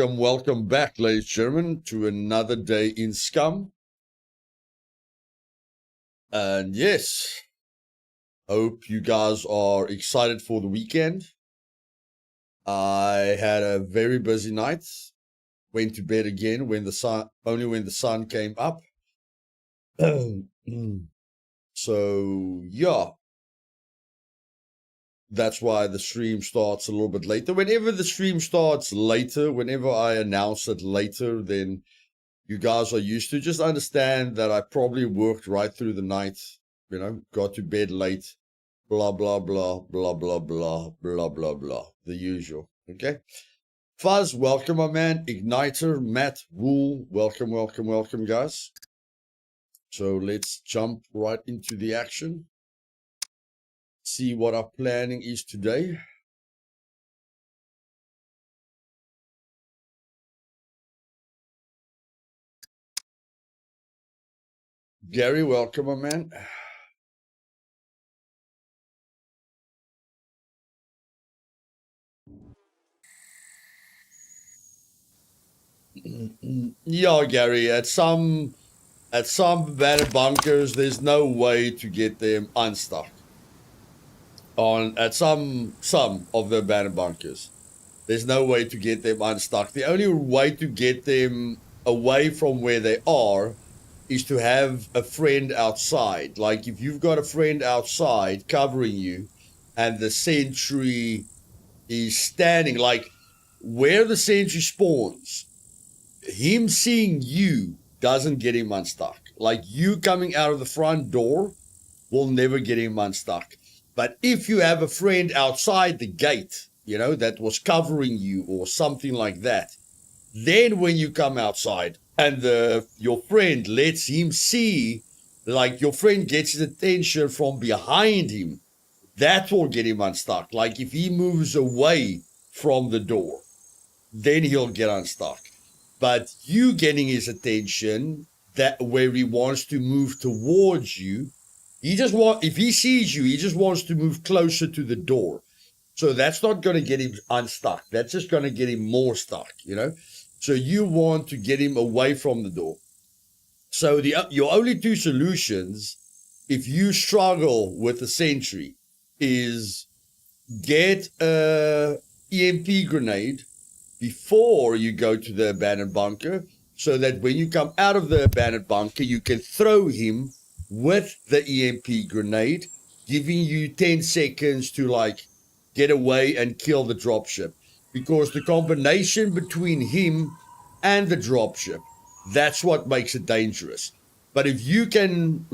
Welcome back, ladies and gentlemen, to another day in Scum. And yes, hope you guys are excited for the weekend. I had a very busy night. Went to bed again when the sun came up. So yeah, that's why the stream starts a little bit later. Whenever the stream starts later, whenever I announce it later, then you guys are used to. Just understand that I probably worked right through the night, got to bed late, blah, blah, blah, blah, blah, blah, blah, blah, blah, the usual, okay? Fuzz, welcome, my man. Igniter, Matt, Wool, welcome, guys. So let's jump right into the action. See what our planning is today. Gary, welcome, my man. Yeah, Gary, at some abandoned bunkers, there's no way to get them unstuck. At some of the abandoned bunkers, there's no way to get them unstuck. The only way to get them away from where they are is to have a friend outside. Like if you've got a friend outside covering you and the sentry is standing, like where the sentry spawns, him seeing you doesn't get him unstuck. Like you coming out of the front door will never get him unstuck. But if you have a friend outside the gate, that was covering you or something like that, then when you come outside and your friend lets him see, like your friend gets his attention from behind him, that will get him unstuck. Like if he moves away from the door, then he'll get unstuck. But you getting his attention, that where he wants to move towards you, if he sees you, he just wants to move closer to the door. So that's not going to get him unstuck. That's just going to get him more stuck, So you want to get him away from the door. So your only two solutions, if you struggle with the sentry, is get a EMP grenade before you go to the abandoned bunker, so that when you come out of the abandoned bunker, you can throw him with the EMP grenade, giving you 10 seconds to get away and kill the dropship. Because the combination between him and the dropship, that's what makes it dangerous. But if you can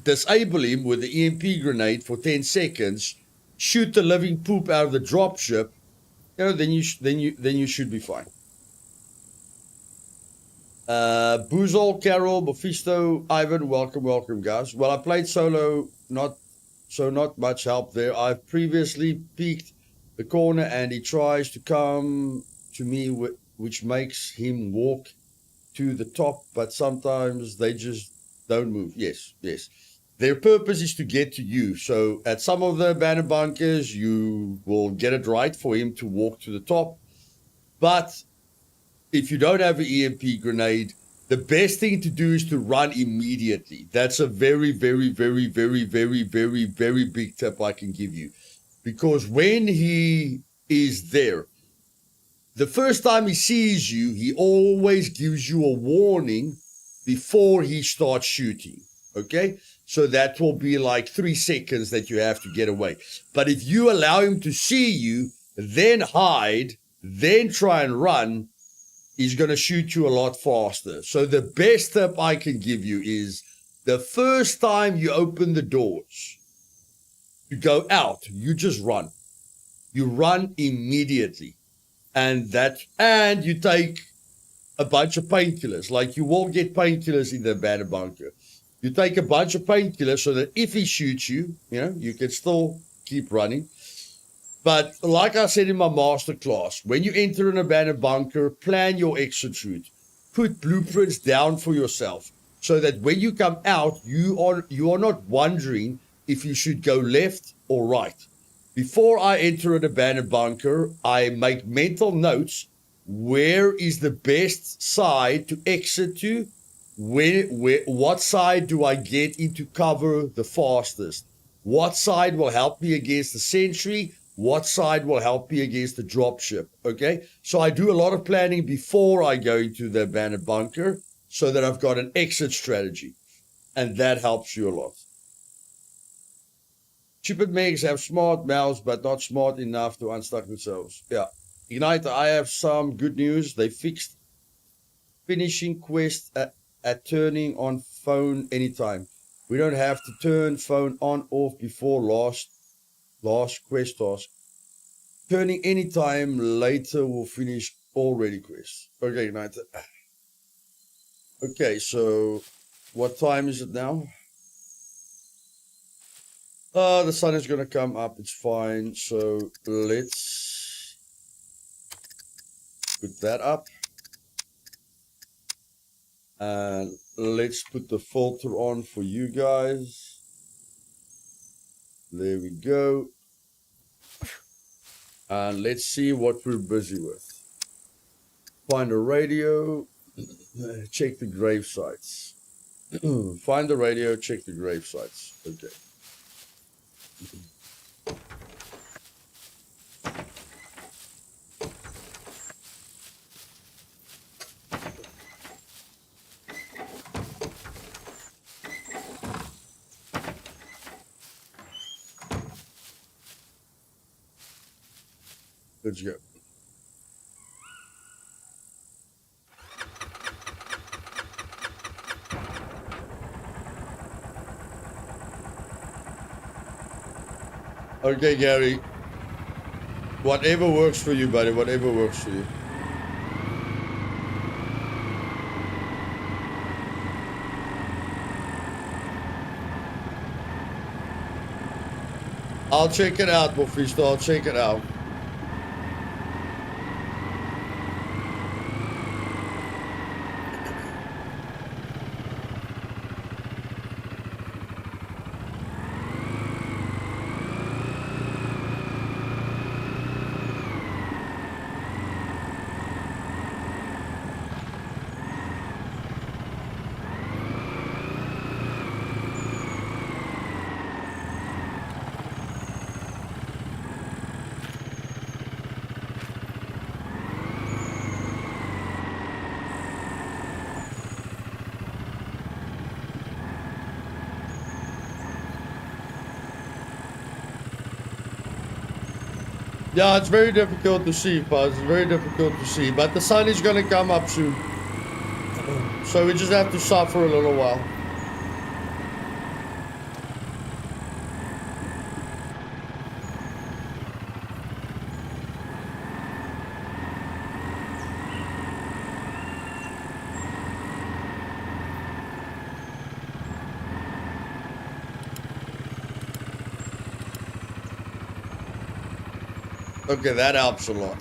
disable him with the EMP grenade for 10 seconds, shoot the living poop out of the dropship, then you should be fine. Boozle, Carol, Mephisto, Ivan, welcome, guys. Well, I played solo, not much help there. I've previously peeked the corner and he tries to come to me, which makes him walk to the top, but sometimes they just don't move. Yes. Their purpose is to get to you. So at some of the abandoned bunkers, you will get it right for him to walk to the top. But if you don't have an EMP grenade, the best thing to do is to run immediately. That's a very, very, very, very, very, very, very big tip I can give you. Because when he is there, the first time he sees you, he always gives you a warning before he starts shooting. Okay? So that will be 3 seconds that you have to get away. But if you allow him to see you, then hide, then try and run, he's going to shoot you a lot faster. So the best tip I can give you is the first time you open the doors to go out, you just run. You run immediately. And you take a bunch of painkillers. Like, you won't get painkillers in the abandoned bunker. You take a bunch of painkillers so that if he shoots you, you can still keep running. But like I said in my masterclass, when you enter an abandoned bunker, plan your exit route. Put blueprints down for yourself so that when you come out, you are not wondering if you should go left or right. Before I enter an abandoned bunker, I make mental notes. Where is the best side to exit to? What side do I get into cover the fastest? What side will help me against the sentry? What side will help me against the dropship? Okay, so I do a lot of planning before I go into the abandoned bunker so that I've got an exit strategy, and that helps you a lot. Stupid megs have smart mouths, but not smart enough to unstuck themselves. Yeah. Ignite, I have some good news. They fixed finishing quest at turning on phone anytime. We don't have to turn phone on off before last quest task. Turning anytime later will finish already quest. Okay, Ignite. Okay, so what time is it now? The sun is gonna come up, it's fine. So let's put that up. And let's put the filter on for you guys. There we go. And let's see what we're busy with. Find a radio, check the grave sites. Find the radio, check the grave sites. Okay. Let's go. Okay, Gary. Whatever works for you, buddy. Whatever works for you. I'll check it out, Mephisto. I'll check it out. Yeah, it's very difficult to see, Paz. It's very difficult to see. But the sun is going to come up soon. So we just have to suffer a little while. Okay, that helps a lot.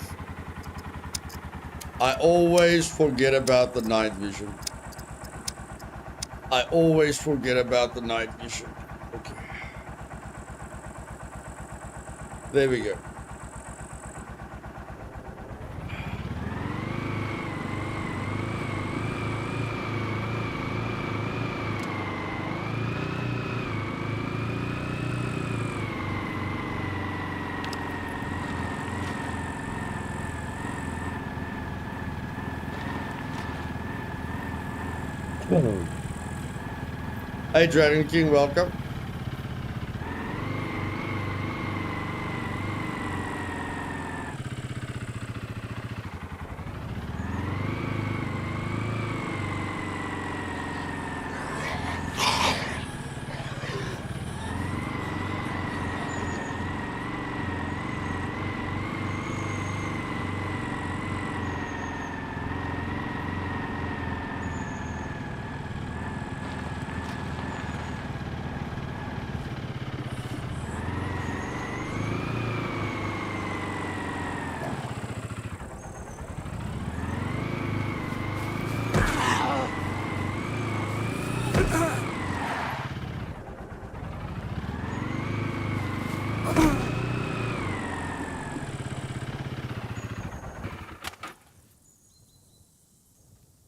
I always forget about the night vision. I always forget about the night vision. Okay. There we go. Hey, Dragon King, welcome.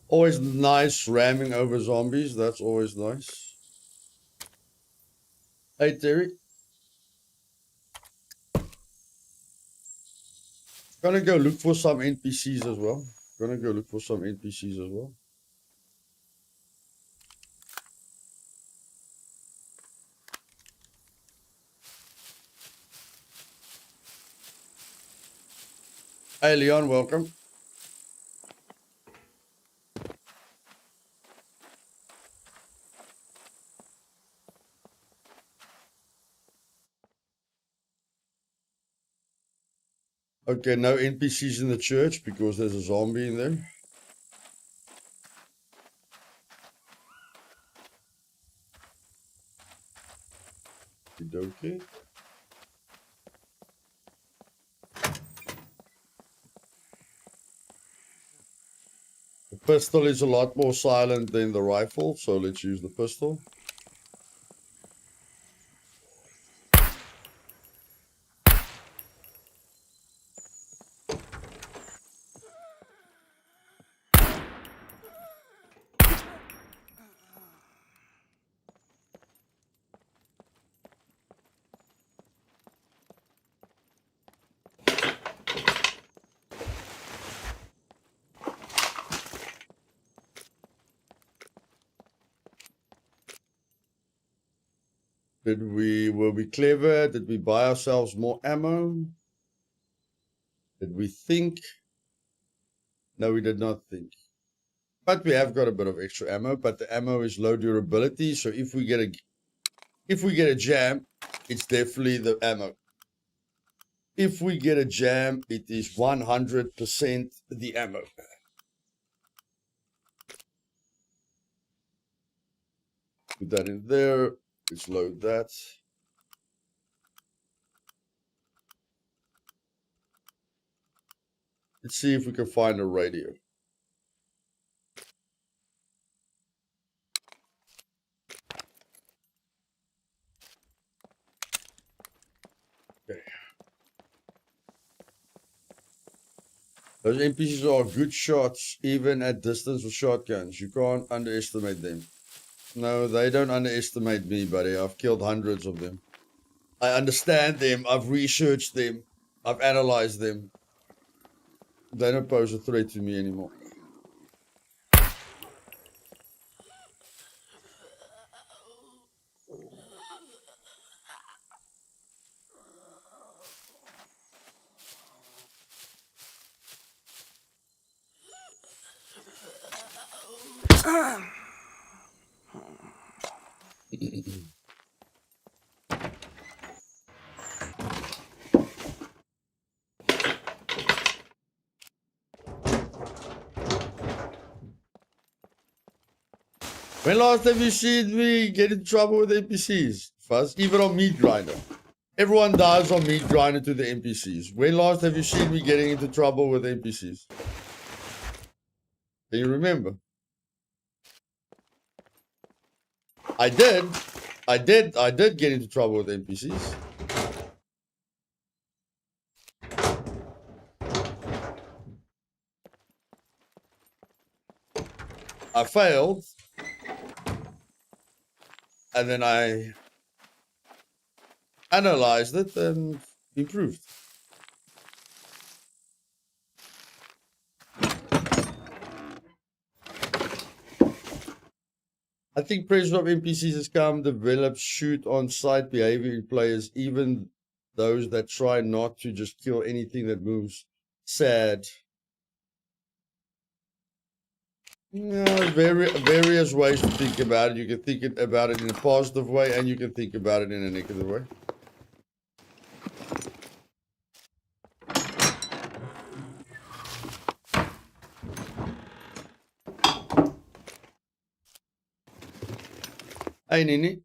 Always nice ramming over zombies. That's always nice. Hey, Terry. Gonna go look for some NPCs as well. Hey, Leon, welcome. Okay, no NPCs in the church because there's a zombie in there. Okay. The pistol is a lot more silent than the rifle, so let's use the pistol. Were we clever? Did we buy ourselves more ammo? Did we think? No, we did not think. But we have got a bit of extra ammo, but the ammo is low durability, so if we get a jam, it's definitely the ammo. If we get a jam, it is 100% the ammo. Put that in there. Let's load that. Let's see if we can find a radio. Okay. Those NPCs are good shots, even at distance with shotguns. You can't underestimate them. No, they don't underestimate me, buddy. I've killed hundreds of them. I understand them. I've researched them. I've analyzed them. They don't pose a threat to me anymore. When last have you seen me get in trouble with NPCs? Fuzz, even on Meat Grinder. Everyone dies on Meat Grinder to the NPCs. When last have you seen me getting into trouble with NPCs? Can you remember? I did get into trouble with NPCs. I failed. And then I analyzed it and improved. I think pressure of NPCs has come develop shoot on sight behavior in players, even those that try not to just kill anything that moves. Sad. Yeah, various ways to think about it. You can think about it in a positive way, and you can think about it in a negative way. Hey, Nini.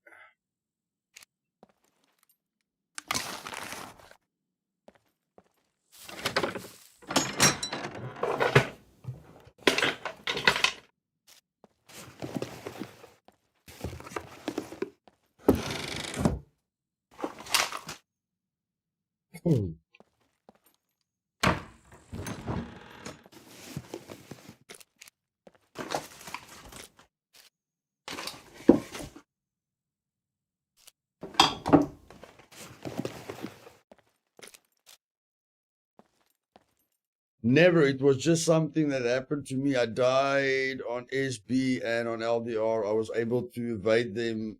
Never. It was just something that happened to me. I died on SB and on LDR. I was able to evade them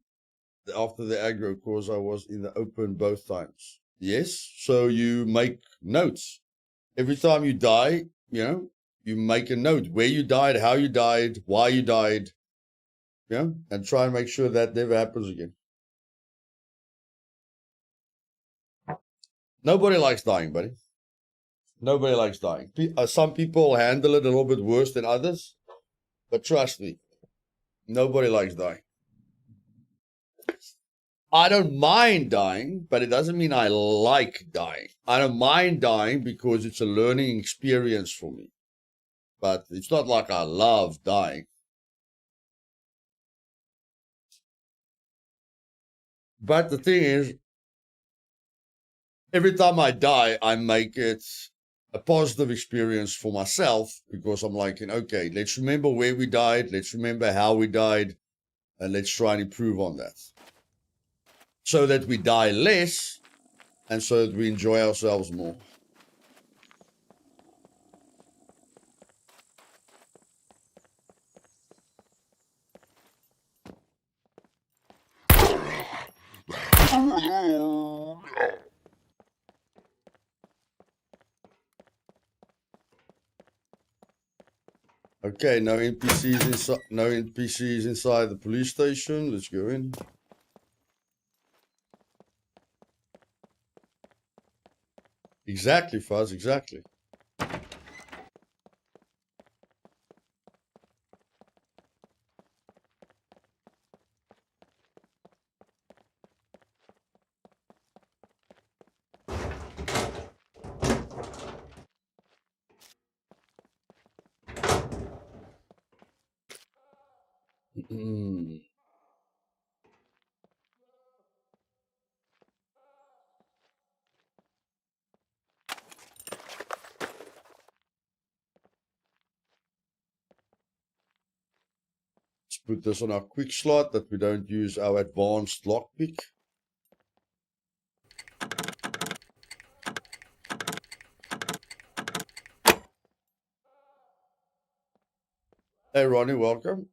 after the aggro because I was in the open both times. Yes. So you make notes. Every time you die, you make a note where you died, how you died, why you died, and try and make sure that never happens again. Nobody likes dying, buddy. Nobody likes dying. Some people handle it a little bit worse than others, but trust me, nobody likes dying. I don't mind dying, but it doesn't mean I like dying. I don't mind dying because it's a learning experience for me. But it's not like I love dying. But the thing is, every time I die, I make it a positive experience for myself because I'm like, okay, let's remember where we died, let's remember how we died, and let's try and improve on that. So that we die less and so that we enjoy ourselves more. Okay, no NPCs inside. No NPCs inside the police station. Let's go in. Exactly, Fuzz. Exactly. Let's put this on our quick slot that we don't use our advanced lockpick. Hey, Ronnie, welcome.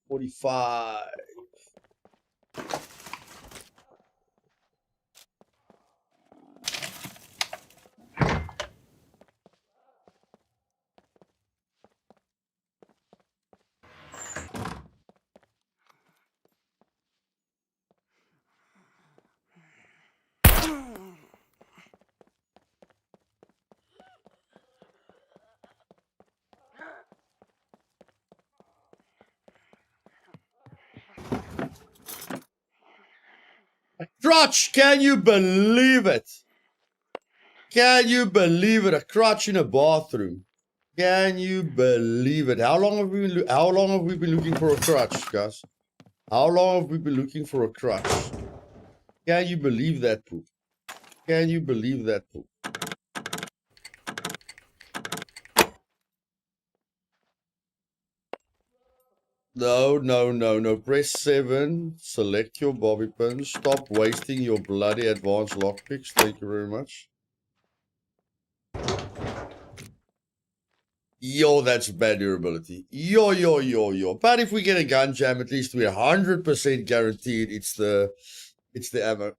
$45. Crotch, can you believe it? Can you believe it? A crotch in a bathroom. Can you believe it? How long have we been looking for a crotch, guys? How long have we been looking for a crotch? Can you believe that poop? Can you believe that poop? No. Press 7. Select your bobby pins. Stop wasting your bloody advanced lockpicks. Thank you very much. Yo, that's bad durability. Yo. But if we get a gun jam, at least we're 100% guaranteed it's the ammo.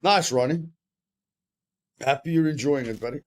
Nice, Ronnie. Happy you're enjoying it, buddy.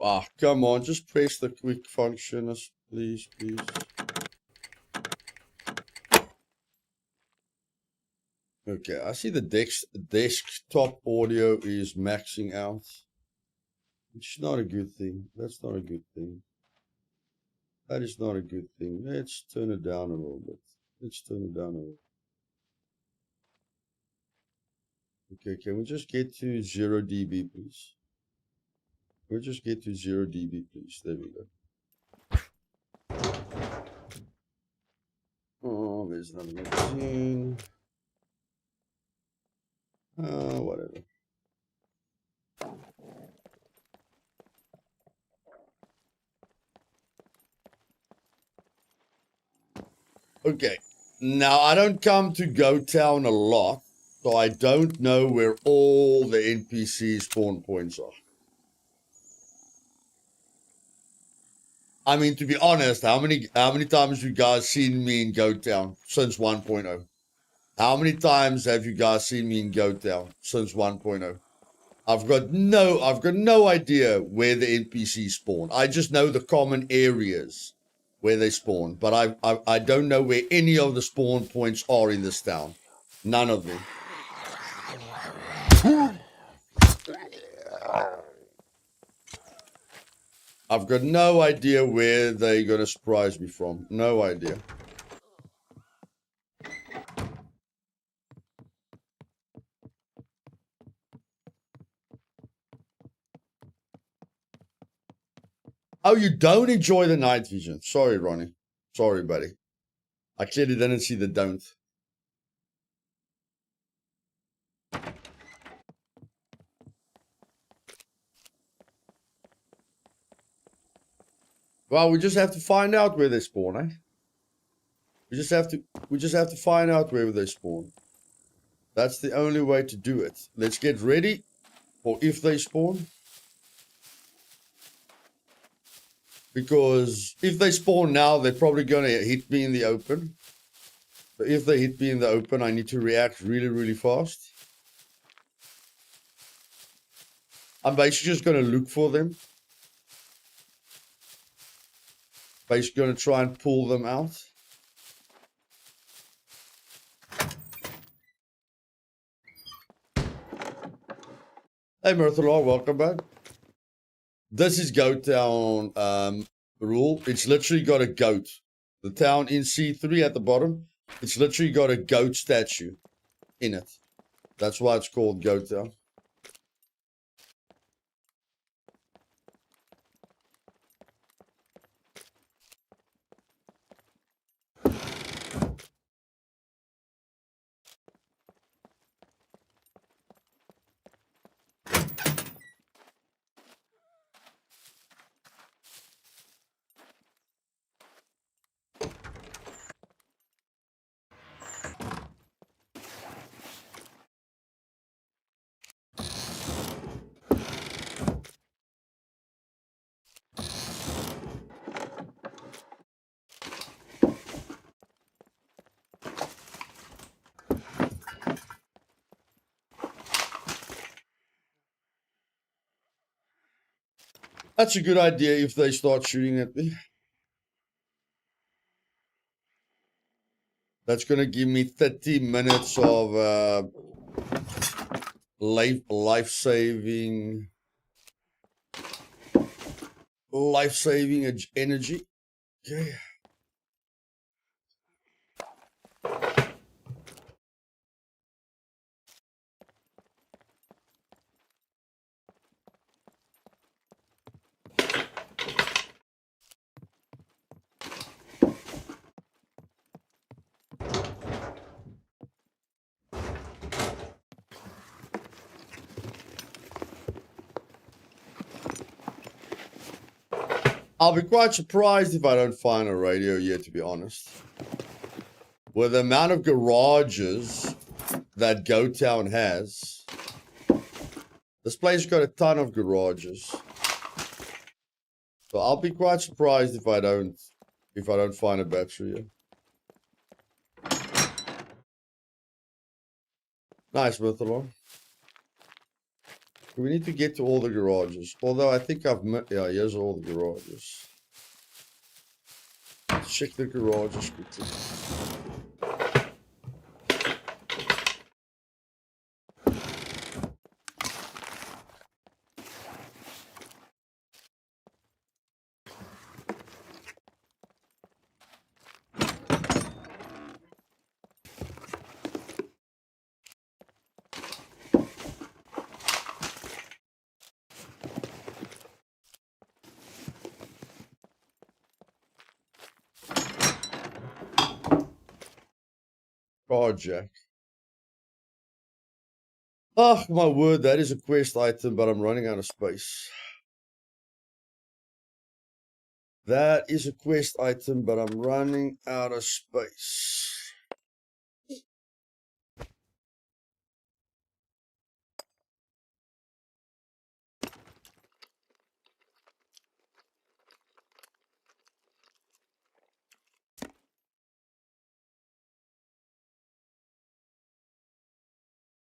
Ah, come on, just press the quick function, please, please. Okay, I see the desktop audio is maxing out. It's not a good thing. That's not a good thing. That is not a good thing. Let's turn it down a little bit. Let's turn it down a little. Okay, can we just get to 0 dB, please? We'll just get to 0 dB, please. There we go. Oh, there's another magazine. Whatever. Okay. Now, I don't come to Go Town a lot, so I don't know where all the NPC spawn points are. I mean, to be honest, how many times have you guys seen me in Go Town since 1.0? How many times have you guys seen me in Go Town since 1.0? I've got no idea where the NPCs spawn. I just know the common areas where they spawn, but I don't know where any of the spawn points are in this town. None of them. I've got no idea where they're gonna surprise me from. No idea. Oh, you don't enjoy the night vision. Sorry, Ronnie. Sorry, buddy. I clearly didn't see the don't. Well, we just have to find out where they spawn, eh? We just have to find out where they spawn. That's the only way to do it. Let's get ready for if they spawn. Because if they spawn now, they're probably gonna hit me in the open. But if they hit me in the open, I need to react really, really fast. I'm basically just gonna look for them. Basically gonna try and pull them out. Hey Murthala, welcome back. This is Goat Town rule. It's literally got a goat. The town in C3 at the bottom, it's literally got a goat statue in it. That's why it's called Goat Town. That's a good idea if they start shooting at me. That's going to give me 30 minutes of life-saving energy. Okay. I'll be quite surprised if I don't find a radio yet, to be honest. With the amount of garages that Go Town has, this place got a ton of garages. So I'll be quite surprised if I don't find a battery yet. Nice, Murthala. We need to get to all the garages. Although I think I've... Yeah, here's all the garages. Let's check the garages quickly. Carjack. Oh, my word, that is a quest item, but I'm running out of space. That is a quest item, but I'm running out of space.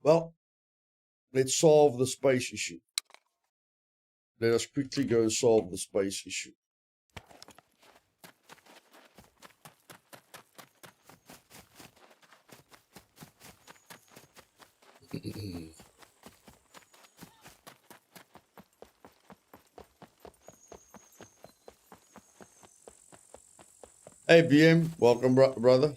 Well, let's solve the space issue. Let us quickly go and solve the space issue. Hey, BM, welcome, brother.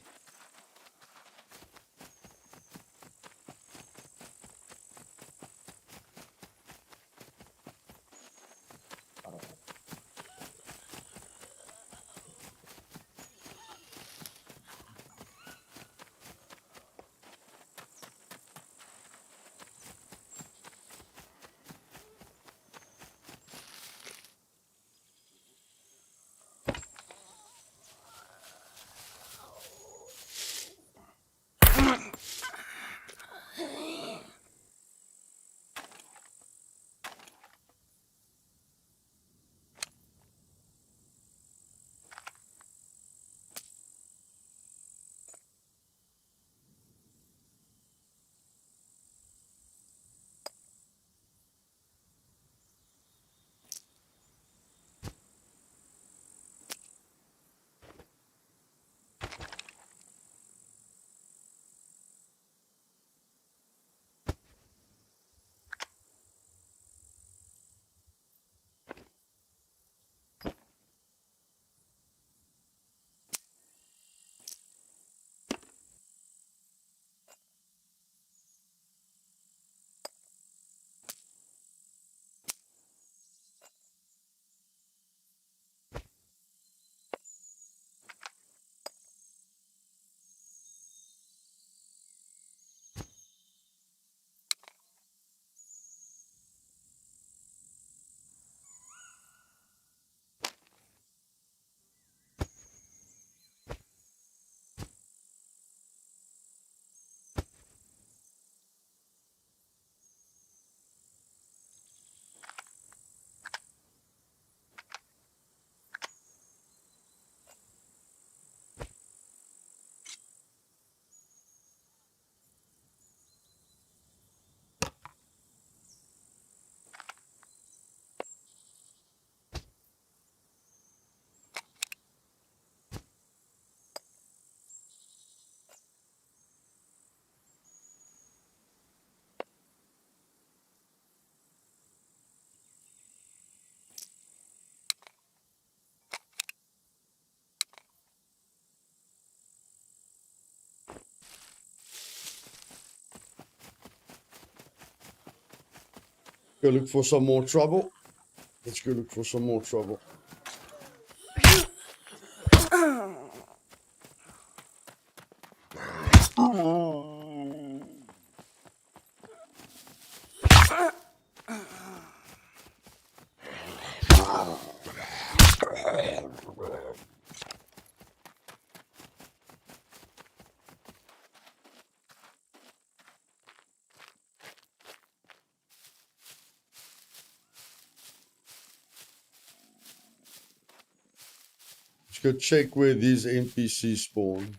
Go look for some more trouble. Let's go look for some more trouble. Let's go check where these NPCs spawn.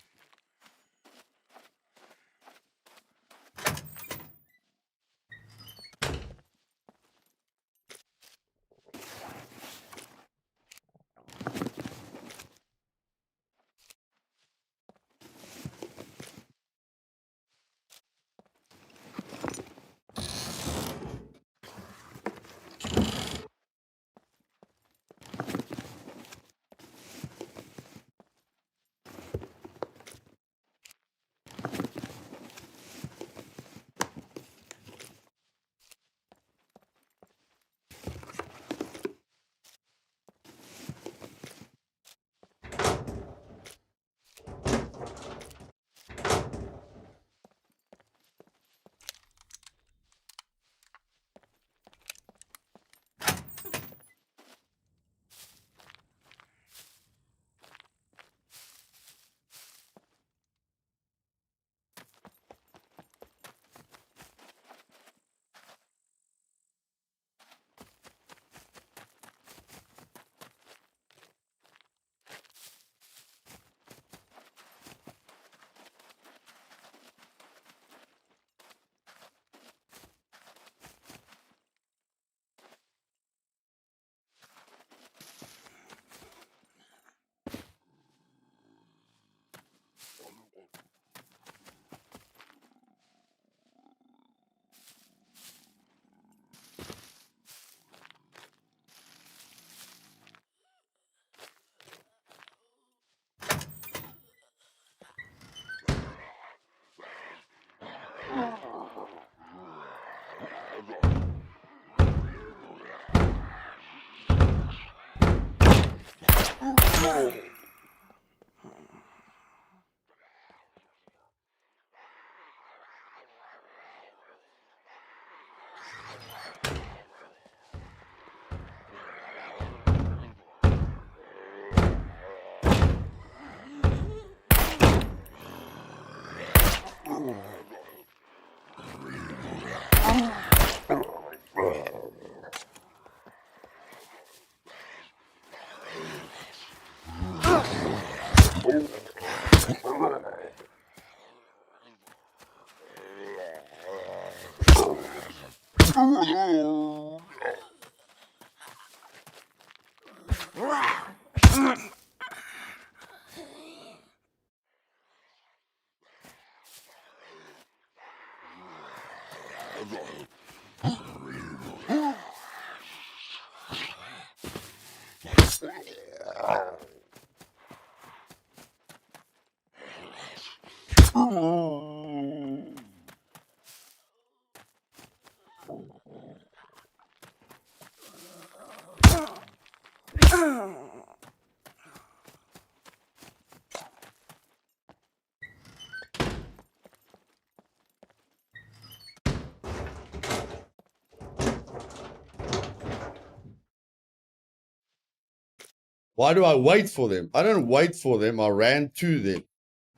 Why do I wait for them? I don't wait for them. I ran to them.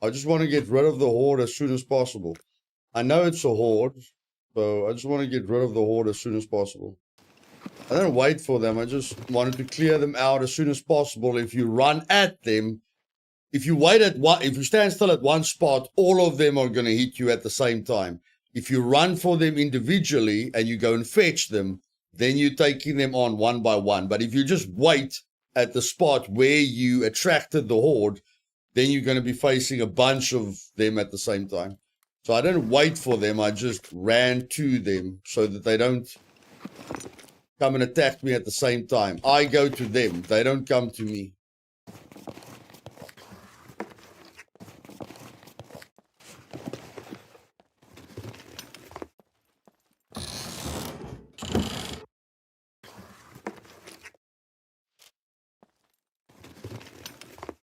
I just want to get rid of the horde as soon as possible. I know it's a horde, so I just want to get rid of the horde as soon as possible. I don't wait for them. I just wanted to clear them out as soon as possible. If you run at them, if you wait at one, if you stand still at one spot, all of them are going to hit you at the same time. If you run for them individually and you go and fetch them, then you're taking them on one by one. But if you just wait at the spot where you attracted the horde, then you're going to be facing a bunch of them at the same time. So I didn't wait for them. I just ran to them so that they don't come and attack me at the same time. I go to them. They don't come to me.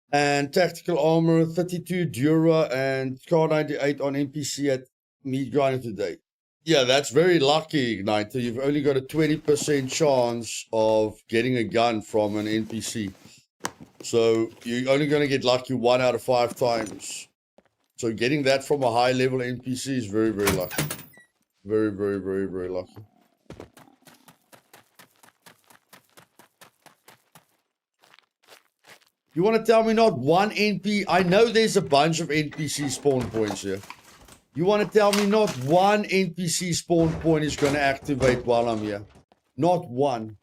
And tactical armor, 32 Dura and Car 98 on NPC at Meat Grinder today. Yeah, that's very lucky, Igniter. You've only got a 20% chance of getting a gun from an NPC. So you're only going to get lucky 1 out of 5 times. So getting that from a high level NPC is very, very lucky. Very, very, very, very lucky. You want to tell me not one NPC? I know there's a bunch of NPC spawn points here. You want to tell me not one NPC spawn point is going to activate while I'm here? Not one.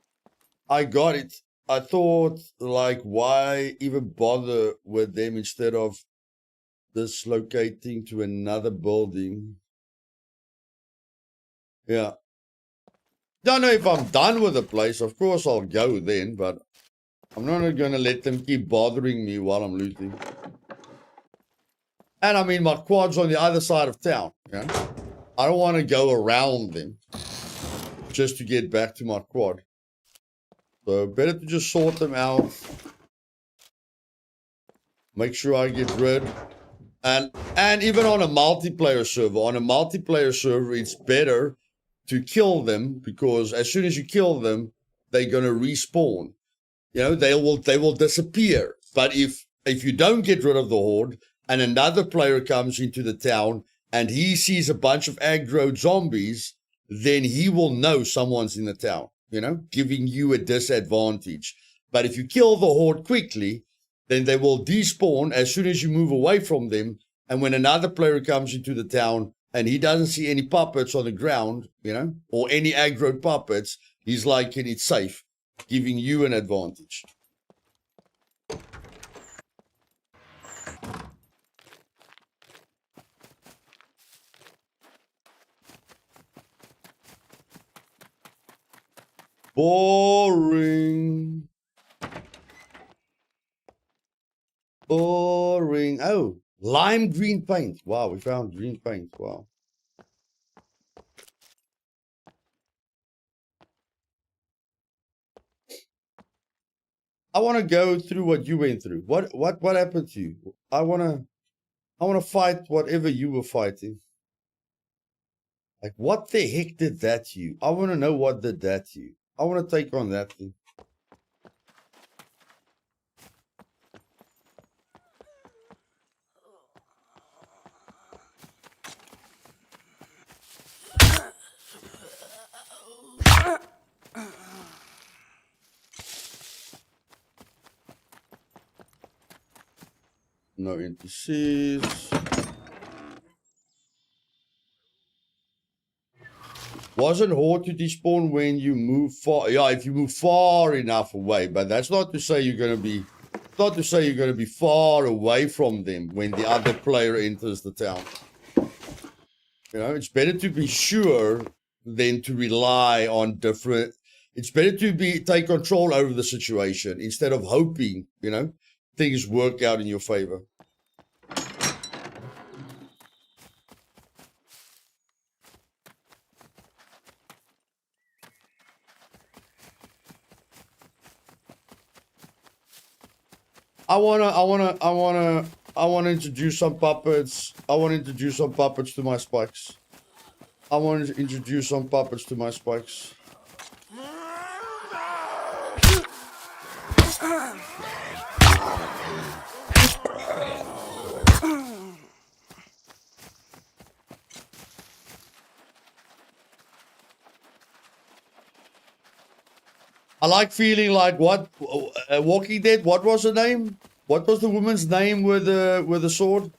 I got it. I thought, like, why even bother with them instead of dislocating to another building? Yeah. Don't know if I'm done with the place. Of course I'll go then, but I'm not going to let them keep bothering me while I'm looting. And I mean, my quad's on the other side of town. You know? I don't want to go around them just to get back to my quad. So better to just sort them out. Make sure I get rid. And even on a multiplayer server, it's better to kill them because as soon as you kill them, they're gonna respawn. You know, they will disappear. But if you don't get rid of the horde and another player comes into the town and he sees a bunch of aggro zombies, then he will know someone's in the town, you know, giving you a disadvantage. But if you kill the horde quickly, then they will despawn as soon as you move away from them. And when another player comes into the town and he doesn't see any puppets on the ground, you know, or any aggro puppets, he's like, and it's safe, giving you an advantage. Boring. Boring. Oh, lime green paint. Wow, we found green paint. Wow. I want to go through what you went through. What happened to you? I want to fight whatever you were fighting. Like, what the heck did that to you? I want to know what did that to you. I want to take on that thing. No NPCs. Wasn't hard to despawn when you move far. Yeah, if you move far enough away, but that's not to say you're gonna be. Not to say you're gonna be far away from them when the other player enters the town. You know, it's better to be sure than to rely on different. It's better to take control over the situation instead of hoping, you know, things work out in your favor. I wanna introduce some puppets. I wanna introduce some puppets to my spikes. I want to introduce some puppets to my spikes. I like feeling like what Walking Dead. What was her name? What was the woman's name with the sword,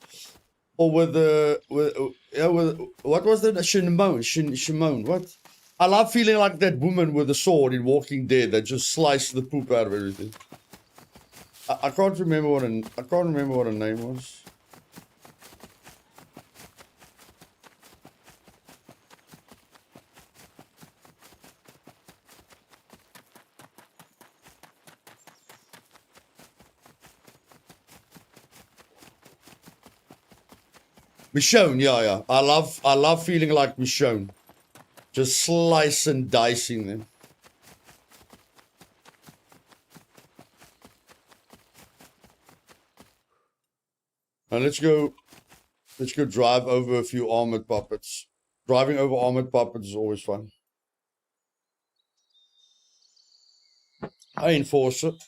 or with what was the Shimon? What? I love feeling like that woman with the sword in Walking Dead that just sliced the poop out of everything. I can't remember what her name was. Michonne, yeah. I love feeling like Michonne. Just slice and dicing them. Now let's go drive over a few armored puppets. Driving over armored puppets is always fun. I enforce it.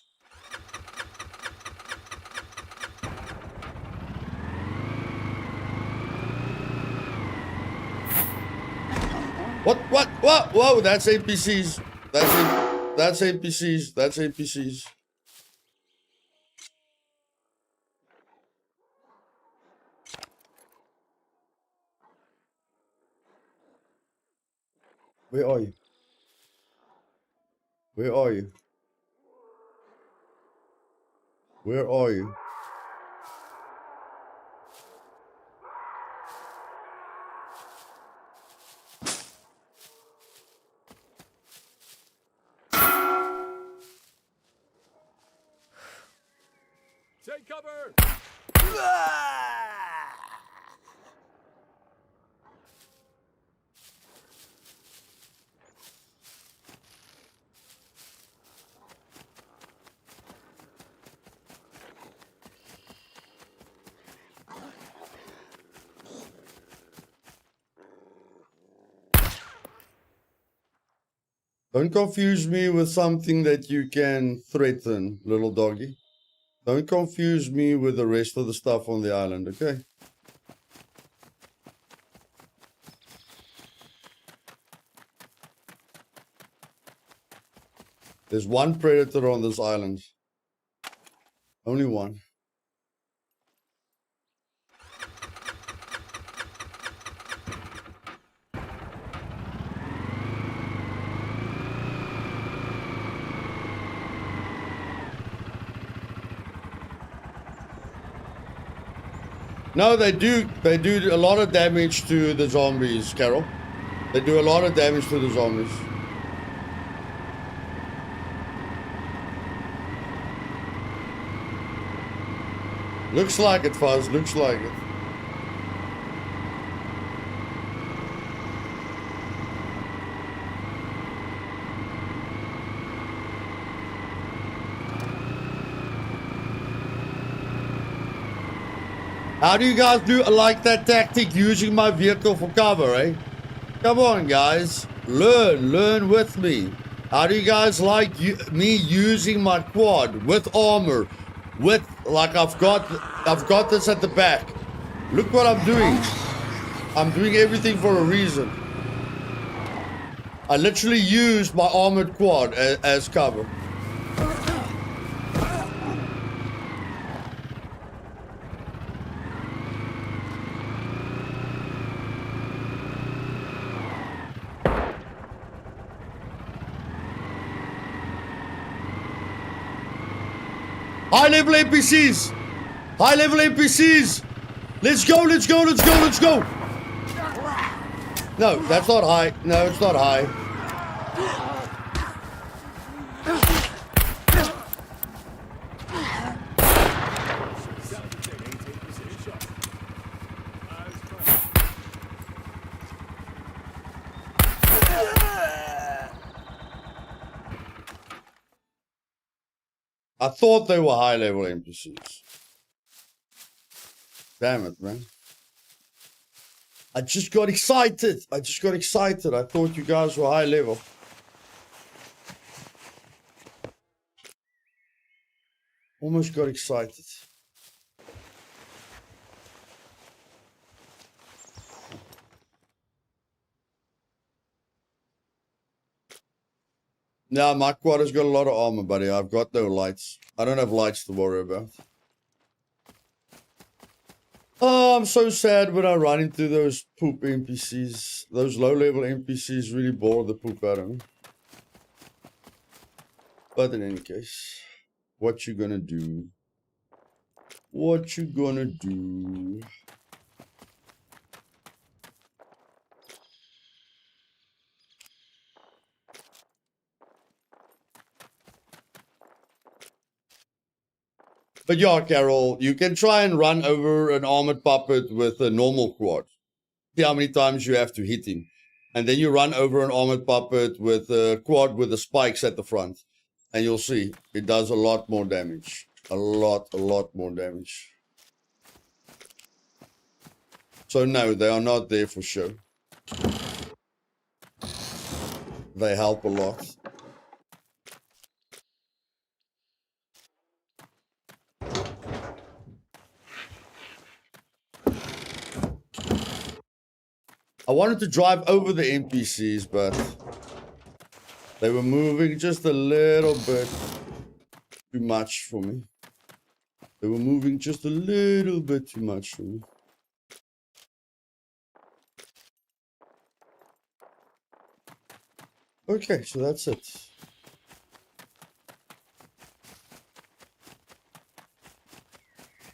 What? Whoa, that's NPCs. That's NPCs. That's NPCs. Where are you? Where are you? Where are you? Take cover! Don't confuse me with something that you can threaten, little doggy. Don't confuse me with the rest of the stuff on the island, okay? There's one predator on this island. Only one. No, they do a lot of damage to the zombies, Carol. They do a lot of damage to the zombies. Looks like it, Fuzz. Looks like it. How do you guys do like that tactic using my vehicle for cover, eh? Come on, guys. Learn with me. How do you guys like me using my quad with armor? With, like, I've got this at the back. Look what I'm doing. I'm doing everything for a reason. I literally used my armored quad as cover. High level NPCs! High level NPCs! Let's go, let's go, let's go, let's go! No, that's not high. No, it's not high. I thought they were high level NPCs. Damn it, man. I just got excited. I thought you guys were high level. Almost got excited. Now, my quad has got a lot of armor, buddy. I've got no lights. I don't have lights to worry about. Oh, I'm so sad when I run into those poop NPCs. Those low-level NPCs really bore the poop out of me. But in any case, what you gonna do? What you gonna do? But yeah, Carol, you can try and run over an armored puppet with a normal quad. See how many times you have to hit him. And then you run over an armored puppet with a quad with the spikes at the front. And you'll see, it does a lot more damage. A lot more damage. So no, they are not there for show. They help a lot. I wanted to drive over the NPCs, but they were moving just a little bit too much for me. They were moving just a little bit too much for me. Okay, so that's it.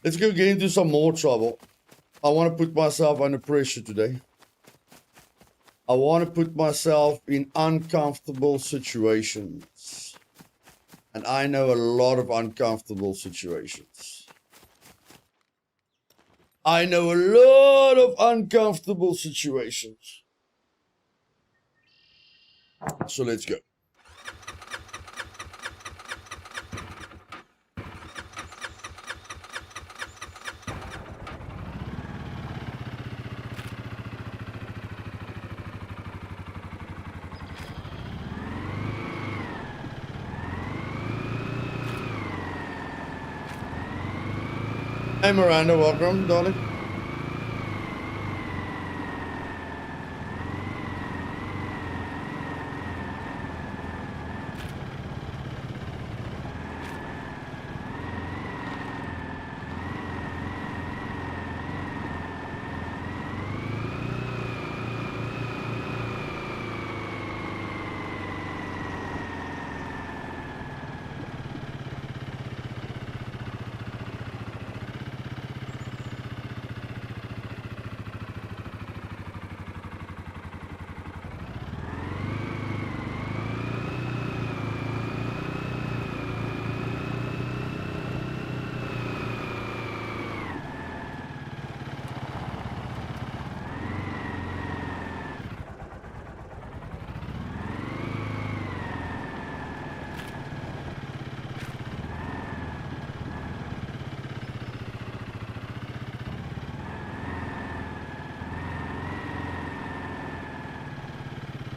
Let's go get into some more trouble. I want to put myself under pressure today. I want to put myself in uncomfortable situations. And I know a lot of uncomfortable situations. I know a lot of uncomfortable situations. So let's go. Hey Miranda, welcome, darling.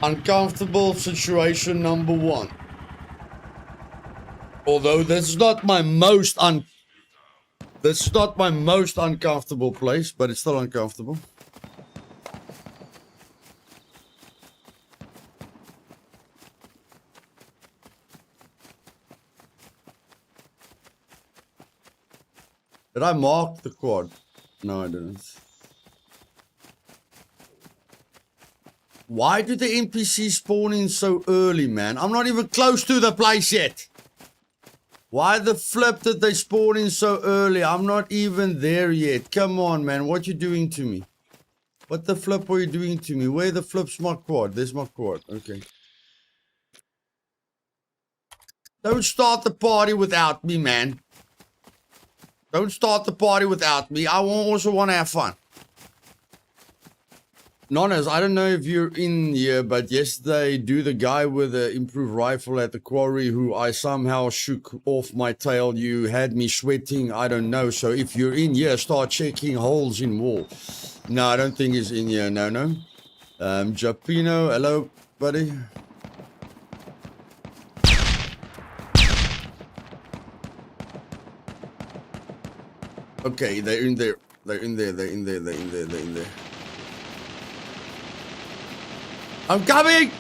Uncomfortable situation number 1. Although this is not my most uncomfortable place, but it's still uncomfortable. Did I mark the quad? No, I didn't. Why do the NPCs spawn in so early, man? I'm not even close to the place yet. Why the flip did they spawn in so early? I'm not even there yet. Come on, man. What you doing to me? What the flip are you doing to me? Where the flip's my quad? There's my quad. Okay. Don't start the party without me, man. Don't start the party without me. I also want to have fun. Nonas, I don't know if you're in here, but yesterday, the guy with the improved rifle at the quarry who I somehow shook off my tail, you had me sweating, I don't know. So if you're in here, start checking holes in wall. No, I don't think he's in here, no. Japino, hello, buddy. Okay, they're in there. They're in there. I'm coming!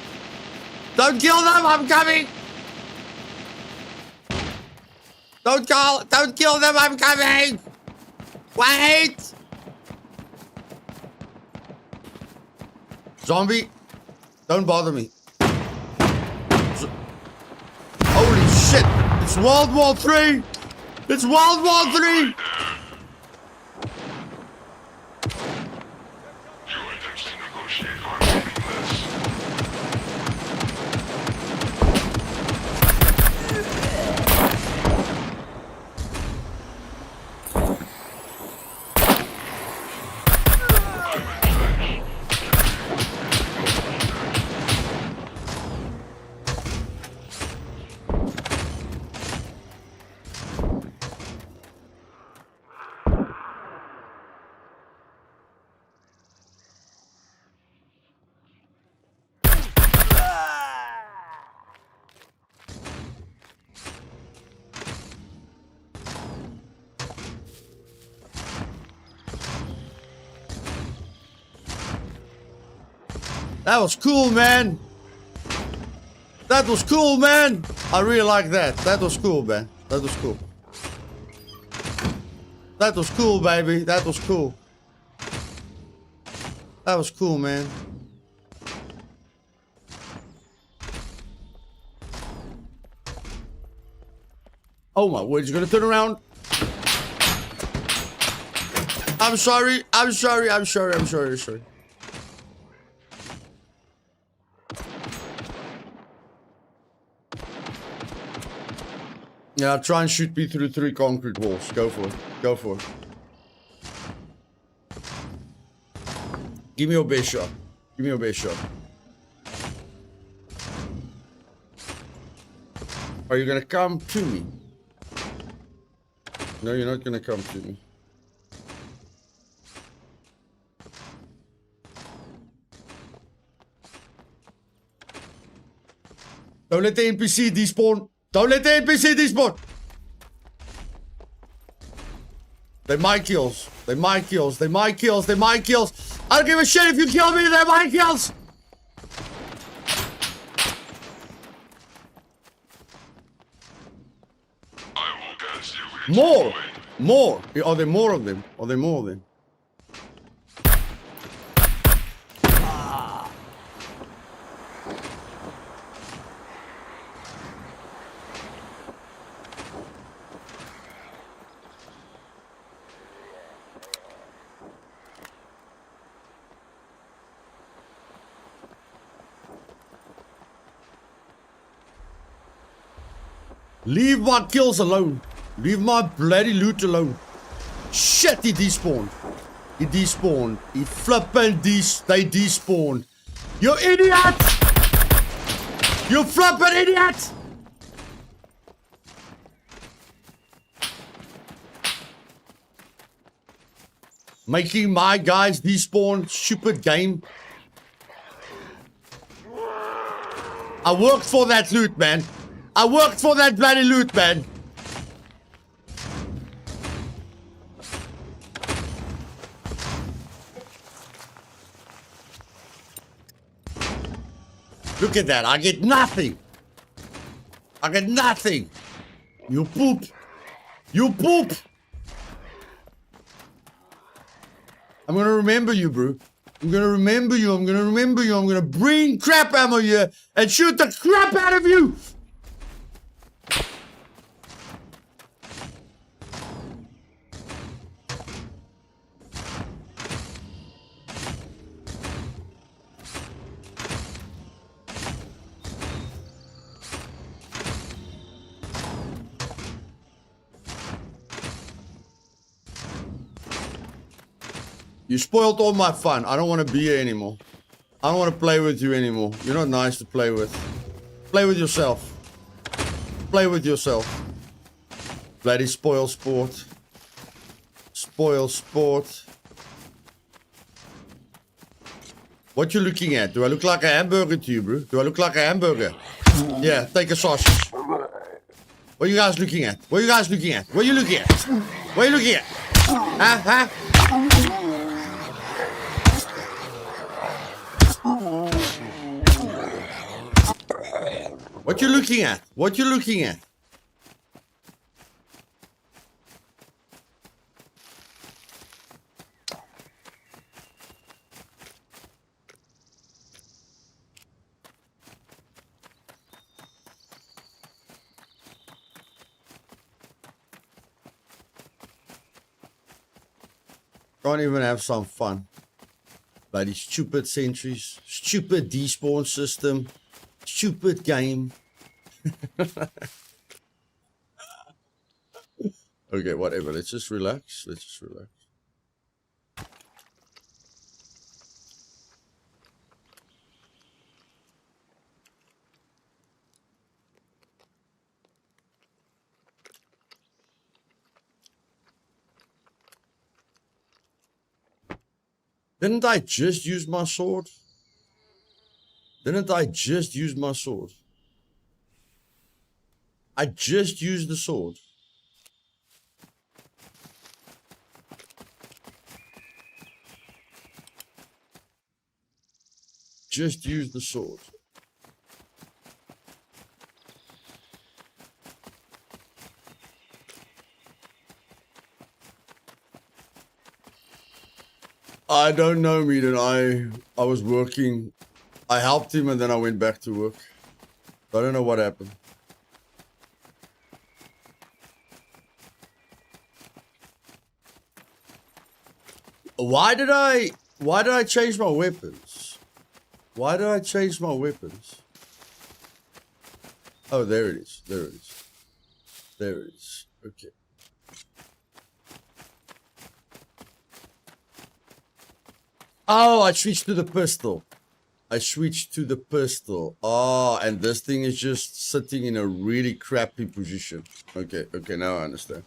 Don't kill them, I'm coming! Don't kill them, I'm coming! Wait! Zombie, don't bother me. Holy shit! It's World War III! It's World War III! That was cool, man. That was cool, man. I really like that. That was cool, man. That was cool. That was cool, baby. That was cool. That was cool, man. Oh my word, he's gonna turn around. I'm sorry. Yeah, try and shoot me through 3 concrete walls. Go for it. Go for it. Give me your best shot. Give me your best shot. Are you gonna come to me? No, you're not gonna come to me. Don't let the NPC despawn. Don't let the NPC despawn. They're my kills. They're my kills. They're my kills. They're my kills. I don't give a shit if you kill me. They're my kills. More. More. Are there more of them? Are there more of them? Leave my kills alone. Leave my bloody loot alone. Shit, he despawned. He despawned. He flippin' they despawned. You idiot! You flippin' idiot! Making my guys despawn. Stupid game. I worked for that loot, man. I worked for that bloody loot, man. Look at that. I get nothing. I get nothing. You poop. You poop. I'm gonna remember you, bro. I'm gonna remember you. I'm gonna remember you. I'm gonna bring crap ammo here and shoot the crap out of you. You spoiled all my fun. I don't want to be here anymore. I don't want to play with you anymore. You're not nice to play with. Play with yourself. Play with yourself. Bloody spoil sport. Spoil sport. What you looking at? Do I look like a hamburger to you, bro? Do I look like a hamburger? Yeah, take a sausage. What are you guys looking at? What are you guys looking at? What are you looking at? What are you looking at? Huh? What you looking at? What you looking at? Can't even have some fun. Bloody stupid sentries, stupid despawn system, stupid game. Okay, whatever. Let's just relax. Let's just relax. Didn't I just use my sword? Didn't I just use my sword? I just used the sword. Just used the sword. I don't know, Meaden. I was working. I helped him and then I went back to work. I don't know what happened. Why did I change my weapons? Why did I change my weapons? Oh, there it is. There it is. There it is. Okay. Oh, I switched to the pistol. I switched to the pistol. Oh, and this thing is just sitting in a really crappy position. Okay, okay, now I understand.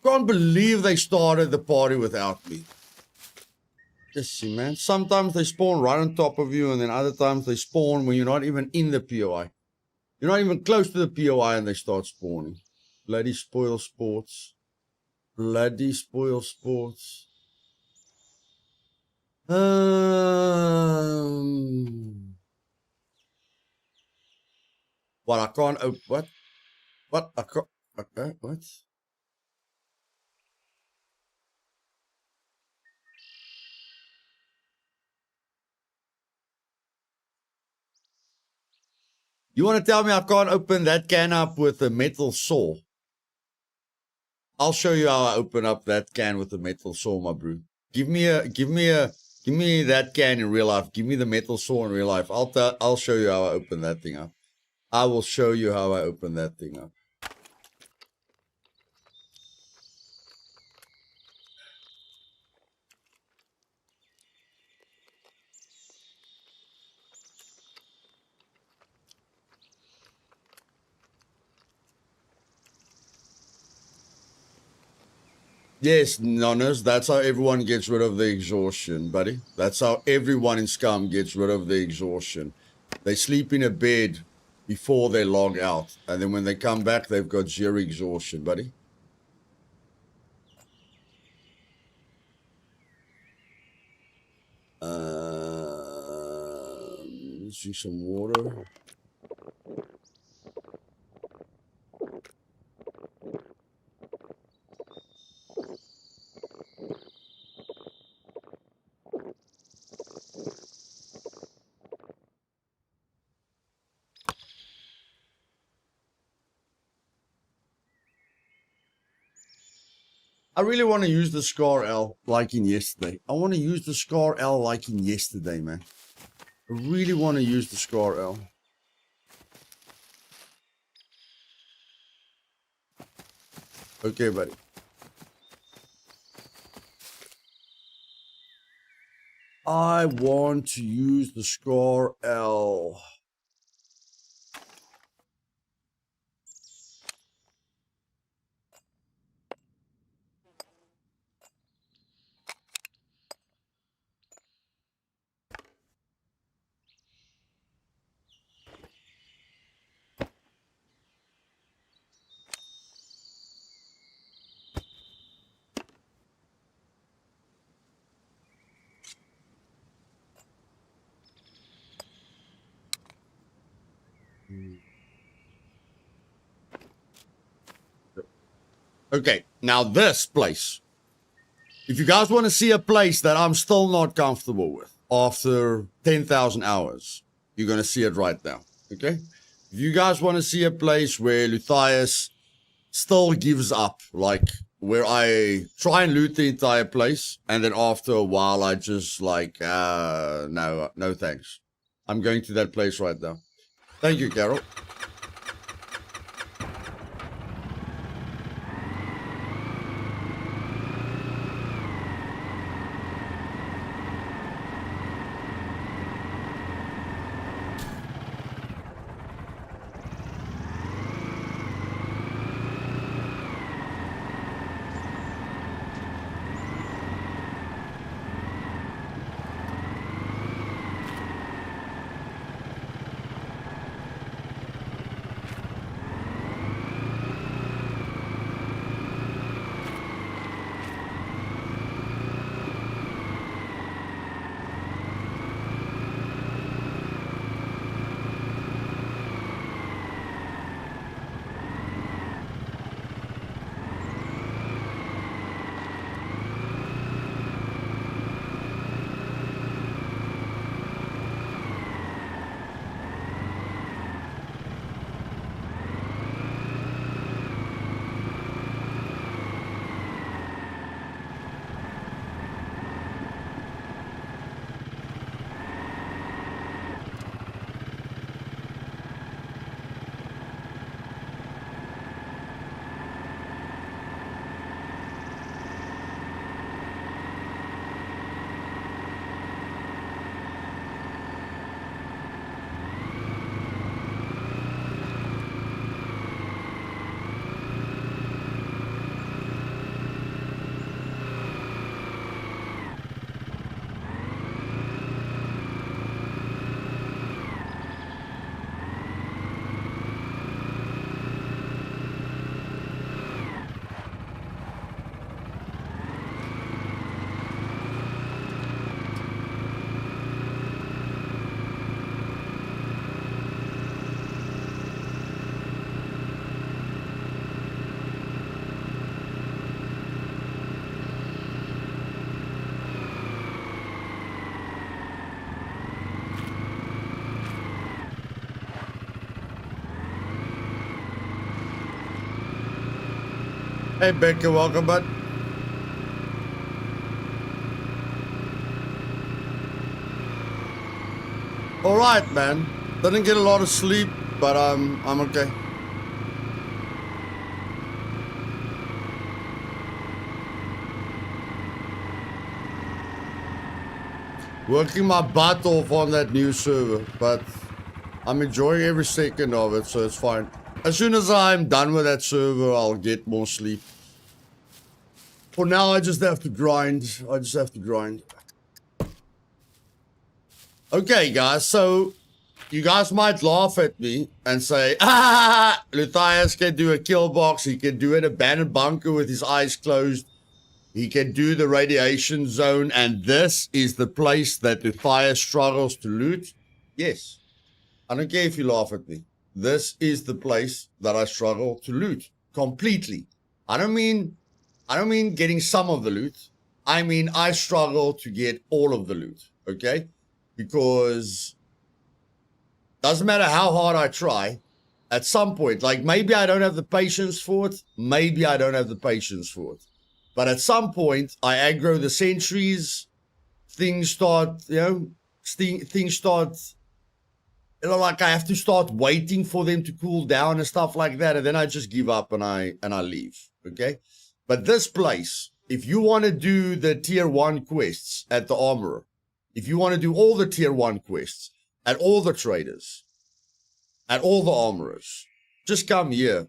Can't believe they started the party without me. Just see, man. Sometimes they spawn right on top of you, and then other times they spawn when you're not even in the POI. You're not even close to the POI and they start spawning. Bloody spoil sports. Bloody spoil sports. What? I can't open. What? What? I can't. Okay, what? You want to tell me I can't open that can up with a metal saw? I'll show you how I open up that can with a metal saw, my bro. Give me that can in real life. Give me the metal saw in real life. I'll show you how I open that thing up. I will show you how I open that thing up. Yes, Noners, that's how everyone gets rid of the exhaustion, buddy. That's how everyone in Scum gets rid of the exhaustion. They sleep in a bed before they log out, and then when they come back, they've got zero exhaustion, buddy. Let's drink some water. I really want to use the Scar L like in yesterday. I want to use the Scar L like in yesterday, man. I really want to use the Scar L. Okay, buddy. I want to use the Scar L. Okay, now this place. If you guys want to see a place that I'm still not comfortable with after 10,000 hours, you're going to see it right now. Okay? If you guys want to see a place where Luthais still gives up, like where I try and loot the entire place, and then after a while I just like, no thanks. I'm going to that place right now. Thank you, Carol. Hey, Becca, welcome, bud. All right, man. Didn't get a lot of sleep, but I'm okay. Working my butt off on that new server, but I'm enjoying every second of it, so it's fine. As soon as I'm done with that server, I'll get more sleep. For now, I just have to grind. Okay, guys, so you guys might laugh at me and say, Luthais can do a kill box. He can do an abandoned bunker with his eyes closed. He can do the radiation zone. And this is the place that Luthais struggles to loot. Yes. I don't care if you laugh at me. This is the place that I struggle to loot completely. I don't mean getting some of the loot. I mean, I struggle to get all of the loot. Okay. Because doesn't matter how hard I try, at some point, like maybe I don't have the patience for it, but at some point I aggro the sentries, things start, things start, like I have to start waiting for them to cool down and stuff like that, and then I just give up and I leave, okay? But this place, if you want to do the tier 1 quests at the armorer, if you want to do all the tier 1 quests at all the traders, at all the armorers, just come here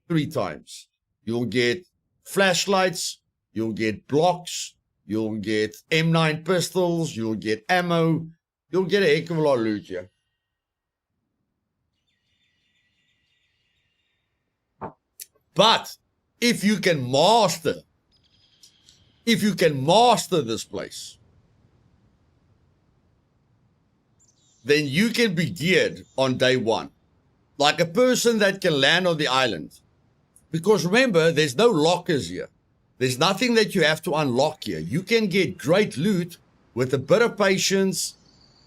3 times. You'll get flashlights, you'll get blocks, you'll get M9 pistols, you'll get ammo, you'll get a heck of a lot of loot here. But if you can master this place, then you can be geared on day 1. Like a person that can land on the island. Because remember, there's no lockers here. There's nothing that you have to unlock here. You can get great loot with a bit of patience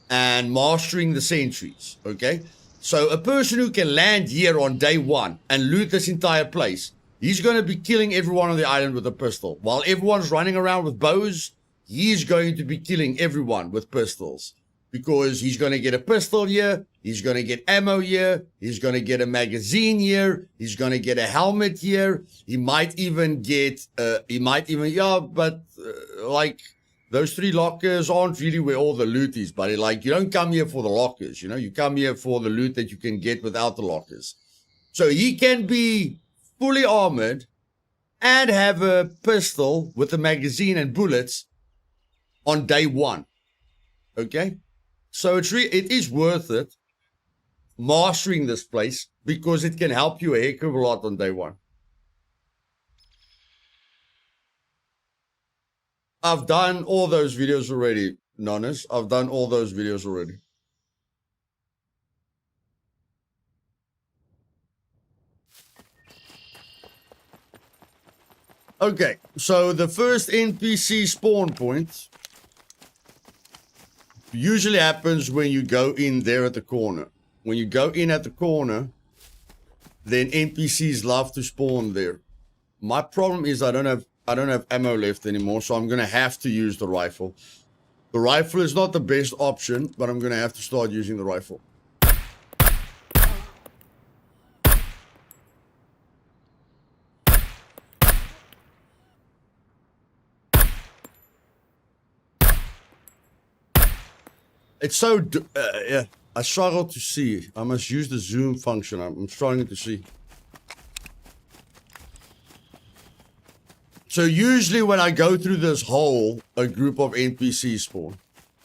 and mastering the sentries, okay? So a person who can land here on day 1 and loot this entire place, he's going to be killing everyone on the island with a pistol. While everyone's running around with bows, he's going to be killing everyone with pistols. Because he's going to get a pistol here, he's going to get ammo here, he's going to get a magazine here, he's going to get a helmet here, he might even get, like, those 3 lockers aren't really where all the loot is, buddy. Like, you don't come here for the lockers, you come here for the loot that you can get without the lockers. So he can be fully armored and have a pistol with a magazine and bullets on day 1, okay? So it is worth it mastering this place because it can help you a heck of a lot on day 1. I've done all those videos already, Nonis. I've done all those videos already. Okay, so the first NPC spawn point usually happens when you go in there at the corner. When you go in at the corner, then NPCs love to spawn there. My problem is I don't have ammo left anymore, so I'm gonna have to use the rifle. The rifle is not the best option, but I'm gonna have to start using the rifle. It's so, yeah, I struggle to see. I must use the zoom function. I'm struggling to see. So usually when I go through this hole, a group of NPCs spawn.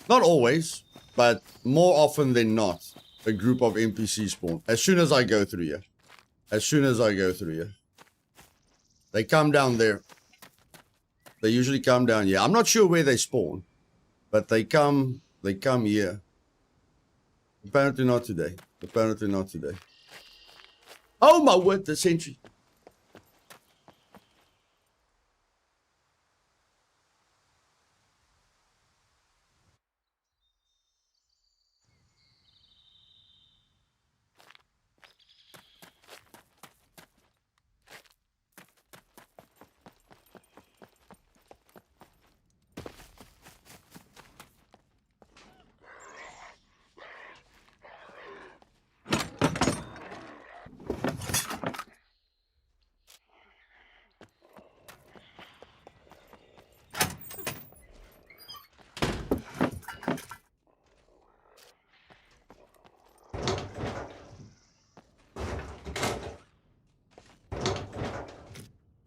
Not always, but more often than not, a group of NPCs spawn. As soon as I go through here. They come down there. They usually come down here. I'm not sure where they spawn, but they come here. Apparently not today. Oh my word, the sentry.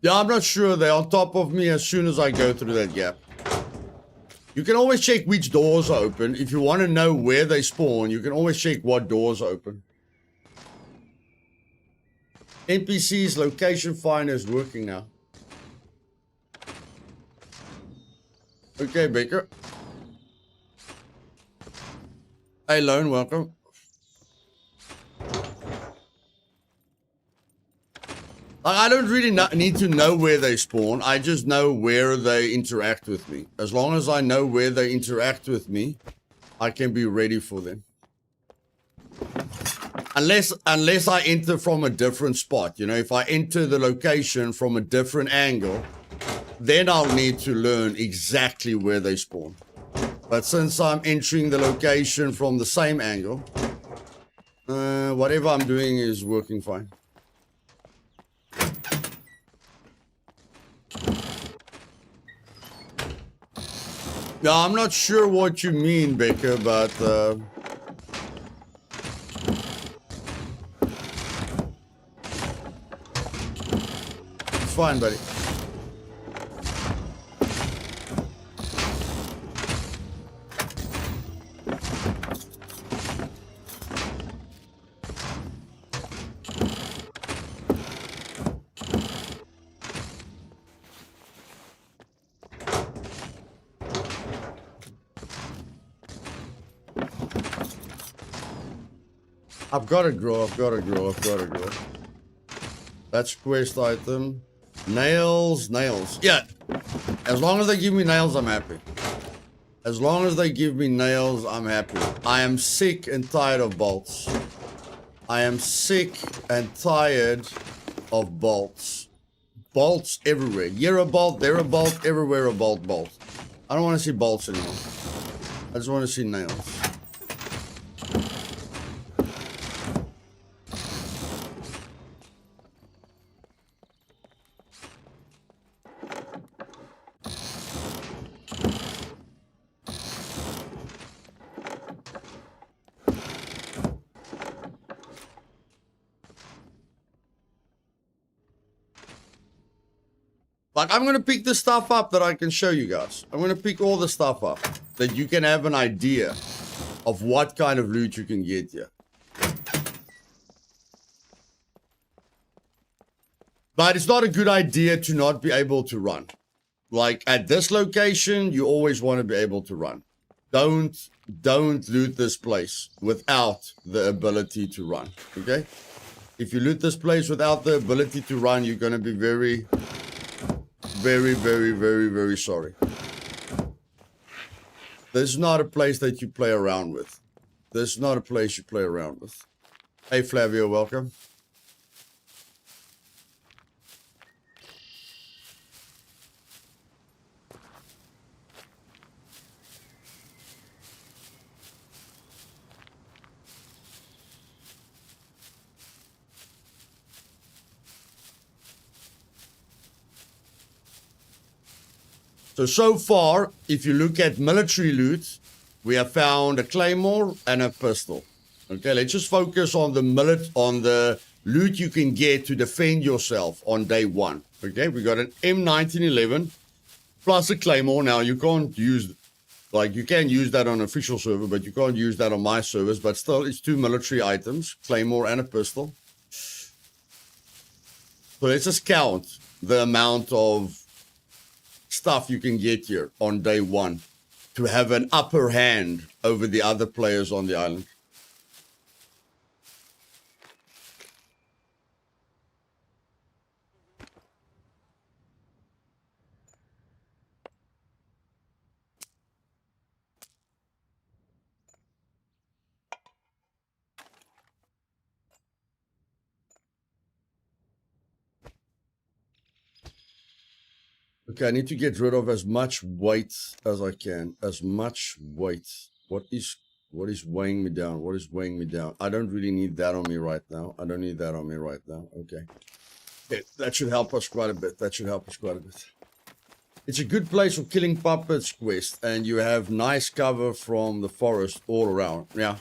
Yeah, I'm not sure. They're on top of me as soon as I go through that gap. You can always check which doors are open. If you want to know where they spawn, you can always check what doors are open. NPC's location finder is working now. Okay, Baker. Hey, Lone, welcome. I don't really need to know where they spawn. I just know where they interact with me. As long as I know where they interact with me, I can be ready for them. Unless I enter from a different spot. You know, if I enter the location from a different angle, then I'll need to learn exactly where they spawn. But since I'm entering the location from the same angle, whatever I'm doing is working fine. Now, I'm not sure what you mean, Baker, but it's fine, buddy. I've got to grow. That's quest item. Nails. Yeah. As long as they give me nails, I'm happy. As long as they give me nails, I'm happy. I am sick and tired of bolts. I am sick and tired of bolts. Bolts everywhere. Here a bolt, there a bolt, everywhere a bolt. I don't want to see bolts anymore. I just want to see nails. Like, I'm going to pick the stuff up that I can show you guys. I'm going to pick all the stuff up that you can have an idea of what kind of loot you can get here. But it's not a good idea to not be able to run. Like, at this location, you always want to be able to run. Don't loot this place without the ability to run, okay? If you loot this place without the ability to run, you're going to be very sorry. This is not a place that you play around with. This is not a place you play around with. Hey, Flavio, welcome. So far, if you look at military loot, we have found a claymore and a pistol. Okay, let's just focus on the loot you can get to defend yourself on day one. Okay, we got an M1911 plus a claymore. Now, you can't use, like, you can use that on an official server, but you can't use that on my servers. But still, it's two military items, claymore and a pistol. So let's just count the amount of stuff you can get here on day one to have an upper hand over the other players on the island. Okay, I need to get rid of as much weight as I can. As much weight. What is weighing me down? What is weighing me down? I don't really need that on me right now. Okay. That should help us quite a bit. It's a good place for killing puppets quest, and you have nice cover from the forest all around. Yeah.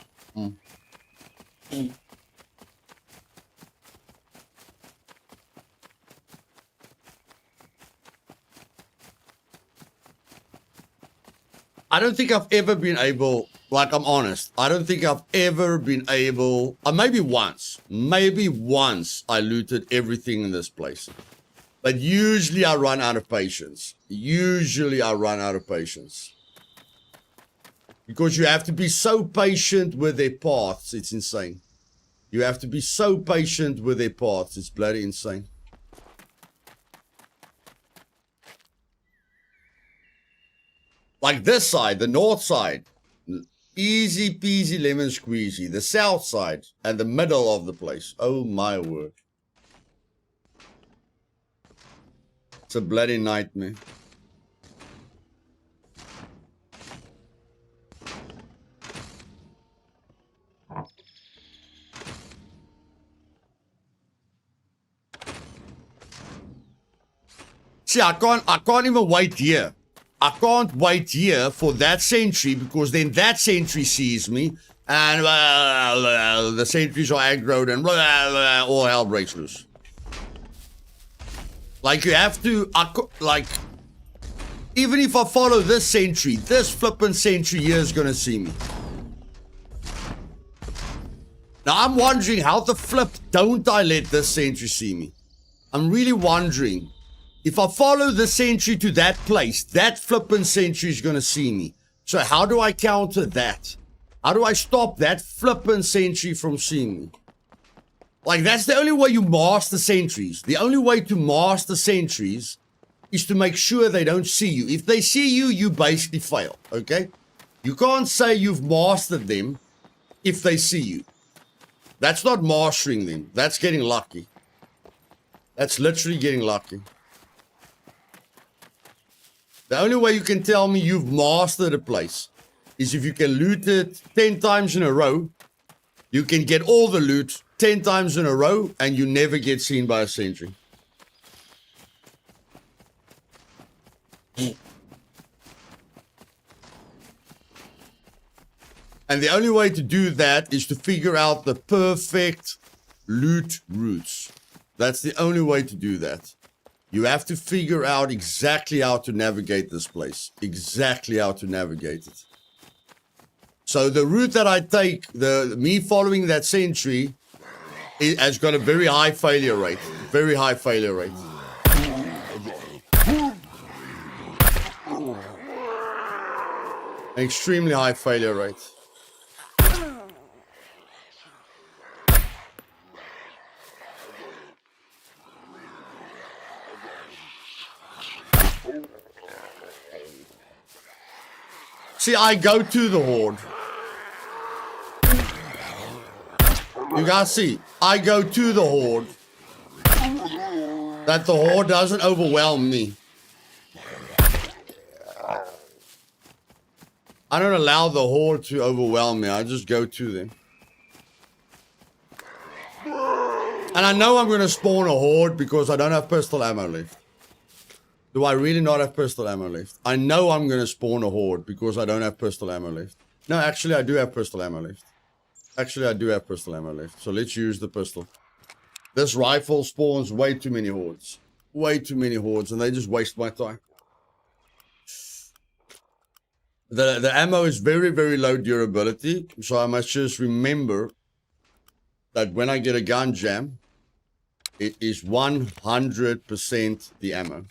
I don't think I've ever been able, like, I'm honest, I don't think I've ever been able, maybe once I looted everything in this place. But usually I run out of patience. Because you have to be so patient with their paths, it's insane. You have to be so patient with their paths, it's bloody insane. Like this side, the north side, easy peasy lemon squeezy. The south side and the middle of the place, oh my word. It's a bloody nightmare. See, I can't even wait here. I can't wait here for that sentry, because then that sentry sees me and the sentries are aggroed and all hell breaks loose. Like, you have to, like, even if I follow this sentry, this flippin' sentry here is gonna see me. Now, I'm wondering how the flip don't I let this sentry see me? I'm really wondering. If I follow the sentry to that place, that flippin' sentry is gonna see me. So how do I counter that? How do I stop that flippin' sentry from seeing me? Like, that's the only way you master sentries. The only way to master sentries is to make sure they don't see you. If they see you, you basically fail, okay? You can't say you've mastered them if they see you. That's not mastering them. That's getting lucky. That's literally getting lucky. The only way you can tell me you've mastered a place is if you can loot it 10 times in a row. You can get all the loot 10 times in a row and you never get seen by a sentry. And the only way to do that is to figure out the perfect loot routes. That's the only way to do that. You have to figure out exactly how to navigate this place. Exactly how to navigate it. So the route that I take, me following that sentry, it has got a very high failure rate. Very high failure rate. An extremely high failure rate. See, I go to the horde. You guys see, I go to the horde. That the horde doesn't overwhelm me. I don't allow the horde to overwhelm me. I just go to them. And I know I'm going to spawn a horde because I don't have pistol ammo left. Do I really not have pistol ammo left? I know I'm going to spawn a horde because I don't have pistol ammo left. No, actually, I do have pistol ammo left. Actually, I do have pistol ammo left. So let's use the pistol. This rifle spawns way too many hordes. Way too many hordes, and they just waste my time. The ammo is very, very low durability. So I must just remember that when I get a gun jam, it is 100% the ammo.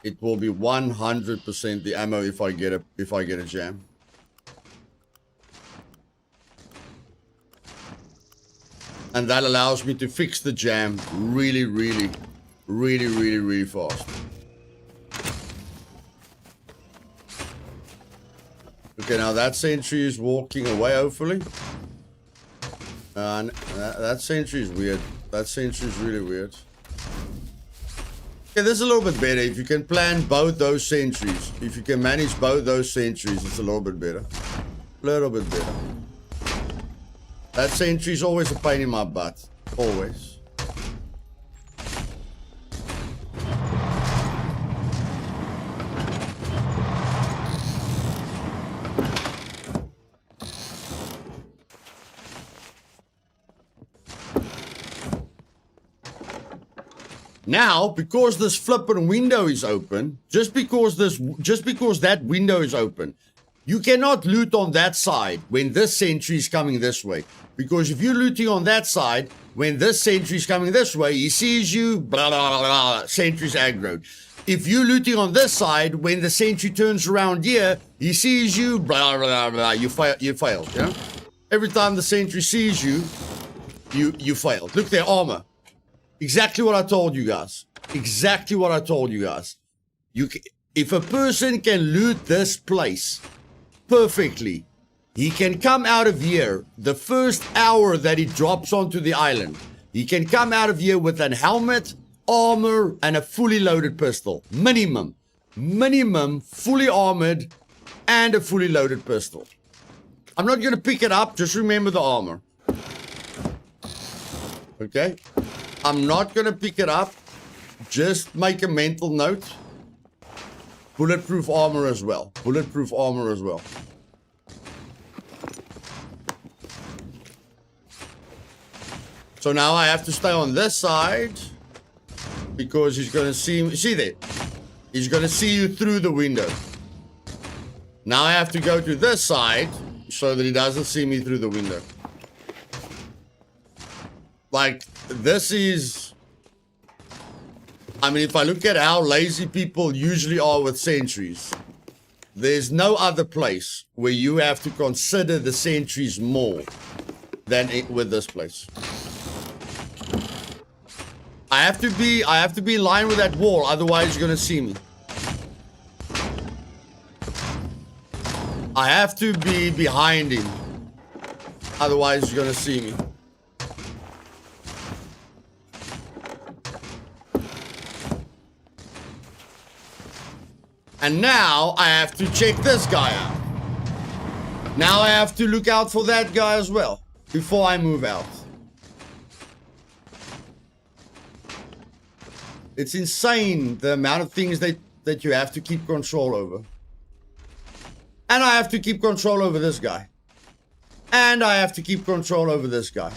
It will be 100% the ammo if I get a jam. And that allows me to fix the jam really, really, really, really, really fast. Okay, now that sentry is walking away, hopefully. And that sentry is weird. That sentry is really weird. Okay, this is a little bit better. If you can plan both those sentries, if you can manage both those sentries, it's a little bit better. A little bit better. That sentry is always a pain in my butt. Always. Now, because this flippin' window is open, just because that window is open, you cannot loot on that side when this sentry is coming this way. Because if you're looting on that side, when this sentry is coming this way, he sees you, blah, blah, blah, blah, sentry's aggroed. If you're looting on this side, when the sentry turns around here, he sees you, blah, blah, blah, you failed, you know? Every time the sentry sees you, you failed. Look, their armor. Exactly what I told you guys. Exactly what I told you guys. If a person can loot this place perfectly, he can come out of here the first hour that he drops onto the island. He can come out of here with an helmet, armor, and a fully loaded pistol. Minimum. Minimum, fully armored, and a fully loaded pistol. I'm not going to pick it up. Just remember the armor. Okay? I'm not going to pick it up. Just make a mental note. Bulletproof armor as well. Bulletproof armor as well. So now I have to stay on this side. Because he's going to see me. See there? He's going to see you through the window. Now I have to go to this side. So that he doesn't see me through the window. Like, this is... I mean, if I look at how lazy people usually are with sentries, there's no other place where you have to consider the sentries more than with this place. I have to be in line with that wall, otherwise you're gonna see me. I have to be behind him, otherwise you're gonna see me. And now I have to check this guy out. Now I have to look out for that guy as well before I move out. It's insane the amount of things that you have to keep control over. And I have to keep control over this guy. And I have to keep control over this guy.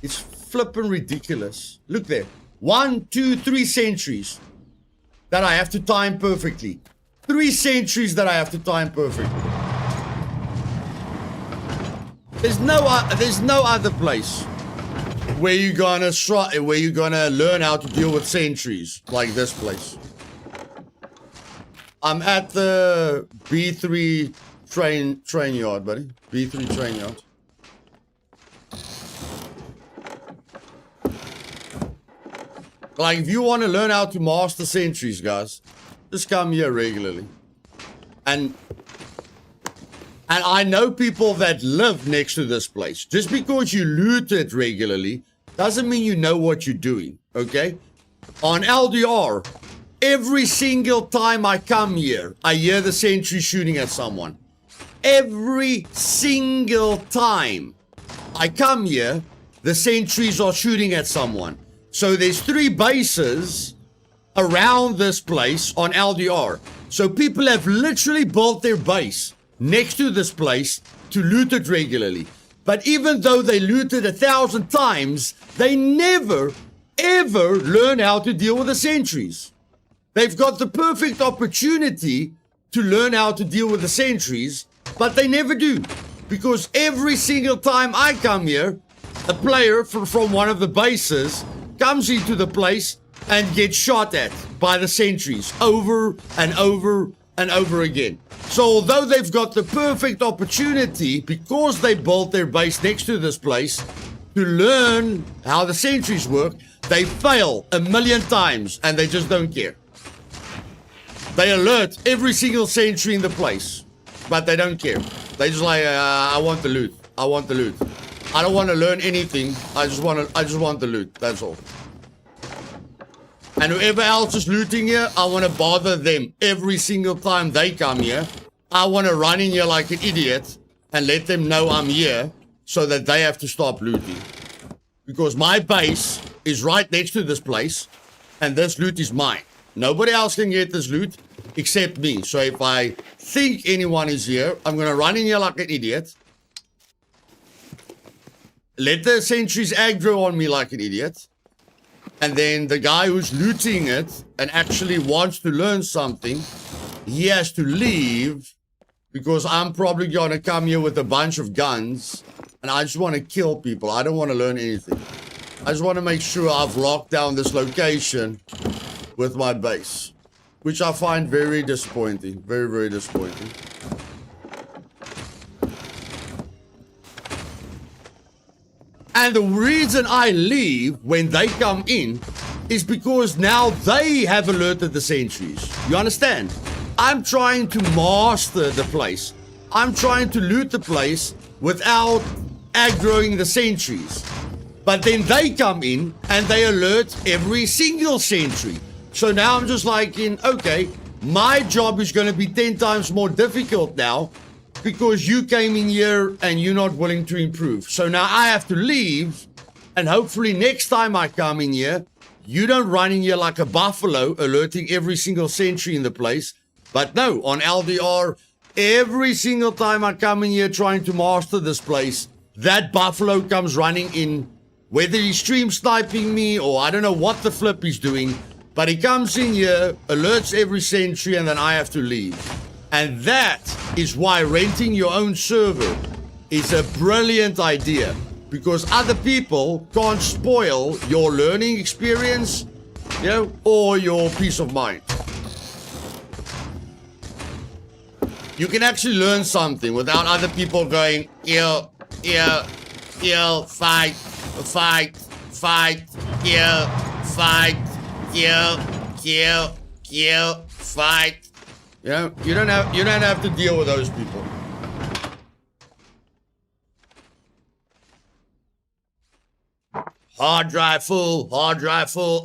It's flippin' ridiculous. Look there. 1, 2, 3 sentries that I have to time perfectly. 3 sentries that I have to time perfectly. There's no other place where you're gonna learn how to deal with sentries like this place. I'm at the B3 train yard, buddy. B3 train yard. Like, if you want to learn how to master sentries, guys, just come here regularly. And I know people that live next to this place. Just because you loot it regularly doesn't mean you know what you're doing, okay? On LDR, every single time I come here, I hear the sentry shooting at someone. Every single time I come here, the sentries are shooting at someone. So there's 3 bases around this place on LDR. So people have literally built their base next to this place to loot it regularly. But even though they loot it 1,000 times, they never, ever learn how to deal with the sentries. They've got the perfect opportunity to learn how to deal with the sentries, but they never do. Because every single time I come here, a player from one of the bases comes into the place and gets shot at by the sentries over and over and over again. So although they've got the perfect opportunity, because they built their base next to this place, to learn how the sentries work, they fail 1,000,000 times and they just don't care. They alert every single sentry in the place, but they don't care. They just like, I want the loot. I want the loot. I don't want to learn anything. I just want the loot. That's all. And whoever else is looting here, I want to bother them every single time they come here. I want to run in here like an idiot and let them know I'm here so that they have to stop looting. Because my base is right next to this place and this loot is mine. Nobody else can get this loot except me. So if I think anyone is here, I'm going to run in here like an idiot. Let the sentries aggro on me like an idiot. And then the guy who's looting it and actually wants to learn something, he has to leave because I'm probably going to come here with a bunch of guns and I just want to kill people. I don't want to learn anything. I just want to make sure I've locked down this location with my base, which I find very disappointing. Very, very disappointing. And the reason I leave when they come in is because now they have alerted the sentries. You understand? I'm trying to master the place. I'm trying to loot the place without aggroing the sentries. But then they come in and they alert every single sentry. So now I'm just like okay, my job is going to be 10 times more difficult now because you came in here and you're not willing to improve. So now I have to leave, and hopefully next time I come in here, you don't run in here like a buffalo alerting every single sentry in the place. But no, on LDR, every single time I come in here trying to master this place, that buffalo comes running in, whether he's stream sniping me or I don't know what the flip he's doing, but he comes in here, alerts every sentry, and then I have to leave. And that is why renting your own server is a brilliant idea, because other people can't spoil your learning experience, or your peace of mind. You can actually learn something without other people going, kill, fight, fight, kill, fight. You don't have to deal with those people. Hard drive full,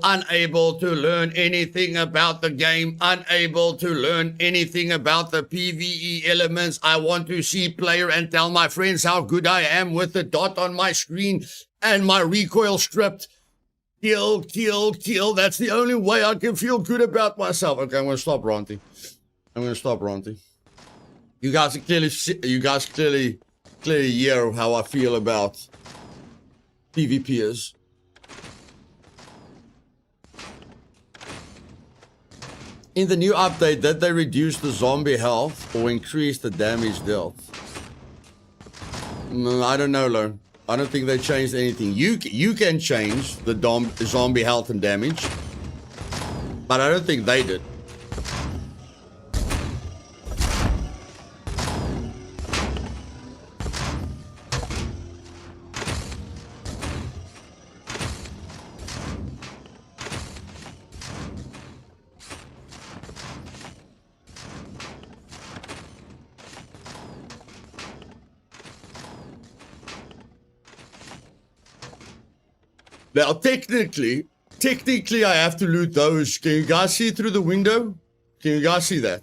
unable to learn anything about the game, unable to learn anything about the PvE elements. I want to see player and tell my friends how good I am with the dot on my screen and my recoil stripped. Kill. That's the only way I can feel good about myself. Okay, I'm going to stop ranting. You guys clearly hear how I feel about PvPers. In the new update, did they reduce the zombie health or increase the damage dealt? I don't know, Lo. I don't think they changed anything. You can change the zombie health and damage, but I don't think they did. Now, technically, I have to loot those. Can you guys see through the window? Can you guys see that?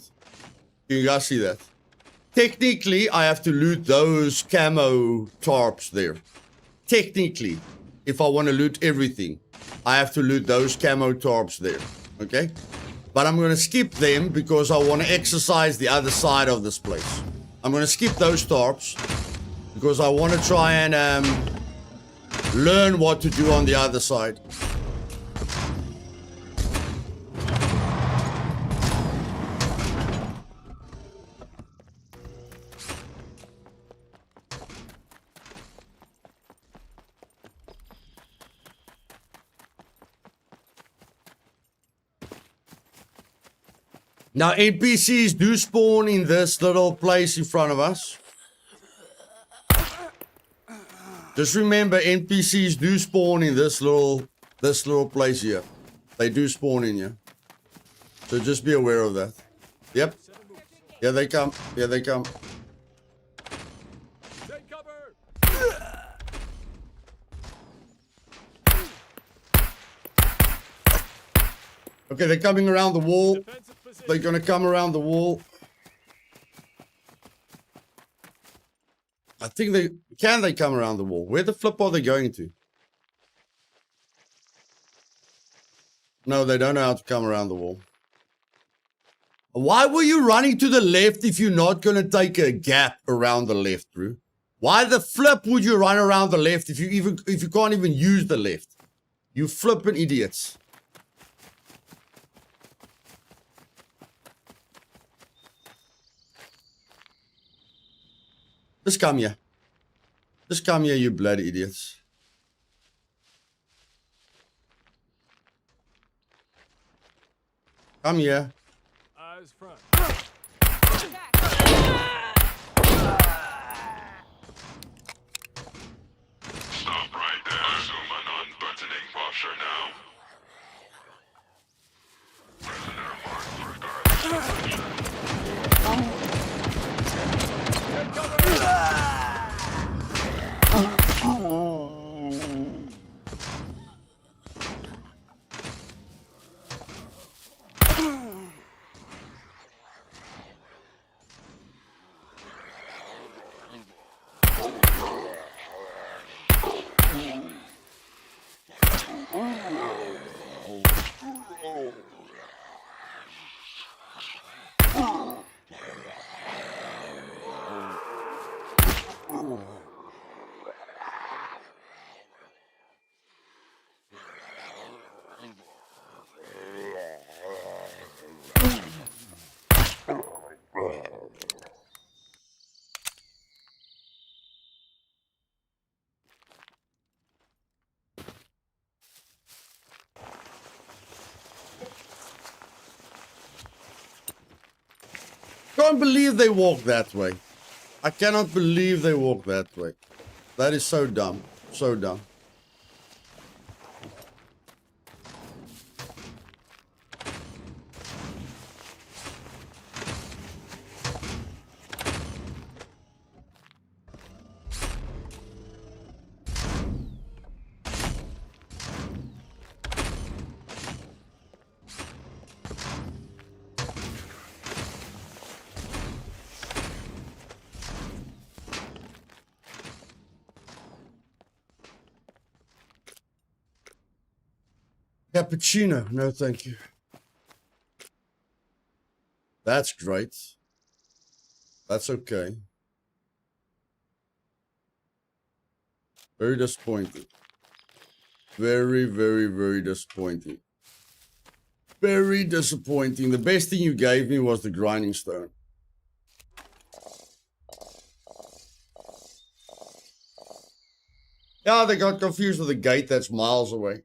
Technically, I have to loot those camo tarps there. Technically, if I want to loot everything, I have to loot those camo tarps there. Okay? But I'm going to skip them because I want to exercise the other side of this place. I'm going to skip those tarps because I want to try and learn what to do on the other side. Now, NPCs do spawn in this little place in front of us. Just remember, NPCs do spawn in this little place here. They do spawn in here. So just be aware of that. Yep. Here they come. Take cover. Okay, they're coming around the wall. They're gonna come around the wall. I think they come around the wall? Where the flip are they going to? No, they don't know how to come around the wall. Why were you running to the left if you're not going to take a gap around the left, Drew? Why the flip would you run around the left if you can't even use the left? You flippin' idiots. Just come here. Just come here, you bloody idiots. Come here. Eyes front. Stop right there. Assume an unbuttoning posture now. Prisoner marked for guard. Take cover! Can't believe they walk that way. I cannot believe they walk that way. That is so dumb. So dumb. Cappuccino. No, thank you. That's great. That's okay. Very disappointing. Very, very, very disappointing. Very disappointing. The best thing you gave me was the grinding stone. Yeah, they got confused with a gate that's miles away.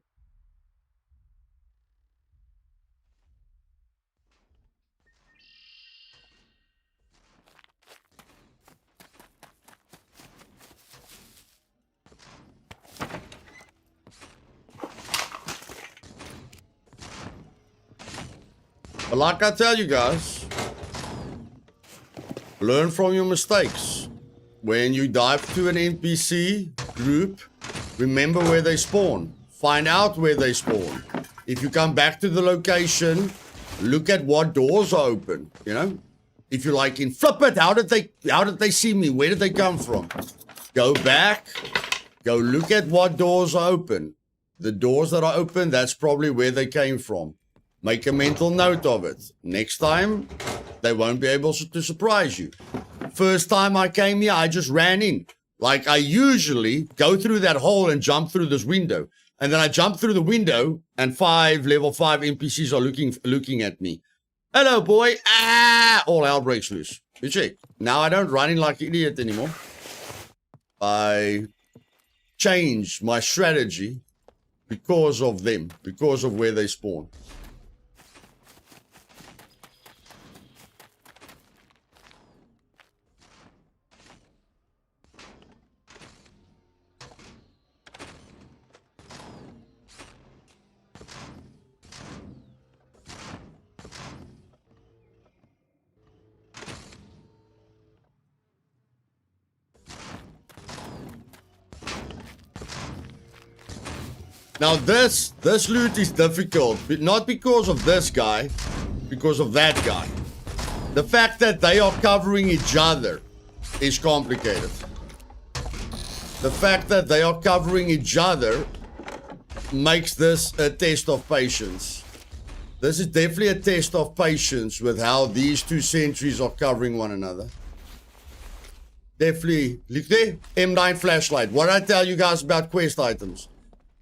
But like I tell you guys, learn from your mistakes. When you dive to an NPC group, remember where they spawn. Find out where they spawn. If you come back to the location, look at what doors are open, you know? If you're like, in flip it, how did they see me? Where did they come from? Go back, go look at what doors are open. The doors that are open, that's probably where they came from. Make a mental note of it. Next time, they won't be able to surprise you. First time I came here, I just ran in. Like I usually go through that hole and jump through this window. And then I jump through the window and level 5 NPCs are looking at me. Hello, boy. Ah! All hell breaks loose. You check. Now I don't run in like an idiot anymore. I changed my strategy because of them, because of where they spawn. Now this loot is difficult, but not because of this guy, because of that guy. The fact that they are covering each other is complicated. The fact that they are covering each other makes this a test of patience. This is definitely a test of patience with how these two sentries are covering one another. Definitely. Look there, M9 flashlight. What did I tell you guys about quest items?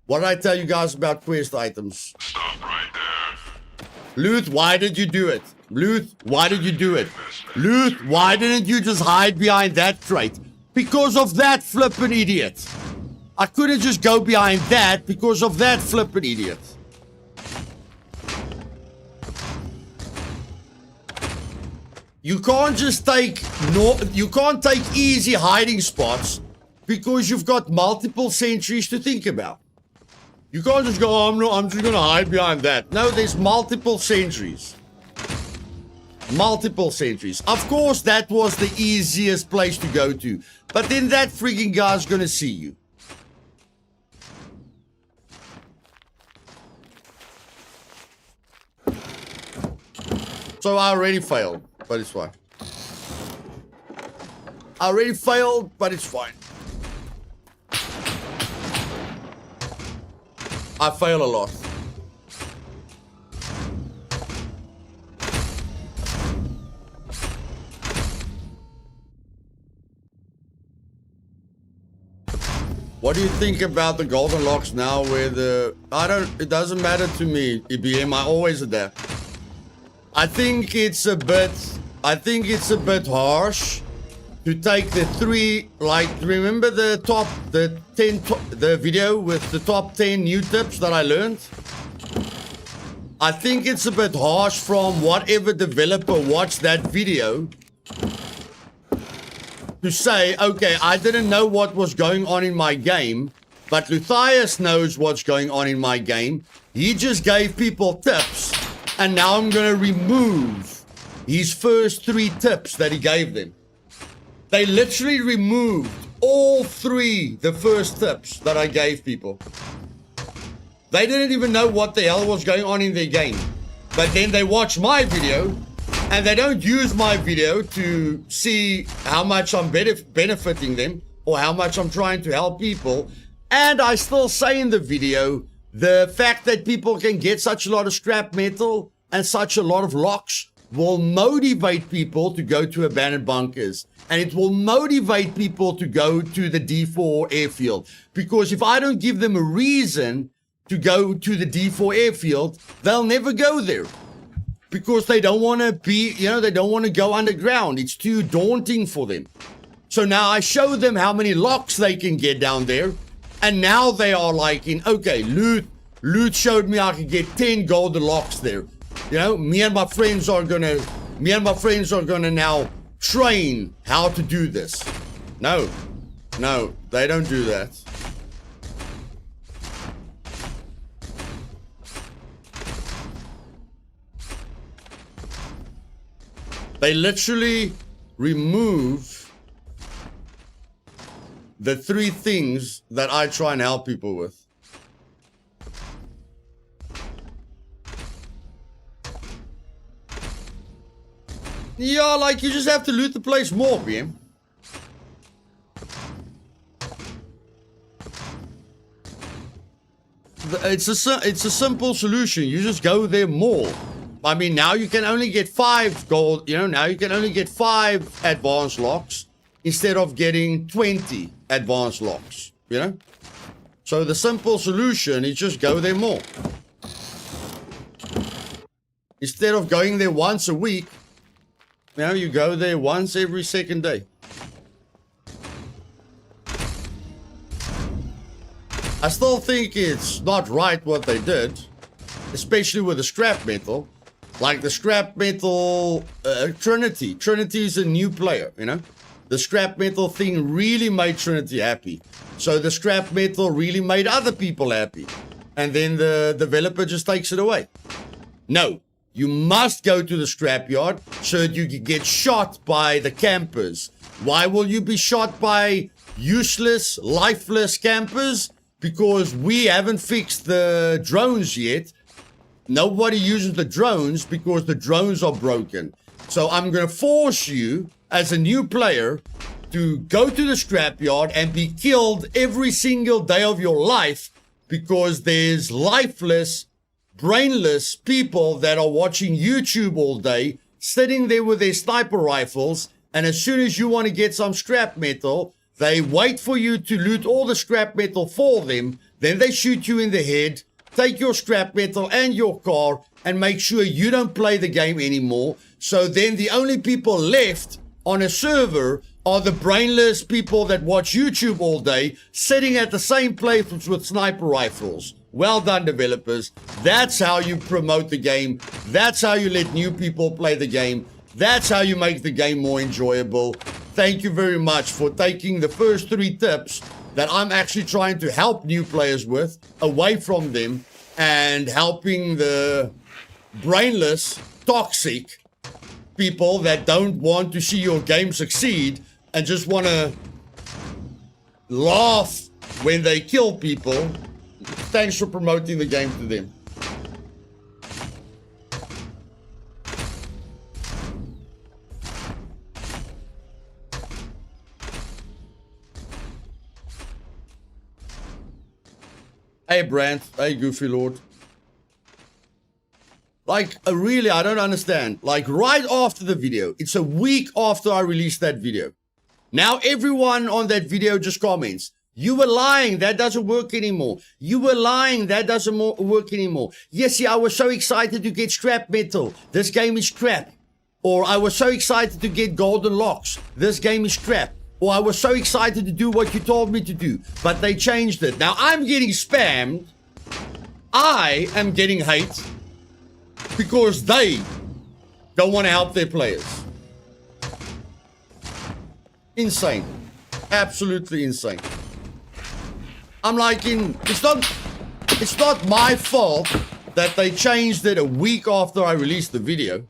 What did I tell you guys about quest items? Stop right there. Luth, why did you do it? Luth, why did you do it? Luth, why didn't you just hide behind that crate? Because of that flippin' idiot. I couldn't just go behind that because of that flippin' idiot. You can't just take you can't take easy hiding spots because you've got multiple sentries to think about. You can't just go, oh, I'm just gonna hide behind that. No, there's multiple sentries. Multiple sentries. Of course, that was the easiest place to go to. But then that freaking guy's gonna see you. So I already failed, but it's fine. I already failed, but it's fine. I fail a lot. What do you think about the golden locks now where it doesn't matter to me, EBM, I always adapt. I think it's a bit harsh to take the three, like, remember the video with the top 10 new tips that I learned? I think it's a bit harsh from whatever developer watched that video to say, okay, I didn't know what was going on in my game, but Luthais knows what's going on in my game. He just gave people tips, and now I'm going to remove his first 3 tips that he gave them. They literally removed all 3 the first tips that I gave people. They didn't even know what the hell was going on in their game. But then they watch my video, and they don't use my video to see how much I'm benefiting them or how much I'm trying to help people. And I still say in the video, the fact that people can get such a lot of scrap metal and such a lot of locks will motivate people to go to abandoned bunkers. And it will motivate people to go to the D4 airfield. Because if I don't give them a reason to go to the D4 airfield, they'll never go there. Because they don't want to be, they don't want to go underground. It's too daunting for them. So now I show them how many locks they can get down there. And now they are like okay, Loot showed me I could get 10 golden locks there. Me and my friends are gonna now train how to do this. No, they don't do that. They literally remove the 3 things that I try and help people with. Yeah, like, you just have to loot the place more, BM. It's a simple solution. You just go there more. I mean, now you can only get 5 gold, now you can only get 5 advanced locks instead of getting 20 advanced locks, So the simple solution is just go there more. Instead of going there once a week, now you go there once every second day. I still think it's not right what they did, especially with the scrap metal. Like the scrap metal Trinity. Trinity is a new player, The scrap metal thing really made Trinity happy. So the scrap metal really made other people happy. And then the developer just takes it away. No. You must go to the scrapyard so that you can get shot by the campers. Why will you be shot by useless, lifeless campers? Because we haven't fixed the drones yet. Nobody uses the drones because the drones are broken. So I'm going to force you, as a new player, to go to the scrapyard and be killed every single day of your life because there's lifeless, brainless people that are watching YouTube all day, sitting there with their sniper rifles, and as soon as you want to get some scrap metal, they wait for you to loot all the scrap metal for them, Then they shoot you in the head, take your scrap metal and your car, and make sure you don't play the game anymore. So then the only people left on a server are the brainless people that watch YouTube all day, sitting at the same place with sniper rifles. Well done, developers. That's how you promote the game. That's how you let new people play the game. That's how you make the game more enjoyable. Thank you very much for taking the first 3 tips that I'm actually trying to help new players with, away from them, and helping the brainless, toxic people that don't want to see your game succeed and just want to laugh when they kill people. Thanks for promoting the game to them. Hey Brant, hey Goofy Lord. Like, really, I don't understand. Like, right after the video, it's a week after I released that video. Now everyone on that video just comments, you were lying, that doesn't work anymore. You were lying, that doesn't work anymore. Yes, I was so excited to get scrap metal. This game is crap. Or I was so excited to get golden locks. This game is crap. Or I was so excited to do what you told me to do, but they changed it. Now I'm getting spammed. I am getting hate because they don't want to help their players. Insane. Absolutely insane. I'm like, it's not my fault that they changed it a week after I released the video.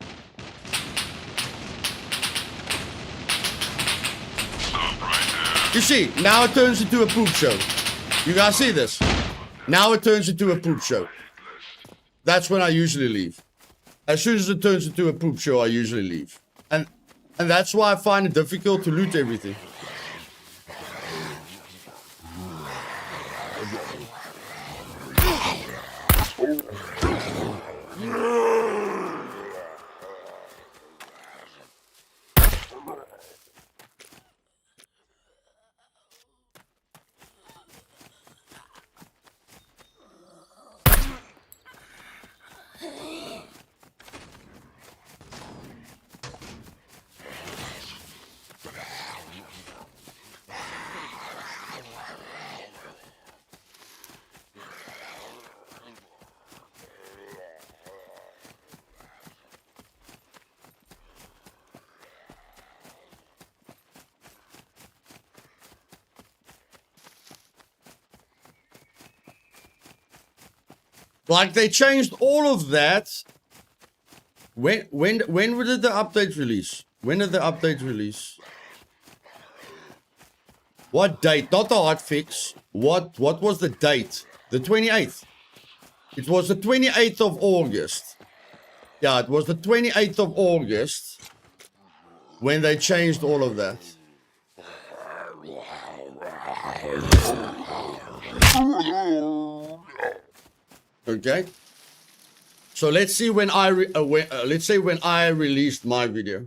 You see, now it turns into a poop show. You guys see this? Now it turns into a poop show. That's when I usually leave. As soon as it turns into a poop show, I usually leave. And that's why I find it difficult to loot everything. Like, they changed all of that. When did the update release? When did the update release? What date? Not the hotfix. What was the date? The 28th. It was the 28th of August. Yeah, it was the 28th of August when they changed all of that. Okay, so let's see when let's say when I released my video.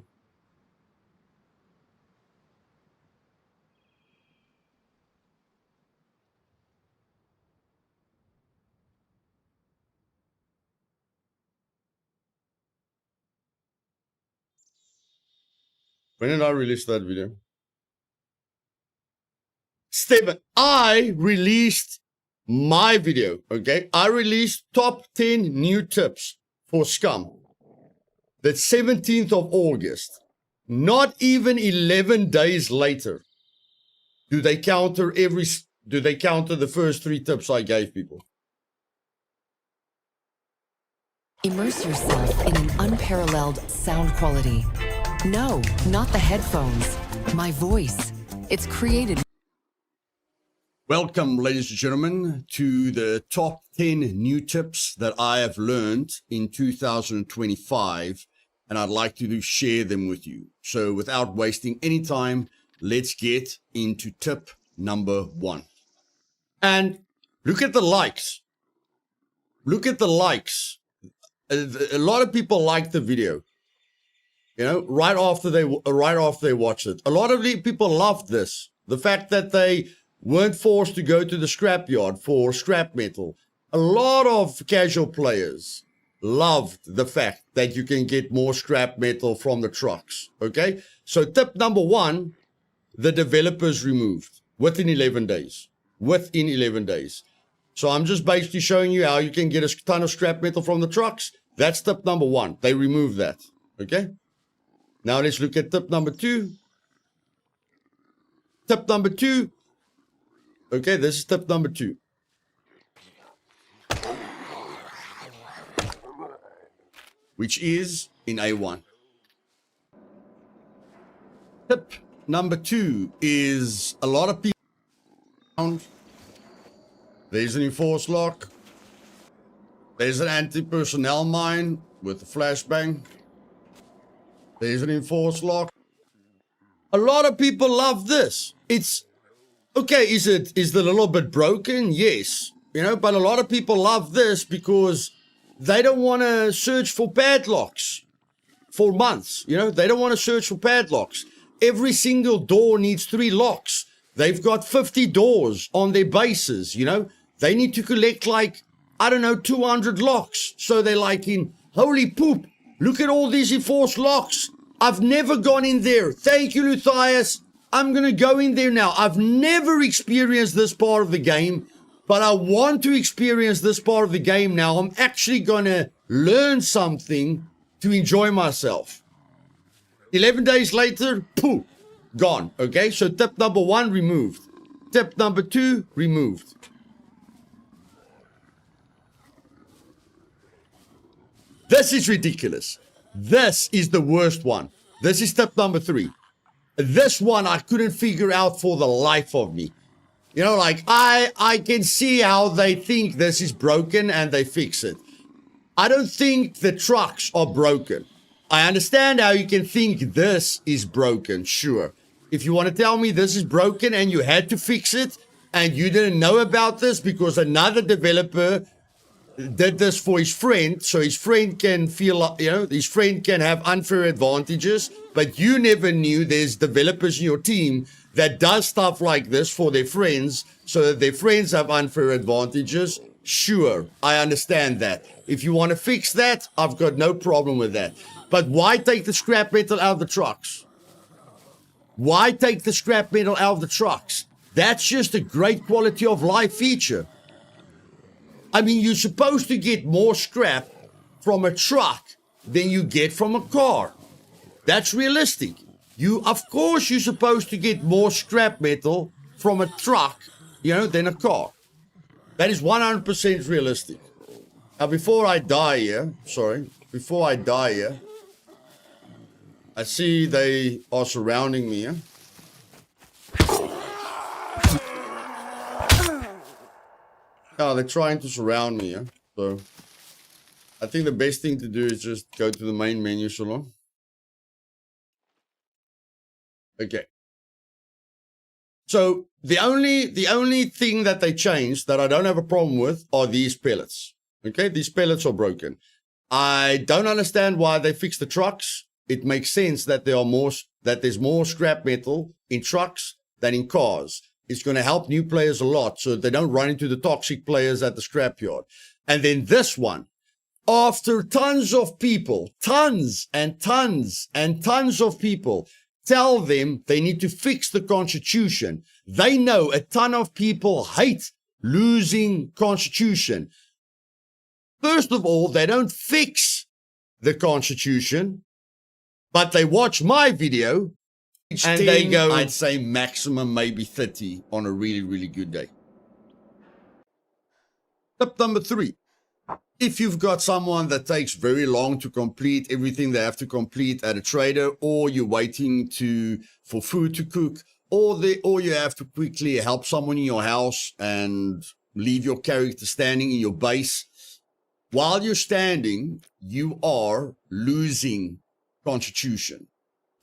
When did I release that video? Steven, I released my video, okay? I released top 10 new tips for Scum. The 17th of August. Not even 11 days later do they counter the first 3 tips I gave people. Immerse yourself in an unparalleled sound quality. No, not the headphones. My voice. It's created. Welcome, ladies and gentlemen, to the top 10 new tips that I have learned in 2025, and I'd like to share them with you. So without wasting any time, let's get into tip number 1. And look at the likes. Look at the likes. A lot of people liked the video, you know, right after they watched it. A lot of people loved this. The fact that they weren't forced to go to the scrapyard for scrap metal. A lot of casual players loved the fact that you can get more scrap metal from the trucks. Okay, so tip number 1, the developers removed within 11 days. Within 11 days. So I'm just basically showing you how you can get a ton of scrap metal from the trucks. That's tip number 1. They removed that. Okay, now let's look at tip number 2. Tip number 2. Okay, this is tip number 2. Which is in A1. Tip number 2 is a lot of people around. There's an enforced lock. There's an anti-personnel mine with a flashbang. There's an enforced lock. A lot of people love this. It's okay. Is it a little bit broken? Yes. You know, but a lot of people love this because they don't want to search for padlocks for months. You know, they don't want to search for padlocks. Every single door needs 3 locks. They've got 50 doors on their bases, you know. They need to collect like, I don't know, 200 locks. So they're like in, holy poop, look at all these enforced locks. I've never gone in there. Thank you, Luthais. I'm going to go in there now. I've never experienced this part of the game, but I want to experience this part of the game now. I'm actually going to learn something to enjoy myself. 11 days later, poof, gone. Okay, so tip number 1, removed. Tip number 2, removed. This is ridiculous. This is the worst one. This is tip number 3. This one I couldn't figure out for the life of me. You know, like, I can see how they think this is broken and they fix it. I don't think the trucks are broken. I understand how you can think this is broken, sure. If you want to tell me this is broken and you had to fix it and you didn't know about this because another developer did this for his friend, so his friend can feel, you know, his friend can have unfair advantages, but you never knew there's developers in your team that does stuff like this for their friends so that their friends have unfair advantages. Sure, I understand that. If you want to fix that, I've got no problem with that. But why take the scrap metal out of the trucks? Why take the scrap metal out of the trucks? That's just a great quality of life feature. I mean, you're supposed to get more scrap from a truck than you get from a car. That's realistic. Of course, you're supposed to get more scrap metal from a truck, you know, than a car. That is 100% realistic. Now, before I die here, I see they are surrounding me here. Oh, they're trying to surround me, yeah? So I think the best thing to do is just go to the main menu, Shalom. Okay. So the only thing that they changed that I don't have a problem with are these pellets. Okay, these pellets are broken. I don't understand why they fixed the trucks. It makes sense that there's more scrap metal in trucks than in cars. It's going to help new players a lot so they don't run into the toxic players at the scrapyard. And then this one, after tons of people, tons and tons and tons of people tell them they need to fix the Constitution. They know a ton of people hate losing Constitution. First of all, they don't fix the Constitution, but they watch my video and they go, I'd say maximum maybe 30 on a really, really good day. Tip number 3. If you've got someone that takes very long to complete everything they have to complete at a trader, or you're waiting for food to cook, or you have to quickly help someone in your house and leave your character standing in your base, while you're standing, you are losing Constitution.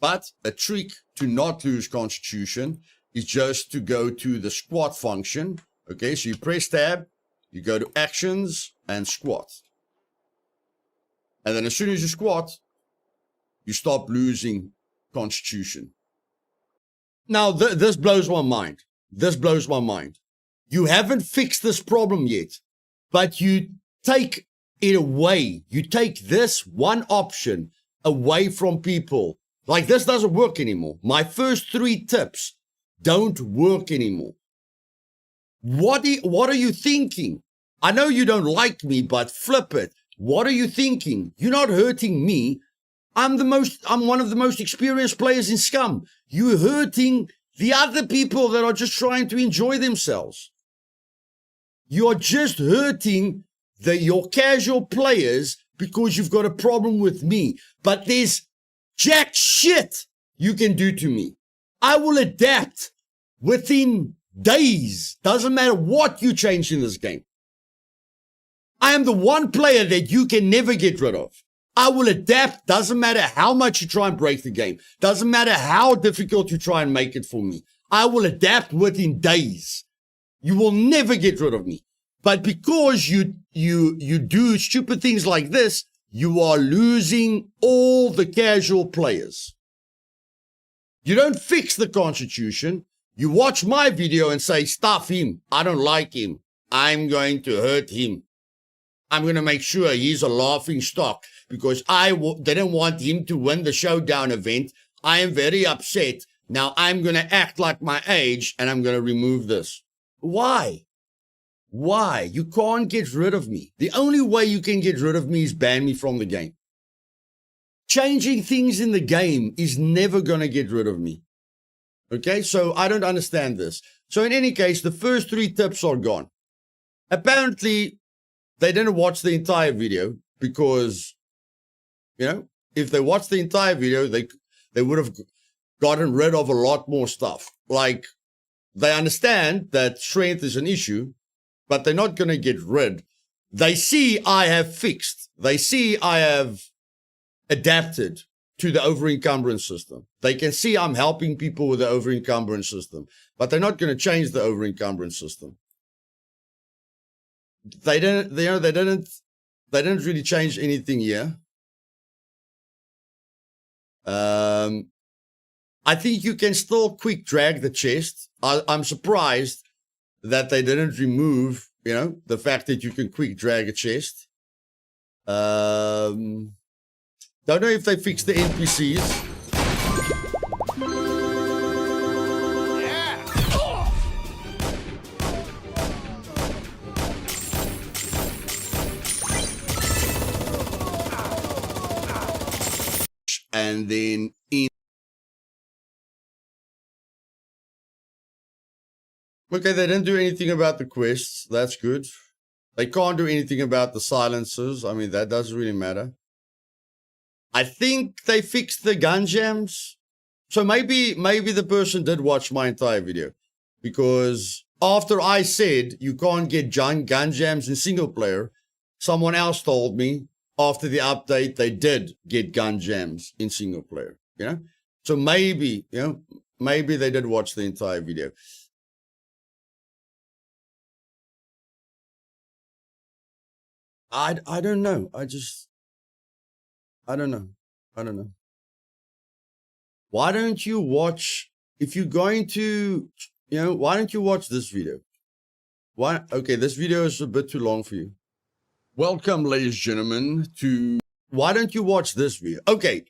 But a trick to not lose Constitution is just to go to the squat function. Okay, so you press tab, you go to actions and squat. And then as soon as you squat, you stop losing Constitution. Now, this blows my mind. this blows my mind. You haven't fixed this problem yet, but you take it away. You take this one option away from people. Like, this doesn't work anymore. My first 3 tips don't work anymore. What are you thinking? I know you don't like me, but flip it. What are you thinking? You're not hurting me. I'm one of the most experienced players in Scum. You're hurting the other people that are just trying to enjoy themselves. You're just hurting your casual players because you've got a problem with me. But there's jack shit you can do to me. I will adapt within days. Doesn't matter what you change in this game. I am the one player that you can never get rid of. I will adapt. Doesn't matter how much you try and break the game. Doesn't matter how difficult you try and make it for me. I will adapt within days. You will never get rid of me. But because you do stupid things like this, you are losing all the casual players. You don't fix the Constitution. You watch my video and say, stuff him. I don't like him. I'm going to hurt him. I'm going to make sure he's a laughing stock because I didn't want him to win the showdown event. I am very upset. Now I'm going to act like my age and I'm going to remove this. Why? Why? You can't get rid of me. The only way you can get rid of me is ban me from the game. Changing things in the game is never going to get rid of me. Okay, so I don't understand this. So in any case, the first 3 tips are gone. Apparently, they didn't watch the entire video because, if they watched the entire video, they would have gotten rid of a lot more stuff. Like, they understand that strength is an issue, but they're not going to get rid. They see I have fixed. They see I have adapted to the over-encumbrance system. They can see I'm helping people with the over-encumbrance system, but they're not going to change the over-encumbrance system. They didn't really change anything here. I think you can still quick drag the chest. I'm surprised that they didn't remove, the fact that you can quick drag a chest. Don't know if they fixed the NPCs. And then okay, they didn't do anything about the quests. That's good. They can't do anything about the silencers. I mean, that doesn't really matter. I think they fixed the gun jams. So maybe the person did watch my entire video. Because after I said you can't get gun jams in single player, someone else told me after the update they did get gun jams in single player. So maybe, maybe they did watch the entire video. I don't know. I don't know. Why don't you watch, if you're going to, why don't you watch this video? Why? Okay, this video is a bit too long for you. Welcome, ladies and gentlemen, to, why don't you watch this video? Okay.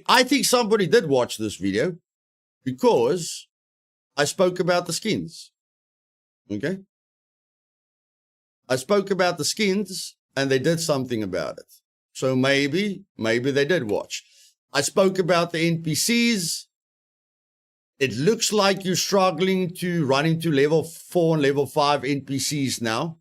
I think somebody did watch this video because I spoke about the skins. Okay? I spoke about the skins and they did something about it. So maybe they did watch. I spoke about the NPCs. It looks like you're struggling to run into level 4 and level 5 NPCs now.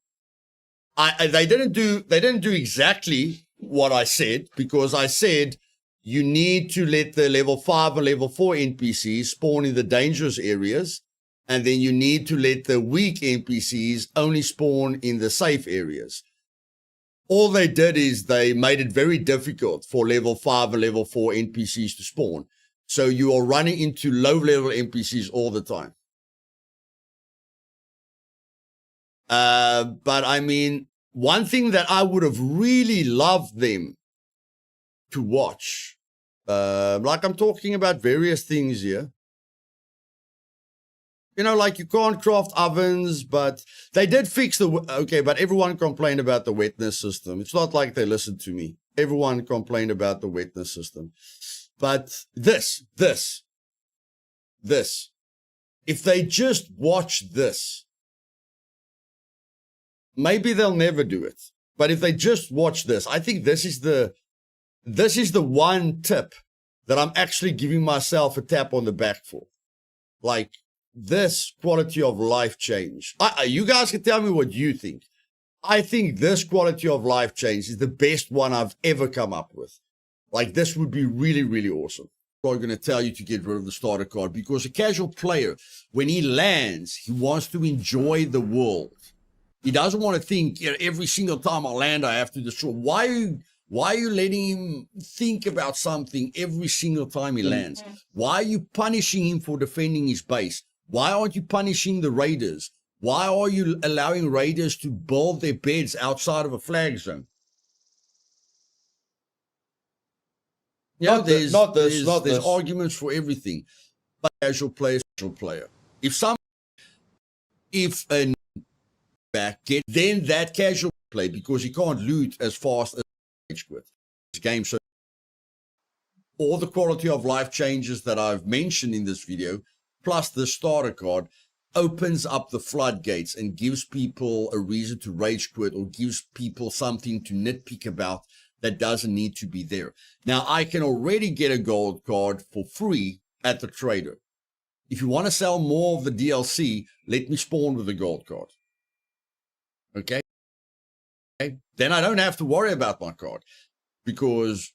They didn't do exactly what I said, because I said you need to let the level 5 and level 4 NPCs spawn in the dangerous areas, and then you need to let the weak NPCs only spawn in the safe areas. All they did is they made it very difficult for level 5 and level 4 NPCs to spawn. So you are running into low-level NPCs all the time. But I mean, one thing that I would have really loved them to watch, like I'm talking about various things here. You know, like you can't craft ovens, but they did fix okay, but everyone complained about the wetness system. It's not like they listened to me. Everyone complained about the wetness system. But this, if they just watch this, maybe they'll never do it. But if they just watch this, I think this is the one tip that I'm actually giving myself a tap on the back for. Like, this quality of life change. You guys can tell me what you think. I think this quality of life change is the best one I've ever come up with. Like, this would be really, really awesome. I'm going to tell you to get rid of the starter card, because a casual player, when he lands, he wants to enjoy the world. He doesn't want to think, you know, every single time I land, I have to destroy. Why are you letting him think about something every single time he lands? Why are you punishing him for defending his base? Why aren't you punishing the raiders? Why are you allowing raiders to build their beds outside of a flag zone? Yeah, there's arguments for everything. But casual player, if a back get, then that casual play, because he can't loot as fast as rage quit. This game, so all the quality of life changes that I've mentioned in this video, plus the starter card, opens up the floodgates and gives people a reason to rage quit, or gives people something to nitpick about that doesn't need to be there. Now, I can already get a gold card for free at the trader. If you want to sell more of the DLC, let me spawn with a gold card. Okay? Then I don't have to worry about my card, because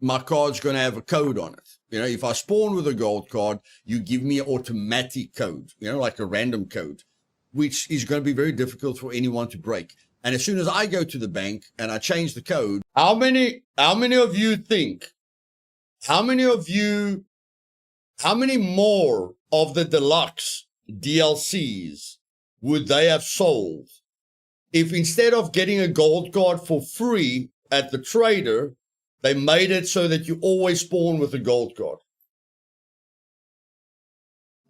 my card's going to have a code on it. You know, if I spawn with a gold card, you give me an automatic code, you know, like a random code, which is going to be very difficult for anyone to break. And as soon as I go to the bank and I change the code, how many of you think, how many more of the deluxe DLCs would they have sold if, instead of getting a gold card for free at the trader, they made it so that you always spawn with a gold card?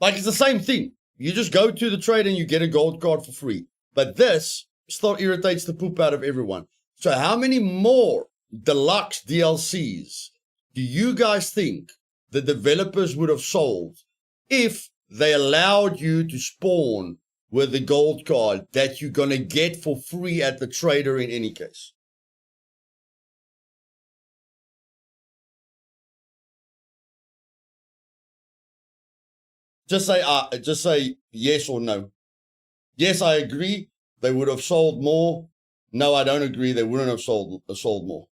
Like, it's the same thing. You just go to the trader and you get a gold card for free. But this still irritates the poop out of everyone. So how many more deluxe DLCs do you guys think the developers would have sold if they allowed you to spawn with the gold card that you're going to get for free at the trader in any case? Just say yes or no. Yes, I agree. They would have sold more. No, I don't agree. They wouldn't have sold more.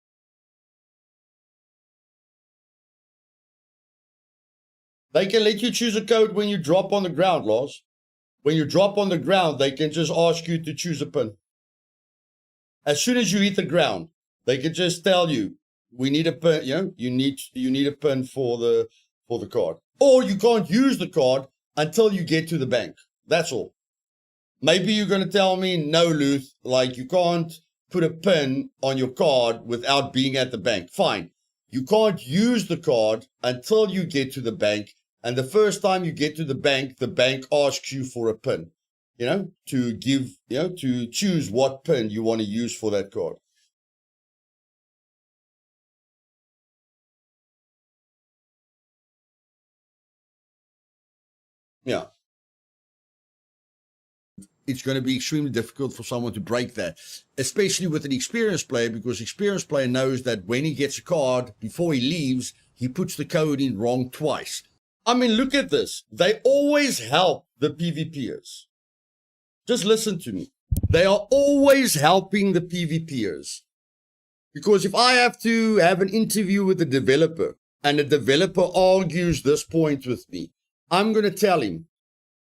They can let you choose a code when you drop on the ground, Lars. When you drop on the ground, they can just ask you to choose a pin. As soon as you hit the ground, they can just tell you, we need a pin, you know, you need a pin for the card. Or you can't use the card until you get to the bank. That's all. Maybe you're going to tell me, no, Luth, like, you can't put a pin on your card without being at the bank. Fine. You can't use the card until you get to the bank. And the first time you get to the bank asks you for a pin, you know, to give, you know, to choose what pin you want to use for that card. Yeah. It's going to be extremely difficult for someone to break that, especially with an experienced player, because experienced player knows that when he gets a card, before he leaves, he puts the code in wrong twice. I mean, look at this. They always help the PvPers. Just listen to me. They are always helping the PvPers. Because if I have to have an interview with the developer and the developer argues this point with me, I'm going to tell him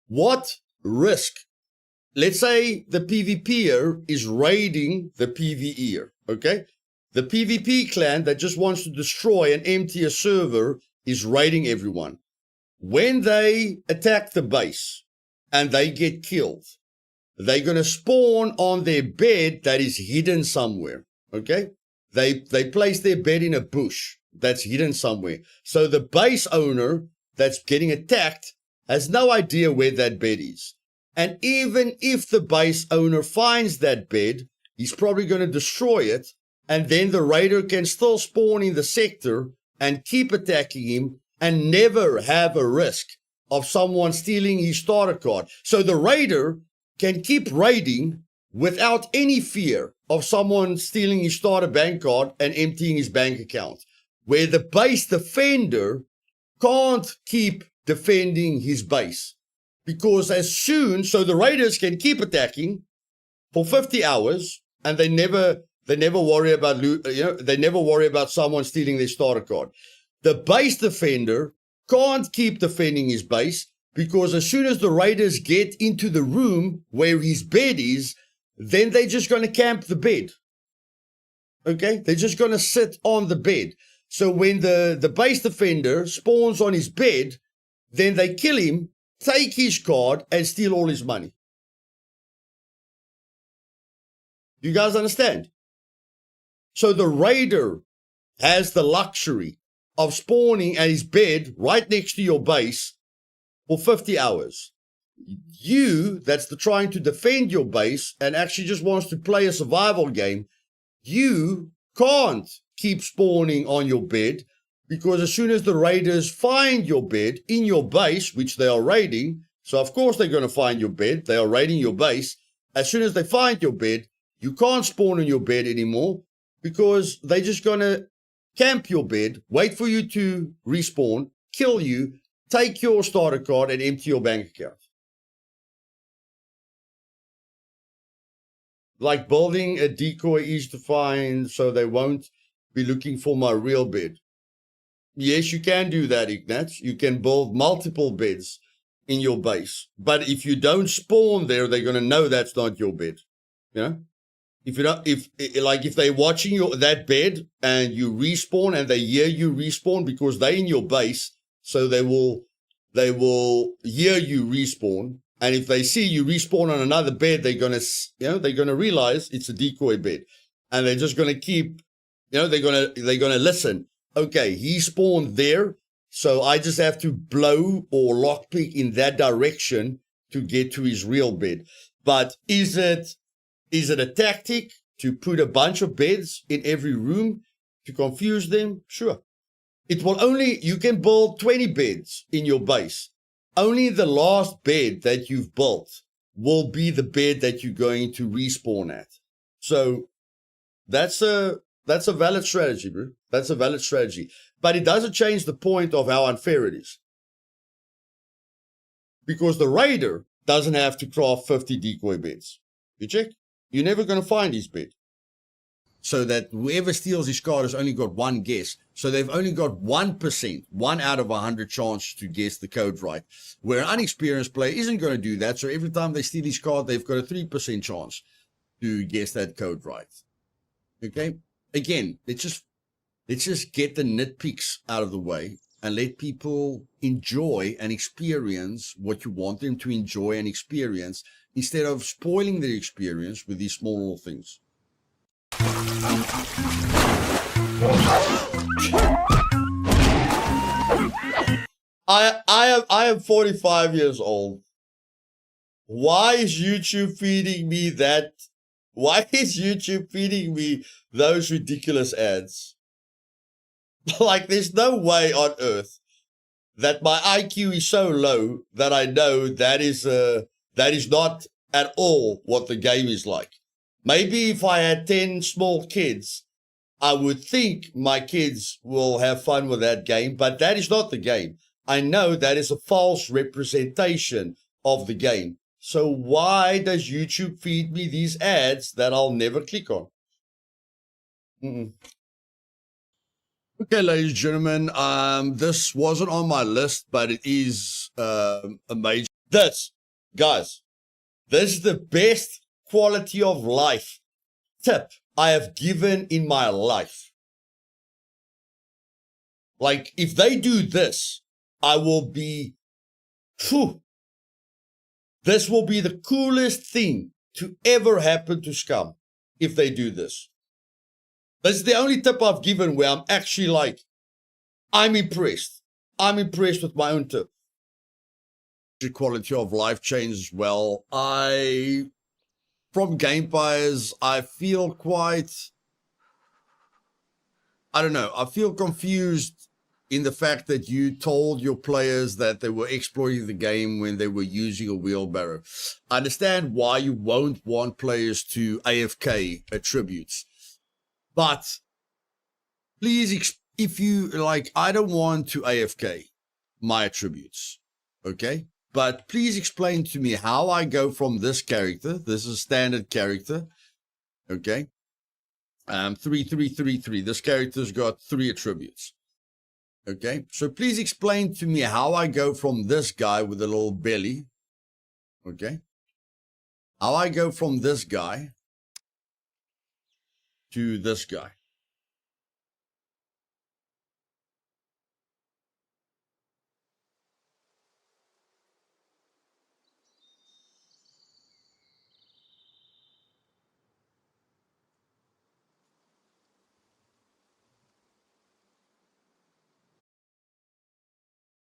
what risk. Let's say the PvPer is raiding the PvEer, okay? The PvP clan that just wants to destroy and empty a server is raiding everyone. When they attack the base and they get killed, they're going to spawn on their bed that is hidden somewhere, okay? They place their bed in a bush that's hidden somewhere. So the base owner that's getting attacked has no idea where that bed is. And even if the base owner finds that bed, he's probably going to destroy it. And then the raider can still spawn in the sector and keep attacking him and never have a risk of someone stealing his starter card. So the raider can keep raiding without any fear of someone stealing his starter bank card and emptying his bank account. Where the base defender can't keep defending his base. Because so the raiders can keep attacking for 50 hours and they never worry about, they never worry about someone stealing their starter card. The base defender can't keep defending his base because as soon as the raiders get into the room where his bed is, then they're just going to camp the bed. Okay? They're just going to sit on the bed. So when the base defender spawns on his bed, then they kill him, take his card, and steal all his money. You guys understand? So the raider has the luxury of spawning at his bed right next to your base for 50 hours. You, that's trying to defend your base and actually just wants to play a survival game, you can't keep spawning on your bed because as soon as the raiders find your bed in your base, which they are raiding, so of course they're going to find your bed, they are raiding your base. As soon as they find your bed, you can't spawn on your bed anymore because they're just going to camp your bed, wait for you to respawn, kill you, take your starter card, and empty your bank account. Like building a decoy easy to find so they won't be looking for my real bed. Yes, you can do that, Ignat. You can build multiple beds in your base. But if you don't spawn there, they're going to know that's not your bed. You know? If they're watching that bed and you respawn and they hear you respawn because they're in your base, so they will hear you respawn. And if they see you respawn on another bed, they're gonna realize it's a decoy bed, and they're just gonna keep, they're gonna listen. Okay, he spawned there, so I just have to blow or lockpick in that direction to get to his real bed. But is it a tactic to put a bunch of beds in every room to confuse them? Sure. You can build 20 beds in your base. Only the last bed that you've built will be the bed that you're going to respawn at. So that's a valid strategy, bro. That's a valid strategy. But it doesn't change the point of how unfair it is. Because the raider doesn't have to craft 50 decoy beds. You check? You're never going to find his bed. So that whoever steals his card has only got one guess. So they've only got 1%, 1 out of 100 chance to guess the code right. Where an unexperienced player isn't going to do that. So every time they steal his card, they've got a 3% chance to guess that code right. Okay? Again, let's just get the nitpicks out of the way and let people enjoy and experience what you want them to enjoy and experience instead of spoiling their experience with these small little things. I am 45 years old. Why is YouTube feeding me that? Why is YouTube feeding me those ridiculous ads? Like, there's no way on earth that my IQ is so low that I know that is not at all what the game is like. Maybe if I had 10 small kids, I would think my kids will have fun with that game, but that is not the game. I know that is a false representation of the game. So why does YouTube feed me these ads that I'll never click on? Okay, ladies and gentlemen, this wasn't on my list, but it is a major... Guys, this is the best quality of life tip I have given in my life. Like, if they do this, I will be... This will be the coolest thing to ever happen to Scum if they do this. This is the only tip I've given where I'm actually like, I'm impressed. I'm impressed with my own tip. quality of life change as well. From game buyers, I feel quite, I don't know, I feel confused in the fact that you told your players that they were exploiting the game when they were using a wheelbarrow. I understand why you won't want players to AFK attributes, but please, if you like, I don't want to AFK my attributes, okay? But please explain to me how I go from this character. This is a standard character, okay? 3-3-3-3. This character's got 3 attributes, okay? So please explain to me how I go from this guy with a little belly, okay? How I go from this guy to this guy.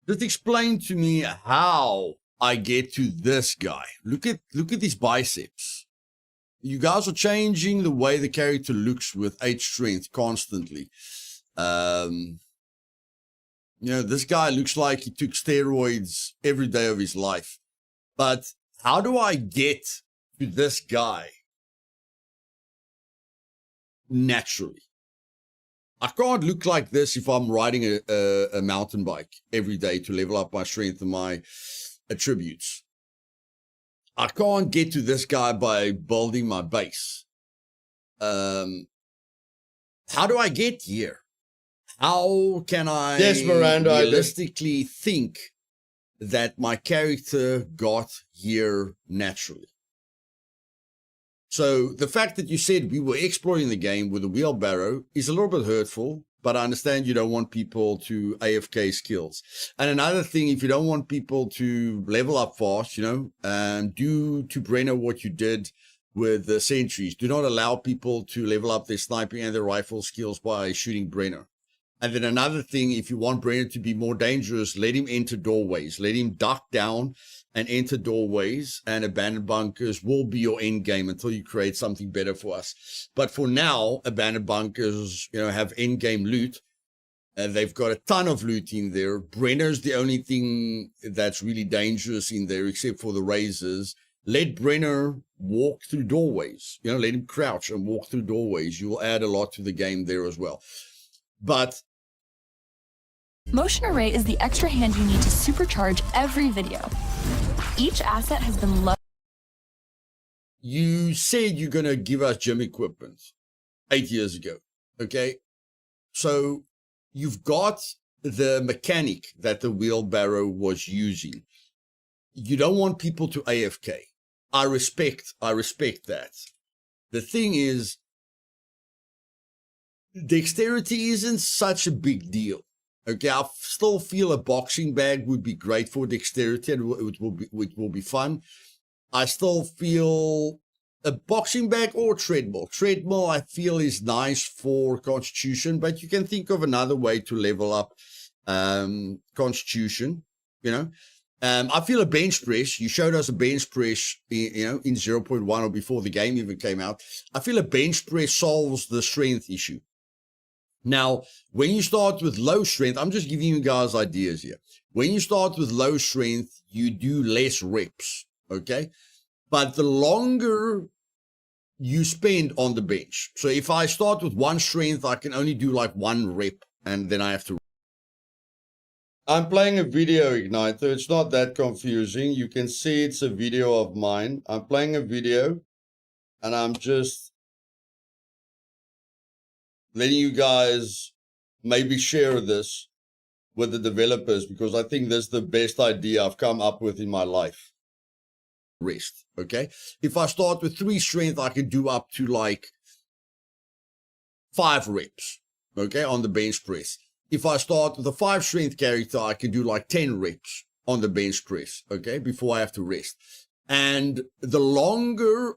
Just explain to me how I get to this guy. Look at his biceps. You guys are changing the way the character looks with 8 strength constantly. You know, this guy looks like he took steroids every day of his life. But how do I get to this guy naturally? I can't look like this if I'm riding a mountain bike every day to level up my strength and my attributes. I can't get to this guy by building my base. How do I get here? How can I realistically think that my character got here naturally? So the fact that you said we were exploring the game with a wheelbarrow is a little bit hurtful, but I understand you don't want people to AFK skills. And another thing, if you don't want people to level up fast, you know, do to Brenner what you did with the sentries. Do not allow people to level up their sniping and their rifle skills by shooting Brenner. And then another thing, if you want Brenner to be more dangerous, let him enter doorways. Let him duck down and enter doorways, and abandoned bunkers will be your end game until you create something better for us. But for now, abandoned bunkers, you know, have end game loot. They've got a ton of loot in there. Brenner's the only thing that's really dangerous in there, except for the razors. Let Brenner walk through doorways. You know, let him crouch and walk through doorways. You will add a lot to the game there as well. But Motion Array is the extra hand you need to supercharge every video. Each asset has been loaded. You said you're going to give us gym equipment 8 years ago, okay? So you've got the mechanic that the wheelbarrow was using. You don't want people to AFK. I respect that. The thing is, dexterity isn't such a big deal. Okay, I still feel a boxing bag would be great for dexterity and it will be fun. I still feel a boxing bag or treadmill. Treadmill, I feel, is nice for constitution, but you can think of another way to level up constitution, you know. I feel a bench press. You showed us a bench press, you know, in 0.1 or before the game even came out. I feel a bench press solves the strength issue. Now, when you start with low strength, I'm just giving you guys ideas here. When you start with low strength, you do less reps, okay? But the longer you spend on the bench. So if I start with 1 strength, I can only do like 1 rep, and then I have to. I'm playing a video igniter. It's not that confusing. You can see it's a video of mine. I'm playing a video, and I'm just letting you guys maybe share this with the developers, because I think this is the best idea I've come up with in my life. Rest, okay? If I start with 3 strength, I can do up to like 5 reps, okay, on the bench press. If I start with a 5 strength character, I can do like 10 reps on the bench press, okay, before I have to rest. And the longer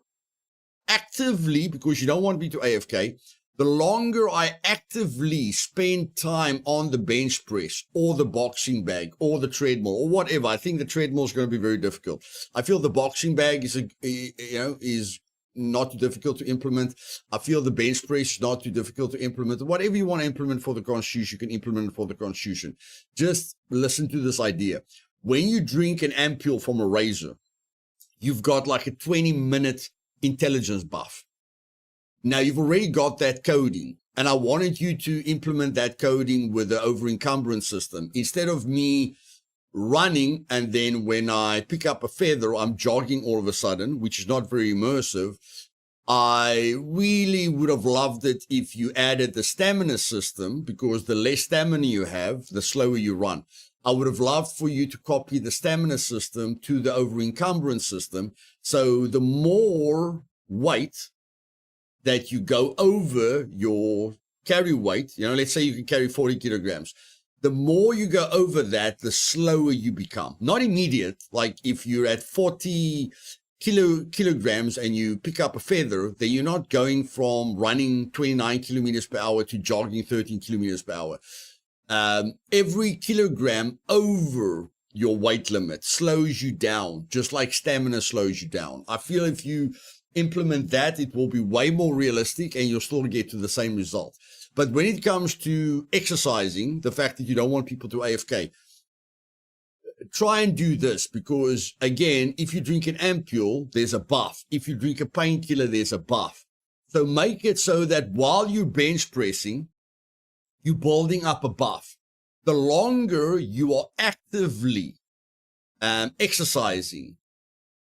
actively, because you don't want me to AFK, the longer I actively spend time on the bench press or the boxing bag or the treadmill or whatever, I think the treadmill is going to be very difficult. I feel the boxing bag is not too difficult to implement. I feel the bench press is not too difficult to implement. Whatever you want to implement for the Constitution, you can implement it for the Constitution. Just listen to this idea. When you drink an ampule from a razor, you've got like a 20-minute intelligence buff. Now, you've already got that coding, and I wanted you to implement that coding with the over-encumbrance system. Instead of me running, and then when I pick up a feather, I'm jogging all of a sudden, which is not very immersive. I really would have loved it if you added the stamina system, because the less stamina you have, the slower you run. I would have loved for you to copy the stamina system to the over-encumbrance system. So the more weight that you go over your carry weight, let's say you can carry 40 kilograms. The more you go over that, the slower you become. Not immediate, like if you're at 40 kilograms and you pick up a feather, then you're not going from running 29 kilometers per hour to jogging 13 kilometers per hour. Every kilogram over your weight limit slows you down, just like stamina slows you down. I feel if you implement that, it will be way more realistic and you'll still get to the same result. But when it comes to exercising, the fact that you don't want people to AFK, try and do this, because again, if you drink an ampule, there's a buff. If you drink a painkiller, there's a buff. So make it so that while you're bench pressing, you're building up a buff. The longer you are actively exercising,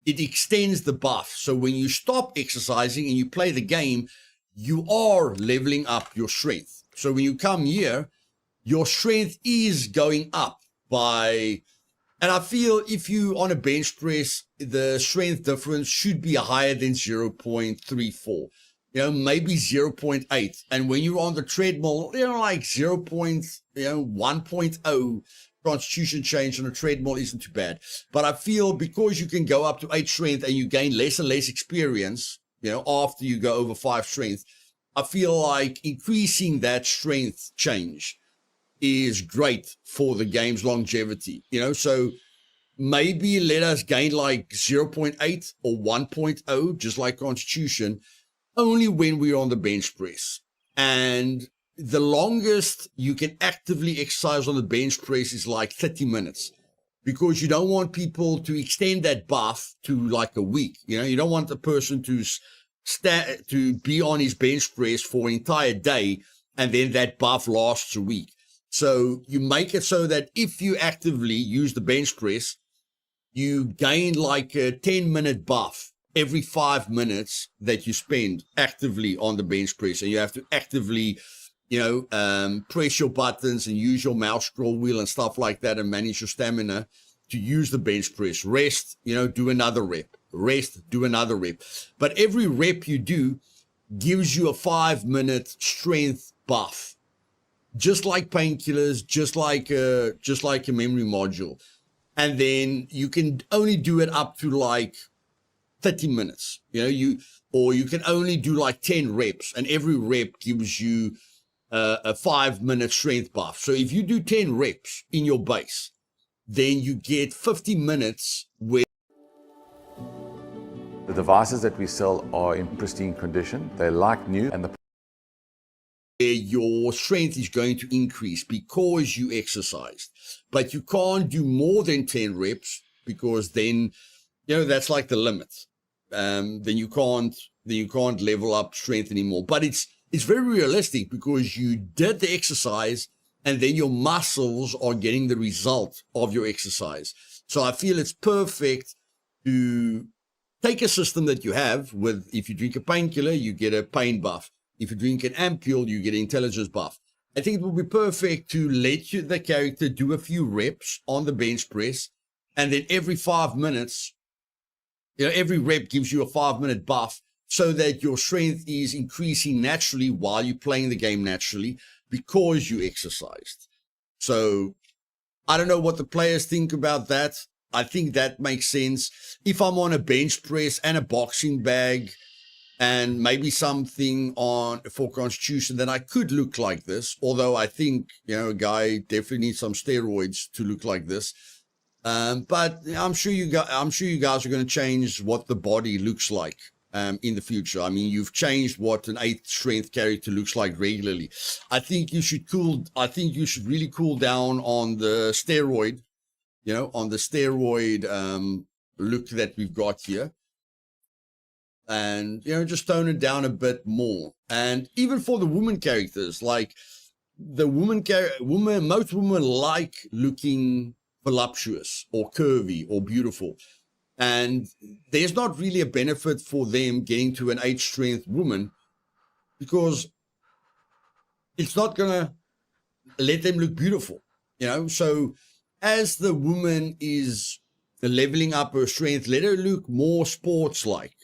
it extends the buff. So when you stop exercising and you play the game, you are leveling up your strength. So when you come here, your strength is going up by, and I feel if you on a bench press, the strength difference should be higher than 0.34, maybe 0.8. And when you're on the treadmill, like 1.0 Constitution change on a treadmill isn't too bad. But I feel because you can go up to 8 strength and you gain less and less experience, after you go over 5 strength, I feel like increasing that strength change is great for the game's longevity, so maybe let us gain like 0.8 or 1.0, just like Constitution, only when we're on the bench press. And the longest you can actively exercise on the bench press is like 30 minutes, because you don't want people to extend that buff to like a week. You don't want the person to be on his bench press for an entire day and then that buff lasts a week. So you make it so that if you actively use the bench press, you gain like a 10-minute buff every 5 minutes that you spend actively on the bench press. And you have to actively press your buttons and use your mouse scroll wheel and stuff like that and manage your stamina to use the bench press. Rest, do another rep. Rest, do another rep. But every rep you do gives you a 5-minute strength buff. Just like painkillers, just like a memory module. And then you can only do it up to like 30 minutes. You can only do like 10 reps, and every rep gives you a 5-minute strength buff. So if you do 10 reps in your base, then you get 50 minutes where the devices that we sell are in pristine condition. They're like new, and your strength is going to increase because you exercised. But you can't do more than 10 reps, because then, that's like the limit. Then you can't level up strength anymore. But it's very realistic, because you did the exercise and then your muscles are getting the result of your exercise. So I feel it's perfect to take a system that you have with, if you drink a painkiller, you get a pain buff. If you drink an ampule, you get an intelligence buff. I think it would be perfect to let the character do a few reps on the bench press, and then every 5 minutes, every rep gives you a 5-minute buff, so that your strength is increasing naturally while you're playing the game naturally, because you exercised. So I don't know what the players think about that. I think that makes sense. If I'm on a bench press and a boxing bag, and maybe something on for constitution, then I could look like this. Although I think, a guy definitely needs some steroids to look like this. But I'm sure you guys are going to change what the body looks like in the future. I mean, you've changed what an 8th strength character looks like regularly. I think you should really cool down on the steroid, look that we've got here. And, just tone it down a bit more. And even for the woman characters, like most women like looking voluptuous or curvy or beautiful. And there's not really a benefit for them getting to an 8th strength woman because it's not going to let them look beautiful, So as the woman is leveling up her strength, let her look more sports-like.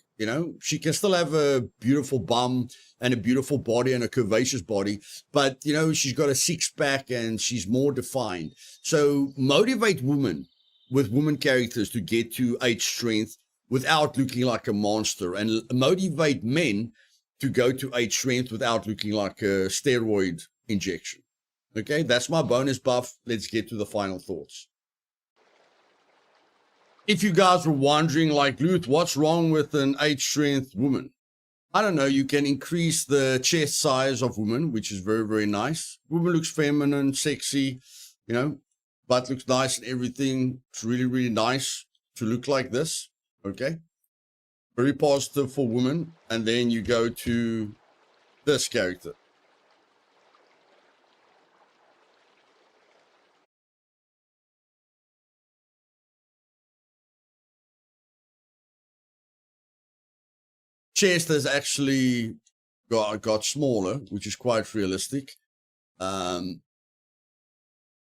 She can still have a beautiful bum and a beautiful body and a curvaceous body, but, she's got a 6-pack and she's more defined. So motivate women with woman characters to get to 8th strength without looking like a monster, and motivate men to go to 8th strength without looking like a steroid injection. Okay, that's my bonus buff. Let's get to the final thoughts. If you guys were wondering, like, Luth, what's wrong with an 8th strength woman? I don't know. You can increase the chest size of women, which is very, very nice. Woman looks feminine, sexy, butt looks nice and everything. It's really, really nice to look like this. Okay. Very positive for women. And then you go to this character. Chest has actually got smaller, which is quite realistic. I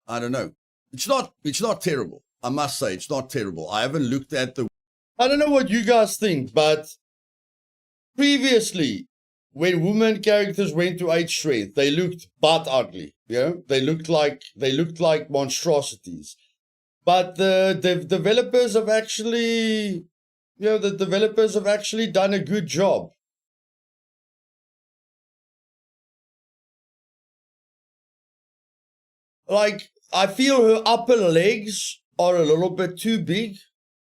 don't know. It's not terrible. I must say it's not terrible. I haven't looked at I don't know what you guys think, but previously when women characters went to 8th strength, they looked butt ugly. They looked like monstrosities. But the developers have actually done a good job. Like, I feel her upper legs are a little bit too big.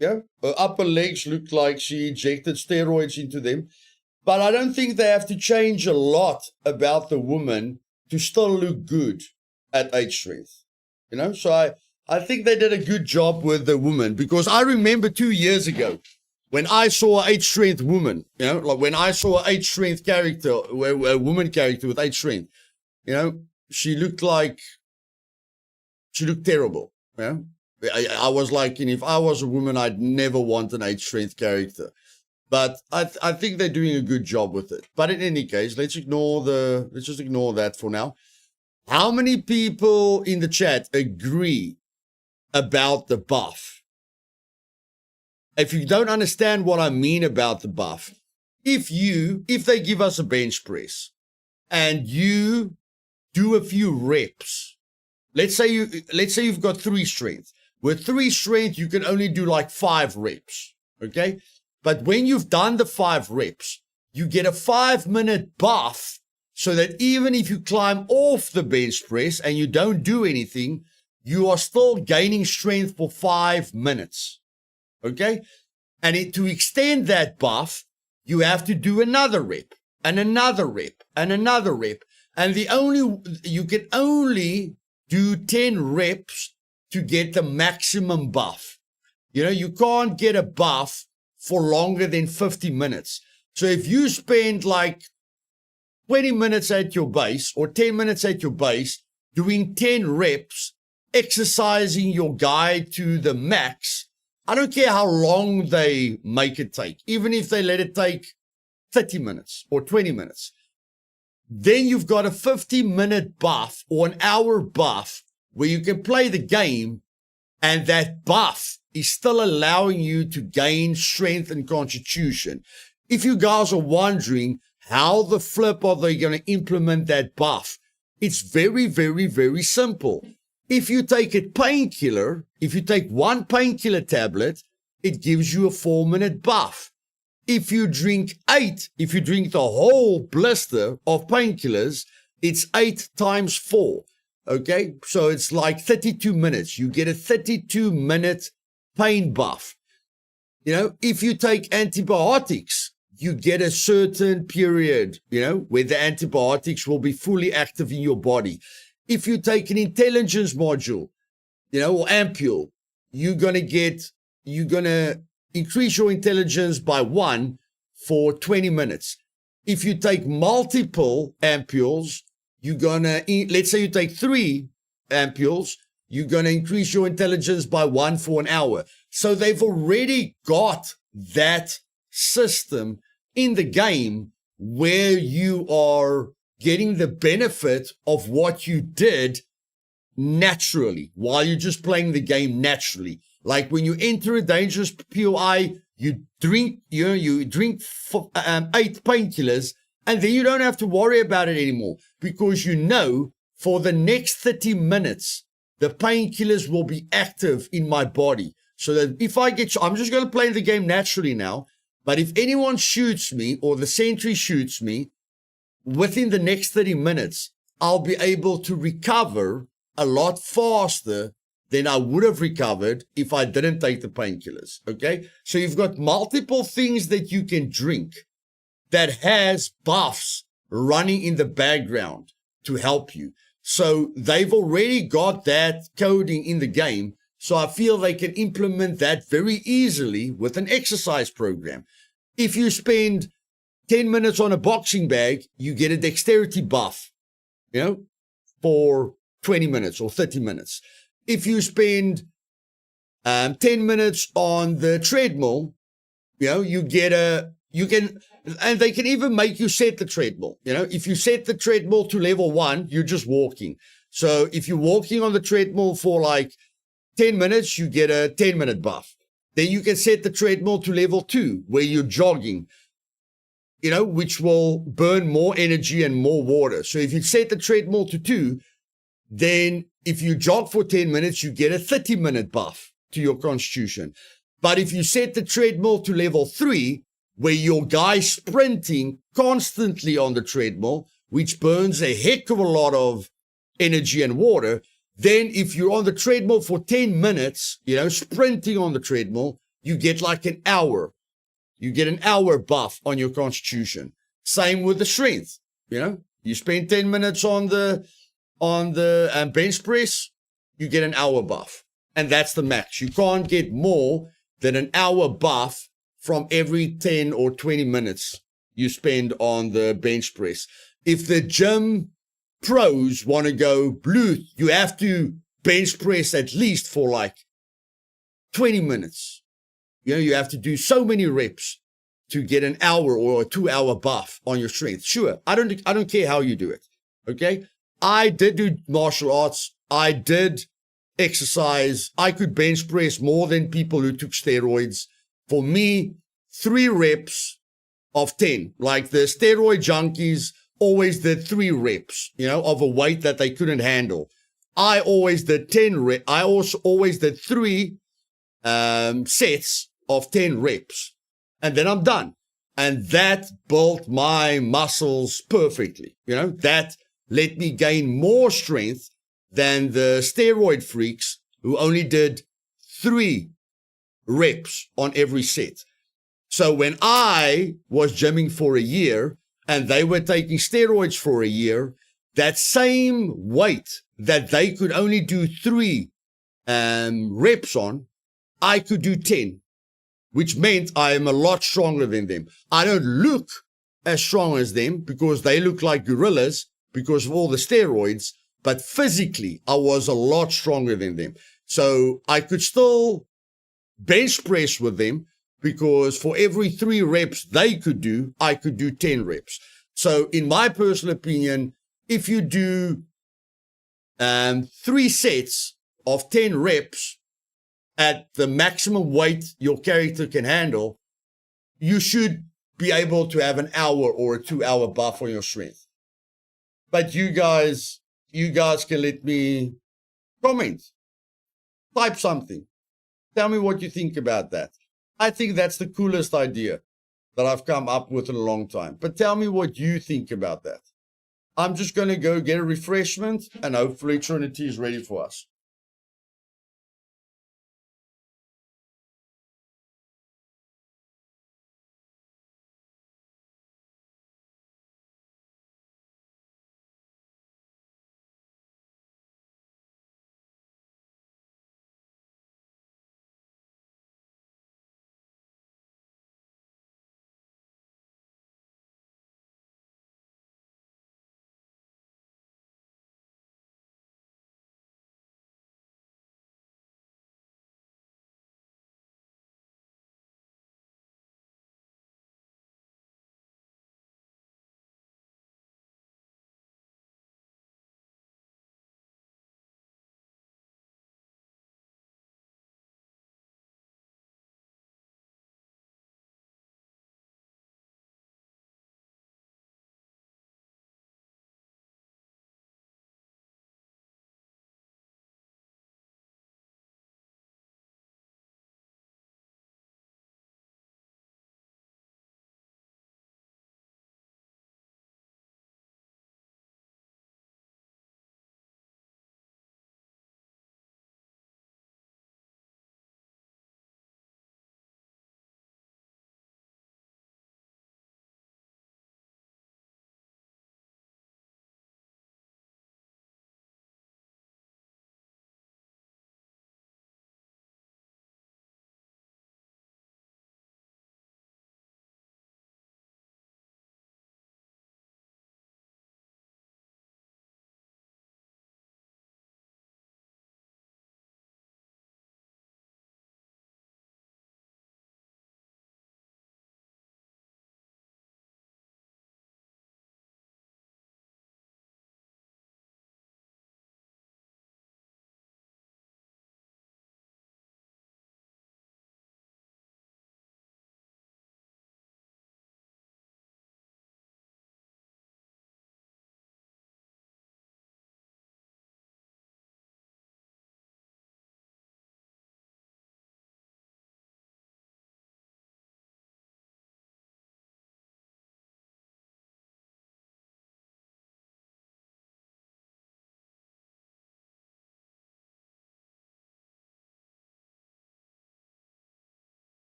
Her upper legs look like she injected steroids into them. But I don't think they have to change a lot about the woman to still look good at 8th strength. So I think they did a good job with the woman, because I remember 2 years ago, when I saw an 8th strength woman, like when I saw an 8th strength character, a woman character with 8th strength, she looked terrible. I was like, if I was a woman, I'd never want an 8th strength character. But I think they're doing a good job with it. But in any case, let's just ignore that for now. How many people in the chat agree about the buff? If you don't understand what I mean about the buff, if they give us a bench press and you do a few reps, let's say you've got 3 strength. With 3 strength, you can only do like 5 reps. Okay. But when you've done the 5 reps, you get a 5-minute buff, so that even if you climb off the bench press and you don't do anything, you are still gaining strength for 5 minutes. Okay? And to extend that buff, you have to do another rep, and another rep, and another rep. And you can only do 10 reps to get the maximum buff. You can't get a buff for longer than 50 minutes. So if you spend like 20 minutes at your base or 10 minutes at your base doing 10 reps, exercising your guy to the max, I don't care how long they make it take, even if they let it take 30 minutes or 20 minutes, then you've got a 50-minute buff or an hour buff where you can play the game, and that buff is still allowing you to gain strength and constitution. If you guys are wondering how the flip are they going to implement that buff, it's very, very, very simple. If you take a painkiller, if you take 1 painkiller tablet, it gives you a 4-minute buff. If you drink the whole blister of painkillers, it's 8 times 4. Okay, so it's like 32 minutes. You get a 32-minute pain buff. You know, if you take antibiotics, you get a certain period, you know, where the antibiotics will be fully active in your body. If you take an intelligence module, you know, or ampule, you're going to increase your intelligence by 1 for 20 minutes. If you take multiple ampules, you're going to, let's say you take 3 ampules, you're going to increase your intelligence by 1 for an hour. So they've already got that system in the game where you are getting the benefit of what you did naturally while you're just playing the game naturally. Like when you enter a dangerous POI, you drink 8 painkillers, and then you don't have to worry about it anymore because you know for the next 30 minutes, the painkillers will be active in my body. So that if I get, I'm just going to play the game naturally now. But if anyone shoots me or the sentry shoots me within the next 30 minutes, I'll be able to recover a lot faster than I would have recovered if I didn't take the painkillers. Okay. So you've got multiple things that you can drink that has buffs running in the background to help you. So they've already got that coding in the game. So I feel they can implement that very easily with an exercise program. If you spend 10 minutes on a boxing bag, you get a dexterity buff, you know, for 20 minutes or 30 minutes. If you spend 10 minutes on the treadmill, you know, and they can even make you set the treadmill. You know, if you set the treadmill to level 1, you're just walking. So if you're walking on the treadmill for like 10 minutes, you get a 10-minute buff. Then you can set the treadmill to level 2, where you're jogging, you know, which will burn more energy and more water. So if you set the treadmill to 2, then if you jog for 10 minutes, you get a 30-minute buff to your constitution. But if you set the treadmill to level 3, where your guy's sprinting constantly on the treadmill, which burns a heck of a lot of energy and water, then if you're on the treadmill for 10 minutes, you know, sprinting on the treadmill, you get like an hour. You get an hour buff on your constitution. Same with the strength. You know, you spend 10 minutes on the bench press, you get an hour buff. And that's the max. You can't get more than an hour buff from every 10 or 20 minutes you spend on the bench press. If the gym pros want to go blue, you have to bench press at least for like 20 minutes. You know, you have to do so many reps to get an hour or a 2-hour buff on your strength. Sure, I don't care how you do it. Okay, I did do martial arts. I did exercise. I could bench press more than people who took steroids. For me, 3 reps of 10, like the steroid junkies always did 3 reps, you know, of a weight that they couldn't handle. I always did 10 reps. I also always did 3 sets of 10 reps, and then I'm done. And that built my muscles perfectly. You know, that let me gain more strength than the steroid freaks who only did 3 reps on every set. So when I was gymming for a year and they were taking steroids for a year, that same weight that they could only do 3 reps on, I could do 10, which meant I am a lot stronger than them. I don't look as strong as them because they look like gorillas because of all the steroids, but physically I was a lot stronger than them. So I could still bench press with them because for every 3 reps they could do, I could do 10 reps. So in my personal opinion, if you do 3 sets of 10 reps at the maximum weight your character can handle, you should be able to have an hour or a 2-hour buff on your strength. But you guys can let me comment, type something. Tell me what you think about that. I think that's the coolest idea. that I've come up with in a long time. But tell me what you think about that. I'm just going to go get a refreshment, and hopefully Trinity is ready for us.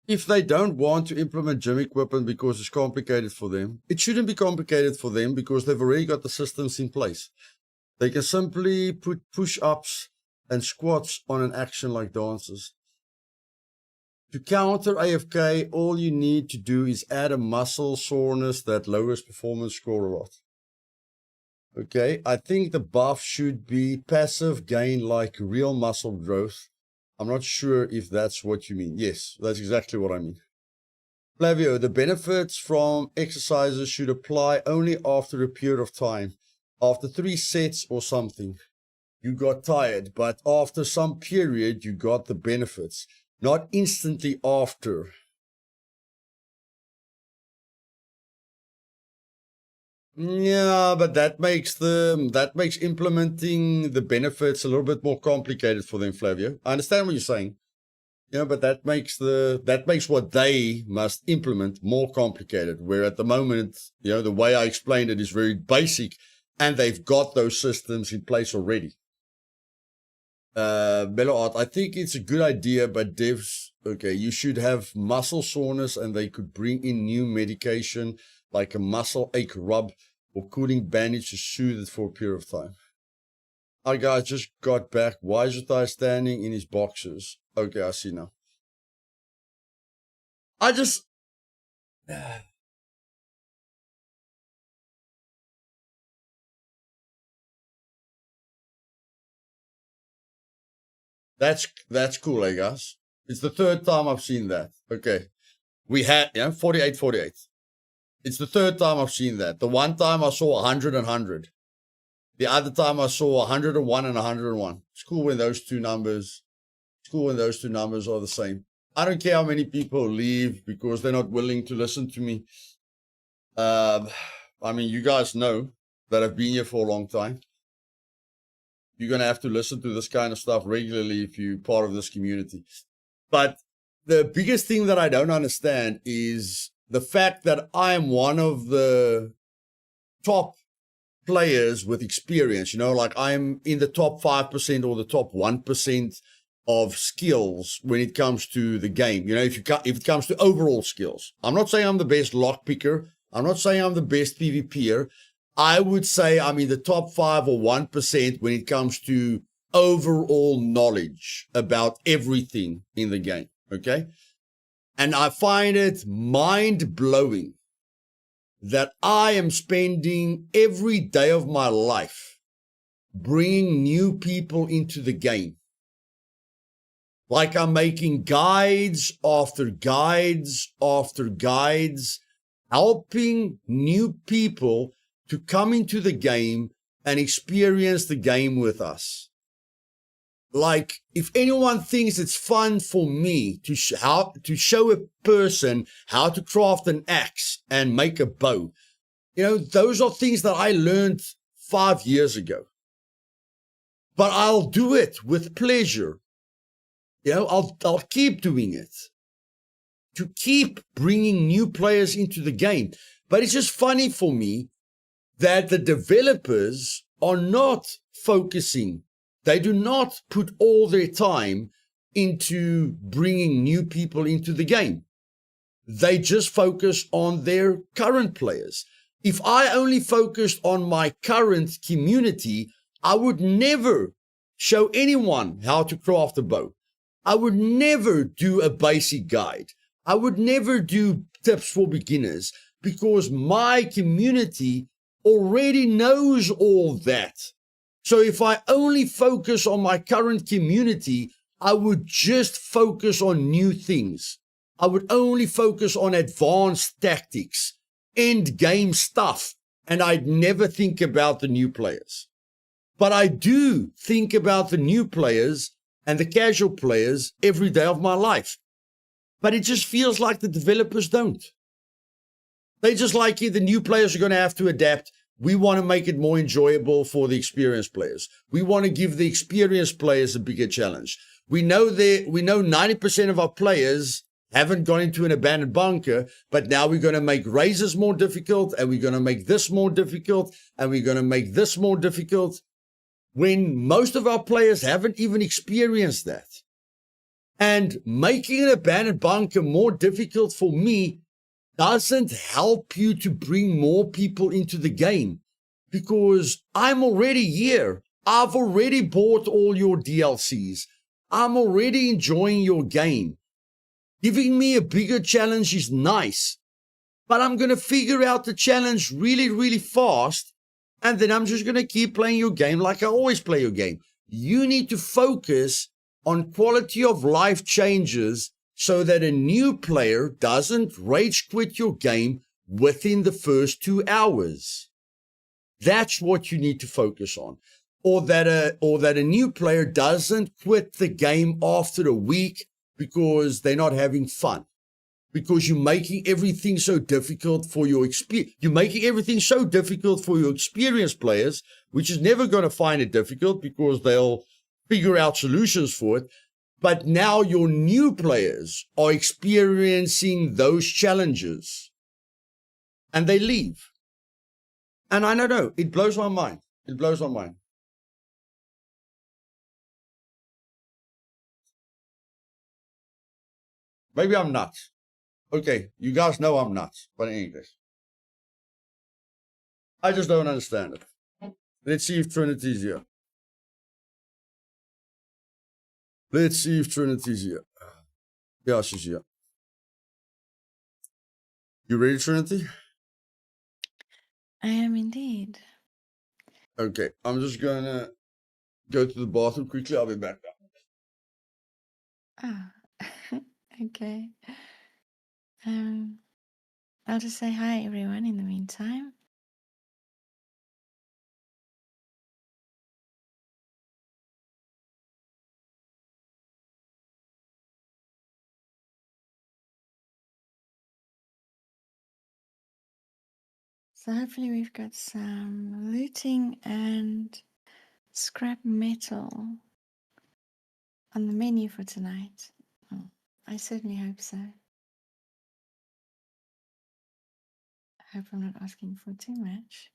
If they don't want to implement gym equipment because it's complicated for them, it shouldn't be complicated for them because they've already got the systems in place. They can simply put push-ups and squats on an action like dances. To counter AFK, all you need to do is add a muscle soreness that lowers performance score a lot. Okay, I think the buff should be passive gain like real muscle growth. I'm not sure if that's what you mean. Yes, that's exactly what I mean. Flavio, the benefits from exercises should apply only after a period of time. After 3 sets or something, you got tired, but after some period, you got the benefits. Not instantly after. Yeah, but that makes implementing the benefits a little bit more complicated for them, Flavio. I understand what you're saying. Yeah, but that makes what they must implement more complicated. Where at the moment, the way I explained it is very basic, and they've got those systems in place already. Bello Art, I think it's a good idea, but devs, okay, you should have muscle soreness and they could bring in new medication like a muscle ache rub or cooling bandage to soothe it for a period of time. Hi guys, just got back. Why is Luthais standing in his boxers? Okay, I see now. That's cool, eh, guys? It's the 3rd time I've seen that. Okay. We had, 48. It's the 3rd time I've seen that. The one time I saw 100 and 100. The other time I saw 101 and 101. It's cool when those two numbers are the same. I don't care how many people leave because they're not willing to listen to me. I mean, you guys know that I've been here for a long time. You're going to have to listen to this kind of stuff regularly if you're part of this community. But the biggest thing that I don't understand is the fact that I am one of the top players with experience. Like I'm in the top 5% or the top 1% of skills when it comes to the game. If it comes to overall skills. I'm not saying I'm the best lockpicker. I'm not saying I'm the best PvPer. I would say I'm in the top 5 or 1% when it comes to overall knowledge about everything in the game, okay? And I find it mind-blowing that I am spending every day of my life bringing new people into the game. Like I'm making guides after guides after guides, helping new people to come into the game and experience the game with us. Like, if anyone thinks it's fun for me to show a person how to craft an axe and make a bow, those are things that I learned 5 years ago. But I'll do it with pleasure. I'll keep doing it to keep bringing new players into the game. But it's just funny for me that the developers are not focusing. They do not put all their time into bringing new people into the game. They just focus on their current players. If I only focused on my current community, I would never show anyone how to craft a bow. I would never do a basic guide. I would never do tips for beginners because my community already knows all that. So if I only focus on my current community, I would just focus on new things. I would only focus on advanced tactics, end game stuff, and I'd never think about the new players. But I do think about the new players and the casual players every day of my life. But it just feels like the developers don't. They just like it. The new players are going to have to adapt. We want to make it more enjoyable for the experienced players. We want to give the experienced players a bigger challenge. We know 90% of our players haven't gone into an abandoned bunker, but now we're going to make raises more difficult, and we're going to make this more difficult, and we're going to make this more difficult, when most of our players haven't even experienced that. And making an abandoned bunker more difficult for me doesn't help you to bring more people into the game, because I'm already here. I've already bought all your DLCs. I'm already enjoying your game. Giving me a bigger challenge is nice, but I'm going to figure out the challenge really, really fast, and then I'm just going to keep playing your game like I always play your game. You need to focus on quality of life changes so that a new player doesn't rage quit your game within the first 2 hours. That's what you need to focus on. Or that a new player doesn't quit the game after a week because they're not having fun. Because you're making everything so difficult for your You're making everything so difficult for your experienced players, which is never going to find it difficult because they'll figure out solutions for it. But now your new players are experiencing those challenges and they leave. And I don't know, it blows my mind. It blows my mind. Maybe I'm nuts. Okay, you guys know I'm nuts, but in English. I just don't understand it. Let's see if Trinity's here. Let's see if Trinity's here. Yeah, she's here. You ready, Trinity? I am indeed. Okay, I'm just gonna go to the bathroom quickly. I'll be back. Ah, okay. I'll just say hi, everyone, in the meantime. So hopefully we've got some looting and scrap metal on the menu for tonight. Oh, I certainly hope so. I hope I'm not asking for too much.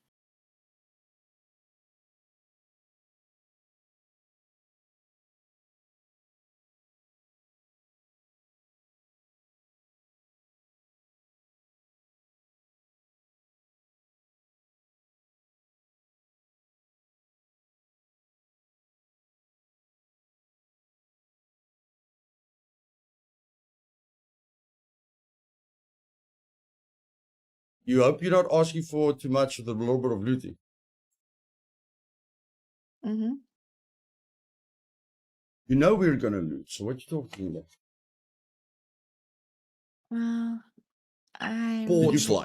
You hope you're not asking for too much with a little bit of looting. Mm-hmm. You know we're gonna loot, so what you talking about? Well,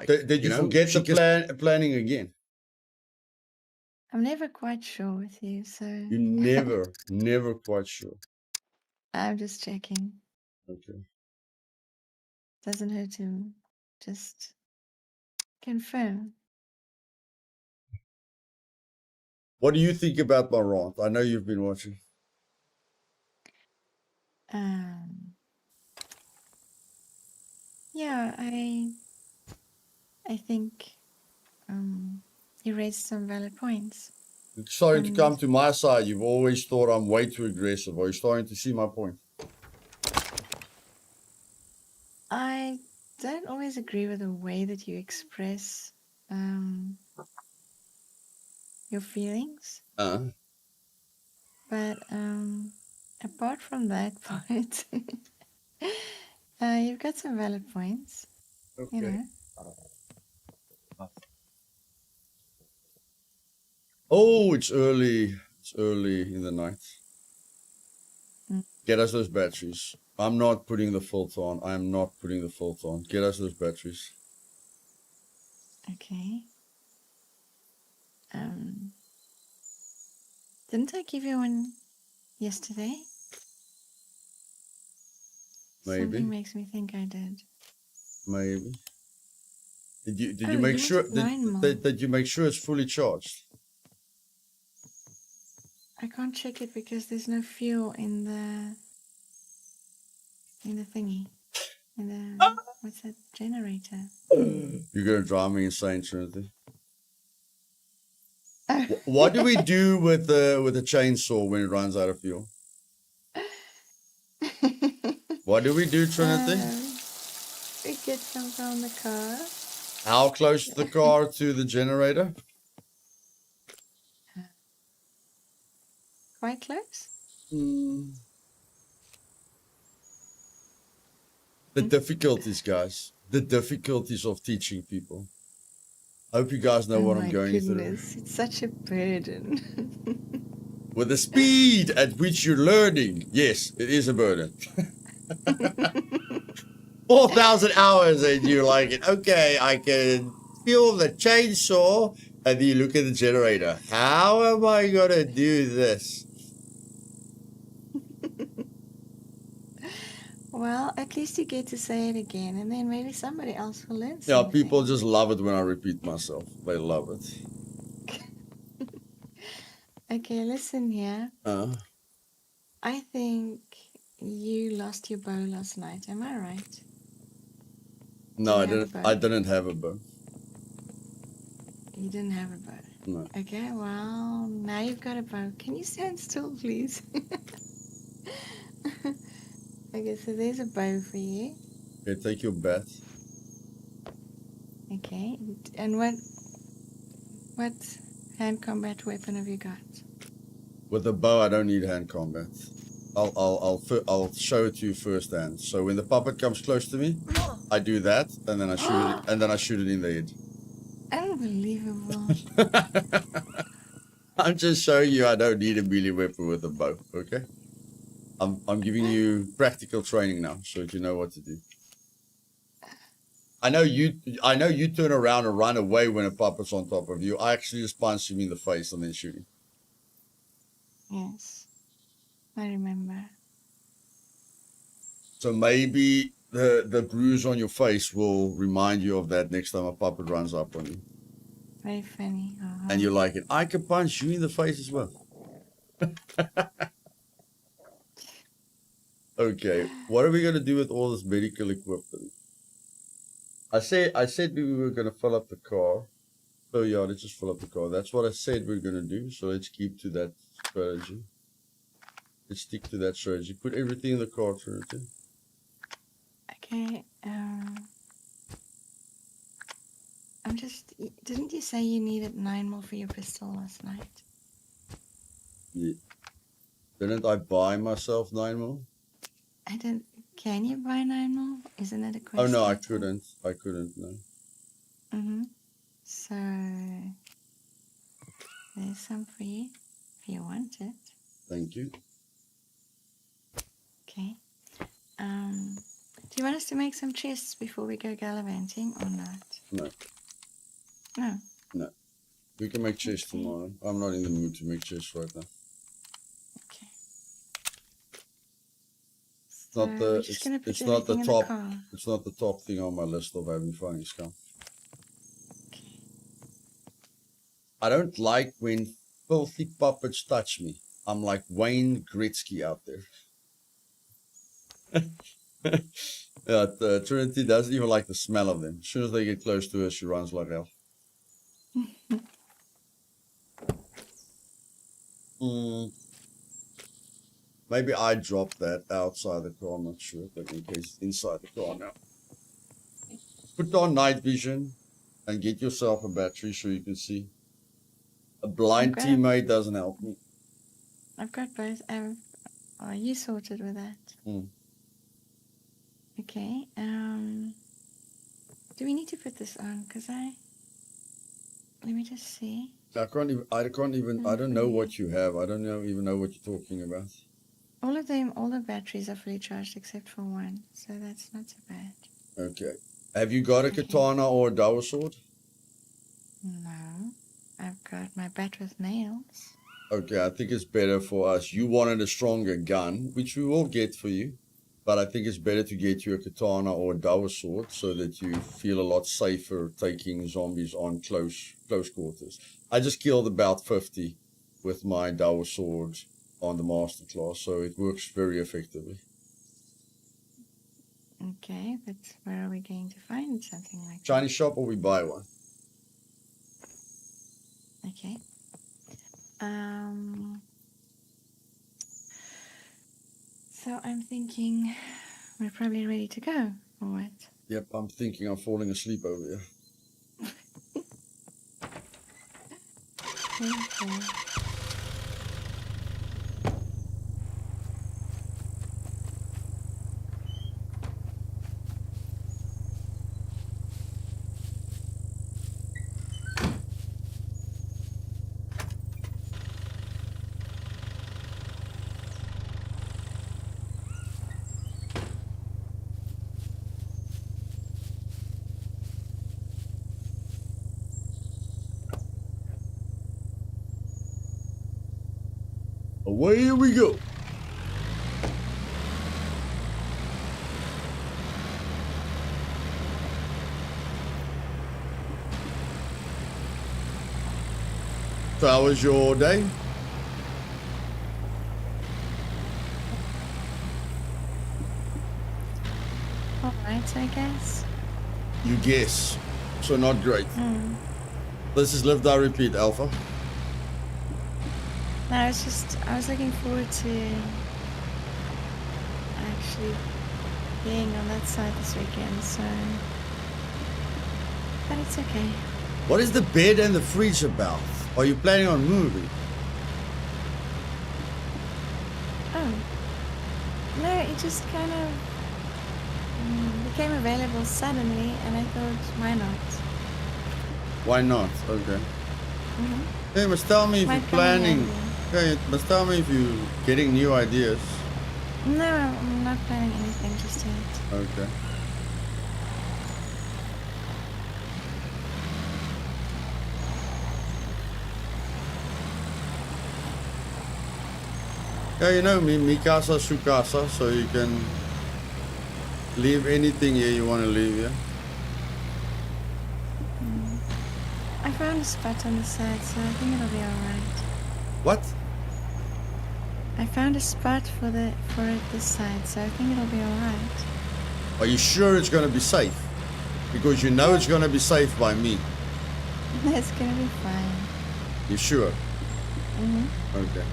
Did you forget the planning again? I'm never quite sure with you, so You're never quite sure. I'm just checking. Okay. Doesn't hurt to just confirm. What do you think about my rant? I know you've been watching. Yeah, I think you raised some valid points. It's starting to come to my side. You've always thought I'm way too aggressive. Are you starting to see my point? I don't always agree with the way that you express your feelings, but apart from that point, you've got some valid points. Okay. You know. Oh, it's early. It's early in the night. Get us those batteries. I'm not putting the filter on. I'm not putting the filter on. Get us those batteries. Okay. Didn't I give you one yesterday? Maybe. Something makes me think I did. Maybe. Did you make sure that you make sure it's fully charged? I can't check it because there's no fuel in the thingy. In the what's that generator? You're gonna drive me insane, Trinity. What do we do with the chainsaw when it runs out of fuel? What do we do, Trinity? We get some from the car. How close is the car to the generator? Quite close. The difficulties, guys. The difficulties of teaching people. I hope you guys know Oh what my I'm going goodness, through. it's such a burden. With the speed at which you're learning, yes, it is a burden. 4,000 hours and you're like, okay, I can feel the chainsaw. And then you look at the generator. How am I going to do this? Well, at least you get to say it again, and then maybe somebody else will learn Yeah, something. people just love it when I repeat myself. They love it. Okay, listen here. I think you lost your bow last night. Am I right? No, Did you have a bow? I didn't have a bow. You didn't have a bow. No. Okay, well, now you've got a bow. Can you stand still, please? Okay, so there's a bow for you. Okay, take your bat. Okay, and what hand combat weapon have you got? With a bow, I don't need hand combat. I'll show it to you firsthand. So when the puppet comes close to me, I do that, and then I shoot it, and then I shoot it in the head. Unbelievable. I'm just showing you I don't need a melee weapon with a bow. Okay. I'm giving you practical training now, so that you know what to do. I know you turn around and run away when a puppet's on top of you. I actually just punch him in the face and then shoot him. Yes, I remember. So maybe the bruise on your face will remind you of that next time a puppet runs up on you. Very funny. Uh-huh. And you're like, I can punch you in the face as well. Okay, what are we going to do with all this medical equipment? I said we were going to fill up the car. So yeah, let's just fill up the car. That's what I said we're going to do. So let's keep to that strategy. Let's stick to that strategy. Put everything in the car, Trinity. Okay, didn't you say you needed 9 more for your pistol last night? Yeah. Didn't I buy myself 9 more? Can you buy 9 more? Isn't it a question? Oh no, I couldn't. I couldn't, no. So, there's some for you, if you want it. Thank you. Okay. Do you want us to make some chests before we go gallivanting or not? No. No. No. We can make chests tomorrow. I'm not in the mood to make chests right now. Okay. It's not the it's not the top car. it's not the top thing on my list of having fun in Scum. Okay. I don't like when filthy puppets touch me. I'm like Wayne Gretzky out there. Yeah, Trinity doesn't even like the smell of them. As soon as they get close to her, she runs like hell. Maybe I dropped that outside the car. I'm not sure, but in case it's inside the car now. Put on night vision and get yourself a battery so you can see. A blind teammate doesn't help me. I've got both. Are you sorted with that? Okay. Do we need to put this on? Let me just see. I don't know what you have. I don't even know what you're talking about. All the batteries are fully charged except for one, so that's not so bad. Okay. Have you got a katana or a Dao sword? No. I've got my bat with nails. Okay, I think it's better for us. You wanted a stronger gun, which we will get for you. But I think it's better to get you a katana or a Dao sword so that you feel a lot safer taking zombies on close quarters. I just killed about 50 with my Dao sword on the masterclass, so it works very effectively. Okay, but where are we going to find something like that? Chinese shop or we buy one? Okay. So I'm thinking We're probably ready to go, or what? Yep, I'm thinking of falling asleep over here. Okay. Away we go. So how was your day? Alright, I guess. You guess. So not great. This is Live Die Repeat Alpha. No, I was looking forward to actually being on that side this weekend, so. But it's okay. What is the bed and the fridge about? Are you planning on moving? Oh. No, it just kind of became available suddenly, and I thought, why not? Why not? Okay. Mm-hmm. Hey, must tell me if Might you're come in planning. handy. Hey, must tell me if you're getting new ideas. No, I'm not planning anything just yet. Okay. Yeah, you know me, mi casa su casa, so you can leave anything here you want to leave here. I found a spot on the side, so I think it'll be alright. What? I found a spot for it this side, so I think it'll be alright. Are you sure it's going to be safe? Because you know it's going to be safe by me. It's gonna be fine. You sure? Mm-hmm. Okay.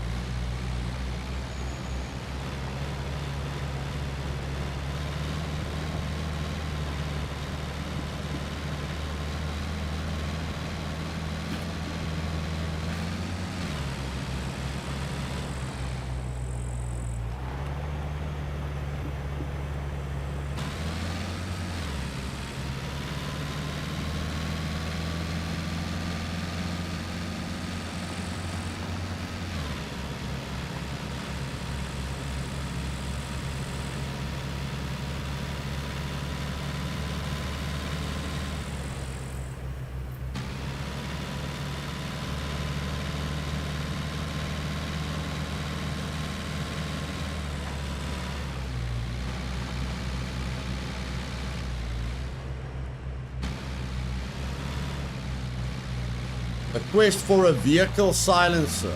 A quest for a vehicle silencer.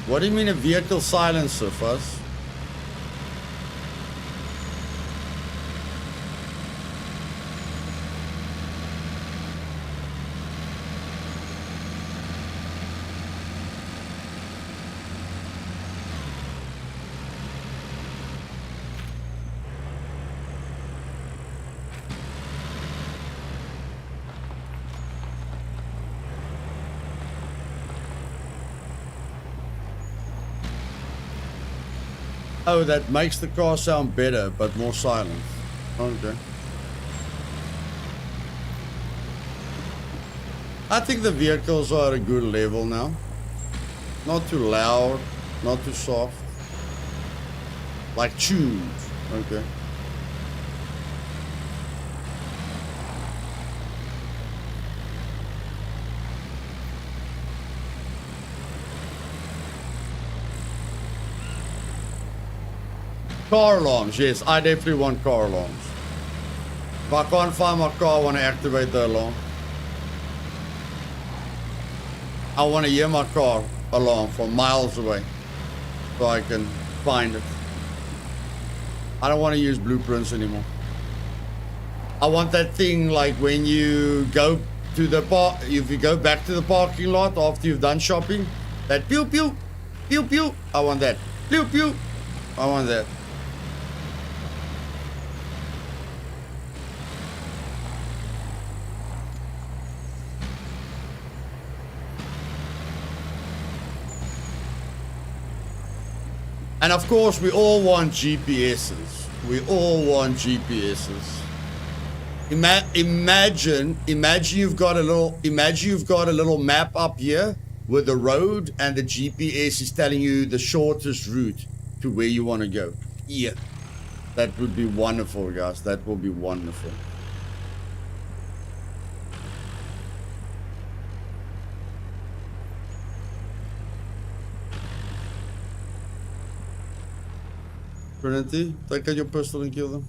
What do you mean a vehicle silencer, Fuzz? Oh, that makes the car sound better, but more silent. Okay. I think the vehicles are at a good level now. Not too loud, not too soft. Like tunes. Okay. Car alarms, yes, I definitely want car alarms. If I can't find my car, I want to activate the alarm. I want to hear my car alarm from miles away so I can find it. I don't want to use blueprints anymore. I want that thing like when you go to the park, if you go back to the parking lot after you've done shopping, that pew pew, pew pew, I want that. Pew pew, I want that. And of course, we all want GPSs. We all want GPSs. Imagine you've got a little map up here with the road, and the GPS is telling you the shortest route to where you want to go. Yeah, that would be wonderful, guys. That will be wonderful. Trinity, take out your pistol and kill them.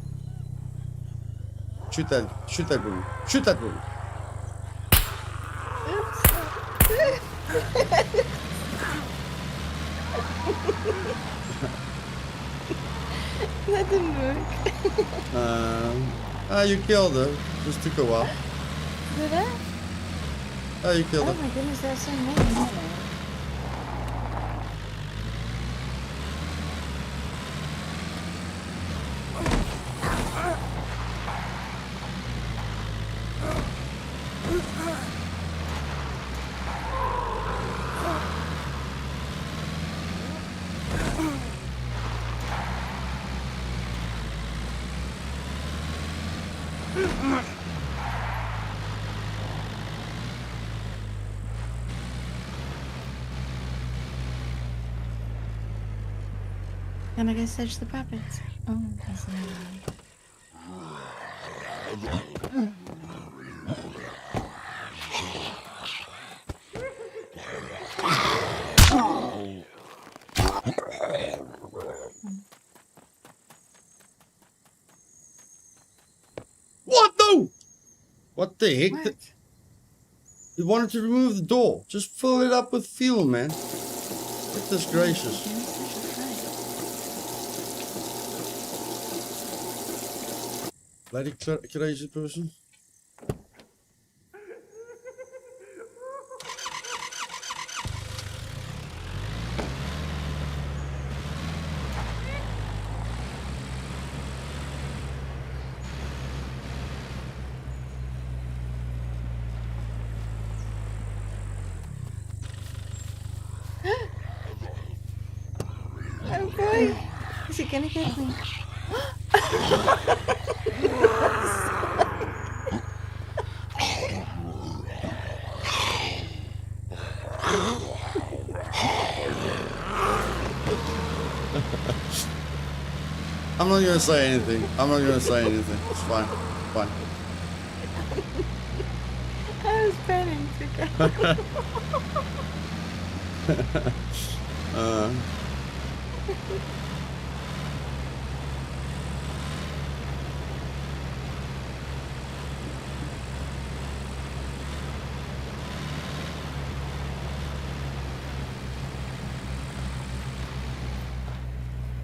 Shoot that woman. Shoot that woman. That didn't work. You killed her. Just took a while. Did I? You killed Oh her. my goodness, there's so many. Can I go search the puppets? Oh, that's another one. What the? What the heck? What? You wanted to remove the door. Just fill it up with fuel, man. Goodness gracious. You're such a fright. Bloody crazy person. Oh boy, is he gonna get me? I'm not gonna say anything. It's fine. Fine. I was planning to go.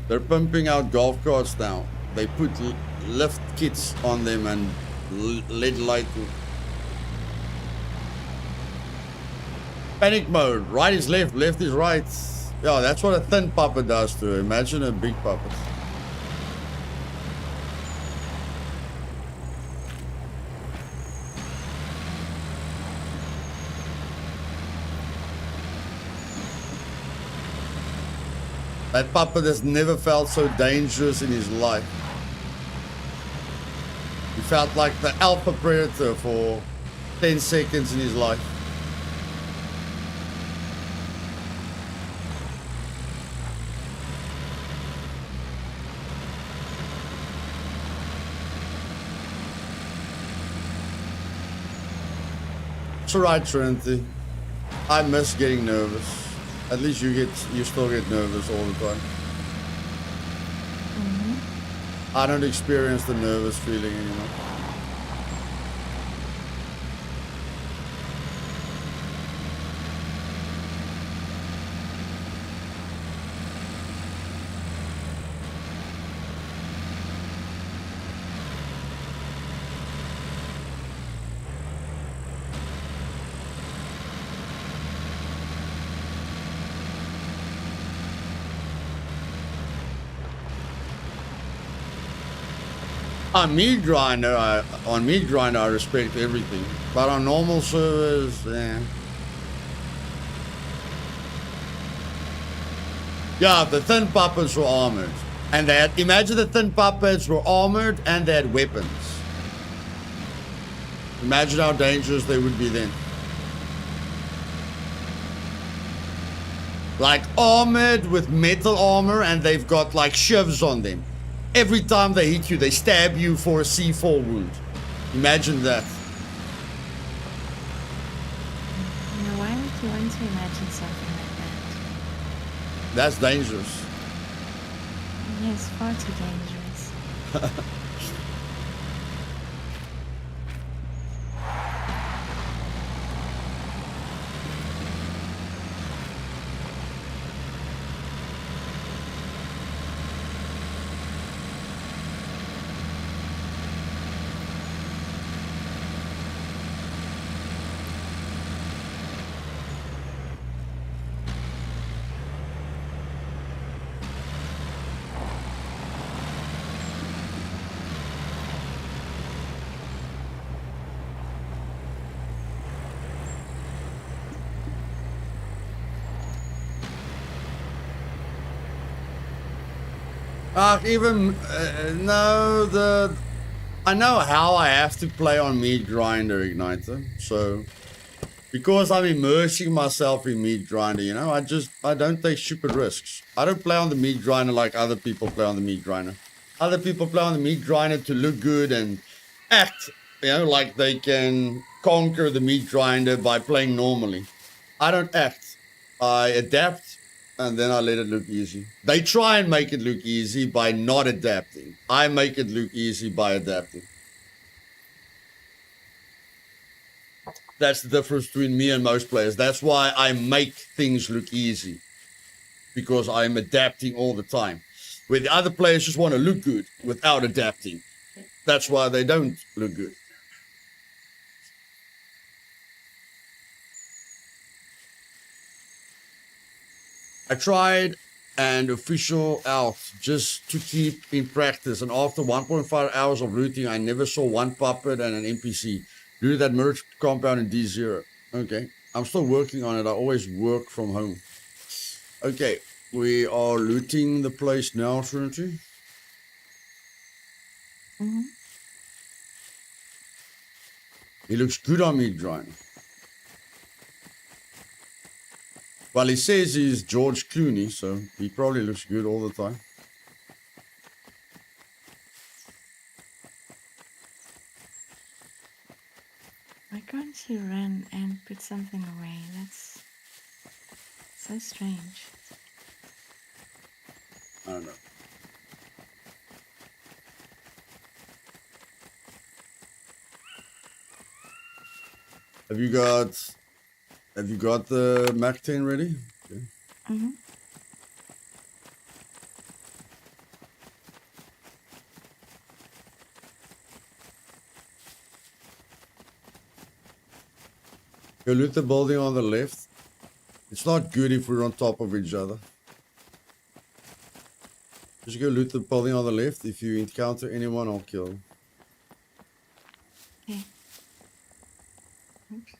They're pumping out golf carts now. They put lift kits on them and LED light. Panic mode. Right is left, left is right. Yeah, that's what a thin puppet does to her. Imagine a big puppet. That puppet has never felt so dangerous in his life. He felt like the alpha predator for 10 seconds in his life. It's alright, Trinity. I miss getting nervous. At least you still get nervous all the time. I don't experience the nervous feeling anymore. On Meat Grinder, I respect everything. But on normal servers, yeah, the thin puppets were armored. And they had, imagine the thin puppets were armored and they had weapons. Imagine how dangerous they would be then. Like armored with metal armor and they've got like shivs on them. Every time they hit you, they stab you for a C4 wound. Imagine that. Now, why would you want to imagine something like that? That's dangerous. Yes, far too dangerous. Even no, I know how I have to play on Meat Grinder Igniter, so because I'm immersing myself in Meat Grinder, you know, I don't take stupid risks. I don't play on the Meat Grinder like other people play on the Meat Grinder. Other people play on the Meat Grinder to look good and act, you know, like they can conquer the Meat Grinder by playing normally. I don't act. I adapt. And then I let it look easy. They try and make it look easy by not adapting. I make it look easy by adapting. That's the difference between me and most players. That's why I make things look easy. Because I'm adapting all the time. Where the other players just want to look good without adapting. That's why they don't look good. I tried an official out just to keep in practice, and after 1.5 hours of looting, I never saw one puppet and an NPC. Do that merge compound in D0. Okay, I'm still working on it. I always work from home. Okay, we are looting the place now, Trinity. Mm-hmm. He looks good on me, Brian. Well, he says he's George Clooney, so he probably looks good all the time. Why can't you run and put something away? That's so strange. I don't know. Have you got the Mac 10 ready? Okay. Mm-hmm. Go loot the building on the left. It's not good if we're on top of each other. Just go loot the building on the left. If you encounter anyone, I'll kill them. Okay. Oops.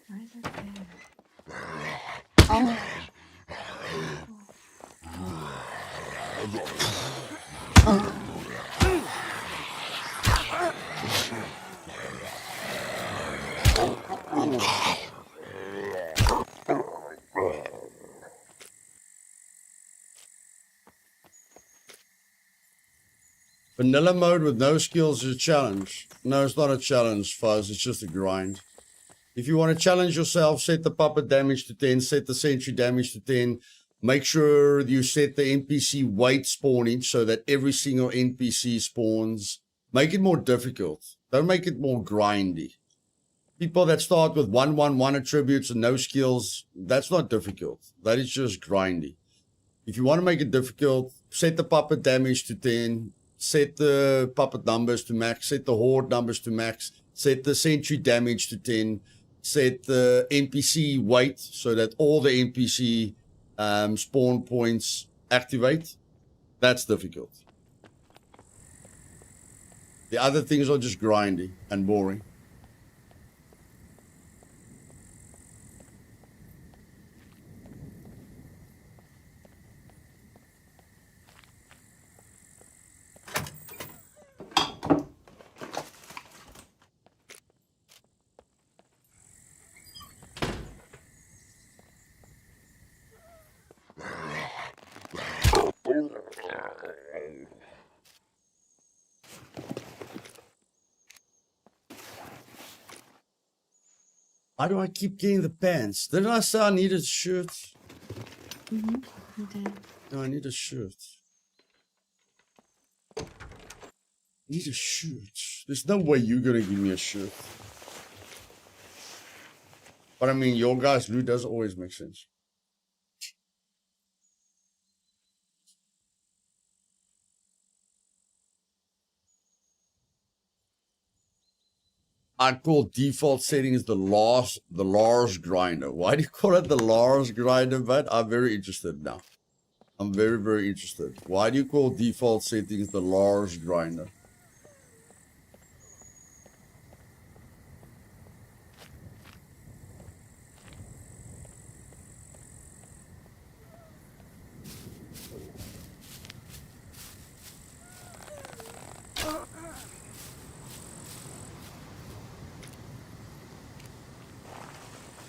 Why is it there? Vanilla mode with no skills is a challenge. No, it's not a challenge, Fuzz. It's just a grind. If you want to challenge yourself, set the puppet damage to 10, set the sentry damage to 10, Make sure you set the NPC weight spawning so that every single NPC spawns. Make it more difficult. Don't make it more grindy. People that start with 1-1-1 attributes and no skills, that's not difficult. That is just grindy. If you want to make it difficult, set the puppet damage to 10, set the puppet numbers to max, set the horde numbers to max, set the sentry damage to 10, set the NPC weight so that all the NPC spawn points activate. That's difficult. The other things are just grindy and boring. Why do I keep getting the pants? Didn't I say I need a shirt? You did. No, I need a shirt. Need a shirt. There's no way you're gonna give me a shirt. But I mean, your guys' loot doesn't always make sense. I call default settings the Lars grinder. Why do you call it the Lars grinder, man? I'm very interested now. I'm very, very interested. Why do you call default settings the Lars grinder?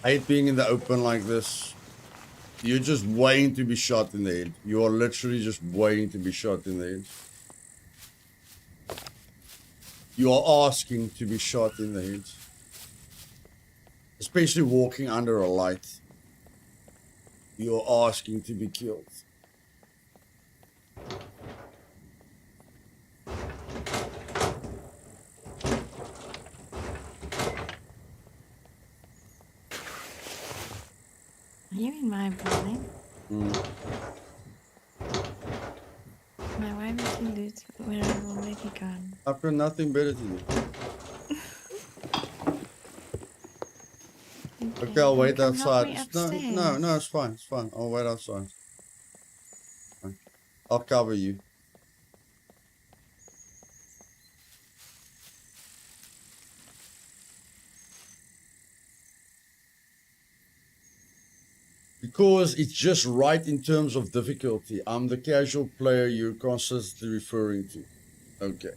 I hate being in the open like this. You're just waiting to be shot in the head. You are literally just waiting to be shot in the head. You are asking to be shot in the head. Especially walking under a light. You are asking to be killed. Are you in my building? My why would you loot where I've already gone? I've got nothing better to do. Okay, I'll wait Come help outside. me No, upstairs. no, it's fine. It's fine. I'll wait outside. Fine. I'll cover you. Because it's just right in terms of difficulty. I'm the casual player you're constantly referring to. Okay.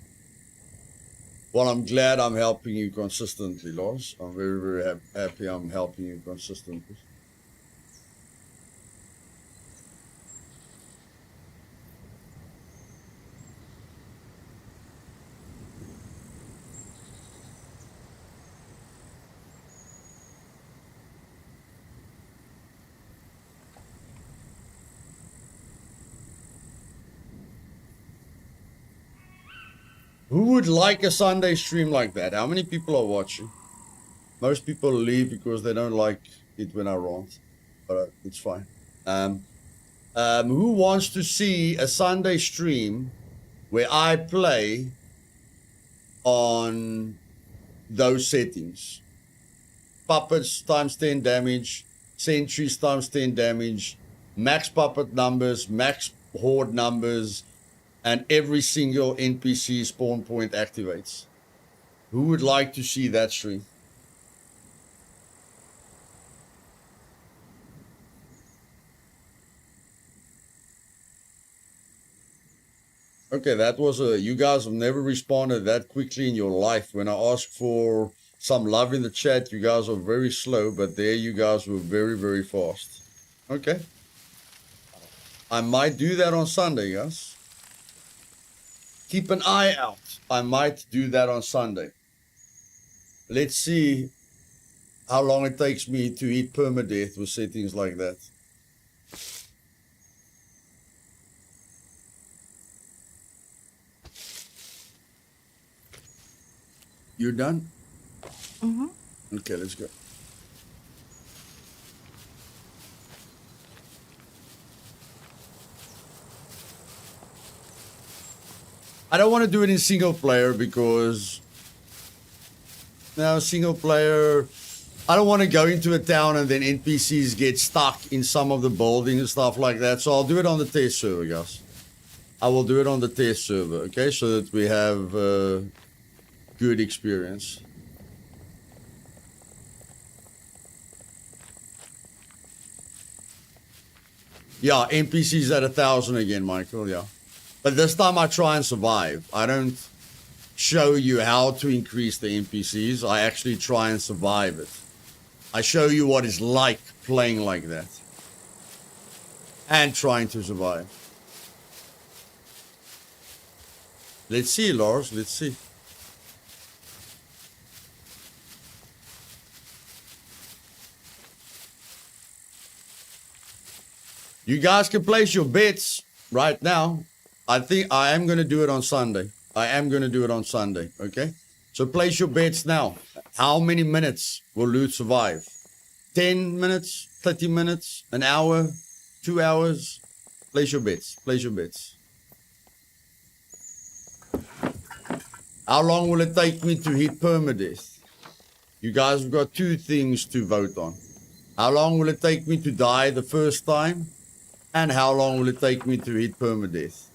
Well, I'm glad I'm helping you consistently, Lars. I'm very, very happy I'm helping you consistently. Who would like a Sunday stream like that? How many people are watching? Most people leave because they don't like it when I rant, but it's fine. Who wants to see a Sunday stream where I play on those settings? Puppets times 10 damage, sentries times 10 damage, max puppet numbers, max horde numbers, and every single NPC spawn point activates. Who would like to see that stream? Okay, that was you guys have never responded that quickly in your life. When I asked for some love in the chat, you guys are very slow, but there you guys were very, very fast. Okay. I might do that on Sunday, guys. Keep an eye out. I might do that on Sunday. Let's see how long it takes me to hit permadeath with settings like that. You done? Mm-hmm. Okay, let's go. I don't want to do it in single player because now single player, I don't want to go into a town and then NPCs get stuck in some of the buildings and stuff like that. So I'll do it on the test server, guys. I will do it on the test server, okay? So that we have good experience. Yeah, NPCs at 1,000 again, Michael, yeah. But this time I try and survive. I don't show you how to increase the NPCs. I actually try and survive it. I show you what it's like playing like that. And trying to survive. Let's see, Lars. Let's see. You guys can place your bets right now. I think I am going to do it on Sunday. I am going to do it on Sunday, okay? So place your bets now. How many minutes will Luth survive? 10 minutes, 30 minutes, an hour, 2 hours? Place your bets. Place your bets. How long will it take me to hit permadeath? You guys have got 2 things to vote on. How long will it take me to die the first time? And how long will it take me to hit permadeath?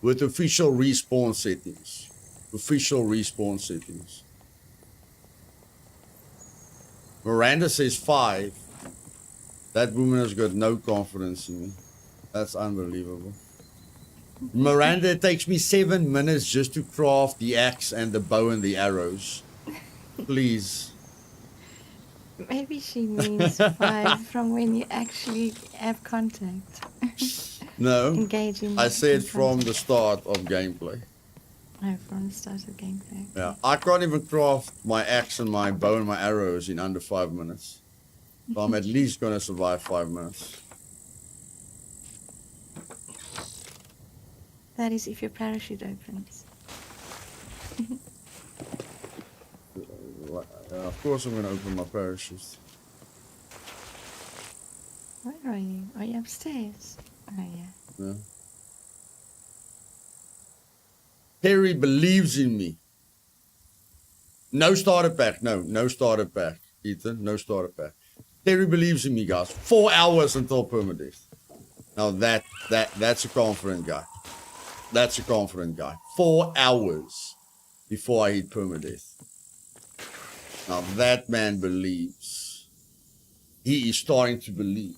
With official respawn settings. Official respawn settings. Miranda says 5. That woman has got no confidence in me. That's unbelievable. Miranda, it takes me 7 minutes just to craft the axe and the bow and the arrows. Please. Maybe she means 5 from when you actually have contact. No. Engage in. I said in from the contact. start of gameplay. No, from the start of gameplay. Yeah. I can't even craft my axe and my bow and my arrows in under 5 minutes. So I'm at least going to survive 5 minutes. That is if your parachute opens. Of course I'm going to open my parachute. Where are you? Are you upstairs? Oh, yeah. Yeah. Terry believes in me. No starter pack. No starter pack. Ethan, no starter pack. Terry believes in me, guys. 4 hours until permadeath. Now that's a confident guy. That's a confident guy. 4 hours before I hit permadeath. Now that man believes. He is starting to believe.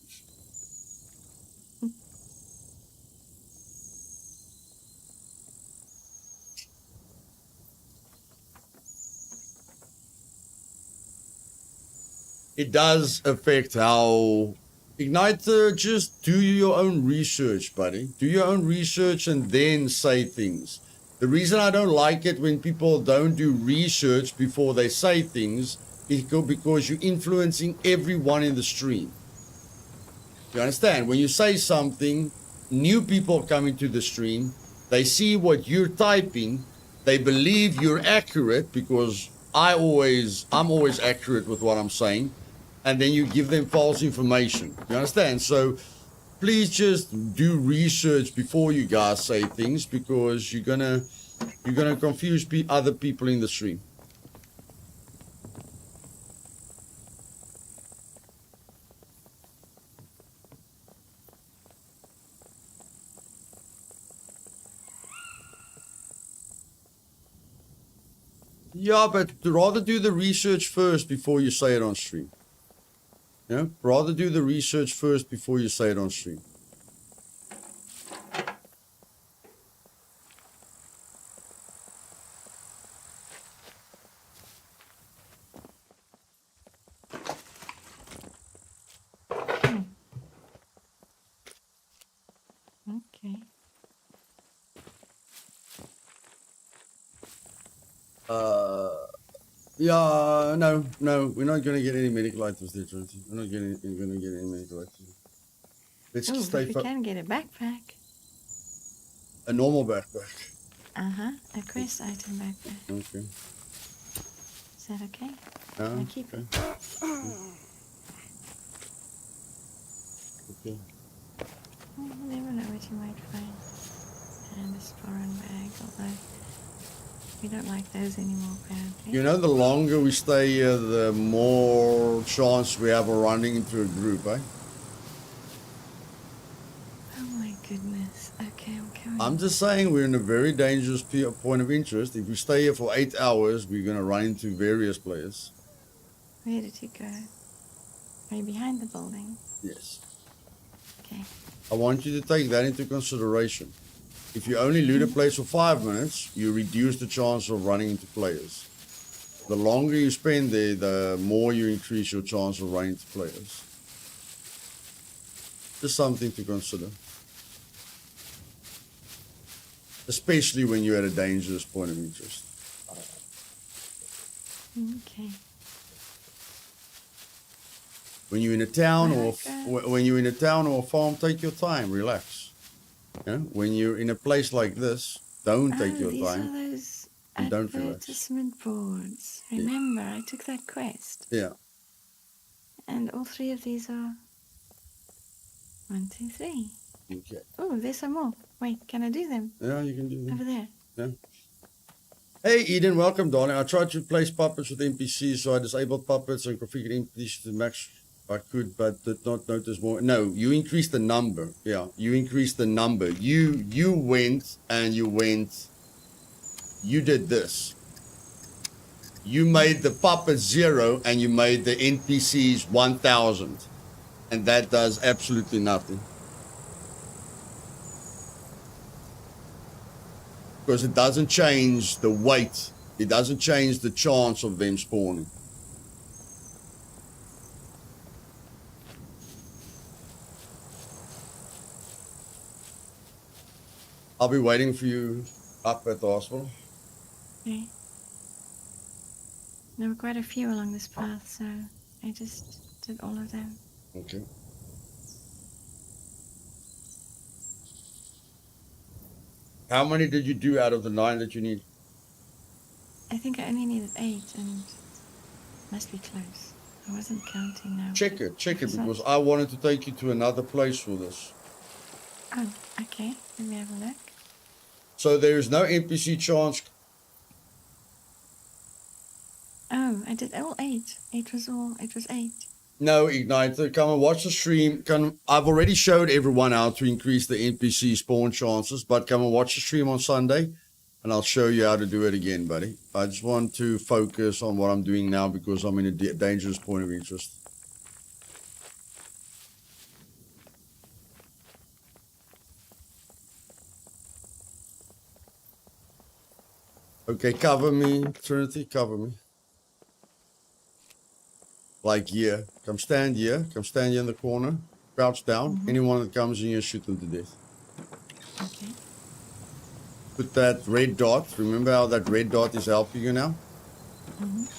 It does affect how Ignite. Just do your own research, buddy. Do your own research and then say things. The reason I don't like it when people don't do research before they say things is because you're influencing everyone in the stream. You understand? When you say something, new people come into the stream, they see what you're typing, they believe you're accurate because I'm always accurate with what I'm saying, and then you give them false information. You understand? So please just do research before you guys say things because you're gonna confuse other people in the stream. Yeah, but rather do the research first before you say it on stream. Yeah, rather do the research first before you say it on stream. Okay. Yeah, no, we're not gonna get any medical items there, Trinity. We're not gonna get any medical items. Let's Oh, stay but we can get a backpack. a normal backpack. A quest item backpack. Okay. that okay? No? I keep it. Okay. You never know what you might find. And a foreign bag, although we don't like those anymore, apparently. You know, the longer we stay here, the more chance we have of running into a group, eh? Oh my goodness. Okay, I'm coming. I'm just saying we're in a very dangerous point of interest. If we stay here for 8 hours, we're going to run into various players. Where did you go? Are you behind the building? Yes. Okay. I want you to take that into consideration. If you only loot a place for 5 minutes, you reduce the chance of running into players. The longer you spend there, the more you increase your chance of running into players. Just something to consider. Especially when you're at a dangerous point of interest. Okay. When you're in a town or Okay. when you're in a town or a farm, take your time, relax. You know, when you're in a place like this, don't take your these time. are those And don't relax. advertisement boards. Remember, I took that quest. Yeah. And all 3 of these are 1, 2, 3. Okay. Oh, there's some more. Wait, can I do them? Yeah, you can do that. Over there. Yeah. Hey, Eden, welcome, darling. I tried to replace puppets with NPCs, so I disabled puppets and configured NPCs to the max I could, but did not notice more. No, you increased the number. Yeah, you increased the number. You went and you did this. You made the puppets 0 and you made the NPCs 1,000. And that does absolutely nothing. Because it doesn't change the weight. It doesn't change the chance of them spawning. I'll be waiting for you up at the hospital. Okay. There were quite a few along this path, so I just did all of them. Okay. How many did you do out of the 9 that you need? I think I only needed 8 and must be close. I wasn't counting now. Check it, Is that- because I wanted to take you to another place for this. Oh, okay. Let me have a look. So there is no NPC chance. Oh, I did all 8. It was 8. No, Igniter, come and watch the stream. I've already showed everyone how to increase the NPC spawn chances, but come and watch the stream on Sunday, and I'll show you how to do it again, buddy. I just want to focus on what I'm doing now because I'm in a dangerous point of interest. Okay, cover me, Trinity, cover me. Like here. Come stand here. Come stand here in the corner. Crouch down. Anyone that comes in here, shoot them to death. Okay. Put that red dot. Remember how that red dot is helping you now?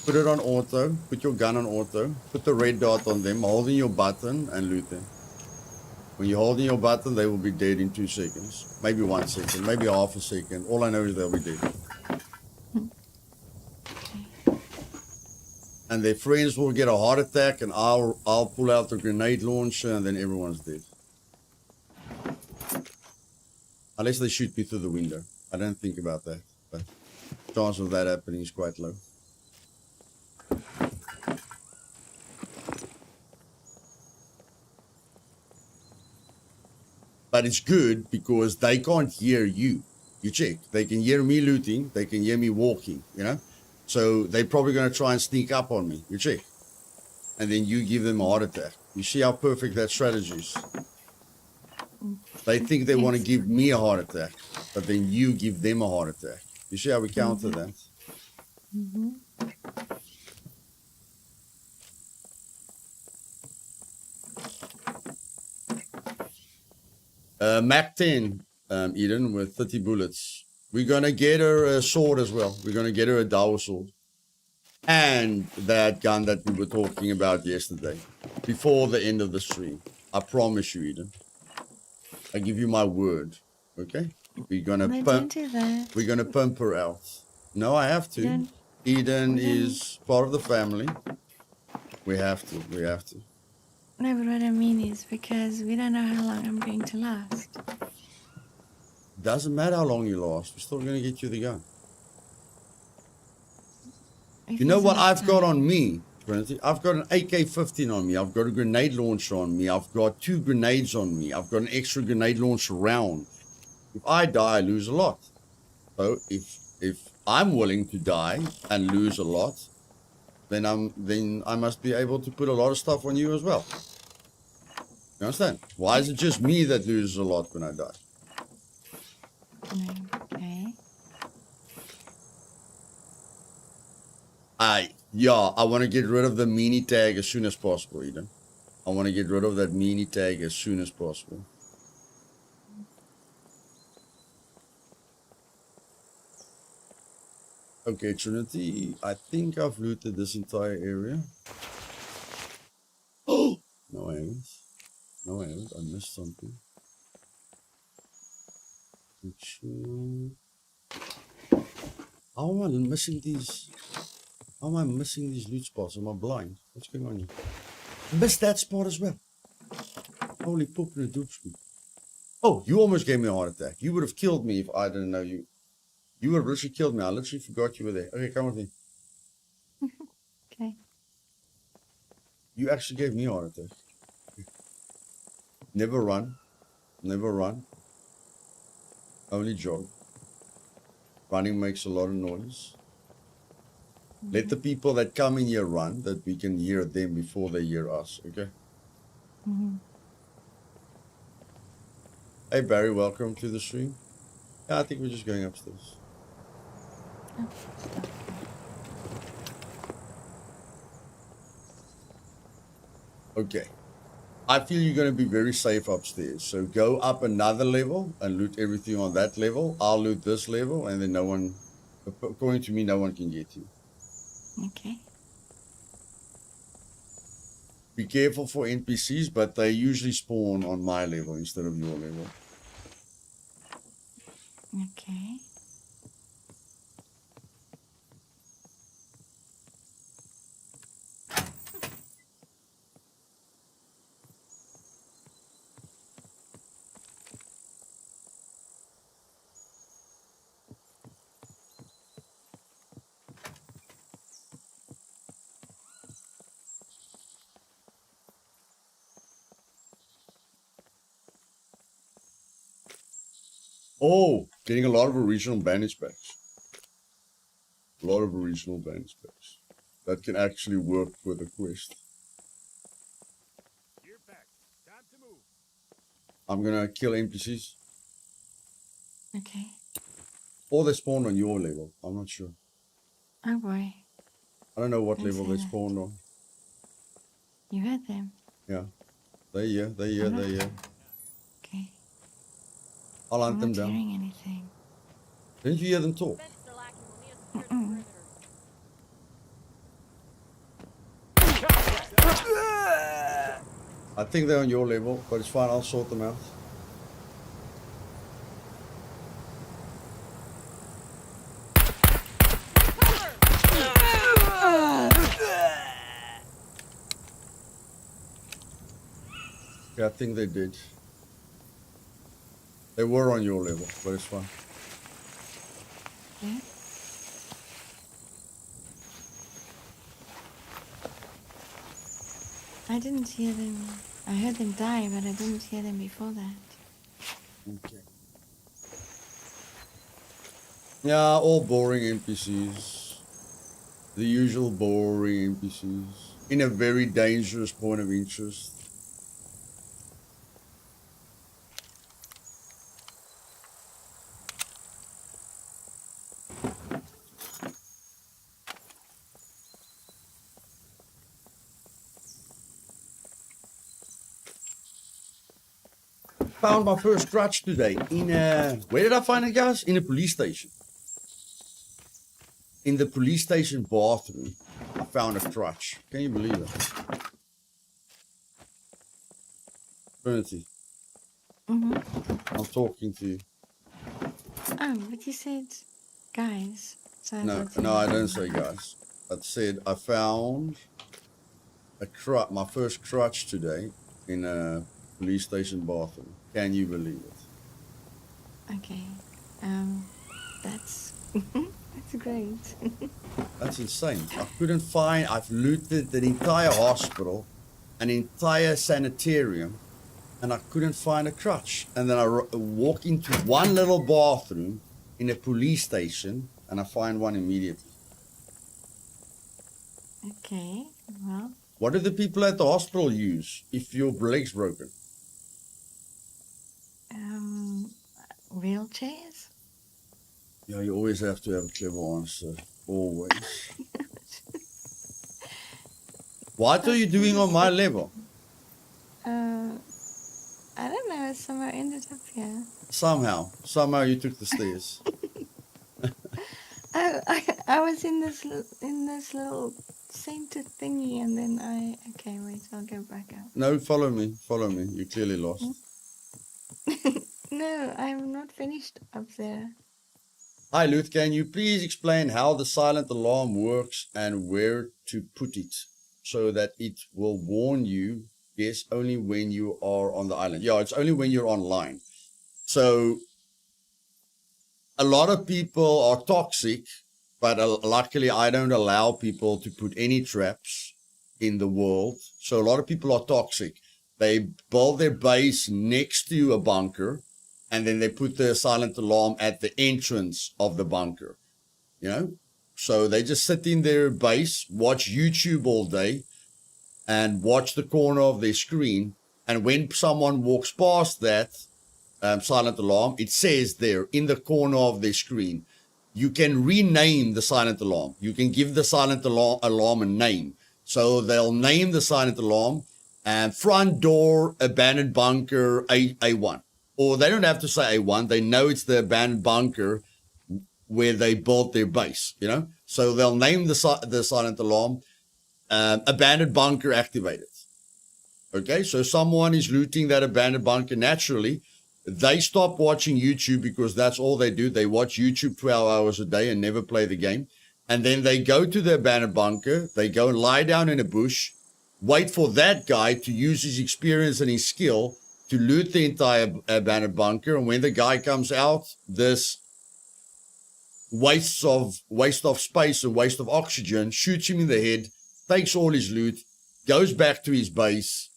Put it on auto. Put your gun on auto. Put the red dot on them. Holding your button and loot them. When you're holding your button, they will be dead in 2 seconds. Maybe 1 second. Maybe half a second. All I know is they'll be dead. And their friends will get a heart attack, and I'll pull out the grenade launcher, and then everyone's dead. Unless they shoot me through the window. I don't think about that, but the chance of that happening is quite low. But it's good because they can't hear you. You check. They can hear me looting. They can hear me walking, you know? So they're probably going to try and sneak up on me. You check. And then you give them a heart attack. You see how perfect that strategy is? They think they want to give me a heart attack, but then you give them a heart attack. You see how we counter that? Mac 10, Eden, with 30 bullets. We're going to get her a sword as well. We're going to get her a Dao sword. And that gun that we were talking about yesterday. Before the end of the stream. I promise you, Eden. I give you my word. Okay? We're going to Don't do that. We're going to pump her out. No, I have to. Eden is part of the family. We have to. No, but what I mean is because we don't know how long I'm going to last. Doesn't matter how long you last. We're still going to get you the gun. If You know there's what enough I've got time. on me, Trinity? I've got an AK-15 on me. I've got a grenade launcher on me. I've got 2 grenades on me. I've got an extra grenade launcher round. If I die, I lose a lot. So if I'm willing to die and lose a lot, then I must be able to put a lot of stuff on you as well. You understand? Why is it just me that loses a lot when I die? Okay. I want to get rid of the meanie tag as soon as possible, Eden. I want to get rid of that meanie tag as soon as possible. Okay, Trinity, I think I've looted this entire area. Oh! No, I haven't. No, I haven't. I missed something. How am I missing these? How am I missing these loot spots? Am I blind? What's going on here? I missed that spot as well. Holy poop in a doop scoop. Oh, you almost gave me a heart attack. You would have killed me if I didn't know you. You would have literally killed me. I literally forgot you were there. Okay, come with me. Okay. You actually gave me a heart attack. Never run. Never run. Only jog. Running makes a lot of noise. Let the people that come in here run, that we can hear them before they hear us, okay? Hey Barry, welcome to the stream. Yeah, I think we're just going upstairs. Okay. I feel you're going to be very safe upstairs. So go up another level and loot everything on that level. I'll loot this level and then no one, according to me, no one can get you. Okay. Be careful for NPCs, but they usually spawn on my level instead of your level. Okay. Oh, getting a lot of original bandage packs. A lot of original bandage packs. That can actually work with a quest. Gear packed. Time to move. I'm gonna kill NPCs. Okay. Or they spawn on your level. I'm not sure. Oh boy. I don't know what Don't level say they that. spawned on. You heard them. Yeah. They here. Okay. I'll I'm hunt them not down. hearing anything. Didn't you hear them talk? Mm-mm. I think they're on your level, but it's fine. I'll sort them out. Yeah, I think they did. They were on your level, but it's fine. Yeah. I didn't hear them. I heard them die, but I didn't hear them before that. Okay. Yeah, all boring NPCs. The usual boring NPCs. In a very dangerous point of interest. Found my first crutch today in a... Where did I find it, guys? In a police station. In the police station bathroom, I found a crutch. Can you believe it? Trinity, I'm talking to you. Oh, but you said, guys. So I No, thought you no, I might didn't say know. guys. I said I found my first crutch today in a police station bathroom. Can you believe it? Okay. That's that's great. That's insane. I couldn't find. I've looted the entire hospital, an entire sanitarium, and I couldn't find a crutch. And then I walk into one little bathroom in a police station, and I find one immediately. Okay. Well, What do the people at the hospital use if your leg's broken? wheelchairs. Yeah, you always have to have a clever answer. Always. What are you doing on my level? I don't know. I somehow ended up here. Somehow you took the stairs. I was in this little center thingy, and then okay. Wait, I'll go back up. No, follow me. You're clearly lost. No, I'm not finished up there. Hi, Luth. Can you please explain how the silent alarm works and where to put it so that it will warn you? Yes, only when you are on the island. Yeah, it's only when you're online. So a lot of people are toxic, but luckily I don't allow people to put any traps in the world. So a lot of people are toxic. They build their base next to a bunker, and then they put the silent alarm at the entrance of the bunker, you know? So they just sit in their base, watch YouTube all day, and watch the corner of their screen. And when someone walks past that silent alarm, it says there in the corner of their screen, you can rename the silent alarm. You can give the silent alarm a name. So they'll name the silent alarm front door abandoned bunker A1. Or they don't have to say A1. They know it's the abandoned bunker where they built their base, you know. So they'll name the silent alarm abandoned bunker activated. Okay, so someone is looting that abandoned bunker naturally. They stop watching YouTube because that's all they do. They watch YouTube 12 hours a day and never play the game. And then they go to the abandoned bunker. They go and lie down in a bush, wait for that guy to use his experience and his skill to loot the entire abandoned bunker. And when the guy comes out, this waste of space and waste of oxygen shoots him in the head, takes all his loot, goes back to his base,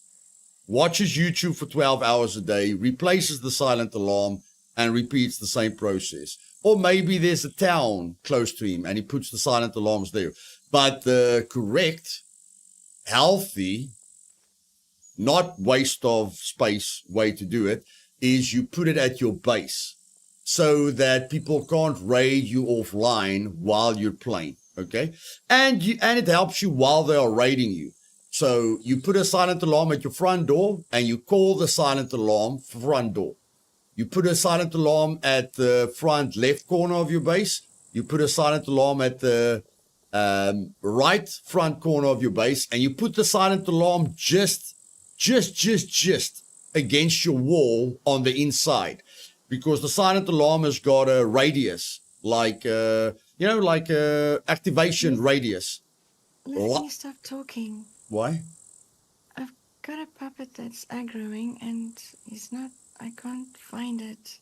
watches YouTube for 12 hours a day, replaces the silent alarm, and repeats the same process. Or maybe there's a town close to him and he puts the silent alarms there. But the correct, healthy, not waste of space way to do it is you put it at your base so that people can't raid you offline while you're playing, okay? And it helps you while they are raiding you. So you put a silent alarm at your front door and you call the silent alarm front door. You put a silent alarm at the front left corner of your base. You put a silent alarm at the right front corner of your base, and you put the silent alarm just against your wall on the inside, because the silent alarm has got a radius, like activation radius. Let me stop talking. Why? I've got a puppet that's aggroing, and he's not. I can't find it.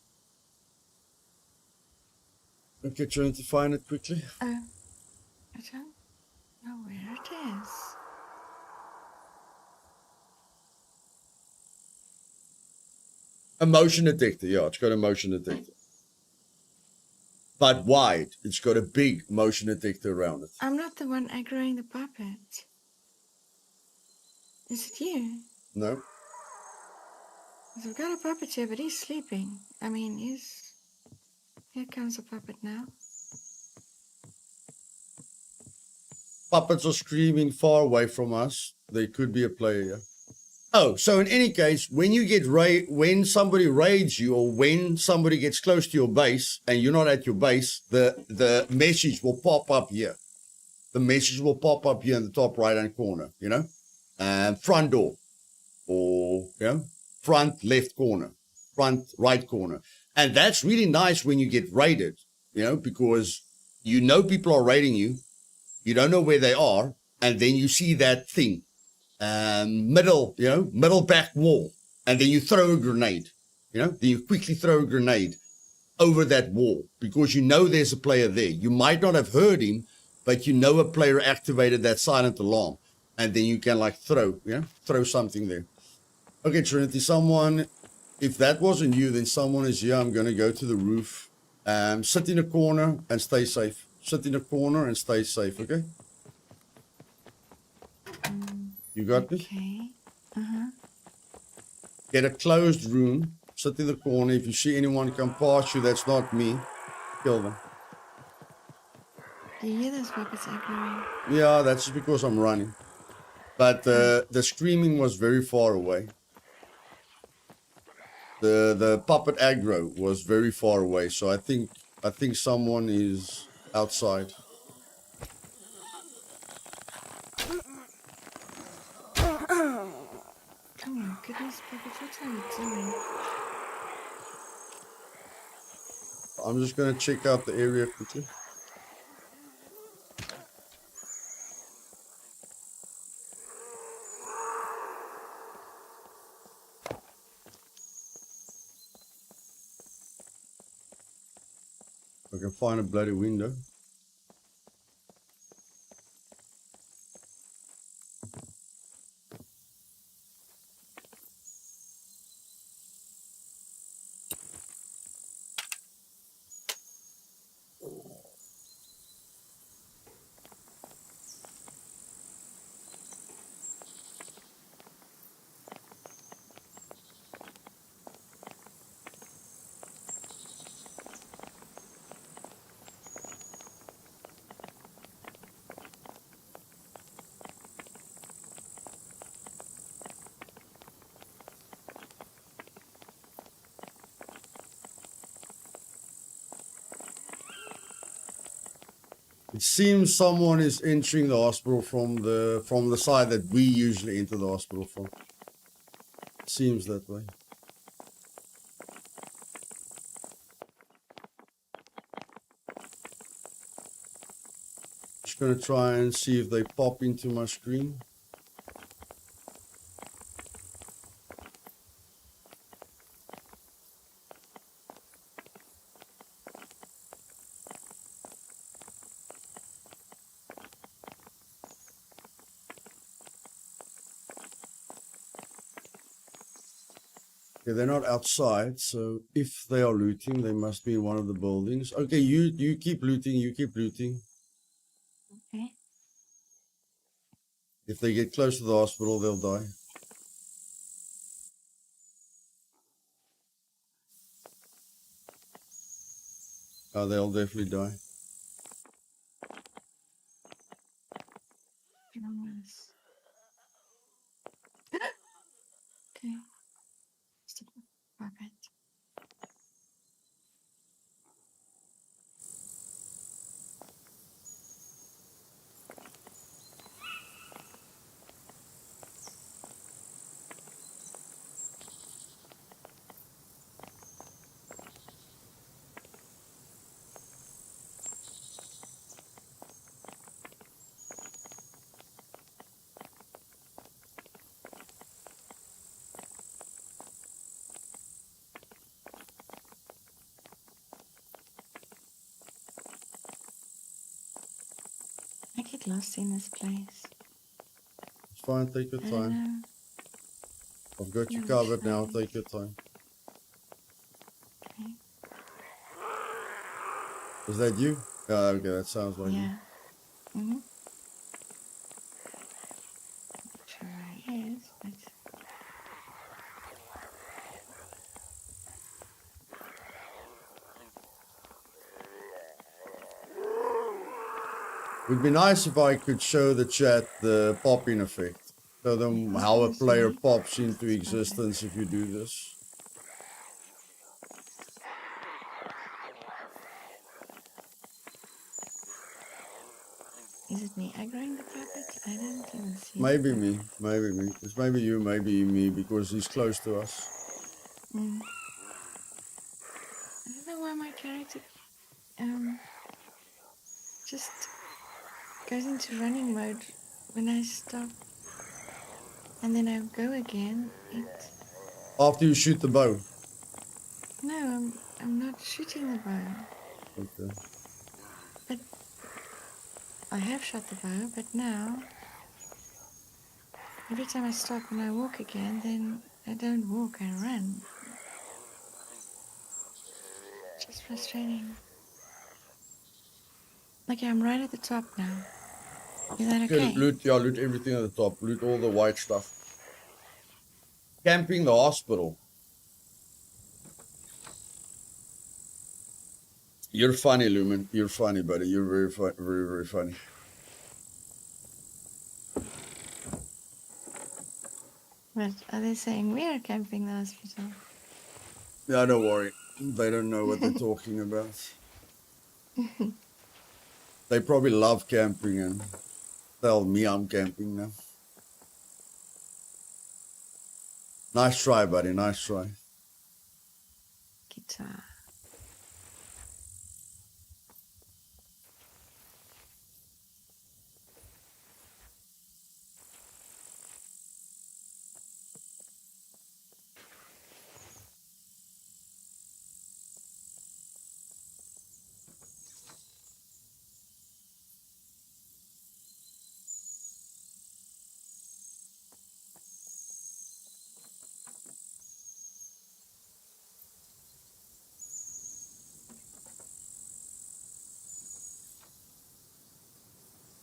Okay, trying to find it quickly. I don't know where it is. A motion detector, yeah, it's got a motion detector. But wide. It's got a big motion detector around it. I'm not the one aggroing the puppet. Is it you? No? 'Cause I've got a puppet here, but he's sleeping. I mean, here comes a puppet now. Puppets are screaming far away from us. They could be a player, yeah. Oh, so in any case, when somebody raids you, or when somebody gets close to your base and you're not at your base, the message will pop up here. The message will pop up here in the top right-hand corner, you know? Front door, or, you know, front left corner, front right corner. And that's really nice when you get raided, you know, because you know people are raiding you, you don't know where they are, and then you see that thing, middle back wall, and then you throw a grenade, then you quickly throw a grenade over that wall because you know there's a player there. You might not have heard him, but you know a player activated that silent alarm, and then you can like throw something there. Okay, Trinity, if that wasn't you, then someone is here. I'm going to go to the roof. Sit in a corner and stay safe. Sit in a corner and stay safe, okay? You got me? Okay. Uh-huh. Get a closed room. Sit in the corner. If you see anyone come past you, that's not me. Kill them. Do you hear those puppets aggroing? Yeah, that's just because I'm running. But the screaming was very far away. The puppet aggro was very far away, so I think someone is outside. Oh my goodness, puppets, what are you doing? I'm just gonna check out the area quickly. I can find a bloody window. It seems someone is entering the hospital from the side that we usually enter the hospital from. It seems that way. Just gonna try and see if they pop into my screen. Okay, they're not outside, so if they are looting, they must be in one of the buildings. Okay, you keep looting, you keep looting. Okay. If they get close to the hospital, they'll die. They'll definitely die. Nice. Okay. Stop the puppet. I get lost in this place. It's fine, take your I don't time. know. I've got you No, covered now, fine. take your time. Okay. Is that you? Okay, that sounds like you. Yeah. Mm-hmm. Sure it is, but Would be nice if I could show the chat the popping effect. Show them how a player pops into existence if you do this. is it me aggroing the puppet? I don't even see Maybe the me, puppet. maybe me. It's maybe you, maybe me, because he's close to us. I don't know why my character just goes into running mode when I stop, and then I go again. After you shoot the bow. No, I'm not shooting the bow. Okay. But I have shot the bow, but now every time I stop and I walk again, then I don't walk, I run. It's just frustrating. Okay, I'm right at the top now. Is that Okay, okay? loot everything at the top. Loot all the white stuff. Camping the hospital. You're funny, Lumen. You're funny, buddy. You're very very, very funny. But are they saying we are camping the hospital? Yeah, don't worry. They don't know what they're talking about. They probably love camping and tell me I'm camping now. Nice try, buddy. Nice try. Guitar.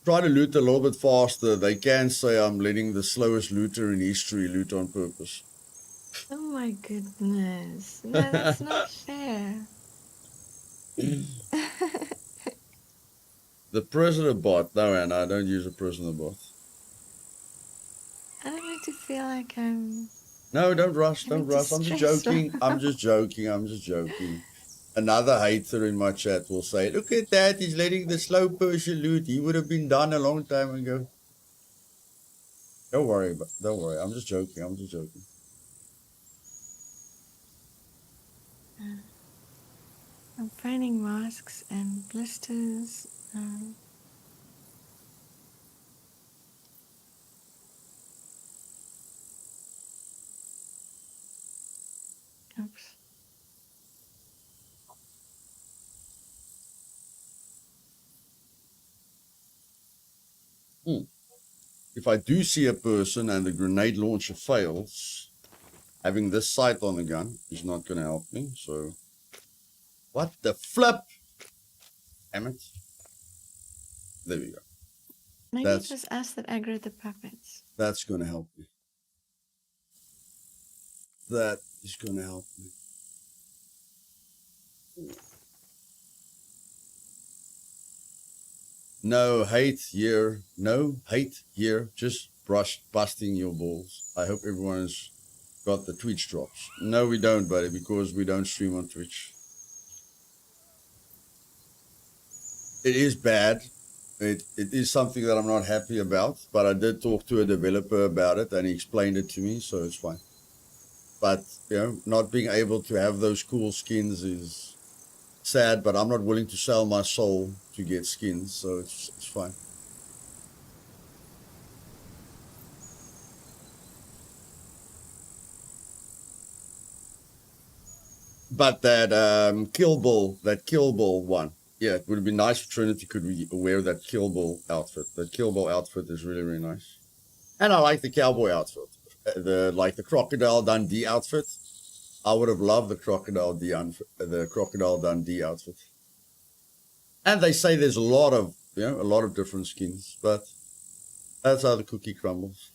Try to loot a little bit faster. They can say I'm letting the slowest looter in history loot on purpose. Oh my goodness. No, that's not fair. The prisoner bot. No, Anna, I don't use a prisoner bot. I don't like to feel like I'm No, don't rush. having Don't to rush. I'm just stress joking. I'm just joking. I'm just joking. Another hater in my chat will say, look at that. He's letting the slow person loot. He would have been done a long time ago. Don't worry. Don't worry. I'm just joking. I'm just joking. I'm finding masks and blisters. Oops. If I do see a person and the grenade launcher fails, having this sight on the gun is not going to help me. So, what the flip? Damn it. There we go. Maybe it was us that aggroed the puppets. That's going to help me. That is going to help me. No hate here. No hate here. Just busting your balls. I hope everyone's got the Twitch drops. No, we don't, buddy, because we don't stream on Twitch. It is bad. It is something that I'm not happy about, but I did talk to a developer about it and he explained it to me, so it's fine. But, you know, not being able to have those cool skins is sad, but I'm not willing to sell my soul to get skins, so it's fine. But that Kill Bill one, yeah, it would be nice if Trinity could wear that Kill Bill outfit. That Kill Bill outfit is really, really nice. And I like the cowboy outfit. The Crocodile Dundee outfit. I would have loved the Crocodile Dundee outfit. And they say there's a lot of different skins, but that's how the cookie crumbles.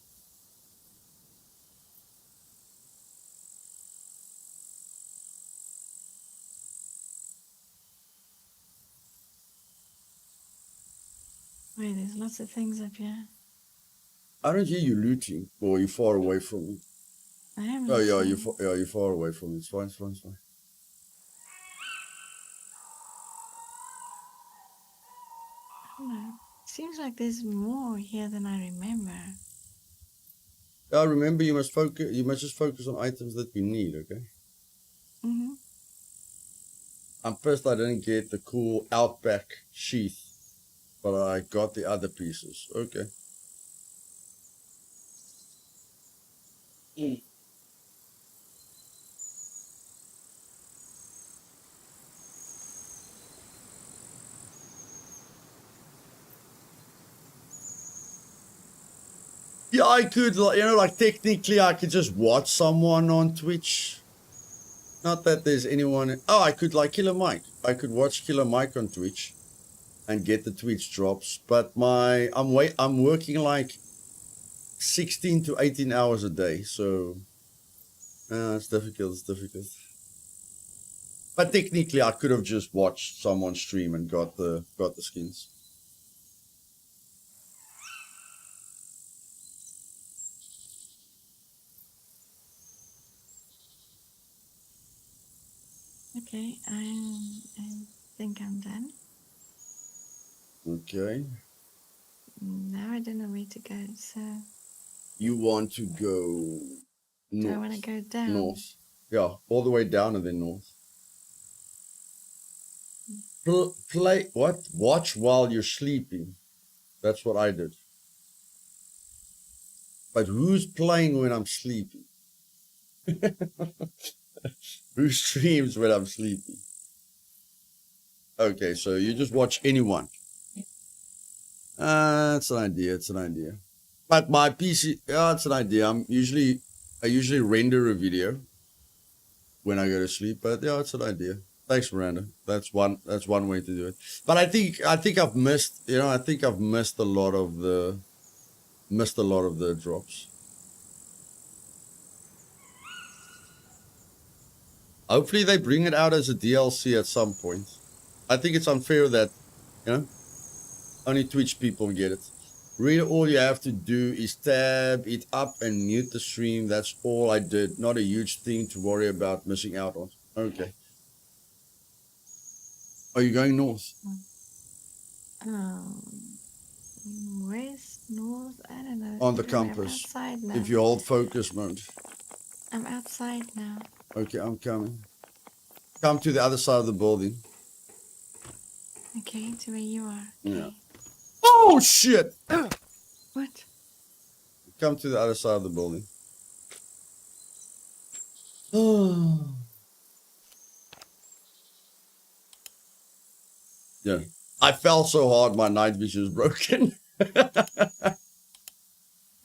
Wait, there's lots of things up here. I don't hear you looting, or you're far away from me. I am. Oh yeah, listening. you're far away from me. It's fine. I don't know. Seems like there's more here than I remember. Yeah, remember you must focus. You must just focus on items that you need. Okay. Mm-hmm. First, I didn't get the cool Outback sheath but I got the other pieces. Okay. Yeah, I could, like technically, I could just watch someone on Twitch. Not that there's anyone. Oh, I could like Killer Mike. I could watch Killer Mike on Twitch and get the Twitch drops. But I'm working like 16 to 18 hours a day, so it's difficult. It's difficult. But technically, I could have just watched someone stream and got the skins. Okay, I think I'm done. Okay. Now I don't know where to go. So You want to go do I north? want to go down? North. Yeah, all the way down and then north. Play what? Watch while you're sleeping. That's what I did. But who's playing when I'm sleeping? Who streams when I'm sleeping? Okay, so you just watch anyone. It's an idea. It's an idea. But my PC, yeah, it's an idea. I usually render a video when I go to sleep. But yeah, it's an idea. Thanks, Miranda. That's one way to do it. But I think I've missed. I think I've missed a lot of the drops. Hopefully they bring it out as a DLC at some point. I think it's unfair that, only Twitch people get it. Really, all you have to do is tab it up and mute the stream. That's all I did. Not a huge thing to worry about missing out on. Okay. Are you going north? West, north, I don't know. On the I'm compass. outside now. If you hold focus mode. I'm outside now. Okay, I'm coming. Come to the other side of the building. Okay, to where you are. Okay. Yeah. Oh, shit! What? Come to the other side of the building. Yeah. I fell so hard my night vision is broken. Are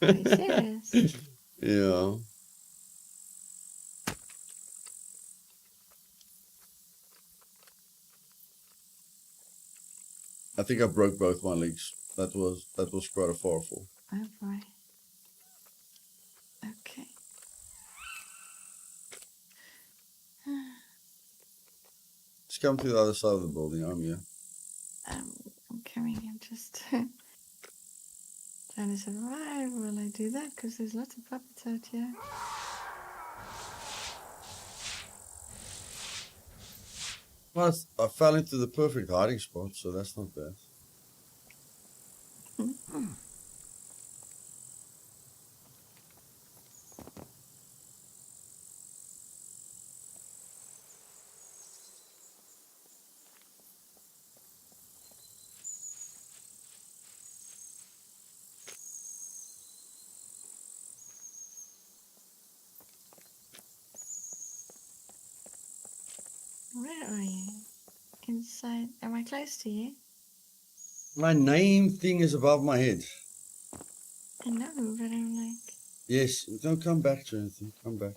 you serious? Yeah. I think I broke both my legs. That was quite a far fall. Oh boy. Okay. Just come to the other side of the building. I'm here. I'm coming. I'm just trying to survive while I do that because there's lots of puppets out here. Well, I fell into the perfect hiding spot, so that's not bad. Where are you? Inside. Am I close to you? My name thing is above my head. I know, but I'm like. Yes, don't come back, Jonathan. Come back.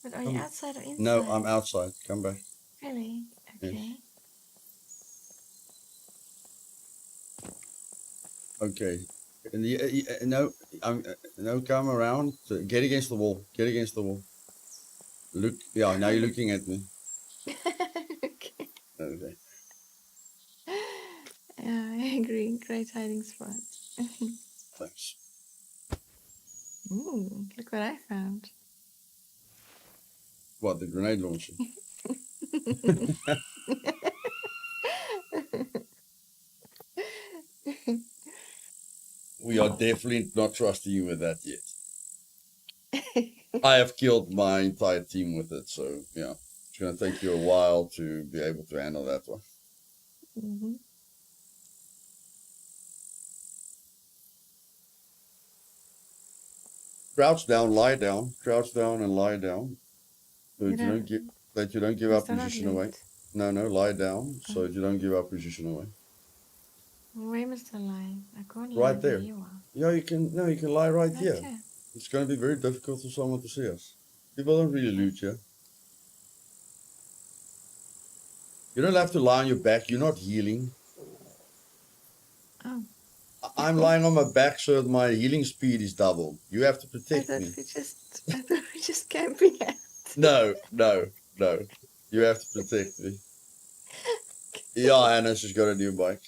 But are you outside or inside? No, I'm outside. Come back. Really? Okay. Yes. Okay. No, come around. Get against the wall. Get against the wall. Look. Yeah, now you're looking at me. Okay. Okay. Yeah, I agree. Great hiding spot. Thanks. Ooh, look what I found. What, the grenade launcher? We are definitely not trusting you with that yet. I have killed my entire team with it, so yeah. It's going to take you a while to be able to handle that one. Mm-hmm. Crouch down, lie down, crouch down and lie down. So You that you don't don't. give that you don't give Is our that not position away. loot? No, lie down so that you don't give our position away. Where must I lie? I can't lie Right where there. you are. Yeah, you can lie right here. Okay. It's going to be very difficult for someone to see us. People don't really loot here. You don't have to lie on your back. You're not healing. Oh, I'm lying on my back so that my healing speed is doubled. You have to I protect thought me. I thought we just camping out. No. You have to protect me. Yeah, Anna's just got a new bike.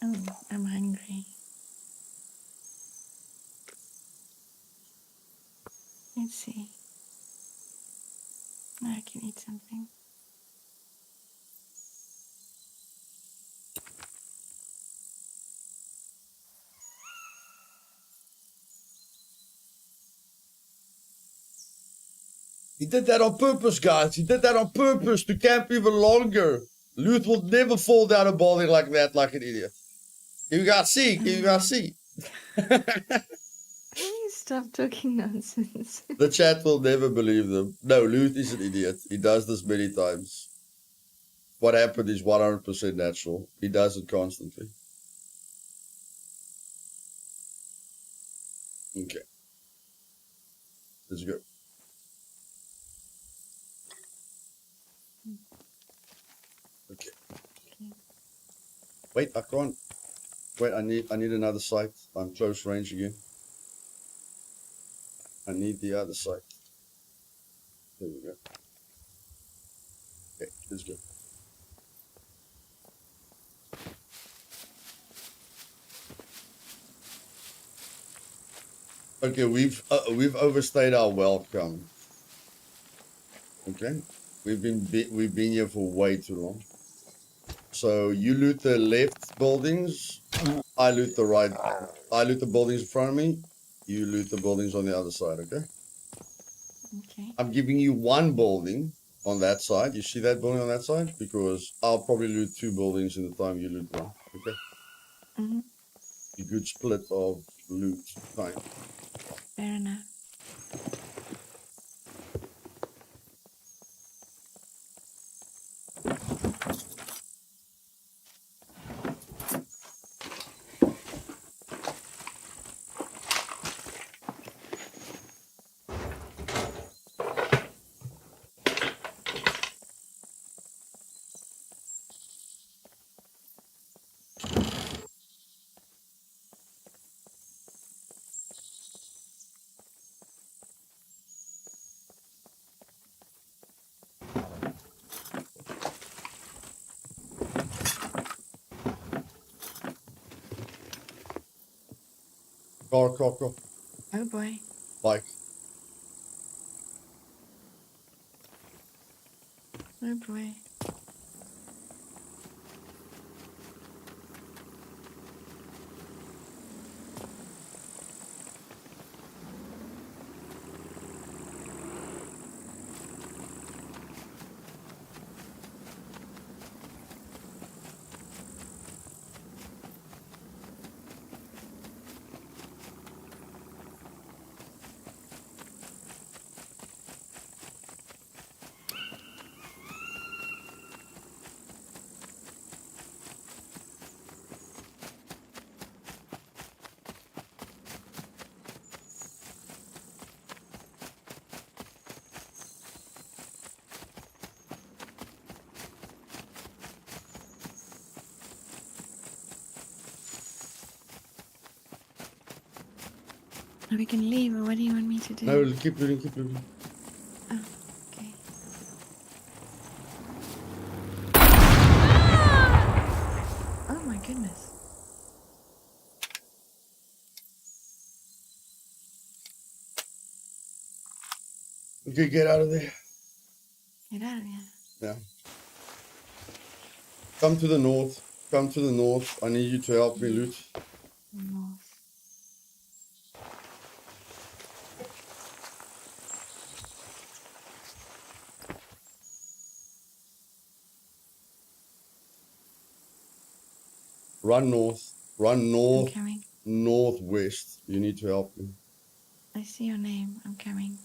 Oh, I'm hungry. Let's see. Now I can eat something. He did that on purpose, guys. He did that on purpose to camp even longer. Luth will never fall down a building like that like an idiot. You got see. You got see. Please stop talking nonsense. The chat will never believe them. No, Luth is an idiot. He does this many times. What happened is 100% natural. He does it constantly. Okay. Let's go. Okay. Wait, I can't. Wait, I need another sight. I'm close range again. I need the other sight. There we go. Okay, let's go. Okay, we've overstayed our welcome. Okay, we've been here for way too long. So you loot the left buildings. I loot the right. I loot the buildings in front of me. You loot the buildings on the other side. Okay. Okay. I'm giving you one building on that side. You see that building on that side? Because I'll probably loot two buildings in the time you loot one. Okay. Mm-hmm. A good split of loot time. Fair enough. Car. Oh boy. Bike. Oh boy. Now we can leave, or what do you want me to do? No, keep looting. Oh, okay. Oh my goodness. Okay, get out of there. Get out of here. Yeah. Come to the north. Come to the north. I need you to help me loot. North. Run north. Run I'm north, coming. northwest. You need to help me. I see your name. I'm coming.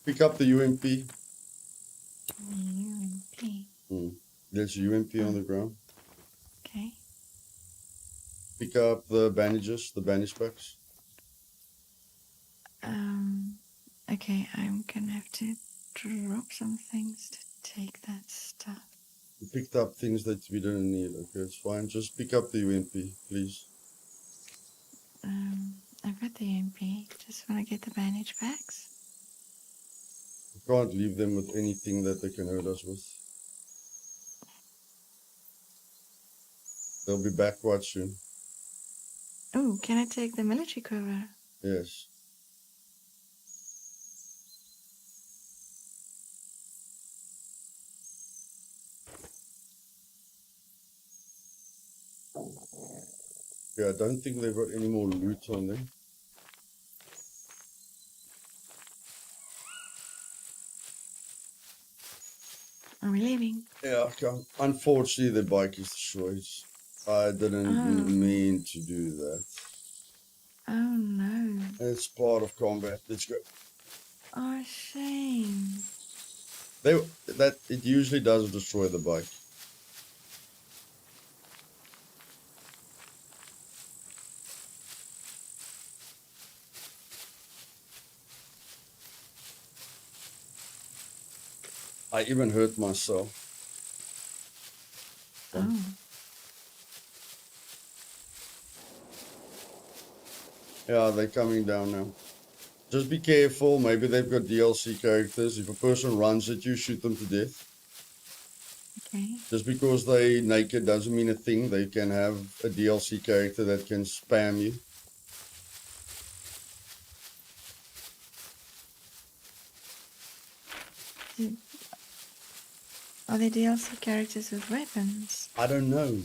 Pick up the UMP. UMP. There's UMP on the ground. Okay. Pick up the bandages, the bandage packs. Okay, I'm gonna have to drop some things to take that stuff. We picked up things that we didn't need. Okay, it's fine. Just pick up the UMP, please. I've got the UMP. Just wanna get the bandage packs. We can't leave them with anything that they can hurt us with. They'll be back quite soon. Oh, can I take the military cover? Yes. Yeah, I don't think they've got any more loot on them. Are we leaving? Yeah, okay. Unfortunately, the bike is destroyed. I didn't mean to do that. Oh no. It's part of combat. Let's go. Oh, shame. It usually does destroy the bike. I even hurt myself. Oh. Yeah, they're coming down now. Just be careful. Maybe they've got DLC characters. If a person runs at you, shoot them to death. Okay. Just because they're naked doesn't mean a thing. They can have a DLC character that can spam you. Are there DLC characters with weapons? I don't know.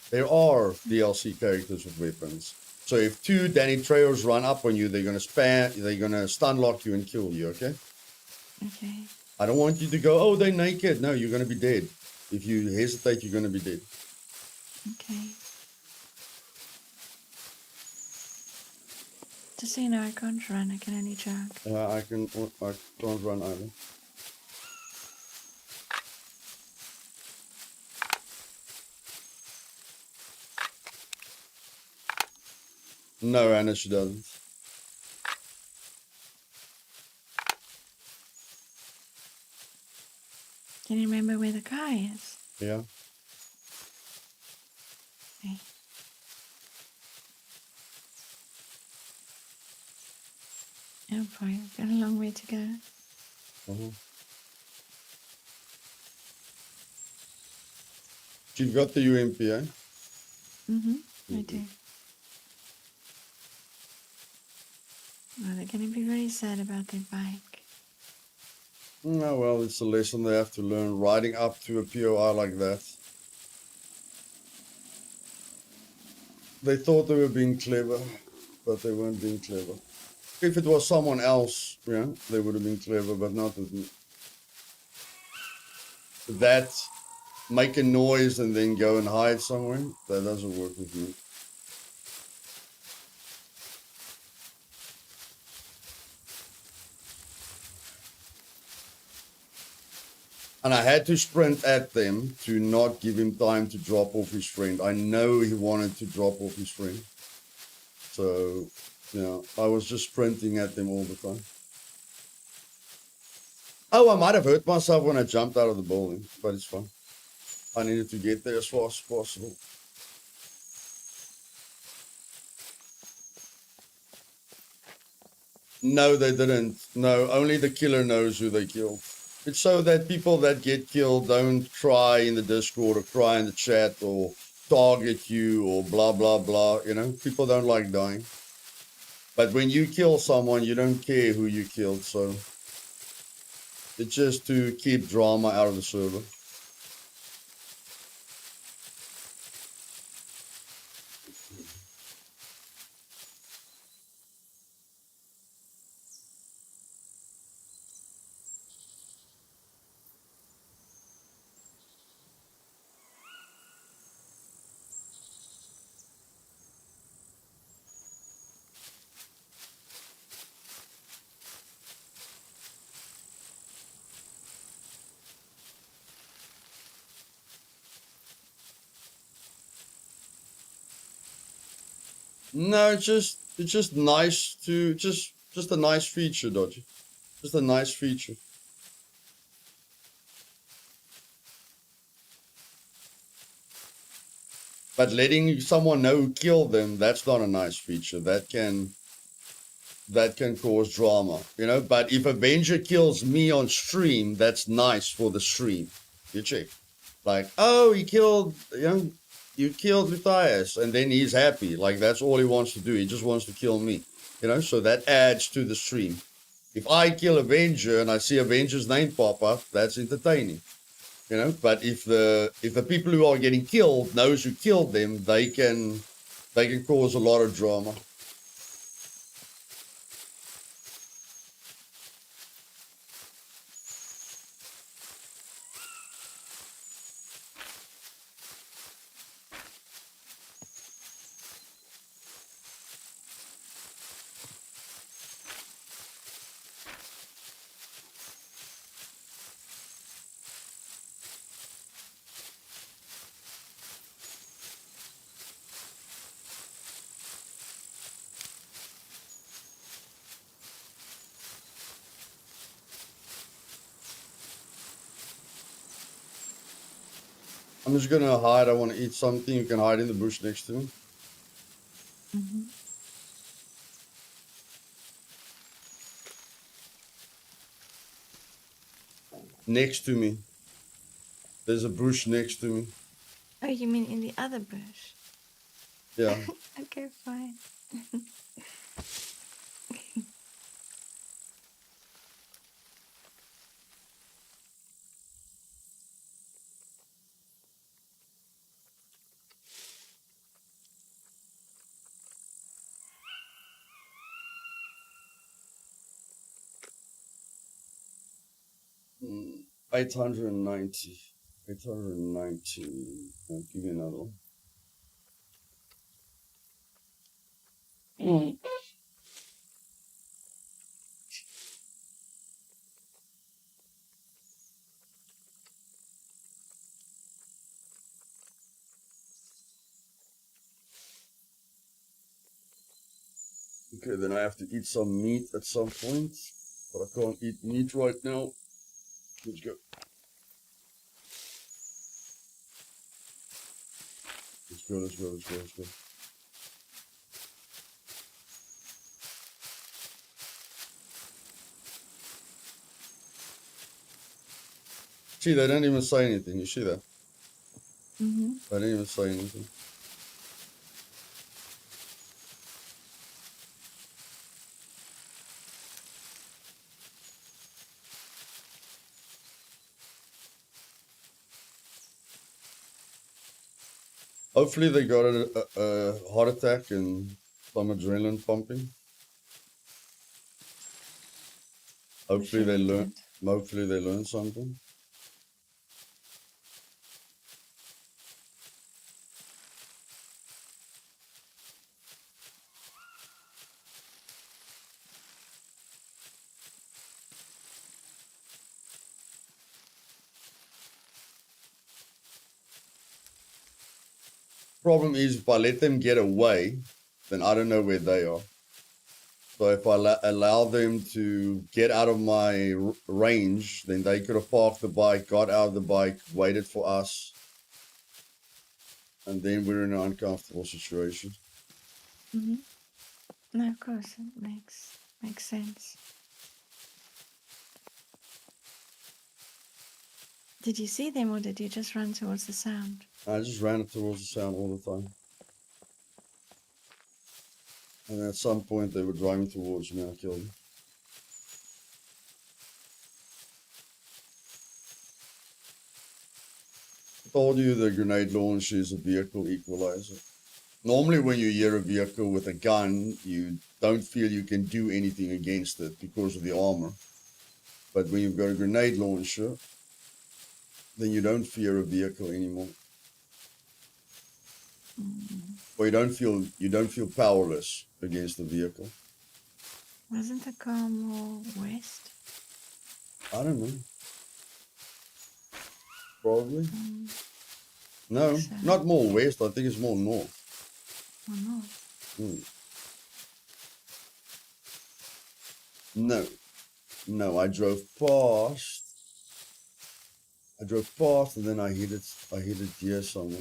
There are DLC characters with weapons. So if two Danny Treyers run up on you, they're gonna stun lock you and kill you, okay? Okay. I don't want you to go, oh, they're naked. No, you're gonna be dead. If you hesitate, you're gonna be dead. Okay. Just so you know, I can't run. I can only jog. I can't run either. No, Anna, she doesn't. Can you remember where the car is? Yeah. Okay. Oh boy, we've got a long way to go. You've got the UMP, eh? I do. Oh, they're going to be very sad about their bike. No, well, it's a lesson they have to learn. Riding up to a POI like that. They thought they were being clever, but they weren't being clever. If it was someone else, yeah, they would have been clever, but not with me. That, make a noise and then go and hide somewhere, that doesn't work with me. And I had to sprint at them to not give him time to drop off his friend. I know he wanted to drop off his friend. So, I was just sprinting at them all the time. Oh, I might have hurt myself when I jumped out of the building, but it's fine. I needed to get there as fast as possible. No, they didn't. No, only the killer knows who they killed. It's so that people that get killed don't cry in the Discord or cry in the chat or target you or blah, blah, blah. People don't like dying. But when you kill someone, you don't care who you killed. So it's just to keep drama out of the server. No, it's just nice to just a nice feature, Dodgy. Just a nice feature. But letting someone know who killed them, that's not a nice feature. That can cause drama, you know. But if Avenger kills me on stream, that's nice for the stream. You check. Like, oh, he killed, you killed Luthais, and then he's happy. Like, that's all he wants to do. He just wants to kill me, you know. So that adds to the stream. If I kill Avenger and I see Avenger's name pop up, that's entertaining, you know. But if the people who are getting killed knows who killed them, they can cause a lot of drama. I'm just gonna hide. I want to eat something. You can hide in the bush next to me. Mm-hmm. Next to me. There's a bush next to me. Oh, you mean in the other bush? Yeah. Okay, fine. 890. 890. I'll give you another one. Okay, then I have to eat some meat at some point. But I can't eat meat right now. Let's go. Let's go. See, they don't even say anything. You see that? Mm-hmm. They didn't even say anything. Hopefully they got a heart attack and some adrenaline pumping. Hopefully they learn. Hopefully they learn something. Problem is, if I let them get away, then I don't know where they are. So if I allow them to get out of my range, then they could have parked the bike, got out of the bike, waited for us, and then we're in an uncomfortable situation. Mm-hmm. No, of course, it makes sense. Did you see them or did you just run towards the sound? I just ran towards the sound all the time. And at some point they were driving towards me, I killed them. I told you the grenade launcher is a vehicle equalizer. Normally when you hear a vehicle with a gun, you don't feel you can do anything against it because of the armor. But when you've got a grenade launcher, then you don't fear a vehicle anymore. Or you don't feel powerless against the vehicle. Wasn't the car more west? I don't know. Probably. No, So, not more west. I think it's more north. or north? Hmm. No, no, I drove past. And then I hit a deer somewhere.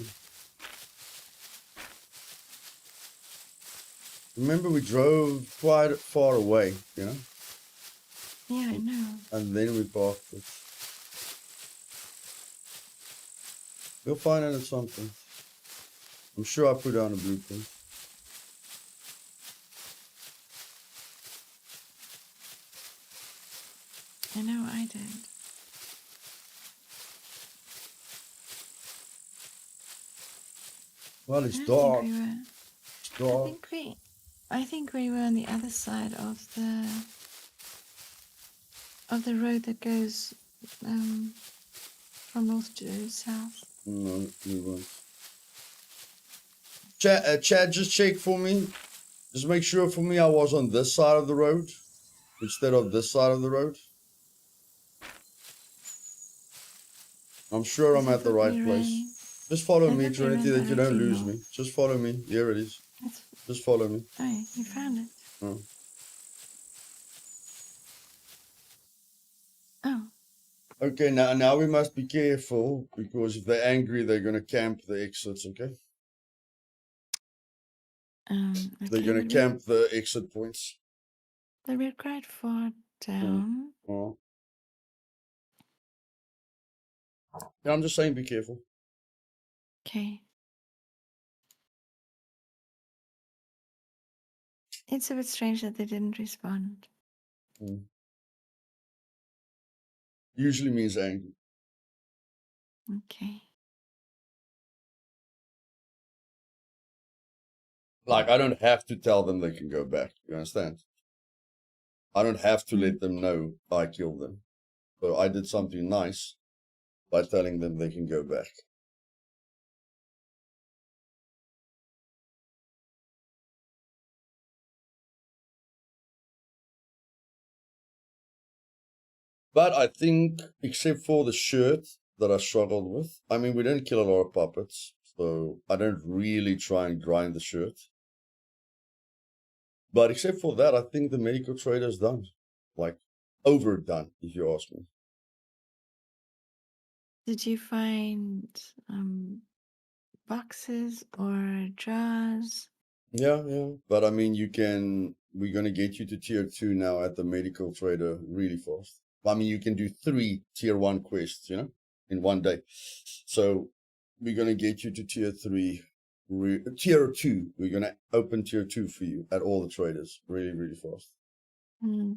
Remember, we drove quite far away, you know? Yeah, I know. And then we parked it. We'll find it at some point. I'm sure I put down a blueprint. I know I did. Well, it's I don't think dark. we were. It's dark. I think we were on the other side of the road that goes from north to south. No, we weren't. Chad, just check for me. Just make sure for me I was on this side of the road instead of this side of the road. I'm sure I'm As I at the thought we right place. ran. Just follow I me, thought we ran Trinity, that you don't directly lose north. me. Just follow me. Here it is. That's, Just follow me. oh, you found it. Oh. Oh, Okay, now we must be careful because if they're angry, they're gonna camp the exits. Okay, they're okay, gonna camp the exit points. but we're quite far down. Oh. Yeah, I'm just saying, be careful. Okay. It's a bit strange that they didn't respond. Usually means angry. Okay. Like I don't have to tell them they can go back. You understand? I don't have to let them know I killed them. So I did something nice by telling them they can go back. But I think, except for the shirt that I struggled with, I mean, we didn't kill a lot of puppets, so I don't really try and grind the shirt. But except for that, I think the medical trader's done. Like, overdone, if you ask me. Did you find boxes or jars? Yeah. But I mean, we're going to get you to tier 2 now at the medical trader really fast. I mean, you can do 3 tier 1 quests, you know, in one day. So we're going to get you to tier 3, tier 2. We're going to open tier 2 for you at all the traders really, really fast. Hmm.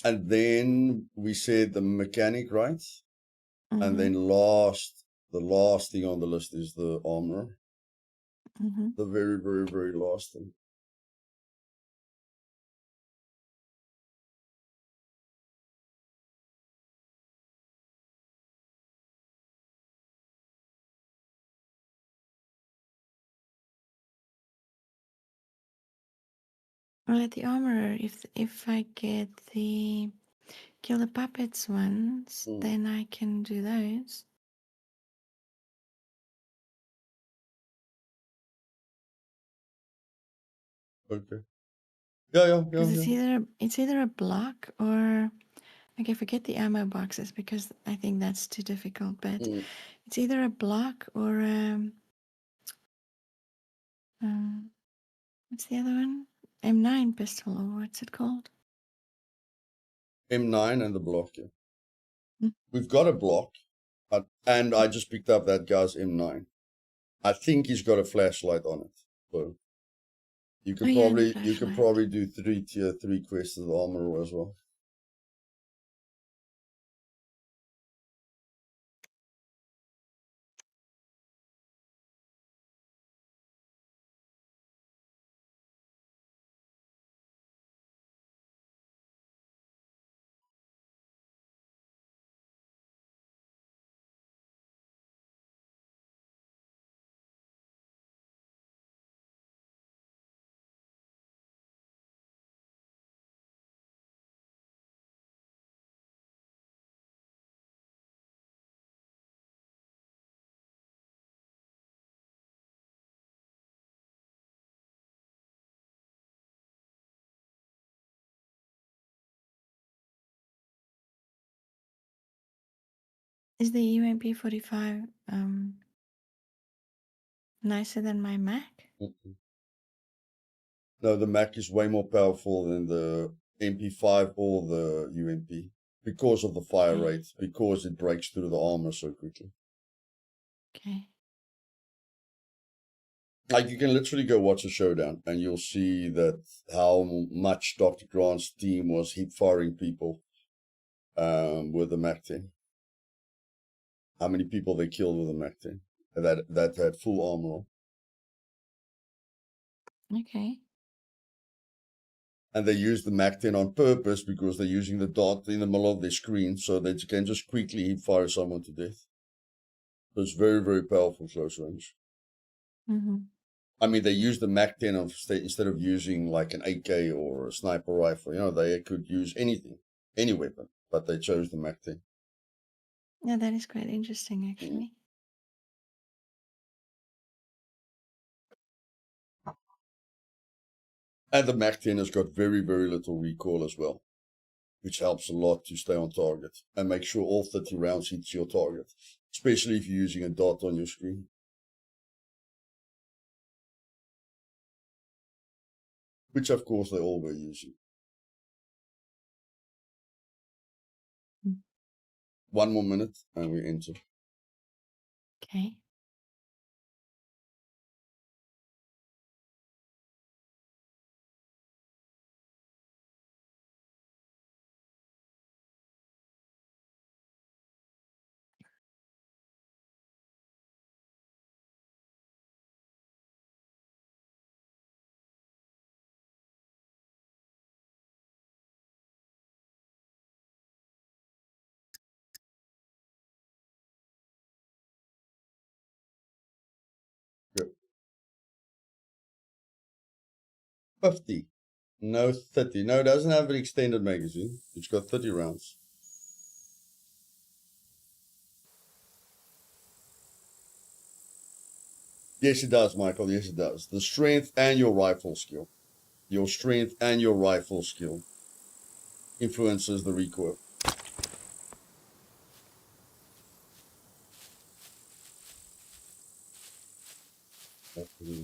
And then we said the mechanic, right? And then the last thing on the list is the armor. The very, very, very last thing. Well, at the armorer, if I get the kill the puppets ones, then I can do those. Okay. Yeah. Because it's either a block or okay, forget the ammo boxes because I think that's too difficult. But it's either a block or what's the other one? M9 pistol or what's it called? M9 and the block, yeah. Mm. We've got a block, and I just picked up that guy's M9. I think he's got a flashlight on it. So you could Oh, yeah, and the probably flashlight. do 3 tier 3 quests with armor as well. Is the UMP 45 nicer than my Mac? No, the Mac is way more powerful than the MP5 or the UMP because of the fire Okay. rate, because it breaks through the armor so quickly. Okay. Like, you can literally go watch a showdown and you'll see that how much Dr. Grant's team was hip firing people with the Mac 10. How many people they killed with the Mac 10 that had full armor on. Okay. And they use the Mac 10 on purpose because they're using the dot in the middle of their screen so that you can just quickly hip fire someone to death. So it's very, very powerful close range. Mm-hmm. I mean, they use the Mac 10 instead of using like an AK or a sniper rifle. You know, they could use anything, any weapon, but they chose the Mac 10. Yeah, that is quite interesting, actually. And the Mac 10 has got very, very little recoil as well, which helps a lot to stay on target and make sure all 30 rounds hits your target, especially if you're using a dot on your screen. Which, of course, they all were using. Mm. 1 more minute and we enter. Okay. Good. 50. No, 30. No, it doesn't have an extended magazine. It's got 30 rounds. Yes, it does, Michael. Yes, it does. The strength and your rifle skill. Your strength and your rifle skill influences the recoil.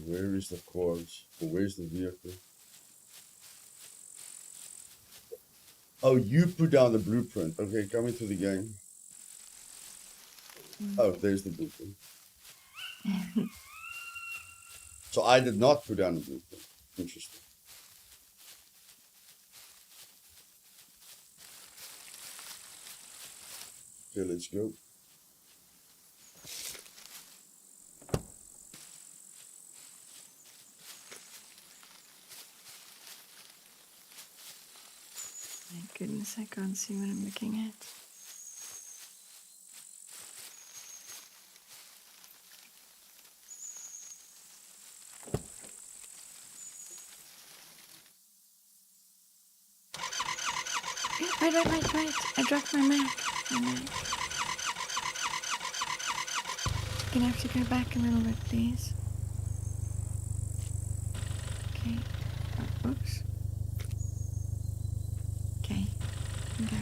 Where is the quad? Or where's the vehicle? Oh, you put down the blueprint. Okay, coming to the game. Oh, there's the blueprint. So I did not put down the blueprint. Interesting. Okay, let's go. My goodness, I can't see what I'm looking at. Wait. I dropped my Mac. Gonna have to go back a little bit, please. Okay. Oh, oops. Okay. Okay.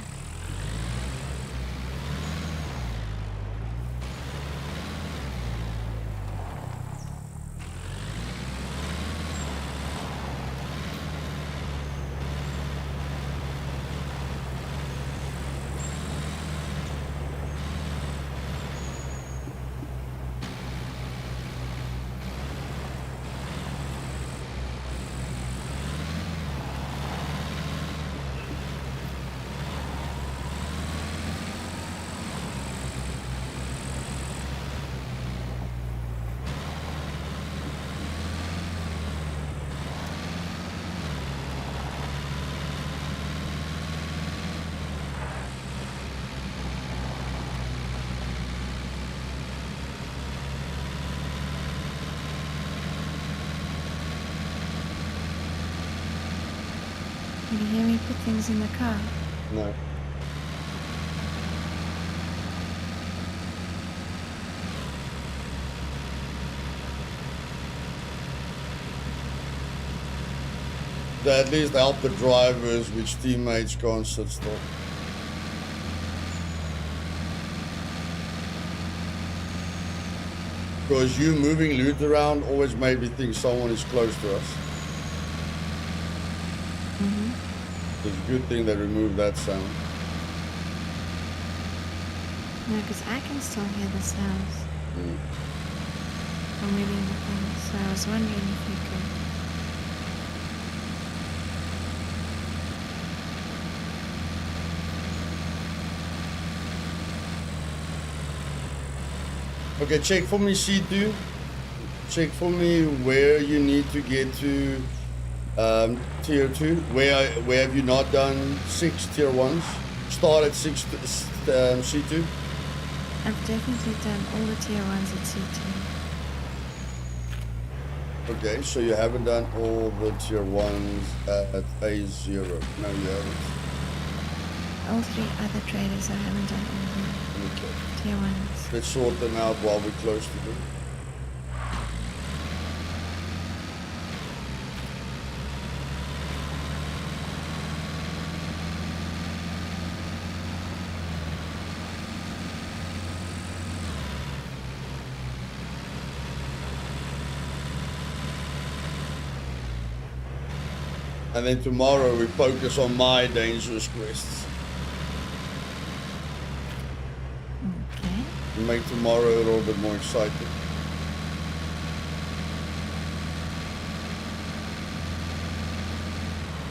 Did you hear me put things in the car? No. They at least help the drivers, which teammates can't sit still. Because you moving loot around always made me think someone is close to us. It's a good thing they removed that sound. No, because I can still hear the sounds from moving the things. So I was wondering if you could. Okay, check for me C2. Check for me where you need to get to tier 2. Where have you not done 6 tier 1s? Start at 6 C2. I've definitely done all the tier 1s at C2. Okay, so you haven't done all the tier 1s at A0. No, you haven't. All 3 other traders I haven't done all the Okay. tier 1s. Let's sort them out while we're close to them. And then tomorrow we focus on my dangerous quests. Okay. To make tomorrow a little bit more exciting.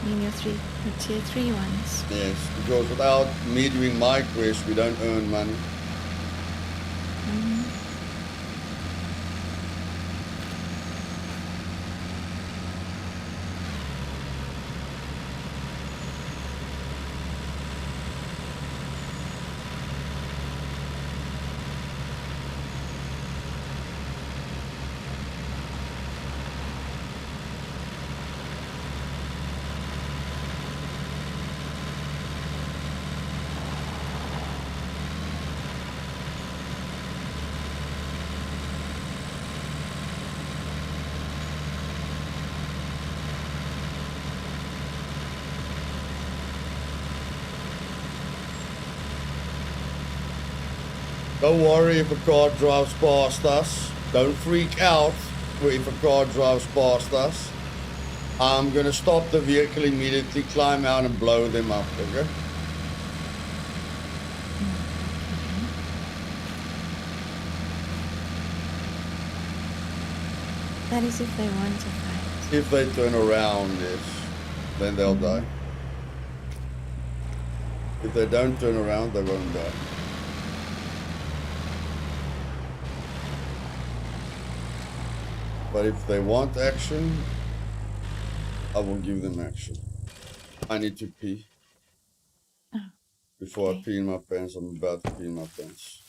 You mean the tier 3 ones? Yes, because without me doing my quest, we don't earn money. Don't worry if a car drives past us. Don't freak out if a car drives past us. I'm gonna stop the vehicle immediately, climb out and blow them up, okay? That is if they want to fight. If they turn around, yes, then they'll die. If they don't turn around, they won't die. But if they want action, I will give them action. I need to pee. Before I pee in my pants, I'm about to pee in my pants.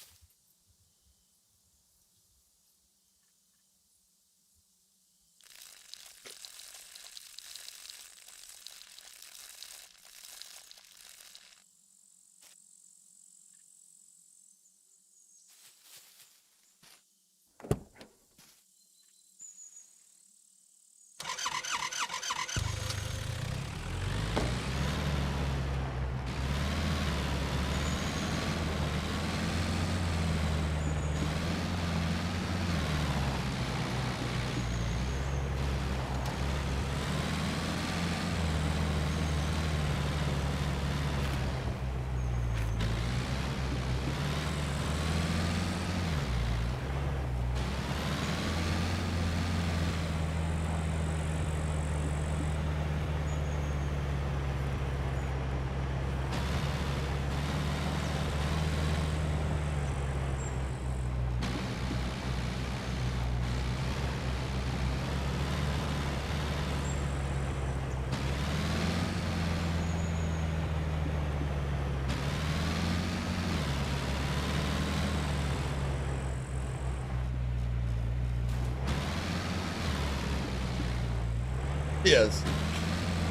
Yes.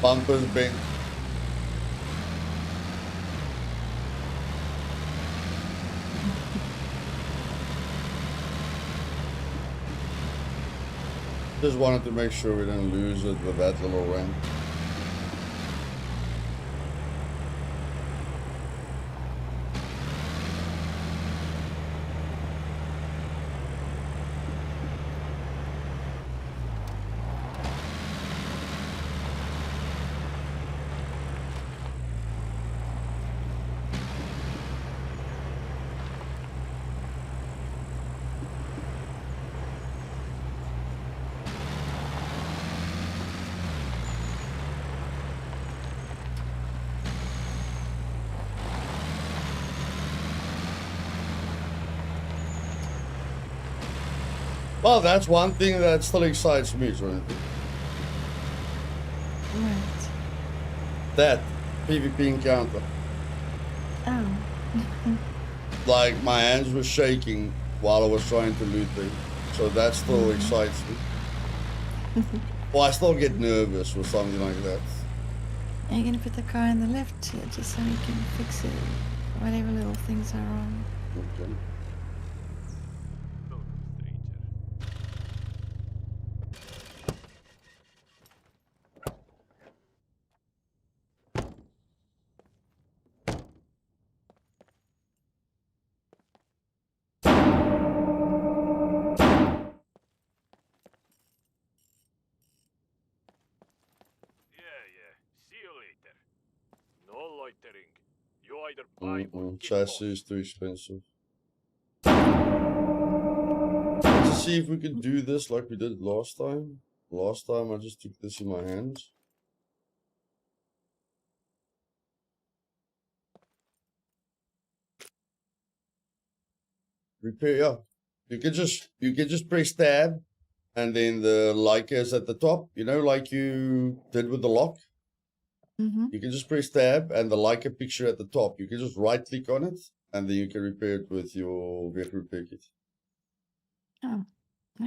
Bumpers bent. Just wanted to make sure we didn't lose it with that little ramp. Well, that's one thing that still excites me, Jonathan. Right. That PvP encounter. Oh. Like, my hands were shaking while I was trying to loot things. So that still excites me. Well, I still get nervous with something like that. Are you going to put the car in the lift just so we can fix it? Whatever little things are wrong. Okay. Welcome, stranger. Yeah. See you later. No loitering. You either buy or get Chassis lost. is too expensive. Let's see if we can do this like we did last time. Last time I just took this in my hands. Repair, yeah. You can just press tab and then the Leica is at the top, you know, like you did with the lock. Mm-hmm. You can just press tab and the Leica picture at the top. You can just right click on it and then you can repair it with your vehicle repair kit. Oh,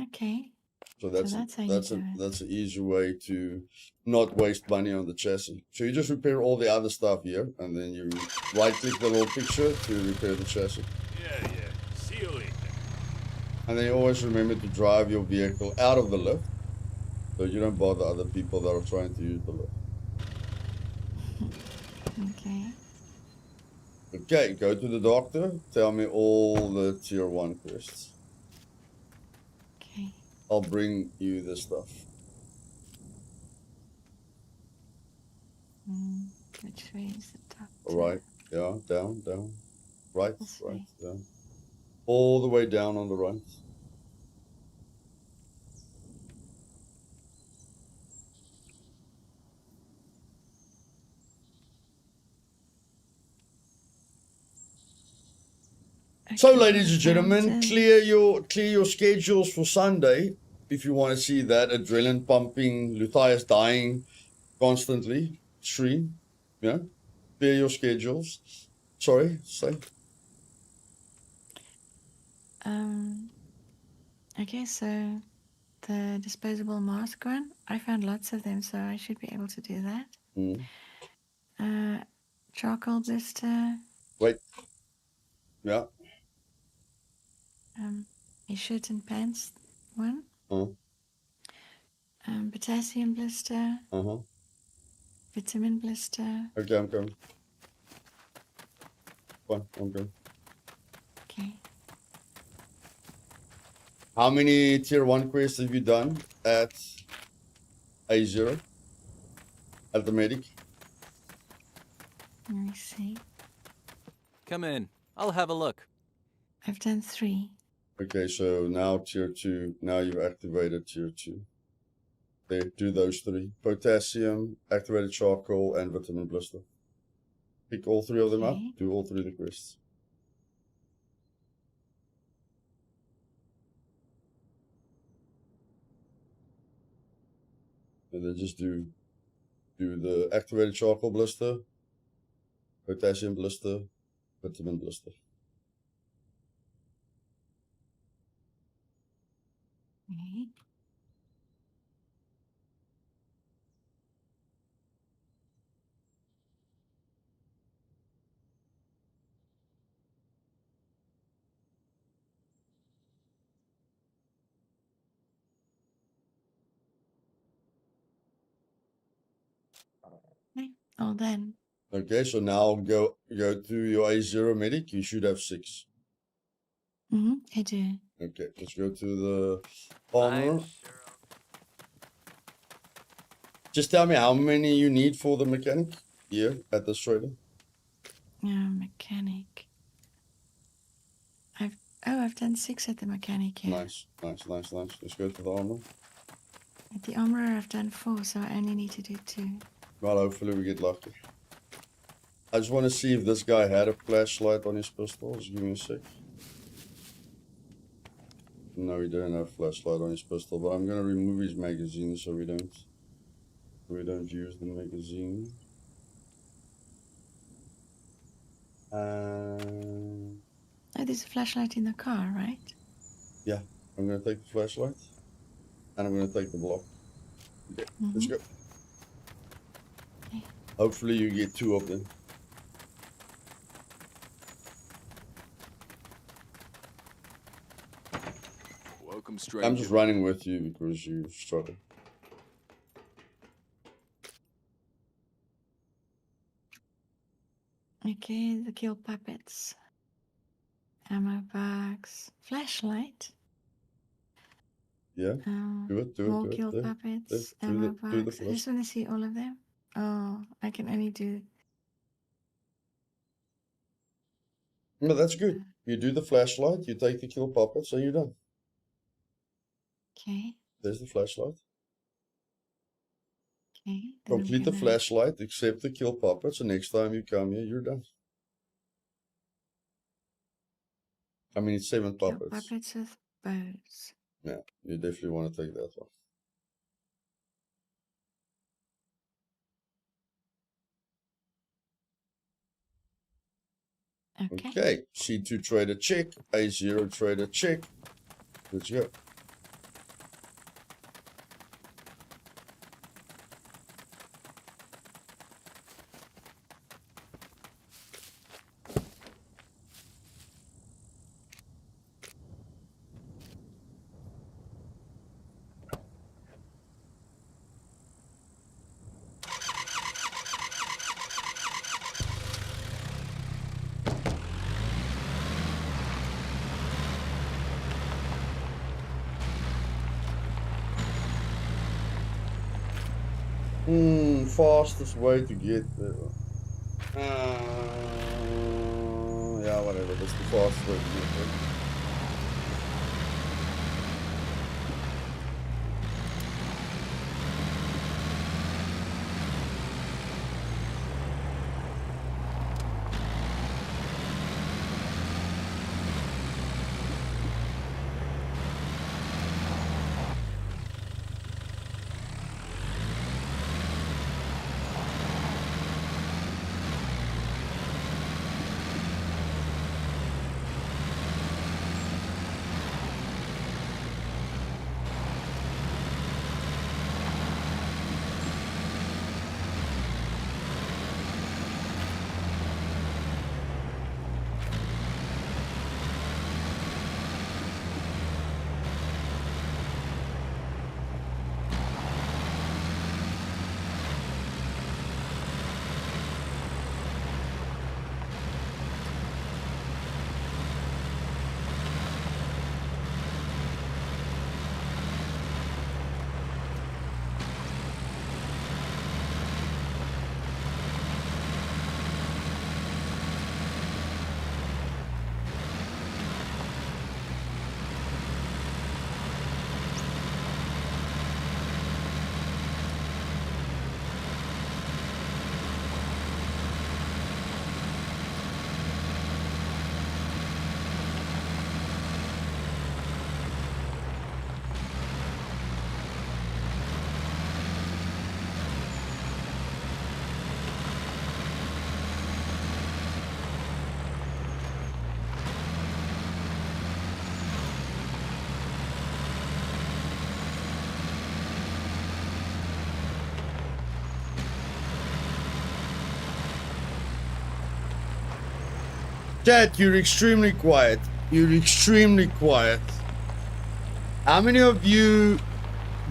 okay. So that's how you do it. that's an easy way to not waste money on the chassis. So you just repair all the other stuff here and then you right click the little picture to repair the chassis. Yeah. See you later. And then you always remember to drive your vehicle out of the lift so you don't bother other people that are trying to use the lift. Okay. Okay, go to the doctor. Tell me all the tier 1 quests. Okay. I'll bring you the stuff. Which way is the top? Alright, yeah, down. Right, This right, way. down. All the way down on the right. So, Okay, ladies and gentlemen, fountain. clear your schedules for Sunday if you want to see that adrenaline pumping, Luthais dying constantly stream. Yeah, clear your schedules. Sorry, say. Okay, so the disposable mask one, I found lots of them, so I should be able to do that. Charcoal blister. Wait. Yeah. A shirt and pants one. Potassium blister. Vitamin blister. Okay, I'm coming. Fine, I'm going. Okay. How many tier 1 quests have you done at A0? At the medic? Let me see. Come in. I'll have a look. I've done 3. Okay, so now tier 2. Now you've activated tier 2. Okay, do those 3. Potassium, activated charcoal, and vitamin blister. Pick all 3 of them up. Okay. Do all 3 of the quests. And then just do the activated charcoal blister, potassium blister, vitamin blister. Okay. Okay. All done. Okay, so now go to your A0 medic. You should have 6. I do. Okay, let's go to the armor. Just tell me how many you need for the mechanic here at this trader. Mechanic. I've done 6 at the mechanic here. Nice. Let's go to the armor. At the armorer, I've done 4, so I only need to do 2. Well, hopefully we get lucky. I just want to see if this guy had a flashlight on his pistol. Just give me a sec. No, he didn't have flashlight on his pistol, but I'm gonna remove his magazine so we don't use the magazine. Oh, there's a flashlight in the car, right? Yeah, I'm gonna take the flashlight and I'm gonna take the block. Okay, let's go. Okay. Hopefully you get 2 of them. Welcome, stranger. I'm just running with you because you struggle. Okay, the kill puppets. Ammo box. Flashlight. Yeah, do it. More kill puppets. Ammo do the box. I just want to see all of them. Oh, I can only do... No, that's good. You do the flashlight, you take the kill puppets, and you're done. Okay. There's the flashlight. Okay. Then Complete the flashlight, accept the kill puppets, and next time you come here, you're done. I mean, it's 7 Kill puppets. puppets with bows. Yeah, you definitely want to take that one. Okay, C2 trader check, A0 trader check. Let's go. Fastest way to get there. Yeah, whatever. That's the fastest way to get there. Chat, you're extremely quiet. You're extremely quiet. How many of you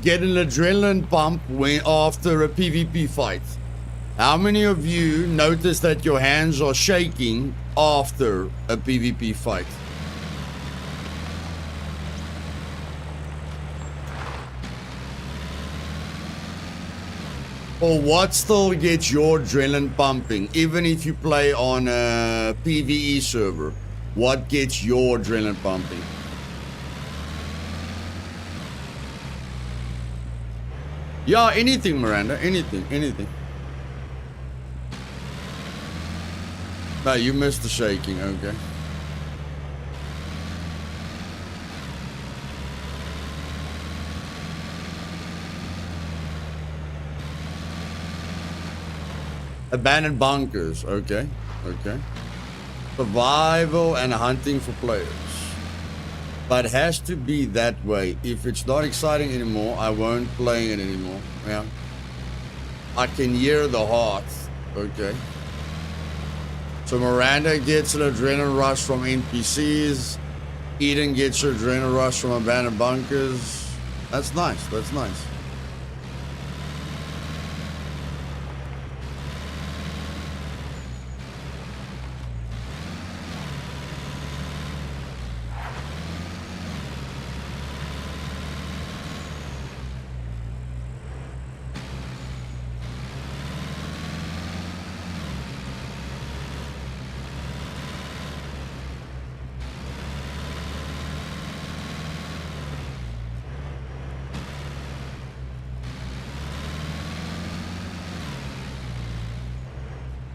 get an adrenaline pump when after a PvP fight? How many of you notice that your hands are shaking after a PvP fight? Or what still gets your adrenaline pumping, even if you play on a PvE server? What gets your adrenaline pumping? Yeah, anything, Miranda, anything. No, you missed the shaking, okay. Abandoned bunkers. Okay. Okay. Survival and hunting for players. But it has to be that way. If it's not exciting anymore, I won't play it anymore. Yeah. I can hear the heart. Okay. So Miranda gets an adrenaline rush from NPCs. Eden gets her adrenaline rush from abandoned bunkers. That's nice. That's nice.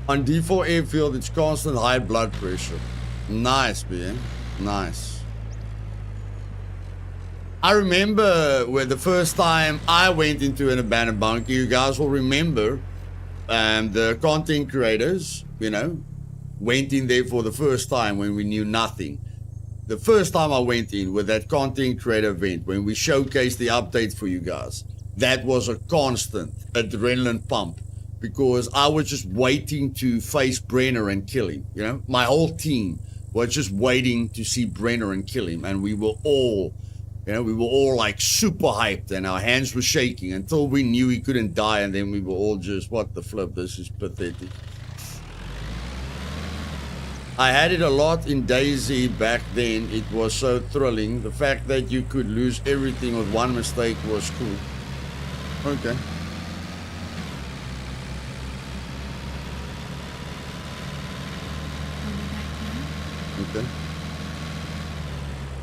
On D4 airfield, it's constant high blood pressure. Nice, man. Nice. I remember when the first time I went into an abandoned bunker, you guys will remember the content creators, you know, went in there for the first time when we knew nothing. The first time I went in with that content creator event, when we showcased the updates for you guys, that was a constant adrenaline pump. Because I was just waiting to face Brenner and kill him, you know? My whole team was just waiting to see Brenner and kill him. And we were all, you know, we were all like super hyped and our hands were shaking until we knew he couldn't die. And then we were all just, what the flip, this is pathetic. I had it a lot in DayZ back then. It was so thrilling. The fact that you could lose everything with one mistake was cool. Okay. Okay.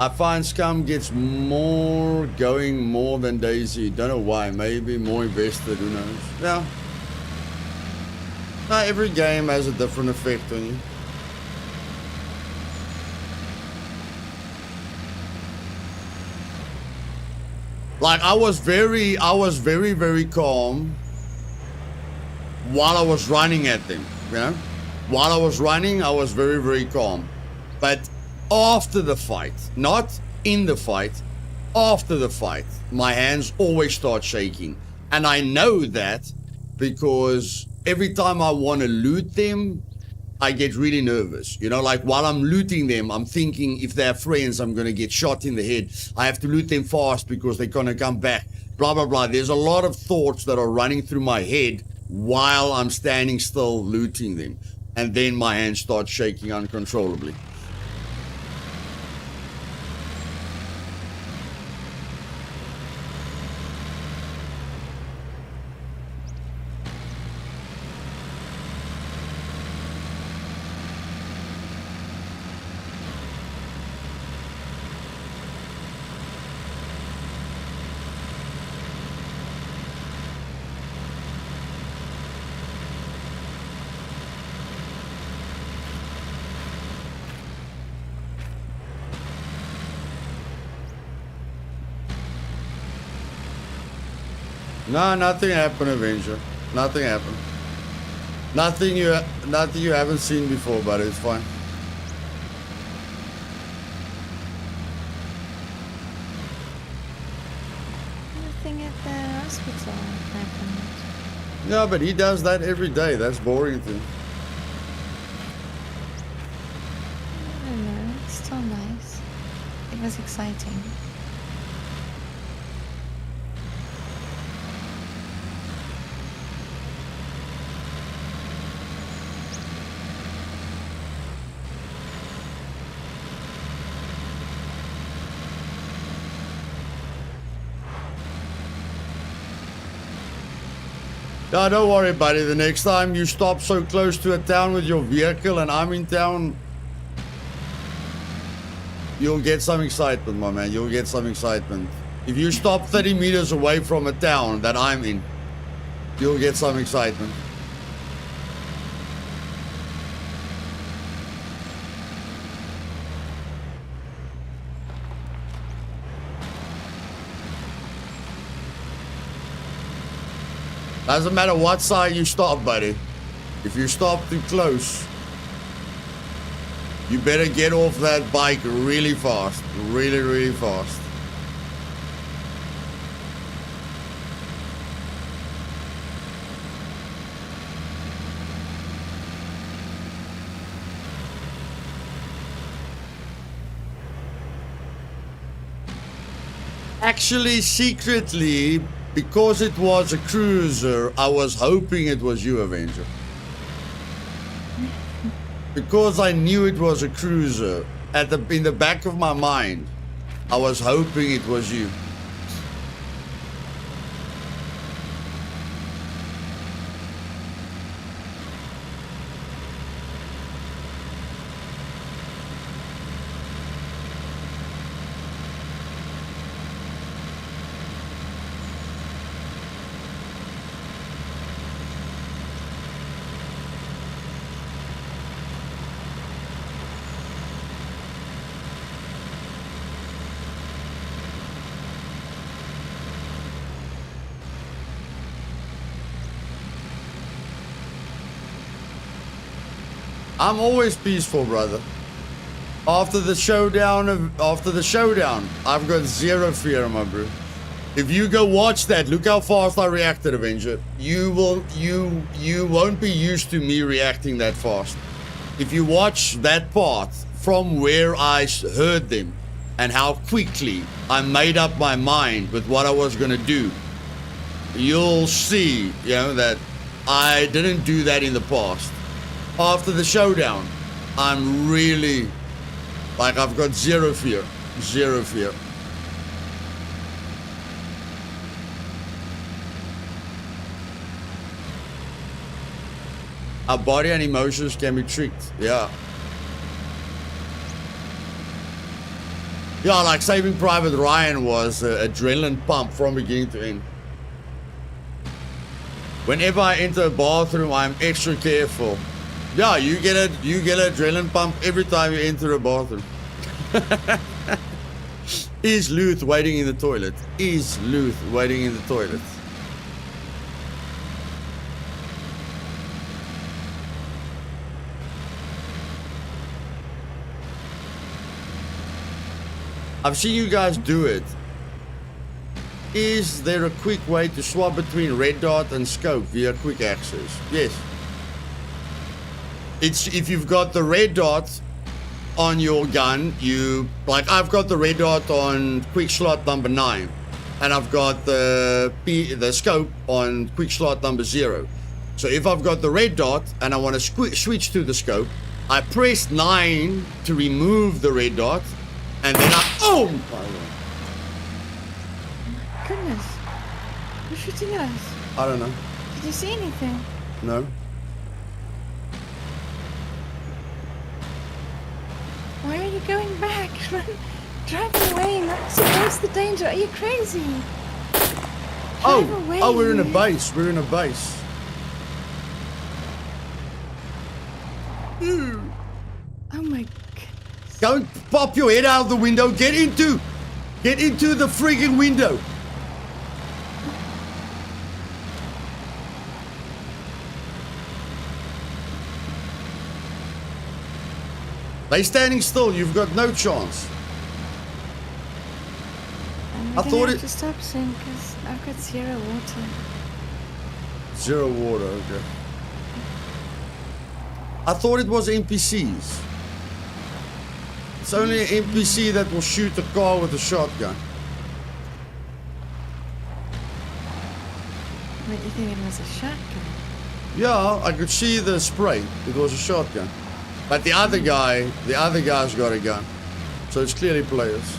I find Scum gets more going more than DayZ. Don't know why. Maybe more invested. Who knows? Yeah. No, every game has a different effect on you. Like I was very, very calm while I was running at them. You know, while I was running, I was very, very calm. But after the fight, not in the fight, after the fight, my hands always start shaking. And I know that because every time I want to loot them, I get really nervous. You know, like while I'm looting them, I'm thinking if they're friends, I'm going to get shot in the head. I have to loot them fast because they're going to come back. Blah, blah, blah. There's a lot of thoughts that are running through my head while I'm standing still looting them. And then my hands start shaking uncontrollably. No, nothing happened, Avenger. Nothing happened. Nothing you haven't seen before, but it's fine. Nothing at the hospital happened. No, but he does that every day. That's boring thing. I don't know. It's still nice. It was exciting. No, don't worry, buddy. The next time you stop so close to a town with your vehicle and I'm in town, you'll get some excitement, my man. You'll get some excitement. If you stop 30 meters away from a town that I'm in, you'll get some excitement. Doesn't matter what side you stop, buddy. If you stop too close, you better get off that bike really fast. Really, really fast. Actually, secretly, because it was a cruiser, I was hoping it was you, Avenger. Because I knew it was a cruiser, in the back of my mind, I was hoping it was you. I'm always peaceful, brother. After the showdown, I've got zero fear, my bro. If you go watch that, look how fast I reacted, Avenger. You won't be used to me reacting that fast. If you watch that part from where I heard them and how quickly I made up my mind with what I was gonna do, you'll see, that I didn't do that in the past. After the showdown, I'm really, I've got zero fear. Zero fear. Our body and emotions can be tricked, yeah. Yeah, like Saving Private Ryan was an adrenaline pump from beginning to end. Whenever I enter a bathroom, I'm extra careful. Yeah, you get an adrenaline pump every time you enter a bathroom. Is Luth waiting in the toilet? Is Luth waiting in the toilet? I've seen you guys do it. Is there a quick way to swap between red dot and scope via quick access? Yes. It's if you've got the red dot on your gun, I've got the red dot on quick slot number 9, and I've got the scope on quick slot number 0. So if I've got the red dot and I want to switch to the scope, I press 9 to remove the red dot, and then oh my goodness. Who's shooting at us? I don't know. Did you see anything? No. Why are you going back? Run, drive away. What's the danger? Are you crazy? Drive away. Oh, we're in a base. We're in a base. Oh my god. Go and pop your head out of the window. Get into the friggin' window. They standing still. You've got no chance. I thought it. To stop soon because I've got 0 water. 0 water. Okay. I thought it was NPCs. It's only an NPC that will shoot a car with a shotgun. Wait, you think it was a shotgun? Yeah, I could see the spray. It was a shotgun. But the other guy's got a gun. So it's clearly players.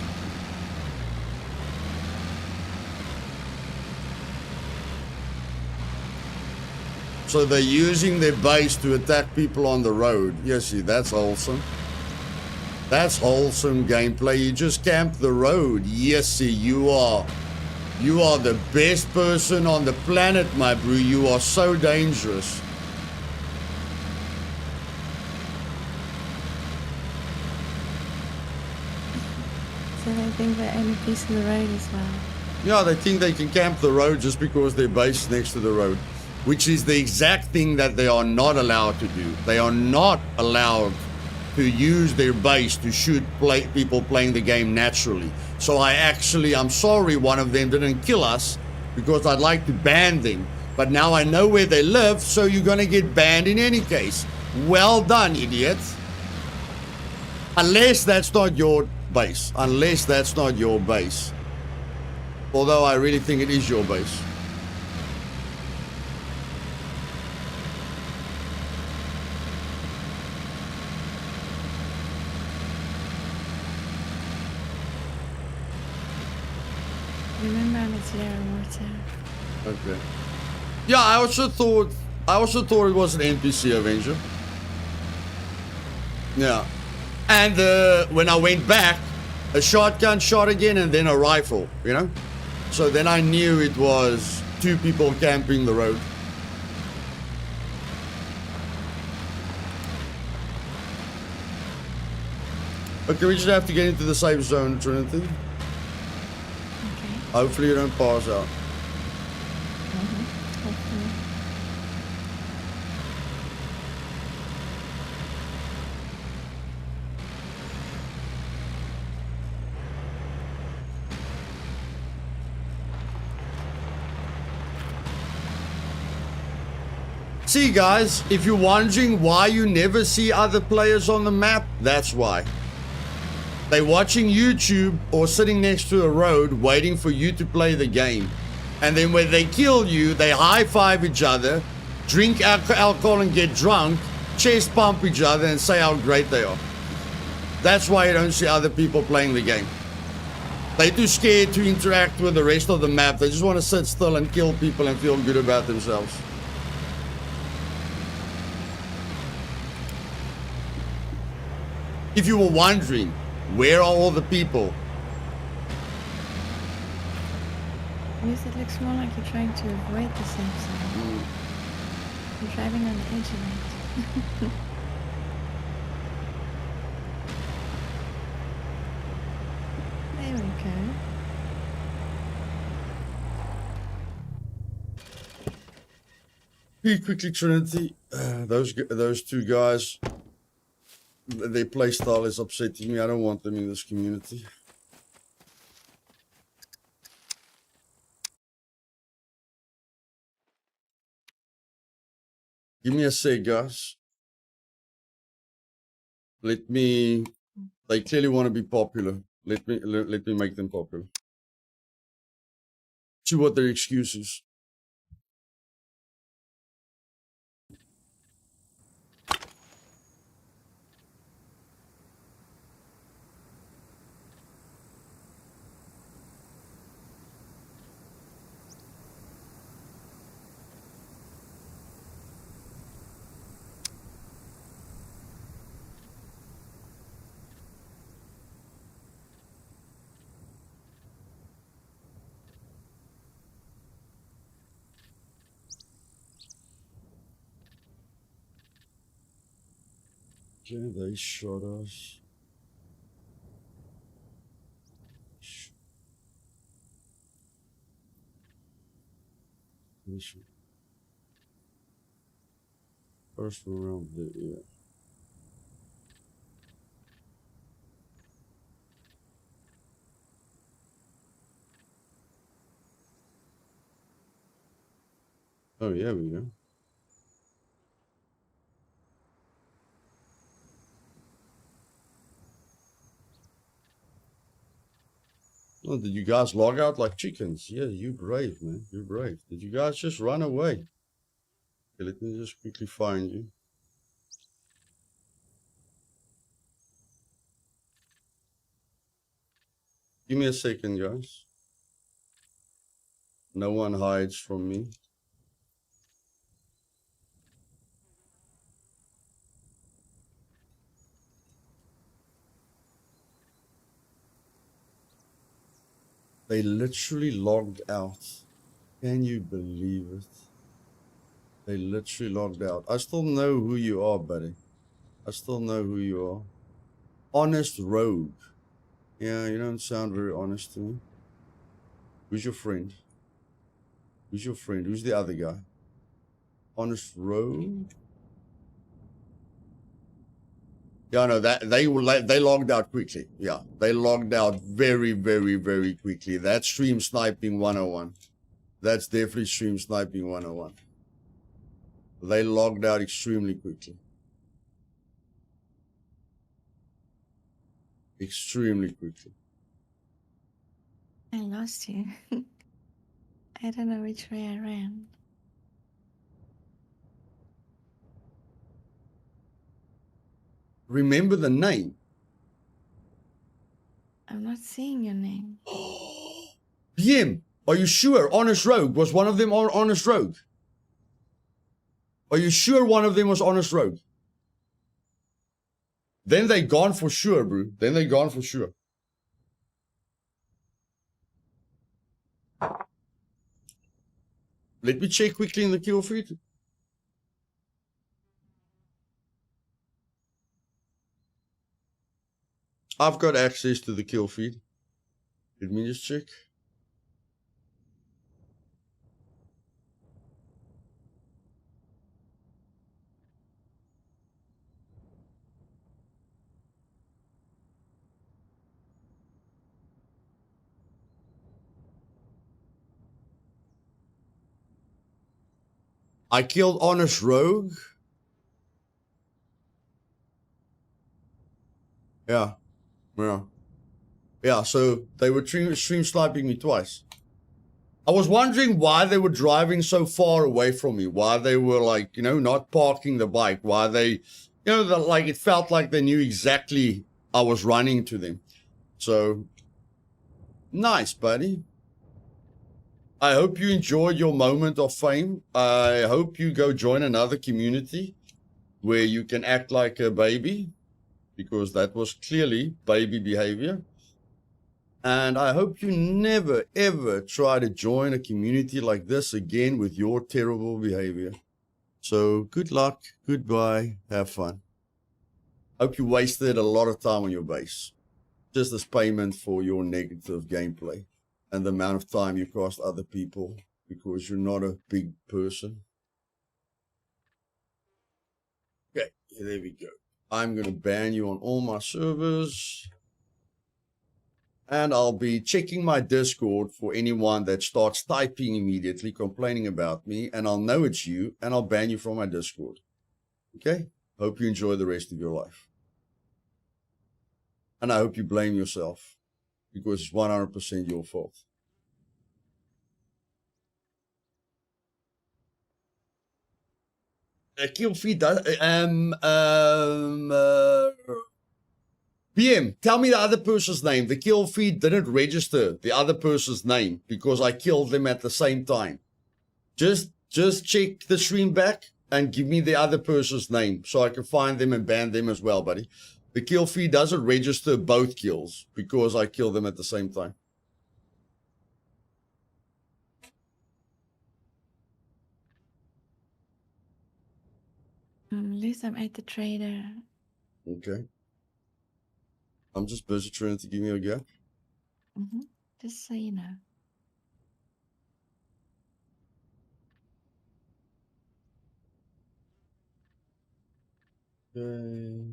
So they're using their base to attack people on the road. Yes, see, that's wholesome. That's wholesome gameplay. You just camp the road. Yes, see, you are the best person on the planet, my bro. You are so dangerous. So they think they're only piece of the road as well. Yeah, they think they can camp the road just because their base is next to the road. which is the exact thing that they are not allowed to do. They are not allowed to use their base to shoot people playing the game naturally. So I'm sorry one of them didn't kill us, because I'd like to ban them. But now I know where they live, so you're gonna get banned in any case. Well done, idiot. Unless that's not your base. Unless that's not your base. Although I really think it is your base. Remember, I'm at 0 mortar. Okay. Yeah, I also thought it was an NPC Avenger. Yeah. And when I went back, a shotgun shot again and then a rifle, you know? So then I knew it was 2 people camping the road. Okay, we just have to get into the safe zone, Trinity. Okay. Hopefully you don't pass out. Hopefully. See, guys, if you're wondering why you never see other players on the map, that's why. They're watching YouTube or sitting next to a road waiting for you to play the game. And then when they kill you, they high-five each other, drink alcohol and get drunk, chest pump each other and say how great they are. That's why you don't see other people playing the game. They're too scared to interact with the rest of the map. They just want to sit still and kill people and feel good about themselves. If you were wondering, where are all the people? Yes, it looks more like you're trying to avoid the safe zone. You're driving on the edge of it. There we go. Pretty quickly, Trinity. Those 2 guys, their playstyle is upsetting me. I don't want them in this community. Give me a sec, guys. They clearly want to be popular. Let me make them popular. See what their excuse is. Okay, they shot us. First round, yeah. Oh, yeah, we go. Oh, did you guys log out like chickens? Yeah, you brave, man. You're brave. Did you guys just run away? Okay, let me just quickly find you. Give me a second, guys. No one hides from me. They literally logged out. Can you believe it? They literally logged out. I still know who you are, buddy. I still know who you are. Honest rogue. Yeah, you don't sound very honest to me. Who's your friend? Who's your friend? Who's the other guy? Honest Road. Yeah, no, that they logged out quickly. Yeah, they logged out very, very, very quickly. That's stream sniping 101. That's definitely stream sniping 101. They logged out extremely quickly. Extremely quickly. I lost you. I don't know which way I ran. Remember the name. I'm not seeing your name. BM, are you sure? Honest Rogue, was one of them Honest Rogue? Are you sure one of them was Honest Rogue? Then they gone for sure, bro. Then they gone for sure. Let me check quickly in the kill feed. I've got access to the kill feed. Let me just check. I killed Honest Rogue. Yeah. Yeah. Yeah, so they were stream sniping me twice. I was wondering why they were driving so far away from me, why they were like, you know, not parking the bike, why they, you know, like it felt like they knew exactly I was running to them. So, nice, buddy. I hope you enjoyed your moment of fame. I hope you go join another community where you can act like a baby, because that was clearly baby behavior. And I hope you never, ever try to join a community like this again with your terrible behavior. So good luck, goodbye, have fun. Hope you wasted a lot of time on your base, just as payment for your negative gameplay and the amount of time you cost other people because you're not a big person. Okay, there we go. I'm going to ban you on all my servers. And I'll be checking my Discord for anyone that starts typing immediately, complaining about me, and I'll know it's you, and I'll ban you from my Discord. Okay? Hope you enjoy the rest of your life. And I hope you blame yourself, because it's 100% your fault. Kill feed does, BM, tell me the other person's name. The kill feed didn't register the other person's name because I killed them at the same time. Just check the stream back and give me the other person's name so I can find them and ban them as well, buddy. The kill feed doesn't register both kills because I killed them at the same time. Luthais, I'm at the trader. Okay. I'm just busy trying to give me a gap. Just so you know. Okay.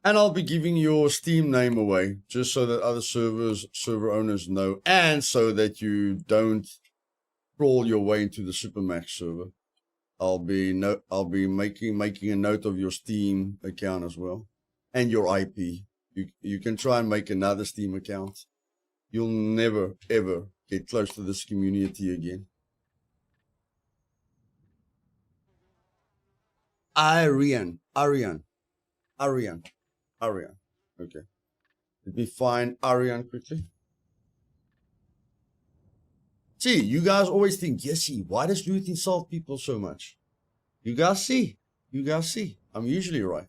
And I'll be giving your Steam name away just so that other server owners know, and so that you don't crawl your way into the Supermax server. I'll be making a note of your Steam account as well, and your IP. You can try and make another Steam account. You'll never ever get close to this community again. Arian. Okay. Let me find Arian quickly. See, you guys always think, Yesy, why does Luth insult people so much? You guys see. I'm usually right.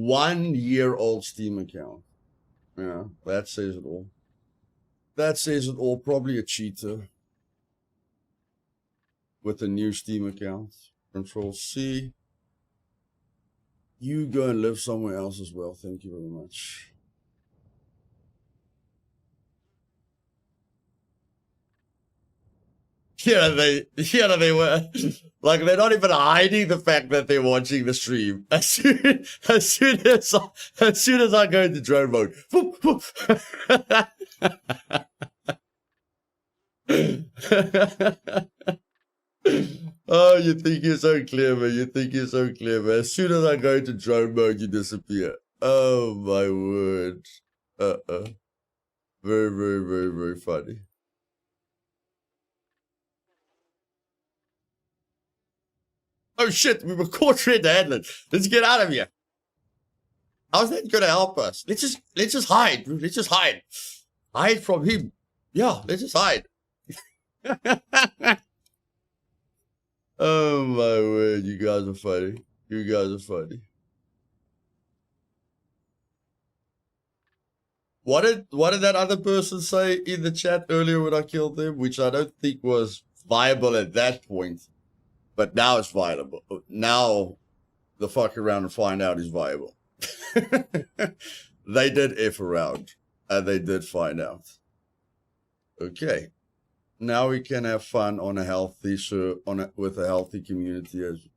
1-year-old Steam account. Yeah, that says it all. That says it all. Probably a cheater with a new Steam account. Control C. You go and live somewhere else as well. Thank you very much. Yeah, they were like, they're not even hiding the fact that they're watching the stream. As soon as I go into drone mode, whoop, whoop. Oh, you think you're so clever. You think you're so clever. As soon as I go into drone mode, you disappear. Oh my word. Very, very, very, very funny. Oh shit, we were caught red-handed. Let's get out of here. How's that gonna help us? Let's just hide. Let's just hide. Hide from him. Yeah, let's just hide. Oh my word, you guys are funny. You guys are funny. What did that other person say in the chat earlier when I killed them, which I don't think was viable at that point, but now it's viable. Now the fuck around and find out is viable. They did F around and they did find out. Okay. Now we can have fun on a healthy with a healthy community as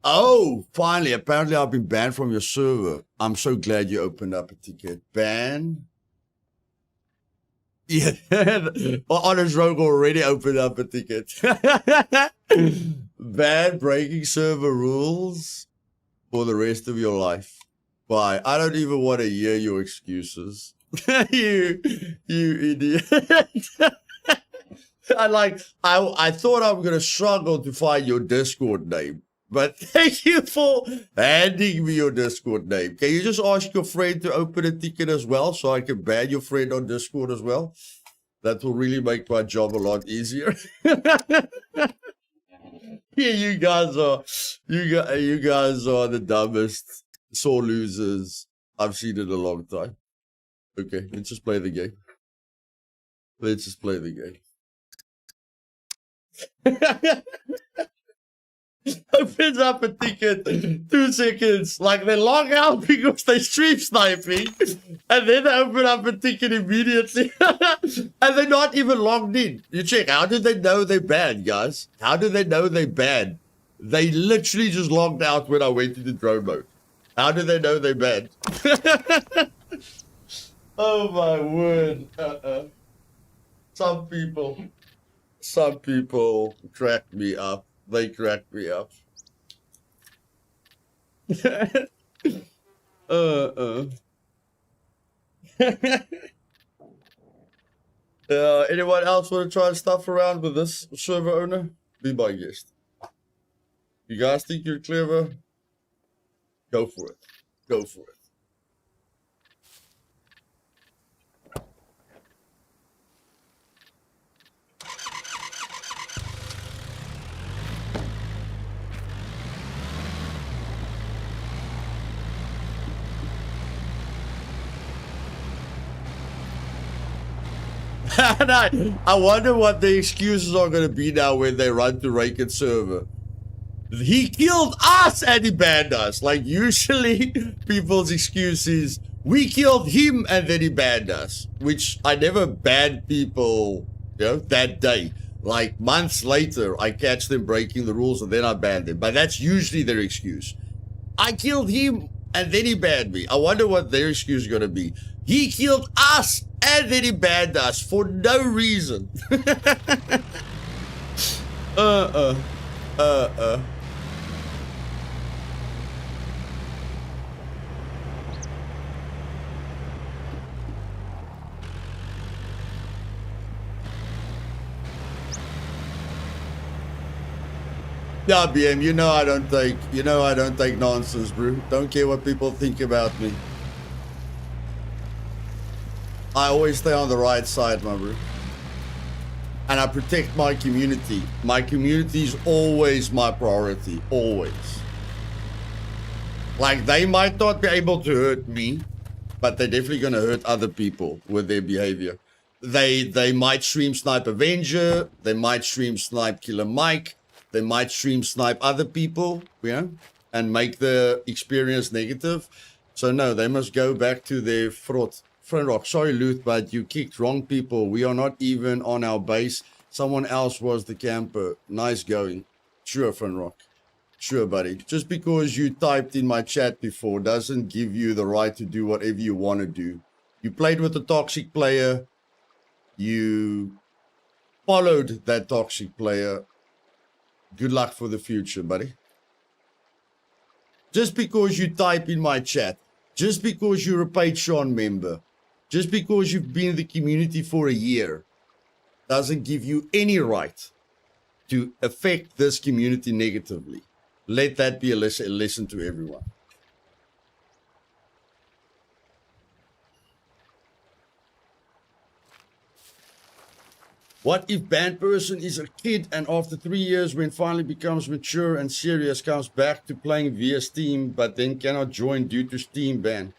oh, finally, apparently I've been banned from your server. I'm so glad you opened up a ticket. Ban? Yeah, Honest Rogue already opened up a ticket. Ban breaking server rules for the rest of your life. Why? I don't even want to hear your excuses. you idiot. I thought I'm going to struggle to find your Discord name. But thank you for handing me your Discord name. Can you just ask your friend to open a ticket as well so I can ban your friend on Discord as well? That will really make my job a lot easier. Yeah, you guys are the dumbest sore losers I've seen in a long time. Okay, let's just play the game. Let's just play the game. Opens up a ticket, 2 seconds, like they log out because they stream sniping, and then they open up a ticket immediately, and they're not even logged in. You check, how did they know they banned, guys? How did they know they banned? They literally just logged out when I went into drone mode. How did they know they banned? Oh my word. Some people crack me up. They crack me up. Anyone else want to try and stuff around with this server owner? Be my guest. You guys think you're clever? Go for it. Go for it. I wonder what the excuses are going to be now when they run to Raken's server. He killed us and he banned us. Like, usually people's excuse is, we killed him and then he banned us. Which I never banned people, you know, that day. Like, months later, I catch them breaking the rules and then I ban them. But that's usually their excuse. I killed him and then he banned me. I wonder what their excuse is going to be. He killed us and then he banned us for no reason. Nah, BM, you know I don't take nonsense, bro. Don't care what people think about me. I always stay on the right side, my bro. And I protect my community. My community is always my priority. Always. Like, they might not be able to hurt me, but they're definitely going to hurt other people with their behavior. They might stream snipe Avenger, they might stream snipe Killer Mike, they might stream snipe other people, you know, and make the experience negative. So no, they must go back to their front rock. Sorry, Luth, but you kicked wrong people. We are not even on our base. Someone else was the camper. Nice going. Sure, front rock. Sure, buddy. Just because you typed in my chat before doesn't give you the right to do whatever you want to do. You played with a toxic player. You followed that toxic player. Good luck for the future, buddy. Just because you type in my chat, just because you're a Patreon member, just because you've been in the community for a year, doesn't give you any right to affect this community negatively. Let that be a lesson to everyone. What if banned person is a kid and after 3 years when finally becomes mature and serious comes back to playing via Steam but then cannot join due to Steam ban?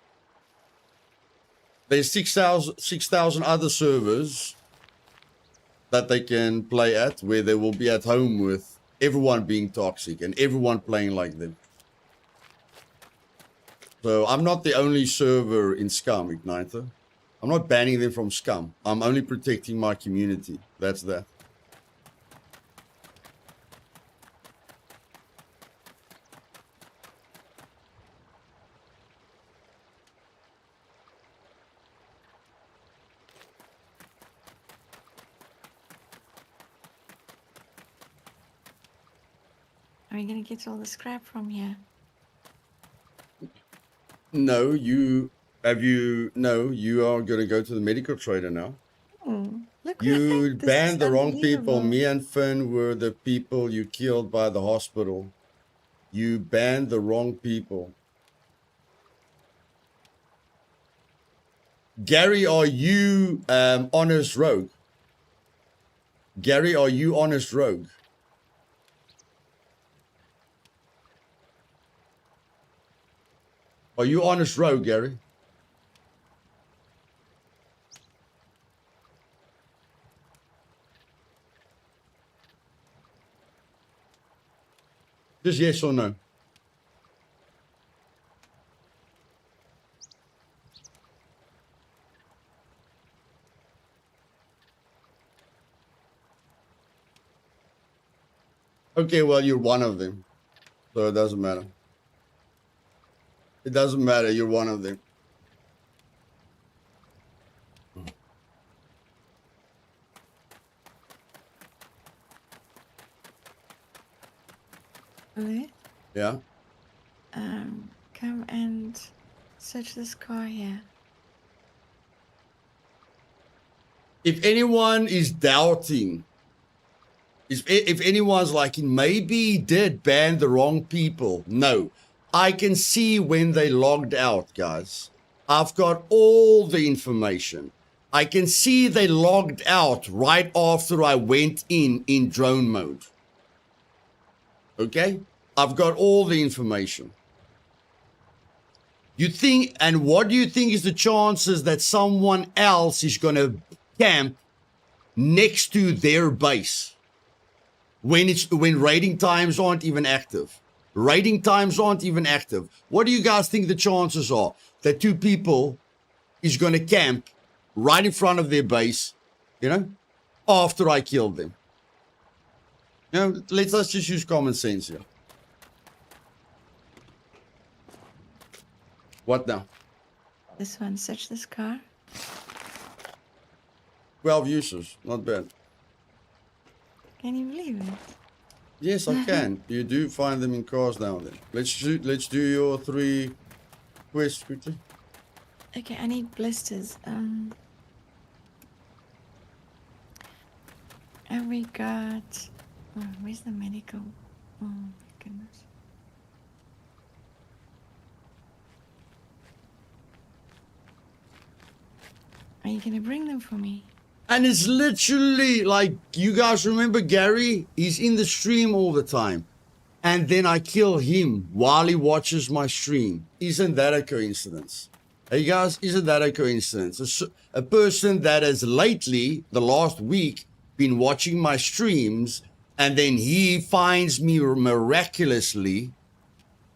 There's 6,000 other servers that they can play at where they will be at home with everyone being toxic and everyone playing like them. So I'm not the only server in Scum, Igniter. I'm not banning them from Scum. I'm only protecting my community. That's that. Are you gonna get all the scrap from here? No, you are going to go to the medical trader now. Look, You this banned is the wrong people. unbelievable. Me and Finn were the people you killed by the hospital. You banned the wrong people. Gary, are you honest rogue? Gary, are you honest rogue? Are you honest rogue, Gary? Just yes or no. Okay, well, you're one of them. So it doesn't matter. It doesn't matter, you're one of them. Hello? Yeah? Come and search this car here. If anyone is doubting, if anyone's like, maybe he did ban the wrong people. No, I can see when they logged out, guys. I've got all the information. I can see they logged out right after I went in drone mode. Okay? I've got all the information. You think, and what do you think is the chances that someone else is going to camp next to their base when raiding times aren't even active? Raiding times aren't even active. What do you guys think the chances are that two people is going to camp right in front of their base, you know, after I killed them? You know, let's just use common sense here. What now? This one, search this car. 12 users, not bad. Can you believe it? Yes, I can. You do find them in cars now then. Let's do your 3 quests quickly. Okay, I need blisters. And we got... Oh, where's the medical? Oh, my goodness. Are you gonna bring them for me? And it's literally like, you guys remember Gary? He's in the stream all the time. and then I kill him while he watches my stream. Isn't that a coincidence? Hey guys, isn't that a coincidence? A person that has lately, the last week, been watching my streams, and then he finds me miraculously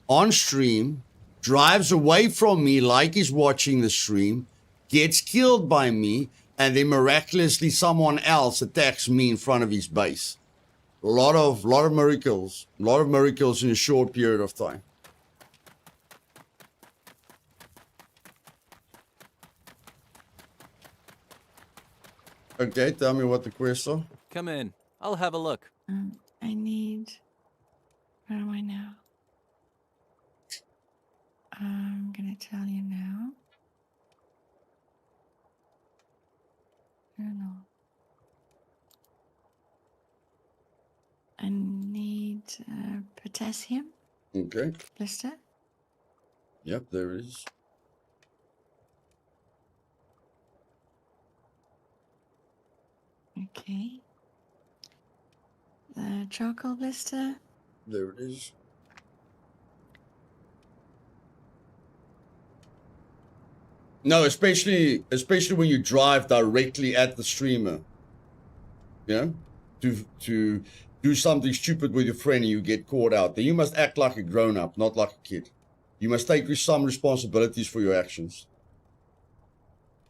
on stream, drives away from me like he's watching the stream, gets killed by me, and then miraculously someone else attacks me in front of his base. A lot of miracles. A lot of miracles in a short period of time. Okay, tell me what the quests are. Come in. I'll have a look. I need. Where am I now? I'm gonna tell you now. Journal. I need potassium Okay. blister. Yep, there it is. Okay. The charcoal blister. There it is. No, especially when you drive directly at the streamer. You know, to do something stupid with your friend and you get caught out. Then you must act like a grown-up, not like a kid. You must take some responsibilities for your actions.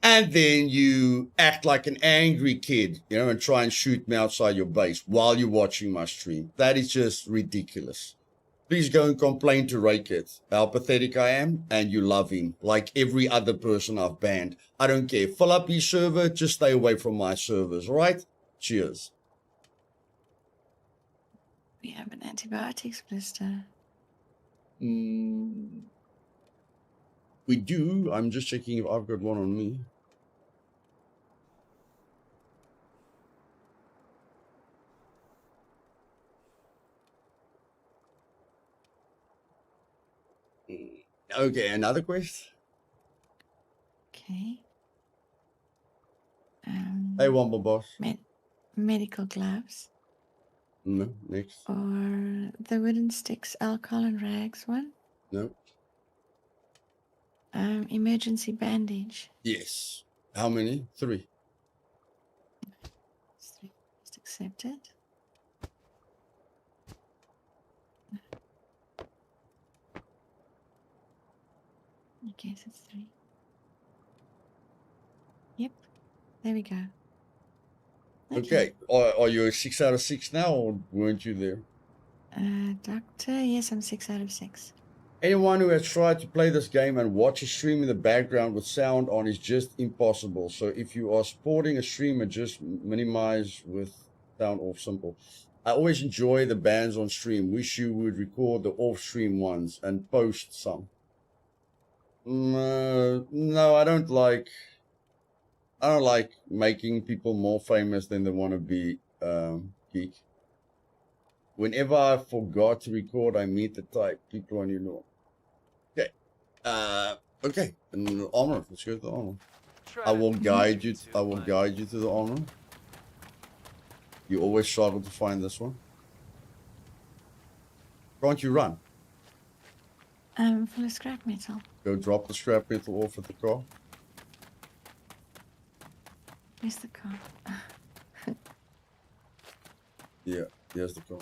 And then you act like an angry kid, you know, and try and shoot me outside your base while you're watching my stream. That is just ridiculous. Please go and complain to Raykit how pathetic I am, and you love him like every other person I've banned. I don't care. Fill up his server, just stay away from my servers, all right? Cheers. We have an antibiotics blister. We do. I'm just checking if I've got one on me. Okay, another quest. Okay. Hey, Womble Boss. Medical gloves. No, next. Or the wooden sticks, alcohol and rags one. No. Emergency bandage. Yes. How many? 3. Just accept it. I guess it's 3. Yep. There we go. Okay. Are you a 6 out of 6 now, or weren't you there? Doctor, yes, I'm 6 out of 6. Anyone who has tried to play this game and watch a stream in the background with sound on is just impossible. So if you are supporting a streamer, just minimize with sound off. Simple. I always enjoy the bans on stream. Wish you would record the off-stream ones and post some. No, I don't like making people more famous than they want to be, geek. Whenever I forgot to record, I meet the type. People on your know. Okay. Okay. And the armor. Let's go to the armor. I will guide you. I will guide you to the armor. You always struggle to find this one. Can't you run? Full of scrap metal. Go drop the scrap metal off at the car. Where's the car? Yeah, there's the car.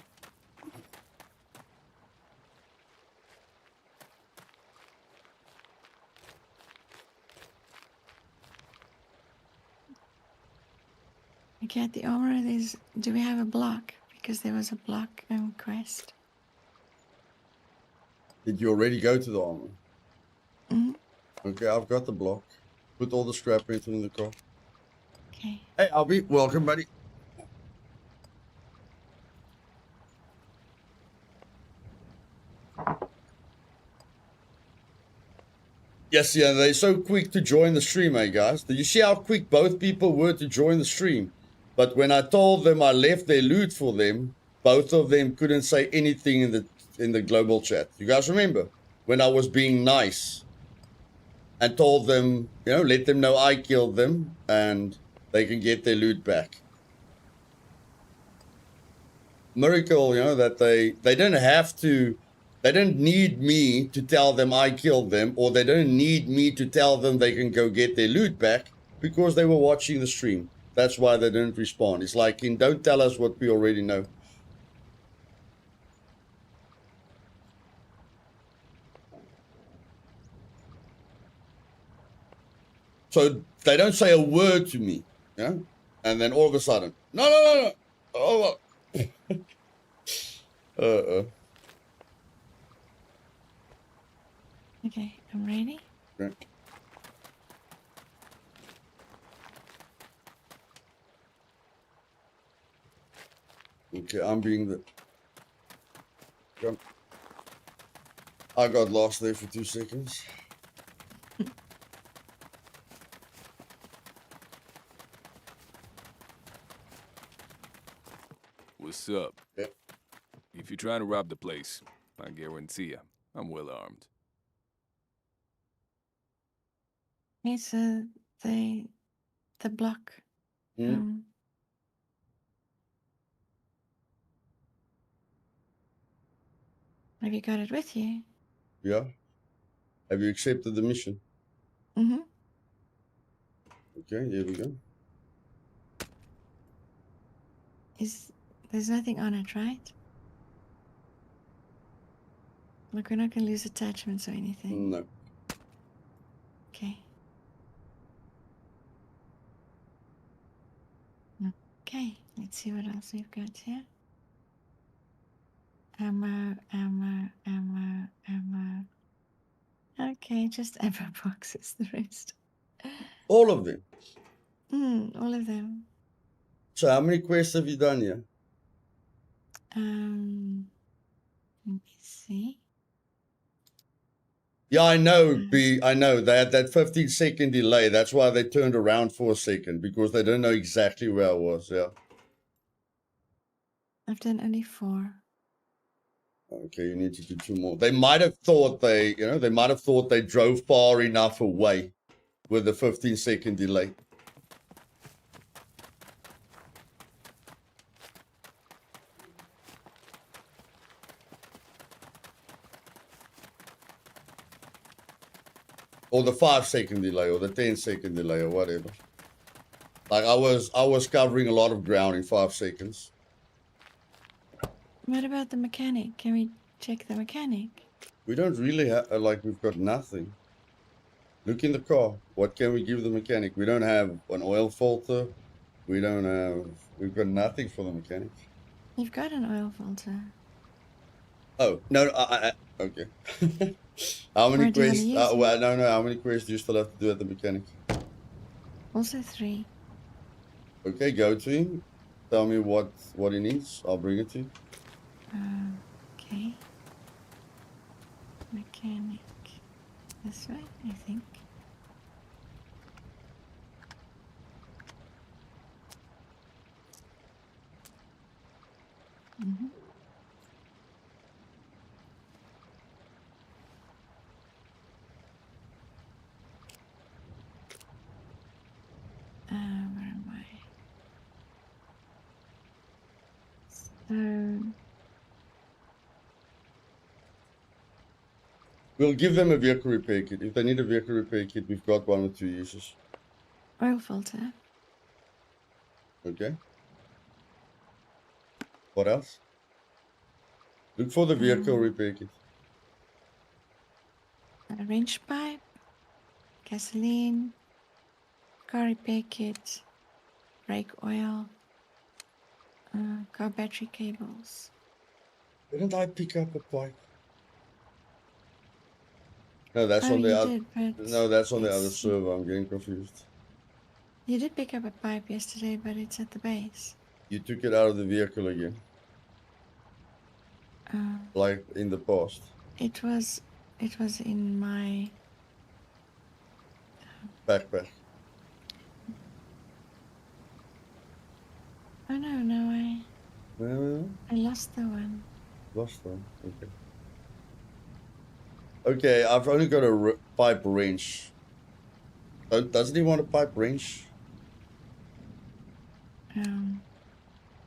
Okay, at the armor, do we have a block? Because there was a block quest. Did you already go to the armor? Okay, I've got the block. Put all the scrap metal in the car. Okay. Hey, Albie, welcome, buddy. Yes, yeah, they're so quick to join the stream, eh, guys? Did you see how quick both people were to join the stream? But when I told them I left their loot for them, both of them couldn't say anything in the global chat. You guys remember when I was being nice and told them, you know, let them know I killed them and they can get their loot back. miracle, you know, that they don't have to, they don't need me to tell them I killed them, or they don't need me to tell them they can go get their loot back because they were watching the stream. That's why they didn't respond. It's like, don't tell us what we already know. So they don't say a word to me, you know? And then all of a sudden, no. Oh, Okay, I'm ready. Okay. Okay, I'm being the... Come. I got lost there for 2 seconds. What's up? Yeah. If you're trying to rob the place, I guarantee you, I'm well armed. It's the block. Have you got it with you? Yeah. Have you accepted the mission? Mm-hmm. Okay, here we go. There's nothing on it, right? Like, we're not going to lose attachments or anything. No. Okay. Okay, let's see what else we've got here. Ammo. Okay, just ammo boxes, the rest. All of them. All of them. So how many quests have you done here? Let me see. Yeah, I know, B. I know. They had that 15-second delay. That's why they turned around for a second, because they don't know exactly where I was. Yeah. I've done only 4. Okay, you need to do 2 more. They might have thought they drove far enough away with the 15-second delay. Or the 5-second delay, or the 10-second delay, or whatever. Like I was covering a lot of ground in 5 seconds. What about the mechanic? Can we check the mechanic? We don't really have, we've got nothing. Look in the car. What can we give the mechanic? We don't have an oil filter. We've got nothing for the mechanic. You've got an oil filter. Oh, no, okay. How many quests? Well, no, how many quests do you still have to do at the mechanic? Also 3. Okay, go to him. Tell me what he needs. I'll bring it to you. Okay. Mechanic. This way, I think. Where am I? So... We'll give them a vehicle repair kit. If they need a vehicle repair kit, we've got 1 or 2 uses. Oil filter. Okay. What else? Look for the vehicle repair kit. A wrench pipe. Gasoline. Car repair kit. Brake oil. Car battery cables. Didn't I pick up a pipe? No, that's Oh, on the you other. did, but No, that's on the other it's- server. I'm getting confused. You did pick up a pipe yesterday, but it's at the base. You took it out of the vehicle again, like in the past. It was in my Backpack. Oh no, I lost the one. Lost one. Okay. Okay, I've only got a pipe wrench. Doesn't he want a pipe wrench?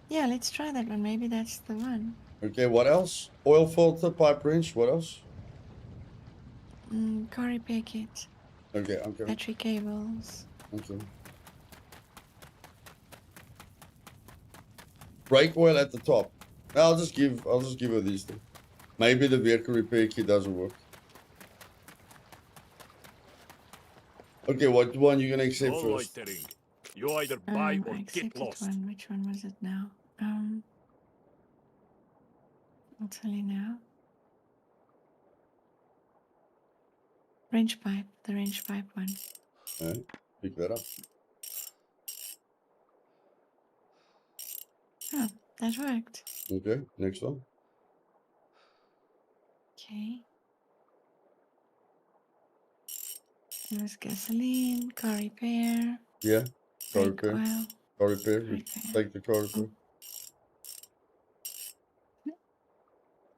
Yeah, let's try that one. Maybe that's the one. Okay, what else? Oil filter, pipe wrench, what else? Car repair kit. Okay, okay, Battery cables. okay. Brake oil at the top. I'll just give her these things. Maybe the vehicle repair kit doesn't work. Okay, what one you gonna accept No first? loitering. You either buy or I get accepted lost. one. Which one was it now? I'll tell you now. Wrench pipe. The wrench pipe one. Alright, pick that up. Oh, that worked. Okay, next one. Okay. There was gasoline, car repair, Yeah, car brake repair. oil. Car repair. Car repair. Take the car repair.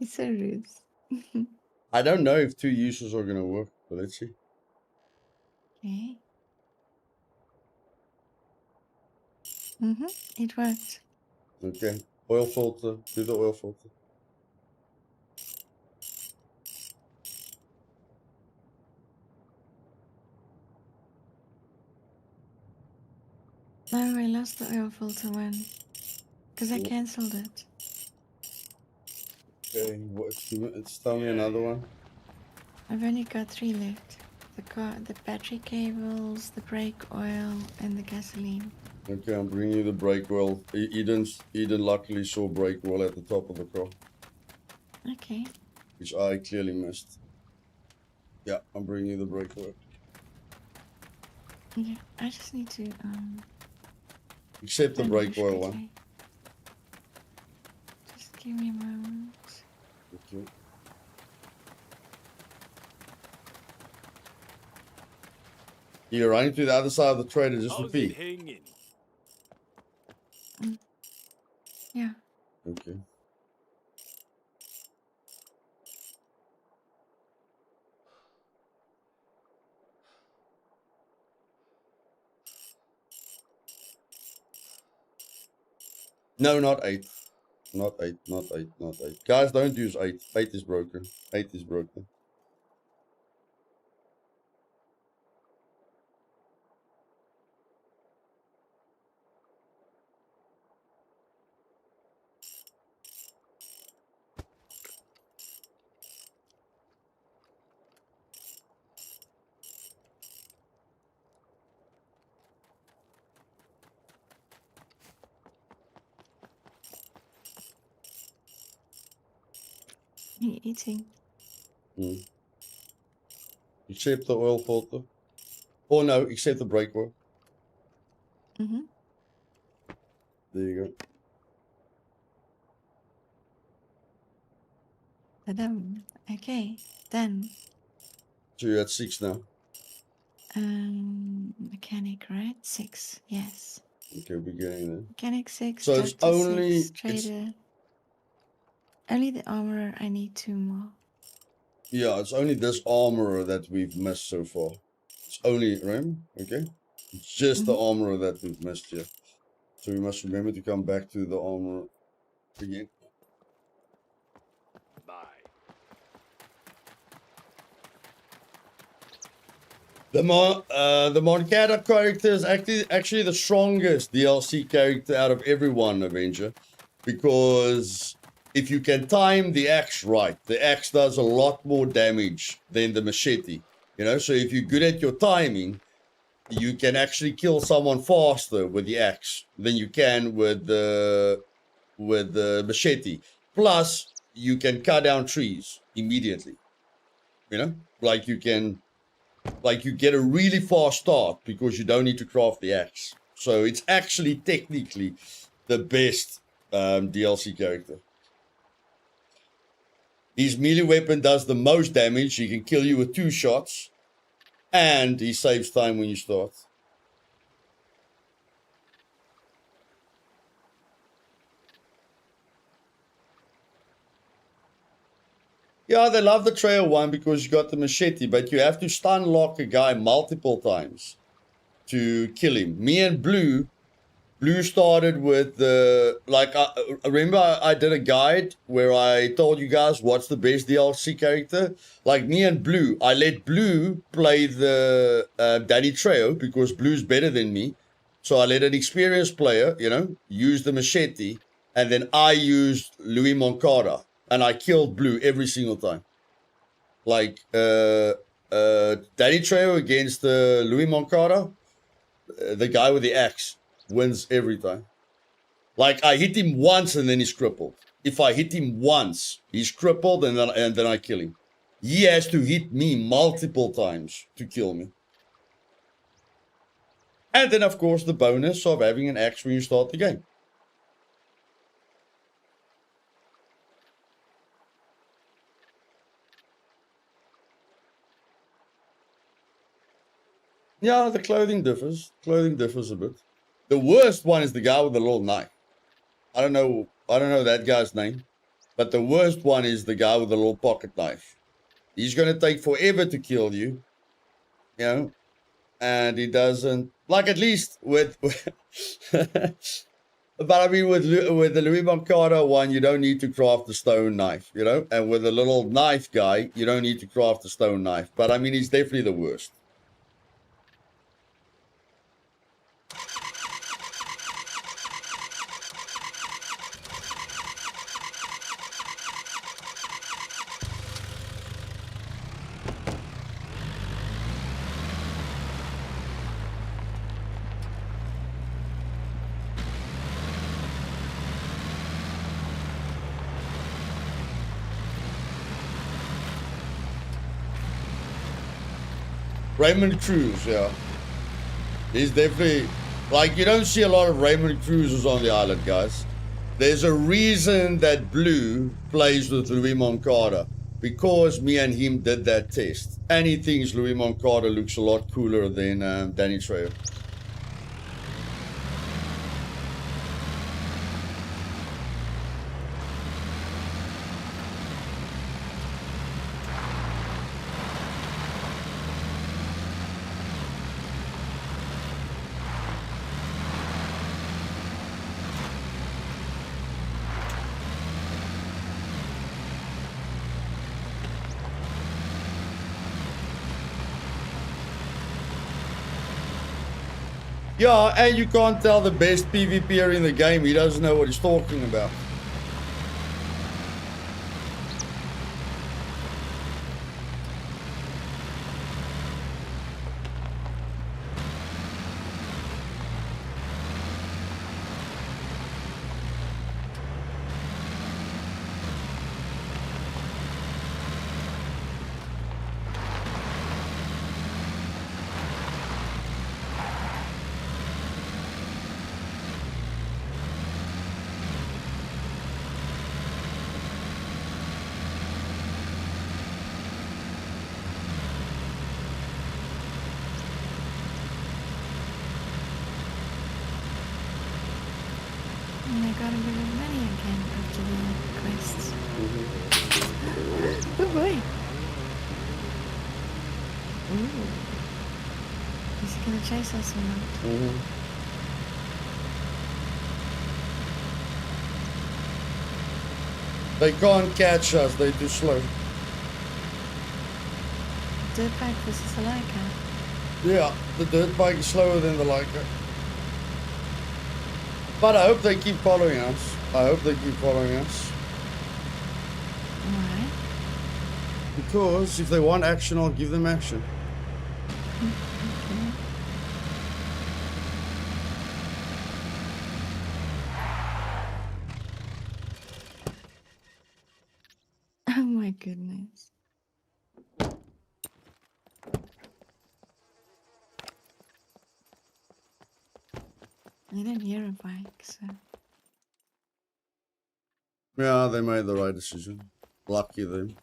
It's so rude. I don't know if 2 uses are gonna work, but let's see. Okay. It worked. Okay, oil filter. Do the oil filter. No, I lost the oil filter one because I cancelled it. Okay, tell me another one. I've only got 3 left. The battery cables, the brake oil, and the gasoline. Okay, I'm bringing you the brake oil. Eden luckily saw brake oil at the top of the car, Okay. which I clearly missed. Yeah, I'm bringing you the brake oil. Yeah, I just need to Except the find brake the oil one. quickly. Just give me a moment. Okay. You're running to the other side of the trailer just to How's it pee. hanging? Yeah. Okay. No, not 8. Not 8, not 8, not 8. Guys, don't use 8. 8 is broken. 8 is broken. Me eating. Except the oil filter. Oh no, except the brake oil. Mm-hmm. There you go. Ta-dum. Okay. Done. So you're at 6 now. Mechanic, right? 6. Yes. Okay, we're getting there. Mechanic 6. So it's Doctor only 6. Trader. Only the armorer. I need 2 more. yeah, it's only this armorer that we've missed so far. It's only okay? It's just the armorer that we've missed here. So we must remember to come back to the armorer again. Bye. The Moncada character is actually the strongest DLC character out of everyone, Avenger, because if you can time the axe right, the axe does a lot more damage than the machete. You know, so if you're good at your timing, you can actually kill someone faster with the axe than you can with the machete. Plus, you can cut down trees immediately. You know, like you get a really fast start because you don't need to craft the axe. So it's actually technically the best DLC character. His melee weapon does the most damage. He can kill you with 2 shots. And he saves time when you start. Yeah, they love the trail one because you got the machete, but you have to stun lock a guy multiple times to kill him. Me and Blue Blue started with the, like, remember I did a guide where I told you guys what's the best DLC character? Like me and Blue, I let Blue play the Danny Trejo because Blue's better than me. So I let an experienced player, you know, use the machete, and then I used Louis Moncada, and I killed Blue every single time. Like, Danny Trejo against Louis Moncada, the guy with the axe wins every time. Like, I hit him once and then he's crippled. If I hit him once, he's crippled and then I kill him. He has to hit me multiple times to kill me. And then, of course, the bonus of having an axe when you start the game. Yeah, the clothing differs. Clothing differs a bit. The worst one is the guy with the little knife. I don't know that guy's name. But the worst one is the guy with the little pocket knife. He's going to take forever to kill you. You know? And he doesn't... Like, at least with... But I mean, with the Louis Moncada one, you don't need to craft a stone knife, you know? And with the little knife guy, you don't need to craft a stone knife. But I mean, he's definitely the worst. Raymond Cruz, yeah. He's definitely... Like, you don't see a lot of Raymond Cruzes on the island, guys. There's a reason that Blue plays with Louis Moncada. Because me and him did that test. And he thinks Louis Moncada looks a lot cooler than Danny Trejo. Yeah, and you can't tell the best PvPer in the game. He doesn't know what he's talking about. And I got a bit of money again after the quests. Oh boy. Ooh. Is he gonna chase us or not? They can't catch us, they're too slow. Dirt bike versus the Leica. Yeah, the dirt bike is slower than the Leica. But I hope they keep following us. I hope they keep following us. Why? Because if they want action, I'll give them action. Okay. Oh my goodness. I didn't hear a bike, so... Yeah, they made the right decision. Lucky them.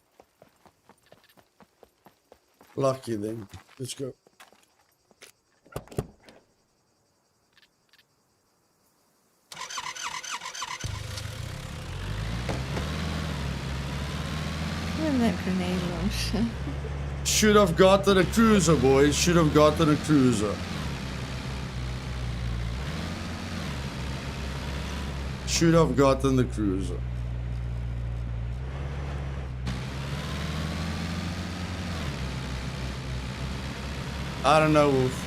Lucky them. Let's go. Look at that grenade launcher. Should have gotten a cruiser, boys. Should have gotten a cruiser. should have gotten the cruiser. I don't know, Wolf.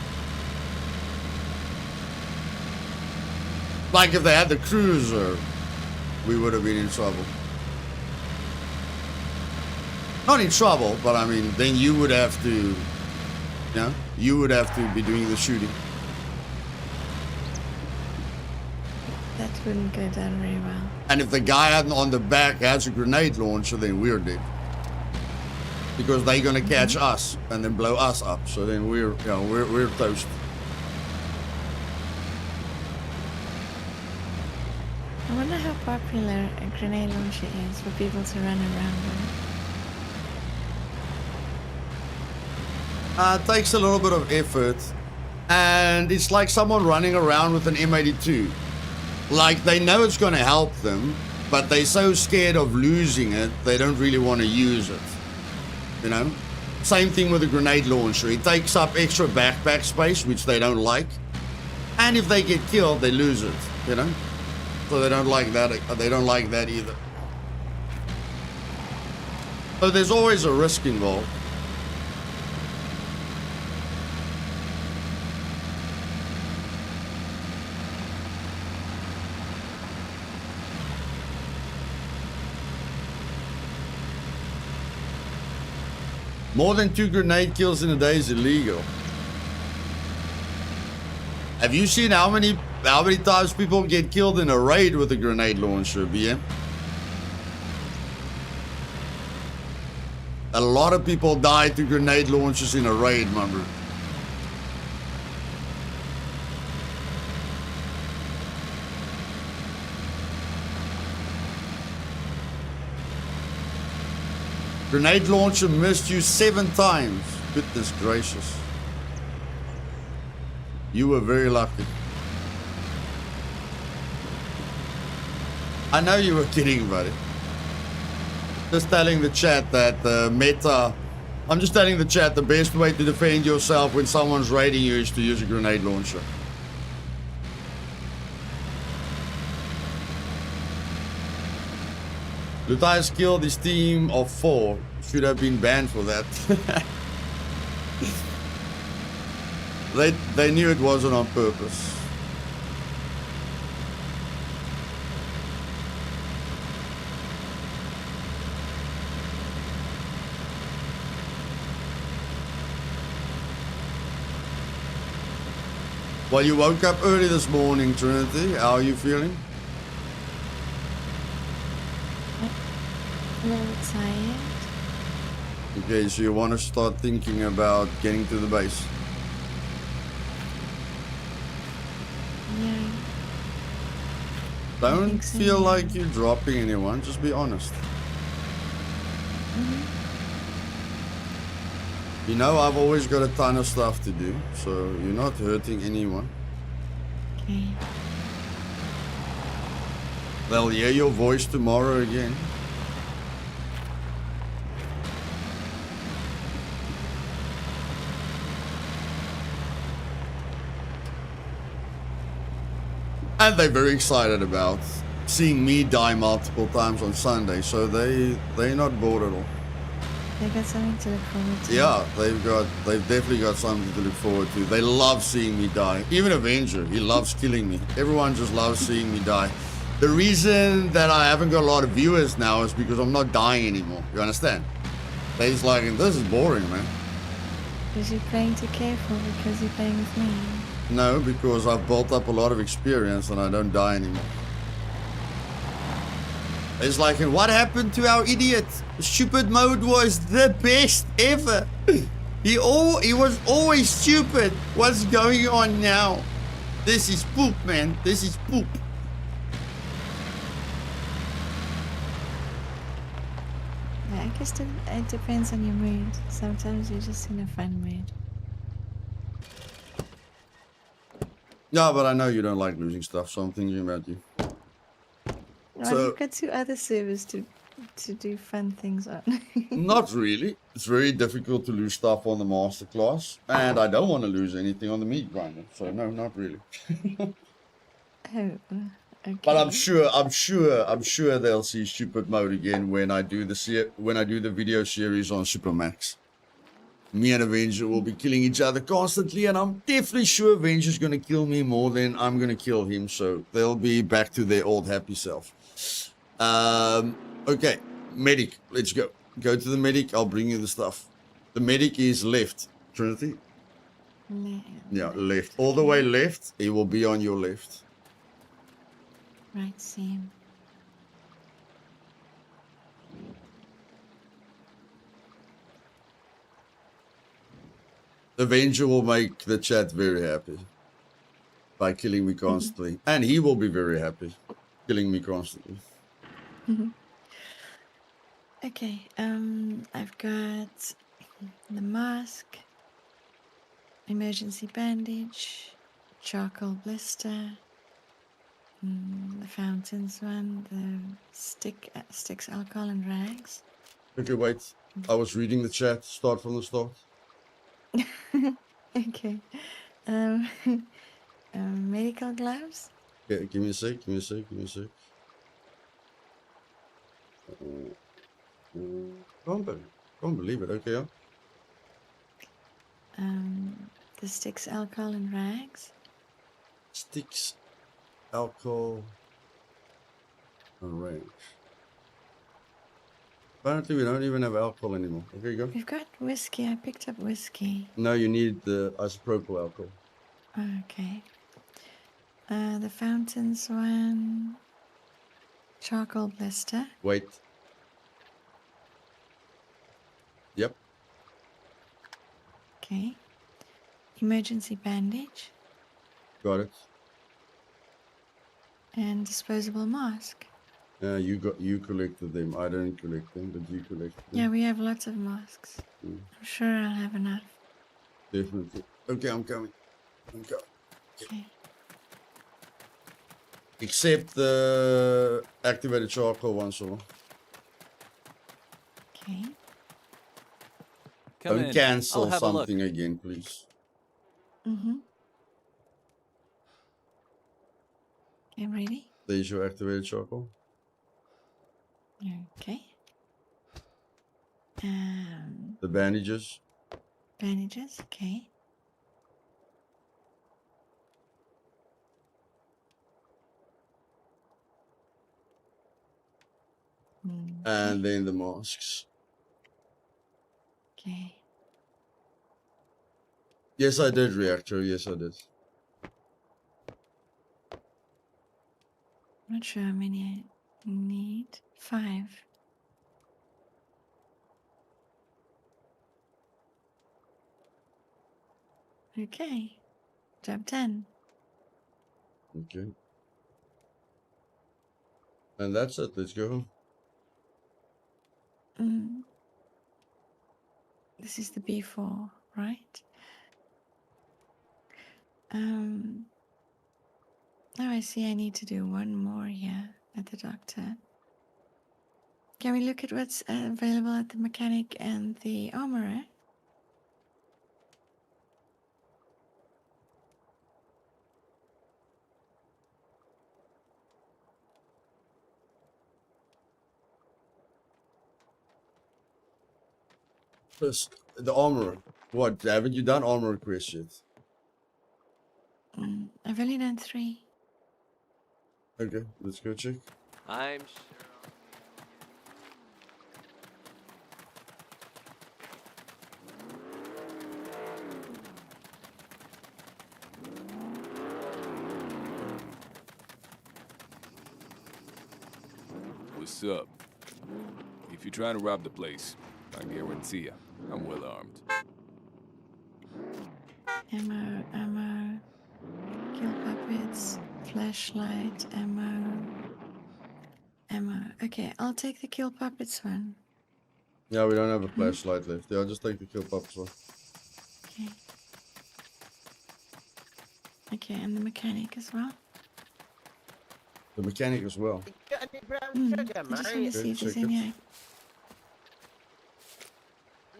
Like if they had the cruiser, we would have been in trouble. Not in trouble, but I mean, then you would have to, you know, you would have to be doing the shooting. That wouldn't go down very well. And if the guy on the back has a grenade launcher, then we're dead. Because they're gonna catch us and then blow us up. So then we're, you know, we're toast. I wonder how popular a grenade launcher is for people to run around with. It takes a little bit of effort, and it's like someone running around with an M82. Like, they know it's going to help them, but they're so scared of losing it, they don't really want to use it. You know? Same thing with a grenade launcher. It takes up extra backpack space, which they don't like. And if they get killed, they lose it, you know? So they don't like that. They don't like that either. So there's always a risk involved. More than 2 grenade kills in a day is illegal. Have you seen how many times people get killed in a raid with a grenade launcher, BM? A lot of people die to grenade launchers in a raid, my bro. Grenade launcher missed you 7 times. Goodness gracious. You were very lucky. I know you were kidding, buddy. Just telling the chat that I'm just telling the chat the best way to defend yourself when someone's raiding you is to use a grenade launcher. Luthais killed his team of 4. Should have been banned for that. They knew it wasn't on purpose. Well, you woke up early this morning, Trinity. How are you feeling? A little tired. Okay, so you want to start thinking about getting to the base. Yeah. Don't so, feel yeah. like you're dropping anyone, just be honest. You know, I've always got a ton of stuff to do, so you're not hurting anyone. Okay. They'll hear your voice tomorrow again. And they're very excited about seeing me die multiple times on Sunday, so they're not bored at all. They got something to look forward to. Yeah, they've definitely got something to look forward to. They love seeing me die. Even Avenger, he loves killing me. Everyone just loves seeing me die. The reason that I haven't got a lot of viewers now is because I'm not dying anymore. You understand? They're just like, this is boring, man. Because you're playing too careful because you're playing with me. No, because I've built up a lot of experience and I don't die anymore. It's like, and what happened to our idiot? Stupid mode was the best ever. He was always stupid. What's going on now? This is poop, man. This is poop. Yeah, I guess it depends on your mood. Sometimes you're just in a fun mood. Yeah, but I know you don't like losing stuff, so I'm thinking about you. Well, So- you've got 2 other servers to do fun things on. Not really. It's very difficult to lose stuff on the masterclass, and I don't want to lose anything on the meat grinder. So no, not really. Oh, But I'm Okay. sure they'll see stupid mode again when I do the video series on Supermax. Me and Avenger will be killing each other constantly, and I'm definitely sure Avenger's gonna kill me more than I'm gonna kill him, so they'll be back to their old happy self. Okay, medic, let's go. Go to the medic, I'll bring you the stuff. The medic is left, Trinity. Yeah, left. All the way Okay. left, he will be on your left. Right seam. Avenger will make the chat very happy by killing me constantly. And he will be very happy killing me constantly. Okay, I've got the mask, emergency bandage, charcoal blister, the fountains one, the sticks, alcohol, and rags. Okay, wait. I was reading the chat. Start from the start. Okay, medical gloves. Okay, give me a sec. Give me a sec. Give me a sec. Can't believe it. Okay, yeah. The sticks, alcohol, and rags. Sticks, alcohol, and range. Apparently, we don't even have alcohol anymore. Okay, go. We've got whiskey. I picked up whiskey. No, you need the isopropyl alcohol. Okay. The fountains one. Charcoal blister. Wait. Yep. Okay. Emergency bandage. Got it. And disposable mask. You collected them. I didn't collect them, but you collected them. Yeah, we have lots of masks. I'm sure I'll have enough. Definitely. Okay, I'm coming. Okay. Except the activated charcoal one, so. Okay. Come Don't in. cancel I'll have a look. something again, please. Mm-hmm. Okay, ready? There's your activated charcoal. Okay. The bandages. Bandages. Okay. And then the masks. Okay. Yes, I did, Reactor. Yes, I did. Not sure how many I need. 5. Okay. Job done. Okay. And that's it. Let's go. This is the B4, right? Now I see I need to do one more here at the doctor. Can we look at what's available at the mechanic and the armorer? First, the armor. What? Haven't you done armor quest yet? I've only done 3. Okay, let's go check. I'm sure. What's up? If you're trying to rob the place, I guarantee you, I'm well armed. Ammo, kill puppets, flashlight, ammo. Okay, I'll take the kill puppets one. Yeah, we don't have a flashlight left. Yeah, I'll just take the kill pups one. Okay. Okay, and the mechanic as well. The mechanic as well. Got any brown I sugar, just want to mate? see if there's Check it. any.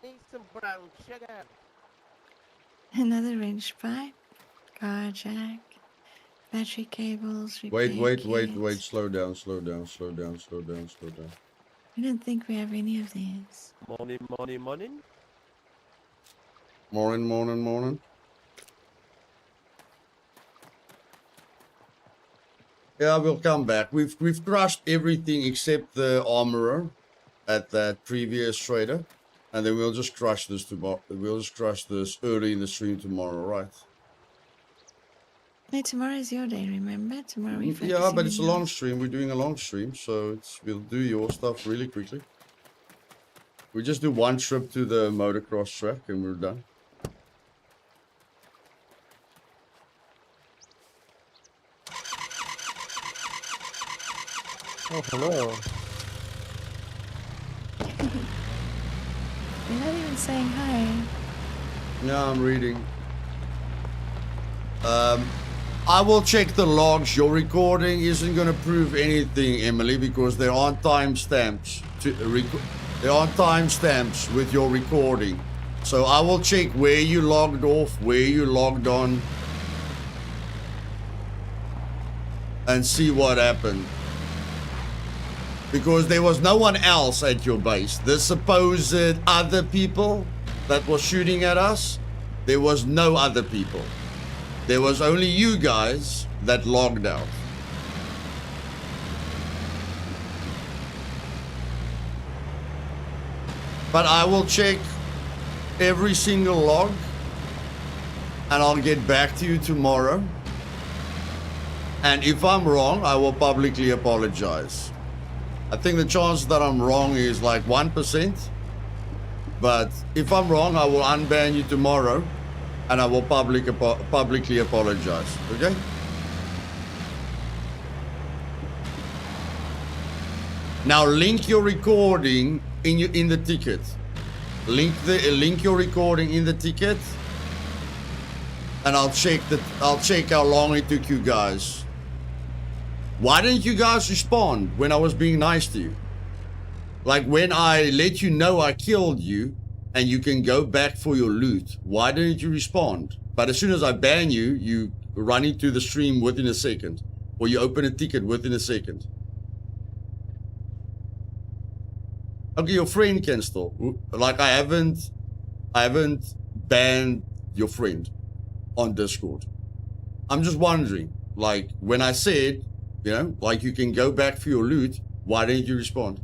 Need some brown sugar. Another wrench pipe, car jack, Battery cables, Wait, repair wait, wait, kit. wait. Slow down, slow down, slow down, slow down, slow down. I don't think we have any of these. Morning, morning, morning. Morning, morning, morning. Yeah, we'll come back. We've crushed everything except the armorer at that previous trader, and then we'll just crush this tomorrow. We'll just crush this early in the stream tomorrow, right? No, tomorrow is your day, remember? Tomorrow we're Yeah, focusing but on it's a long yours. stream. We're doing a long stream, so we'll do your stuff really quickly. We just do one trip to the motocross track and we're done. Oh, hello. You're not even saying hi. Yeah, I'm reading. I will check the logs. Your recording isn't going to prove anything, Emily, because there aren't timestamps. There aren't timestamps with your recording. So I will check where you logged off, where you logged on, and see what happened. Because there was no one else at your base. The supposed other people that was shooting at us, there was no other people. There was only you guys that logged out. But I will check every single log and I'll get back to you tomorrow. And if I'm wrong, I will publicly apologize. I think the chance that I'm wrong is like 1%. But if I'm wrong, I will unban you tomorrow and I will publicly apologize. Okay? Now link your recording in the ticket. Link your recording in the ticket, and I'll check how long it took you guys. Why didn't you guys respond when I was being nice to you? Like when I let you know I killed you and you can go back for your loot. Why didn't you respond? But as soon as I ban you, you run into the stream within a second, or you open a ticket within a second. Okay, your friend can still. Like I haven't banned your friend on Discord. I'm just wondering, like when I said, you know, like you can go back for your loot, why didn't you respond?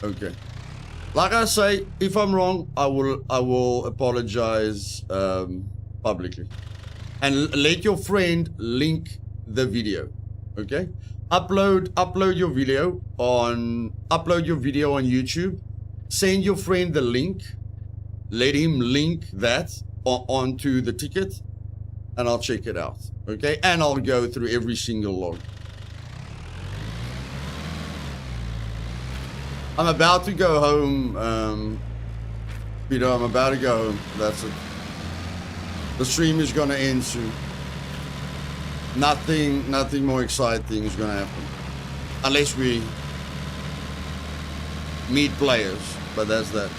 Okay. Like I say, if I'm wrong, I will apologize publicly. And let your friend link the video. Okay? Upload your video on YouTube. Send your friend the link. Let him link that onto the ticket and I'll check it out. Okay? And I'll go through every single log. I'm about to go home, Peter. I'm about to go home. That's it. The stream is gonna end soon. Nothing more exciting is gonna happen. Unless we meet players, but that's that.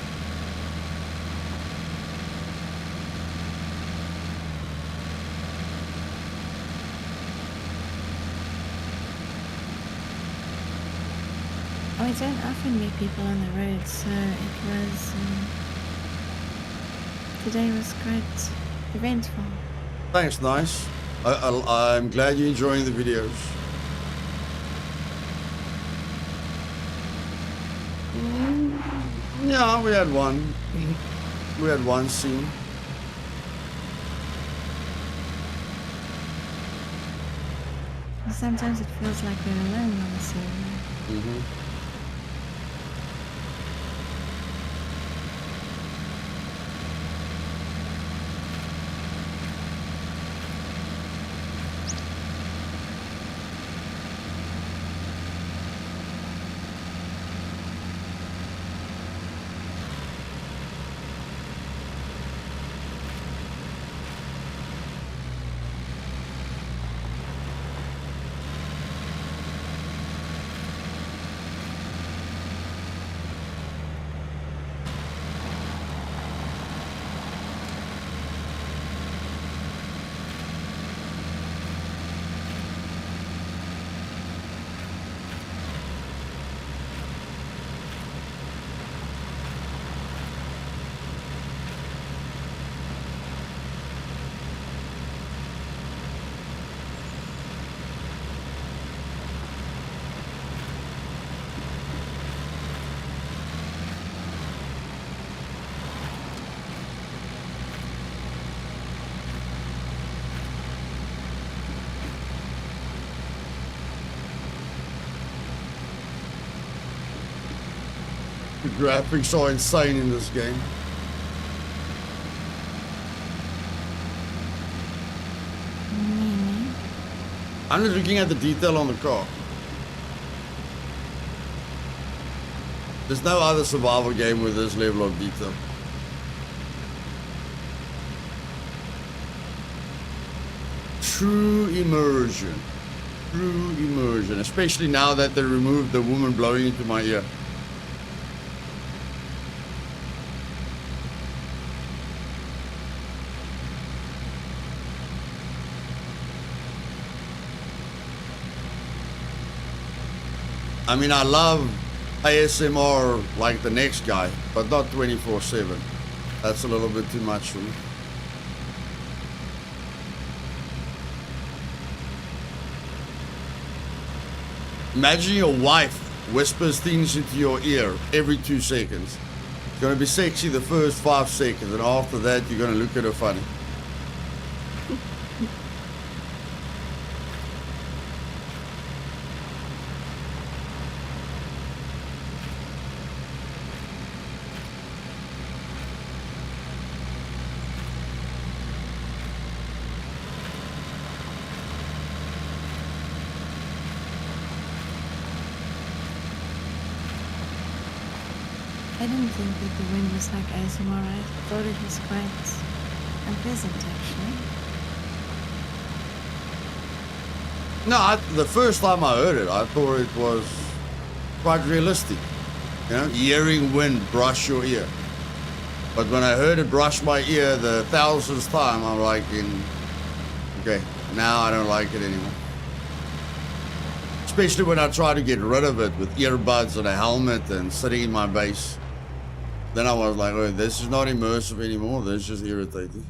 I don't often meet people on the road, so it was... today was quite eventful. Thanks, nice. I'm glad you're enjoying the videos. Yeah, we had one. We had one scene. Sometimes it feels like we're alone on the server. Mm-hmm. The graphics are insane in this game. Meaning? I'm just looking at the detail on the car. There's no other survival game with this level of detail. True immersion. True immersion. Especially now that they removed the woman blowing into my ear. I mean, I love ASMR like the next guy, but not 24/7. That's a little bit too much for me. Imagine your wife whispers things into your ear every 2 seconds. It's gonna be sexy the first 5 seconds, and after that, you're gonna look at her funny. I didn't think that the wind was like ASMR. I thought it was quite unpleasant, actually. No, the first time I heard it, I thought it was quite realistic. You know, hearing wind brush your ear. But when I heard it brush my ear the 1000th time, I'm like, okay, now I don't like it anymore. Especially when I try to get rid of it with earbuds and a helmet and sitting in my base. Then I was like, oh, this is not immersive anymore. This is just irritating.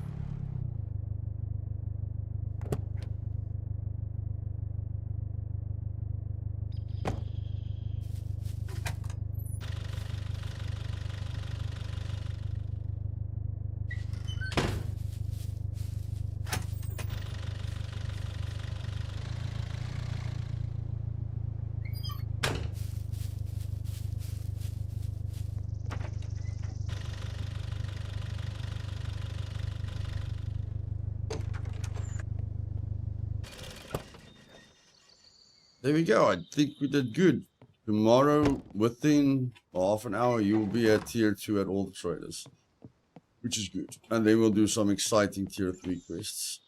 There we go. I think we did good. Tomorrow, within half an hour, you will be at tier 2 at all the traders, which is good. And then we'll do some exciting tier 3 quests.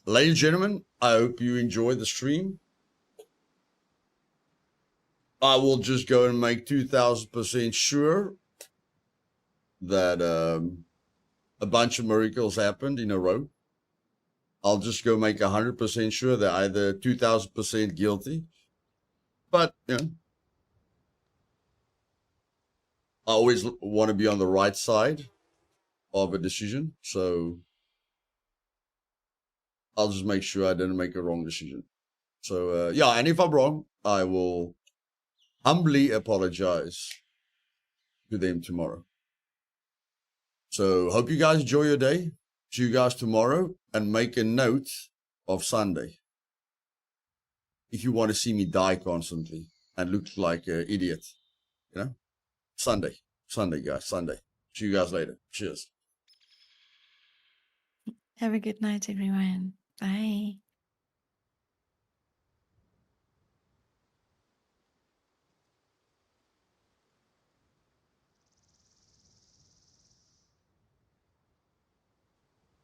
Ladies and gentlemen, I hope you enjoyed the stream. I will just go and make 2000% sure that a bunch of miracles happened in a row. I'll just go make 100% sure they're either 2000% guilty. But, you know, I always want to be on the right side of a decision. So I'll just make sure I didn't make a wrong decision. So, yeah, and if I'm wrong, I will humbly apologize to them tomorrow. So hope you guys enjoy your day. See you guys tomorrow, and make a note of Sunday if you want to see me die constantly and look like an idiot. You know, Sunday, guys, Sunday. See you guys later. Cheers. Have a good night, everyone. Bye.